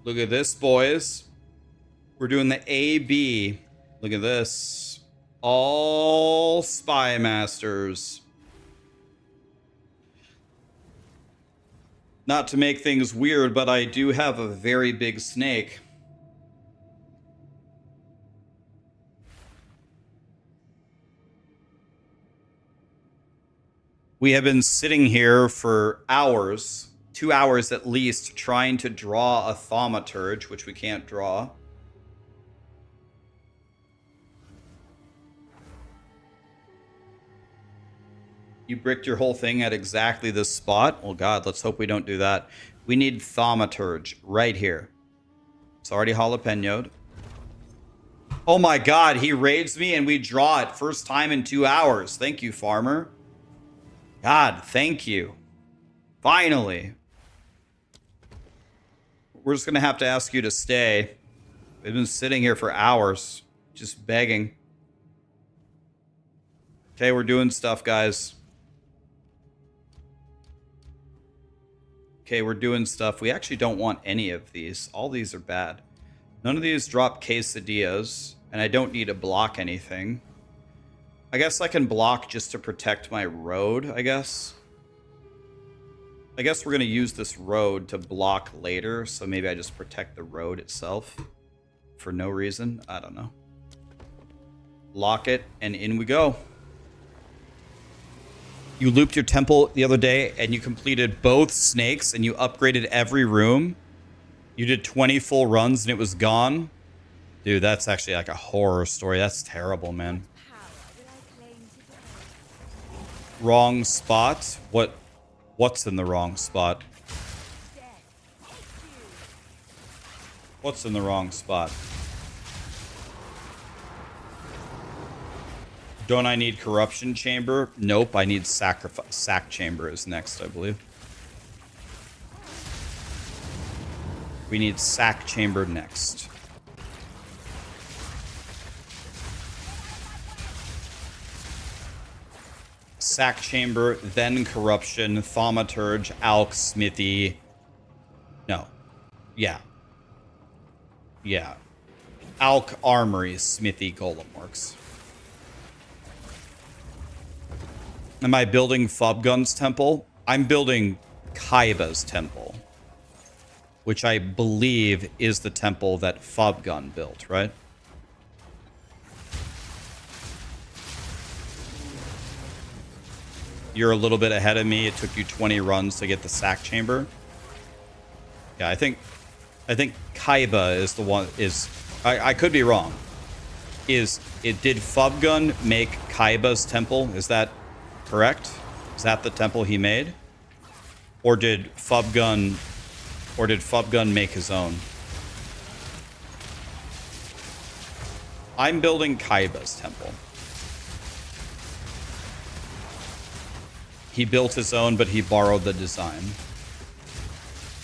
Look at this, boys. We're doing the AB. Look at this. All Spy Masters. Not to make things weird, but I do have a very big snake. We have been sitting here for hours, 2 hours at least, trying to draw a thaumaturge, which we can't draw. You bricked your whole thing at exactly this spot? Oh god, let's hope we don't do that. We need thaumaturge right here. It's already jalapenoed. Oh my god, he raids me and we draw it first time in 2 hours. Thank you, farmer. God, thank you. Finally. We're just going to have to ask you to stay. We've been sitting here for hours, just begging. Okay, we're doing stuff, guys. Okay, we're doing stuff. We actually don't want any of these. All these are bad. None of these drop quesadillas, and I don't need to block anything. I guess I can block just to protect my road, I guess. I guess we're going to use this road to block later, so maybe I just protect the road itself for no reason. I don't know. Lock it, and in we go. You looped your temple the other day, and you completed both snakes, and you upgraded every room. You did 20 full runs, and it was gone. Dude, that's actually like a horror story. That's terrible, man. Wrong spot? What's in the wrong spot? What's in the wrong spot? Don't I need corruption chamber? Nope, I need sack chamber is next, I believe. We need sack chamber next. Sack chamber, then corruption, thaumaturge, alch, smithy. No. Yeah. Yeah. Alch, armory, smithy, golem works. Am I building Fubgun's temple? I'm building Kaiba's temple, which I believe is the temple that Fubgun built, right? You're a little bit ahead of me. It took you 20 runs to get the sack chamber. Yeah, I think Kaiba is the one. I could be wrong. Did Fubgun make Kaiba's temple? Is that correct? Is that the temple he made? Or did Fubgun make his own? I'm building Kaiba's temple. He built his own, but he borrowed the design.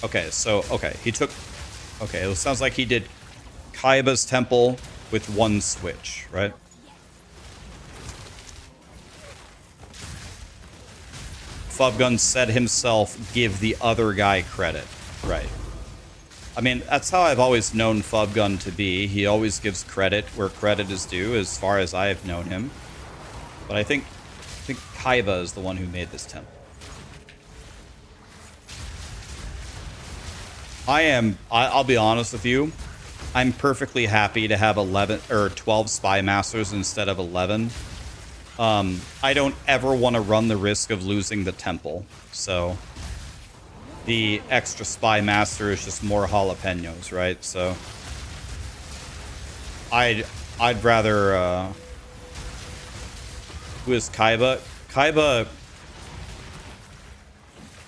Okay, so, okay, it sounds like he did Kaiba's temple with one switch, right? Fubgun said himself, give the other guy credit. Right. I mean, that's how I've always known Fubgun to be. He always gives credit where credit is due, as far as I have known him. But I think Kaiba is the one who made this temple. I'll be honest with you. I'm perfectly happy to have 11 or 12 spy masters instead of 11. I don't ever want to run the risk of losing the temple. So the extra spy master is just more jalapenos, right? So I'd rather who is Kaiba? Kaiba,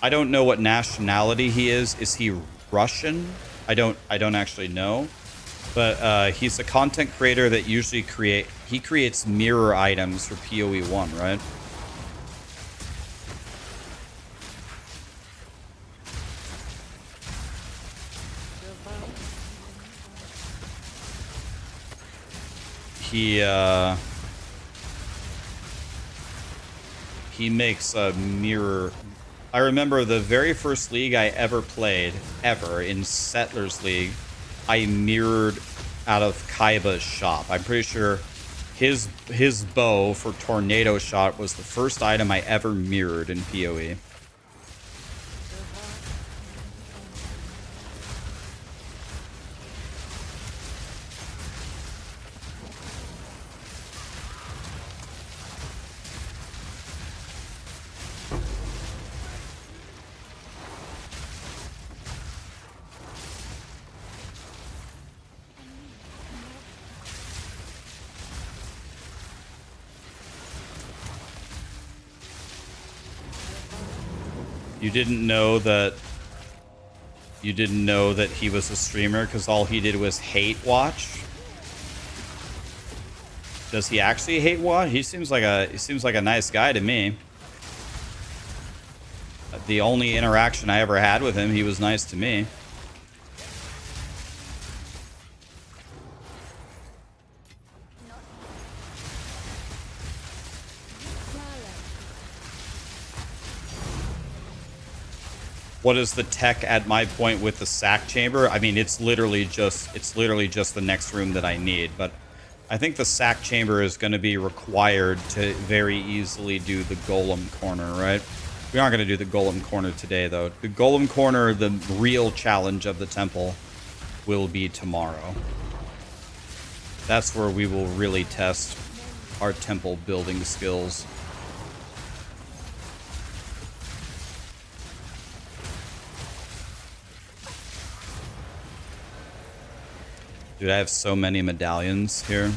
I don't know what nationality he is. Is he Russian? I don't actually know. But he's a content creator that usually creates mirror items for POE1, right? He makes a mirror. I remember the very first league I ever played, in Settlers League, I mirrored out of Kaiba's shop. I'm pretty sure his bow for Tornado Shot was the first item I ever mirrored in PoE. You didn't know that he was a streamer because all he did was hate watch? Does he actually hate watch? He seems like a nice guy to me. The only interaction I ever had with him, he was nice to me. What is the tech at my point with the sack chamber? I mean, it's literally just the next room that I need, but I think the sack chamber is going to be required to very easily do the golem corner, right? We aren't going to do the golem corner today, though. The golem corner, the real challenge of the temple, will be tomorrow. That's where we will really test our temple building skills. Dude, I have so many medallions here.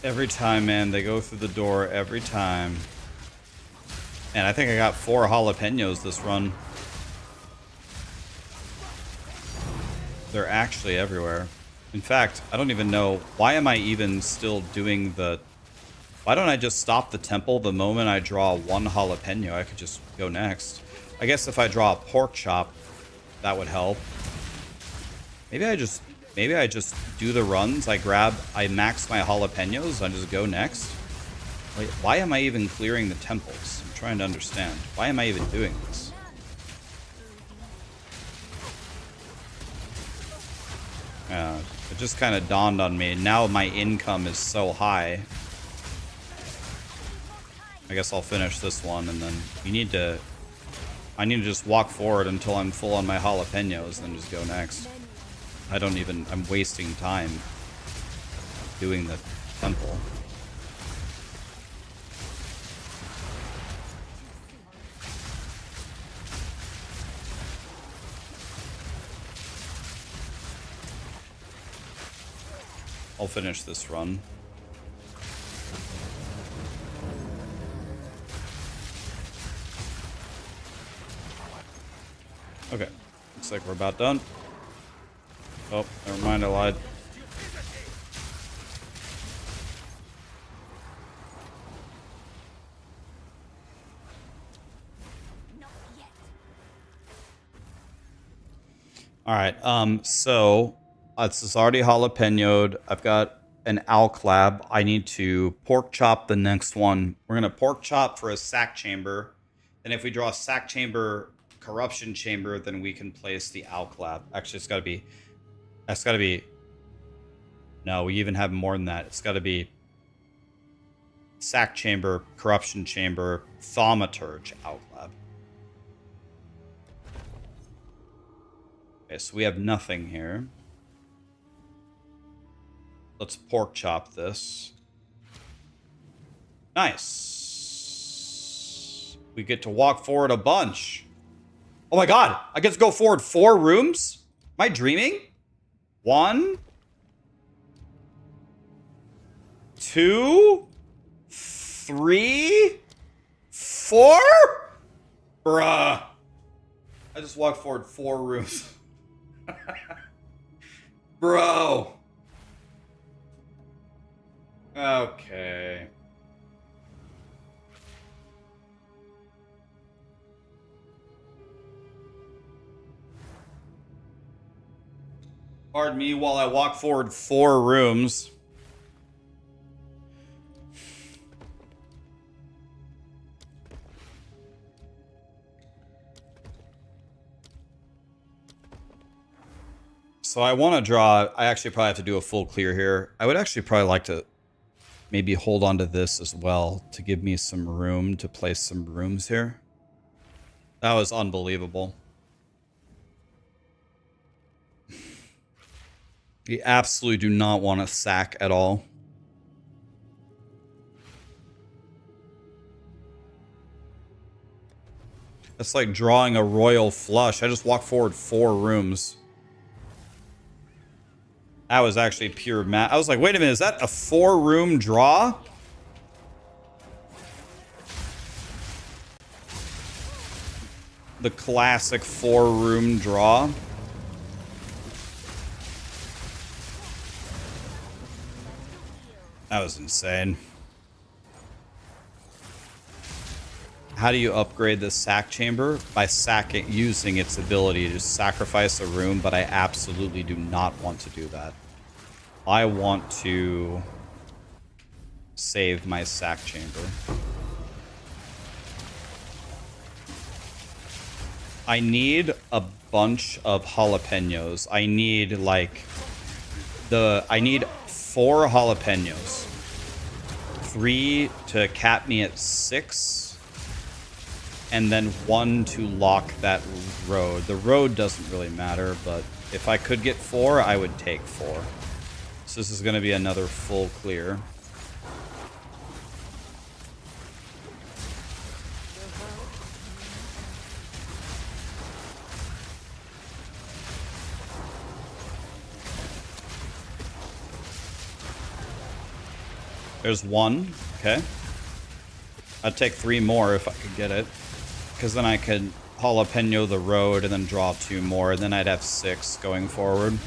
Every time, man, they go through the door every time. And I think I got 4 jalapenos this run. They're actually everywhere. In fact, I don't even know, why am I even still doing the... Why don't I just stop the temple the moment I draw 1 jalapeno? I could just go next. I guess if I draw a pork chop, that would help. Maybe I just do the runs. I max my jalapenos and just go next. Wait, why am I even clearing the temples? I'm trying to understand. Why am I even doing this? It just kind of dawned on me. Now my income is so high. I guess I'll finish this one and then we need to I need to just walk forward until I'm full on my jalapenos, then just go next. I don't even... I'm wasting time doing the temple. I'll finish this run. Okay. Looks like we're about done. Oh, never mind, I lied. Alright, so this is already jalapenoed. I've got an alclab. I need to pork chop the next one. We're gonna pork chop for a sack chamber. And if we draw a sack chamber, corruption chamber, then we can place the alclab. Actually, that's gotta be, no, we even have more than that. It's gotta be sack chamber, corruption chamber, thaumaturge, alclab. Okay, so we have nothing here. Let's pork chop this. Nice. We get to walk forward a bunch. Oh my god, I get to go forward 4 rooms? Am I dreaming? 1, 2, 3, 4? Bruh. I just walked forward 4 rooms. Bro. Okay. Pardon me while I walk forward 4 rooms. So I want to draw... I actually probably have to do a full clear here. I would actually probably like to maybe hold on to this as well to give me some room to place some rooms here. That was unbelievable. We absolutely do not want to sack at all. That's like drawing a royal flush. I just walked forward 4 rooms. That was actually pure math. I was like, wait a minute, is that a 4-room draw? The classic 4-room draw. That was insane. How do you upgrade the sack chamber? By using its ability to sacrifice a room, but I absolutely do not want to do that. I want to save my sack chamber. I need a bunch of jalapenos. I need like I need 4 jalapenos. 3 to cap me at 6. And then 1 to lock that road. The road doesn't really matter, but if I could get 4, I would take 4. So this is going to be another full clear. There's 1. Okay. I'd take 3 more if I could get it. Because then I could jalapeno the road and then draw 2 more. And then I'd have 6 going forward.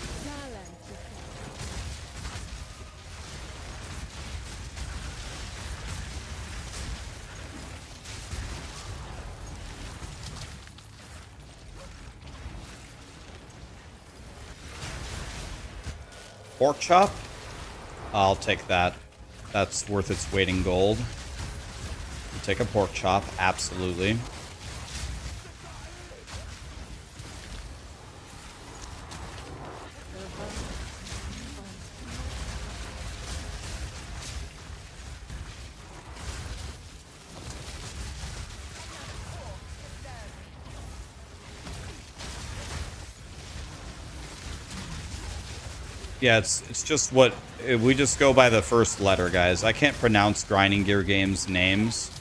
Pork chop? I'll take that. That's worth its weight in gold. I'll take a pork chop, absolutely. Yeah, it's just what we just go by the first letter, guys. I can't pronounce Grinding Gear Games names,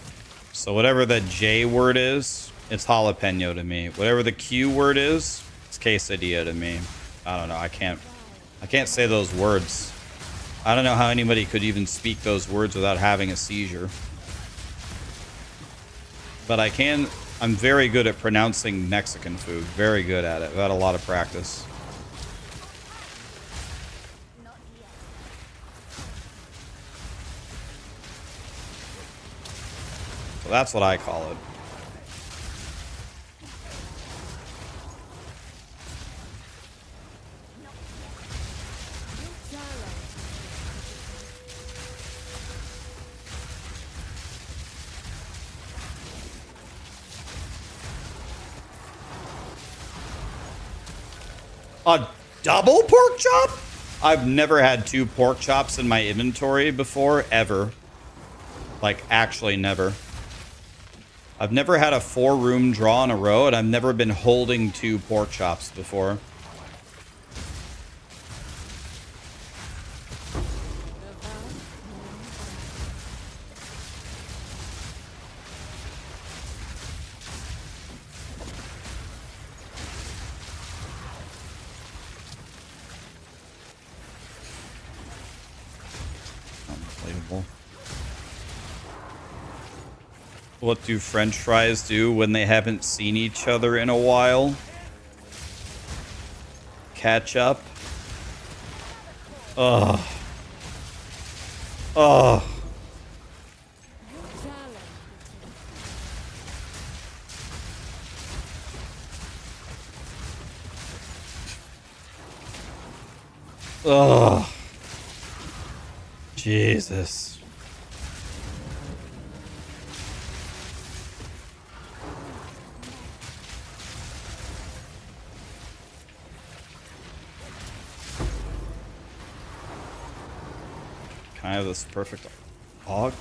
so whatever the J word is, it's jalapeno to me. Whatever the Q word is, it's quesadilla to me. I don't know. I can't say those words. I don't know how anybody could even speak those words without having a seizure. But I can. I'm very good at pronouncing Mexican food. Very good at it. I've had a lot of practice. So that's what I call it. A double pork chop? I've never had 2 pork chops in my inventory before, ever. Like, actually never. I've never had a 4-room draw in a row, and I've never been holding 2 pork chops before. Unbelievable. What do French fries do when they haven't seen each other in a while? Catch up. Ugh. Ugh. Ugh. Jesus. Can I have this perfect hog?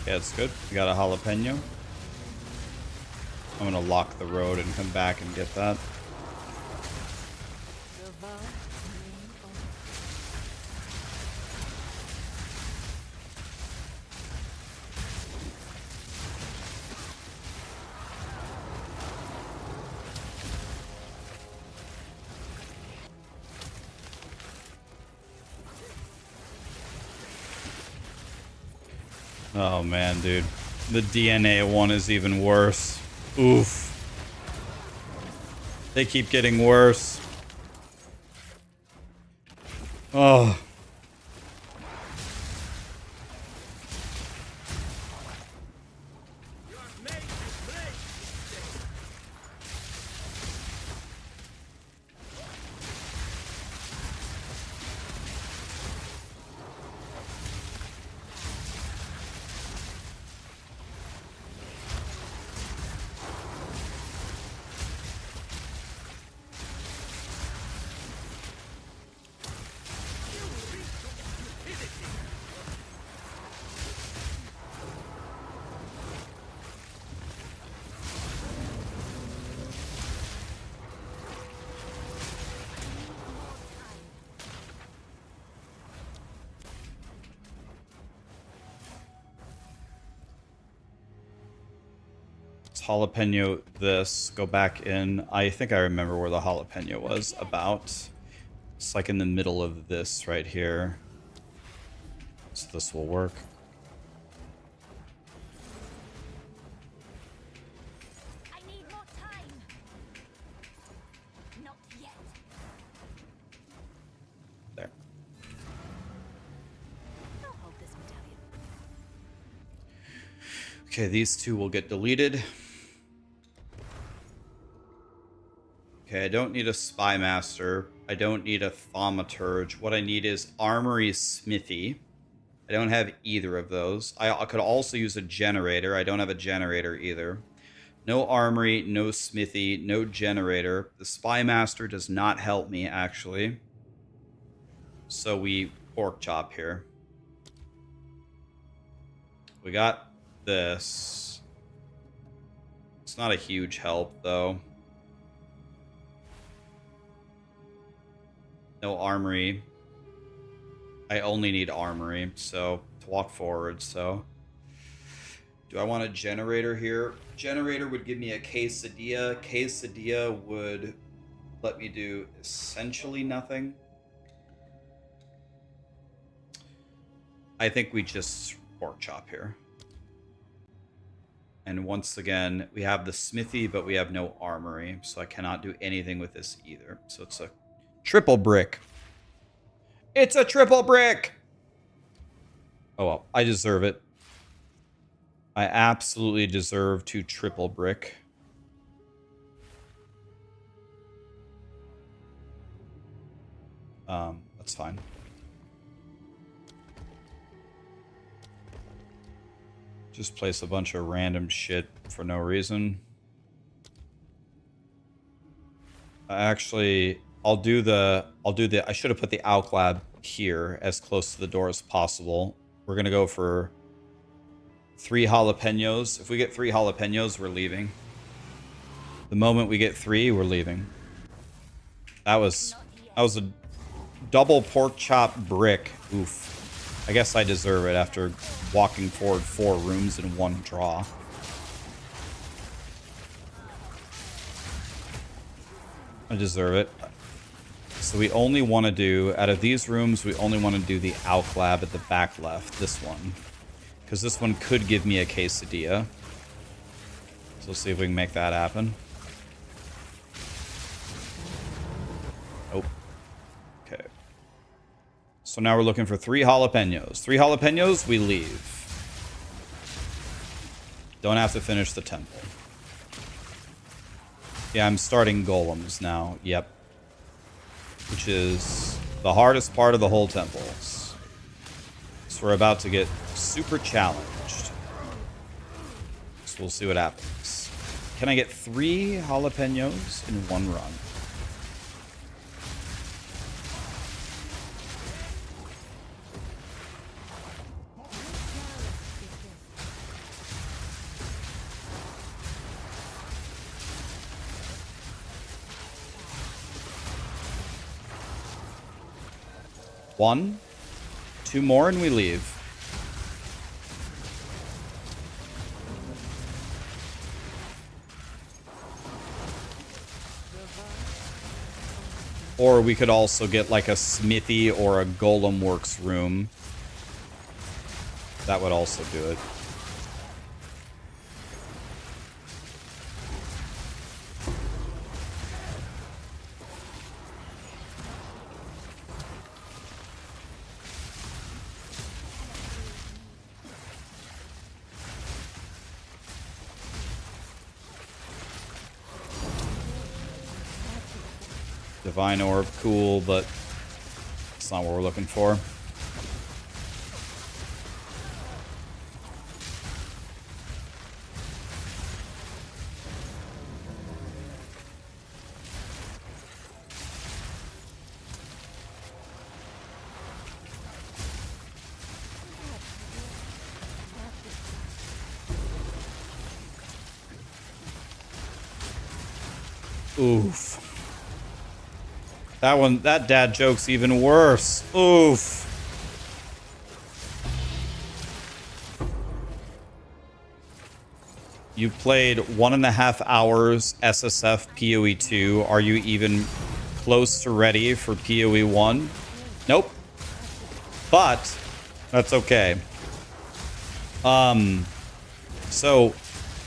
Yeah, it's good. We got a jalapeno. I'm gonna lock the road and come back and get that. Oh man, dude. The DNA one is even worse. Oof. They keep getting worse. Oh. Let's jalapeno this. Go back in. I think I remember where the jalapeno was about. It's like in the middle of this right here. So this will work. I need more time. Not yet. There. I'll hold this medallion. Okay, these two will get deleted. Okay, I don't need a Spy Master. I don't need a Thaumaturge. What I need is Armory Smithy. I don't have either of those. I could also use a generator. I don't have a generator either. No Armory, no Smithy, no generator. The Spy Master does not help me, actually. So we pork chop here. We got this. It's not a huge help, though. No Armory. I only need Armory, so to walk forward, so. Do I want a generator here? Generator would give me a quesadilla. Quesadilla would let me do essentially nothing. I think we just pork chop here. And once again, we have the smithy, but we have no armory, so I cannot do anything with this either. So it's a triple brick. It's a triple brick! Oh well, I deserve it. I absolutely deserve to triple brick. That's fine. Just place a bunch of random shit for no reason. Actually, I should have put the Alk Lab here as close to the door as possible. We're gonna go for 3 jalapenos. If we get 3 jalapenos, we're leaving. The moment we get 3, we're leaving. That was a double pork chop brick. Oof. I guess I deserve it after walking forward 4 rooms in 1 draw. I deserve it. So we only want to do, out of these rooms, we only want to do the Alk Lab at the back left, this one. Because this one could give me a quesadilla. So let's see if we can make that happen. Nope. Okay. So now we're looking for 3 jalapenos. 3 jalapenos, we leave. Don't have to finish the temple. Yeah, I'm starting golems now. Yep. Which is the hardest part of the whole temple. So we're about to get super challenged. So we'll see what happens. Can I get 3 jalapenos in 1 run? One, 2 more, and we leave. Or we could also get like a smithy or a golem works room. That would also do it. Divine Orb, cool, but it's not what we're looking for. Oof. That dad joke's even worse. Oof. You played 1.5 hours SSF POE2. Are you even close to ready for POE1? Nope. But that's okay. So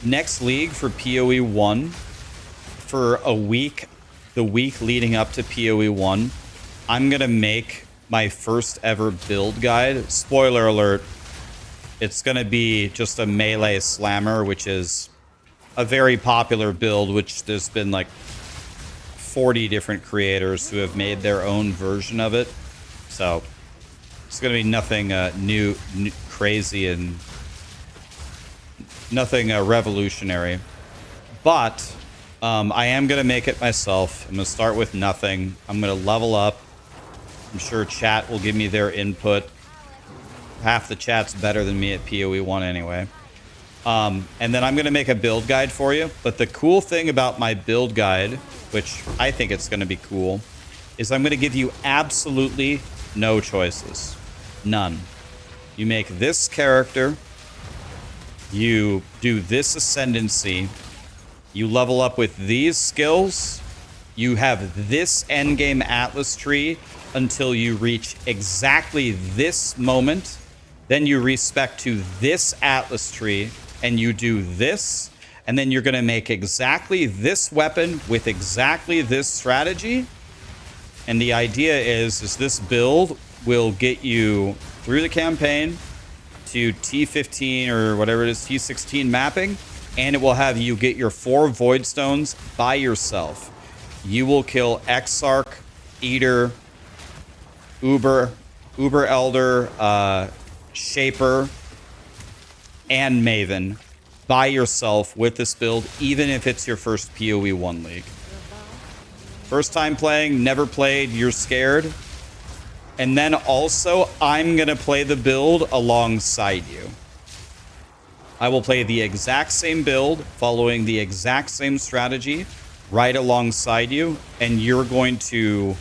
next league for POE1 for a week, the week leading up to POE1, I'm going to make my first ever build guide. Spoiler alert. It's going to be just a melee slammer, which is a very popular build, which there's been like 40 different creators who have made their own version of it. So it's going to be nothing new, crazy, and nothing revolutionary. But I am going to make it myself. I'm going to start with nothing. I'm going to level up. I'm sure chat will give me their input. Half the chat's better than me at POE1 anyway. And then I'm going to make a build guide for you. But the cool thing about my build guide, which I think it's going to be cool, is I'm going to give you absolutely no choices. None. You make this character. You do this ascendancy. You level up with these skills. You have this endgame Atlas tree until you reach exactly this moment. Then you respec to this Atlas tree and you do this. And then you're going to make exactly this weapon with exactly this strategy. And the idea is this build will get you through the campaign to T15 or whatever it is, T16 mapping. And it will have you get your 4 Void Stones by yourself. You will kill Exarch, Eater, Uber Elder, Shaper, and Maven by yourself with this build, even if it's your first POE1 league. First time playing, never played, you're scared. And then also, I'm going to play the build alongside you. I will play the exact same build, following the exact same strategy, right alongside you, and you're going to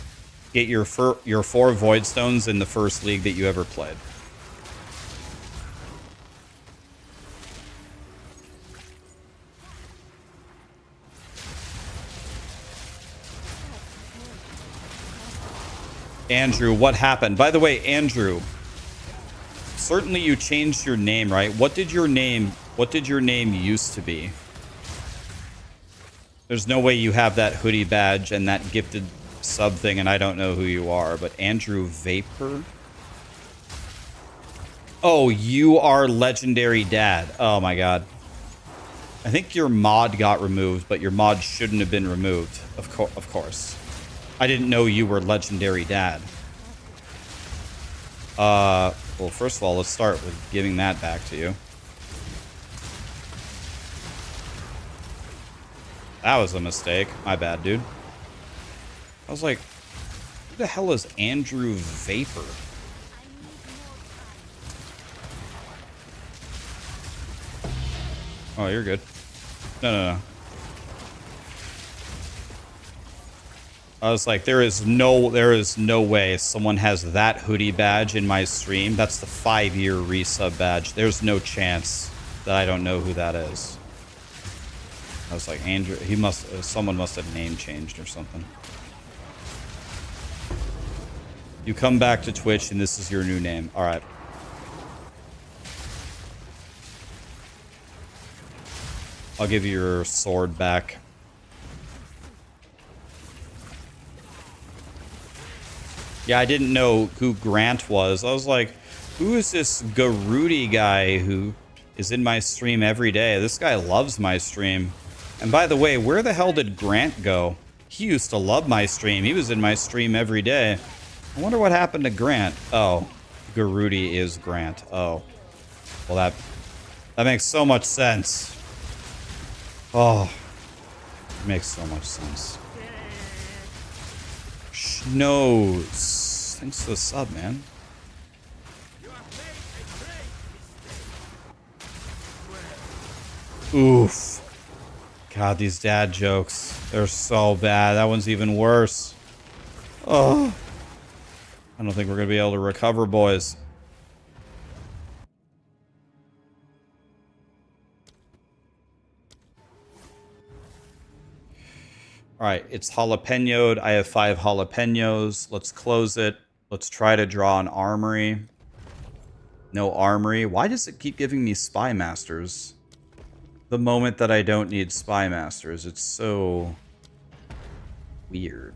get your 4 Void Stones in the first league that you ever played. Andrew, what happened? By the way, Andrew, certainly you changed your name, right? What did your name used to be? There's no way you have that hoodie badge and that gifted sub thing, and I don't know who you are, but Andrew Vapor? Oh, you are Legendary Dad. Oh my god. I think your mod got removed, but your mod shouldn't have been removed. Of course. I didn't know you were Legendary Dad. Well, first of all, let's start with giving that back to you. That was a mistake. My bad, dude. I was like, who the hell is Andrew Vapor? Oh, you're good. No. I was like, there is no way someone has that hoodie badge in my stream. That's the 5-year resub badge. There's no chance that I don't know who that is. I was like, Andrew, someone must have name changed or something. You come back to Twitch and this is your new name. All right. I'll give you your sword back. Yeah, I didn't know who Grant was. I was like, who is this Garuti guy who is in my stream every day? This guy loves my stream. And by the way, where the hell did Grant go? He used to love my stream. He was in my stream every day. I wonder what happened to Grant. Oh, Garuti is Grant. Oh. Well, that makes so much sense. Oh. It makes so much sense. Schnoz. Thanks for the sub, man. Oof. God, these dad jokes. They're so bad. That one's even worse. Oh. I don't think we're going to be able to recover, boys. All right, it's jalapenoed. I have 5 jalapenos. Let's close it. Let's try to draw an armory. No armory. Why does it keep giving me spy masters? The moment that I don't need spy masters. It's so weird.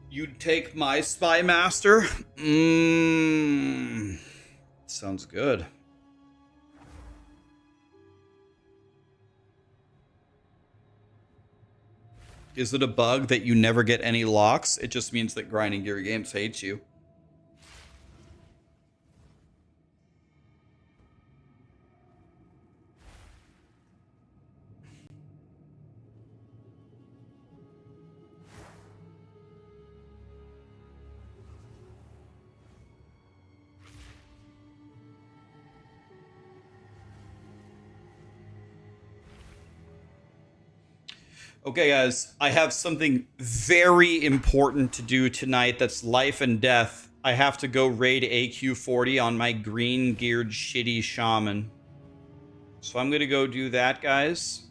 You'd take my spy master? Sounds good. Is it a bug that you never get any locks? It just means that Grinding Gear Games hates you. Okay, guys, I have something very important to do tonight that's life and death. I have to go raid AQ40 on my green-geared shitty shaman. So I'm going to go do that, guys.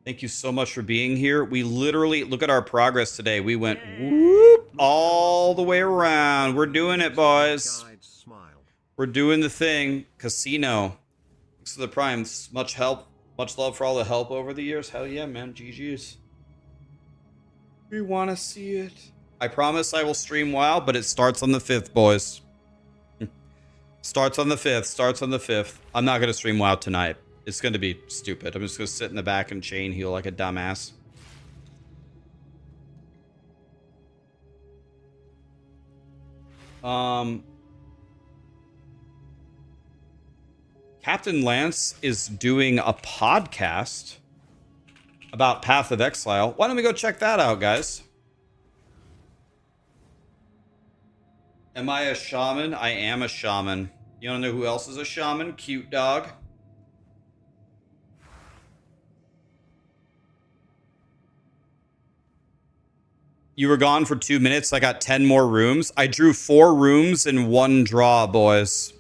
Thank you so much for being here. We literally, look at our progress today. We went whoop all the way around. We're doing it, boys. We're doing the thing. Casino. Thanks for the primes. Much help. Much love for all the help over the years. Hell yeah, man. GG's. We want to see it. I promise I will stream WoW, but it starts on the 5th, boys. Starts on the 5th. Starts on the 5th. I'm not going to stream WoW tonight. It's going to be stupid. I'm just going to sit in the back and chain heal like a dumbass. Captain Lance is doing a podcast about Path of Exile. Why don't we go check that out, guys? Am I a shaman? I am a shaman. You want to know who else is a shaman? Cute dog. You were gone for 2 minutes. I got 10 more rooms. I drew 4 rooms in 1 draw, boys.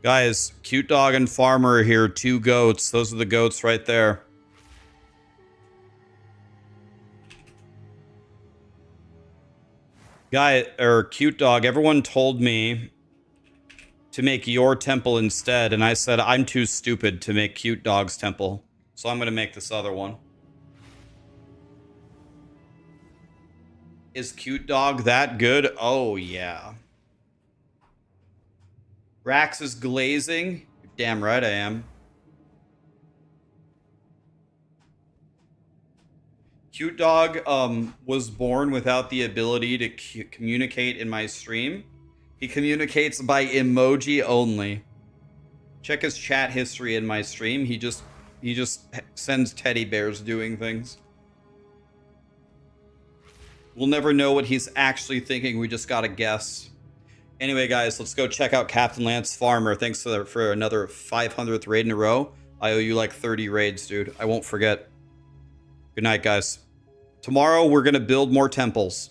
Guys, Cute Dog and Farmer are here. 2 goats. Those are the goats right there. Cute Dog, everyone told me to make your temple instead, and I said I'm too stupid to make Cute Dog's temple. So I'm going to make this other one. Is Cute Dog that good? Oh, yeah. Rax is glazing. You're damn right I am. Cute Dog was born without the ability to communicate in my stream. He communicates by emoji only. Check his chat history in my stream. He just sends teddy bears doing things. We'll never know what he's actually thinking. We just gotta guess. Anyway, guys, let's go check out Captain Lance Farmer. Thanks for another 500th raid in a row. I owe you like 30 raids, dude. I won't forget. Good night, guys. Tomorrow, we're going to build more temples.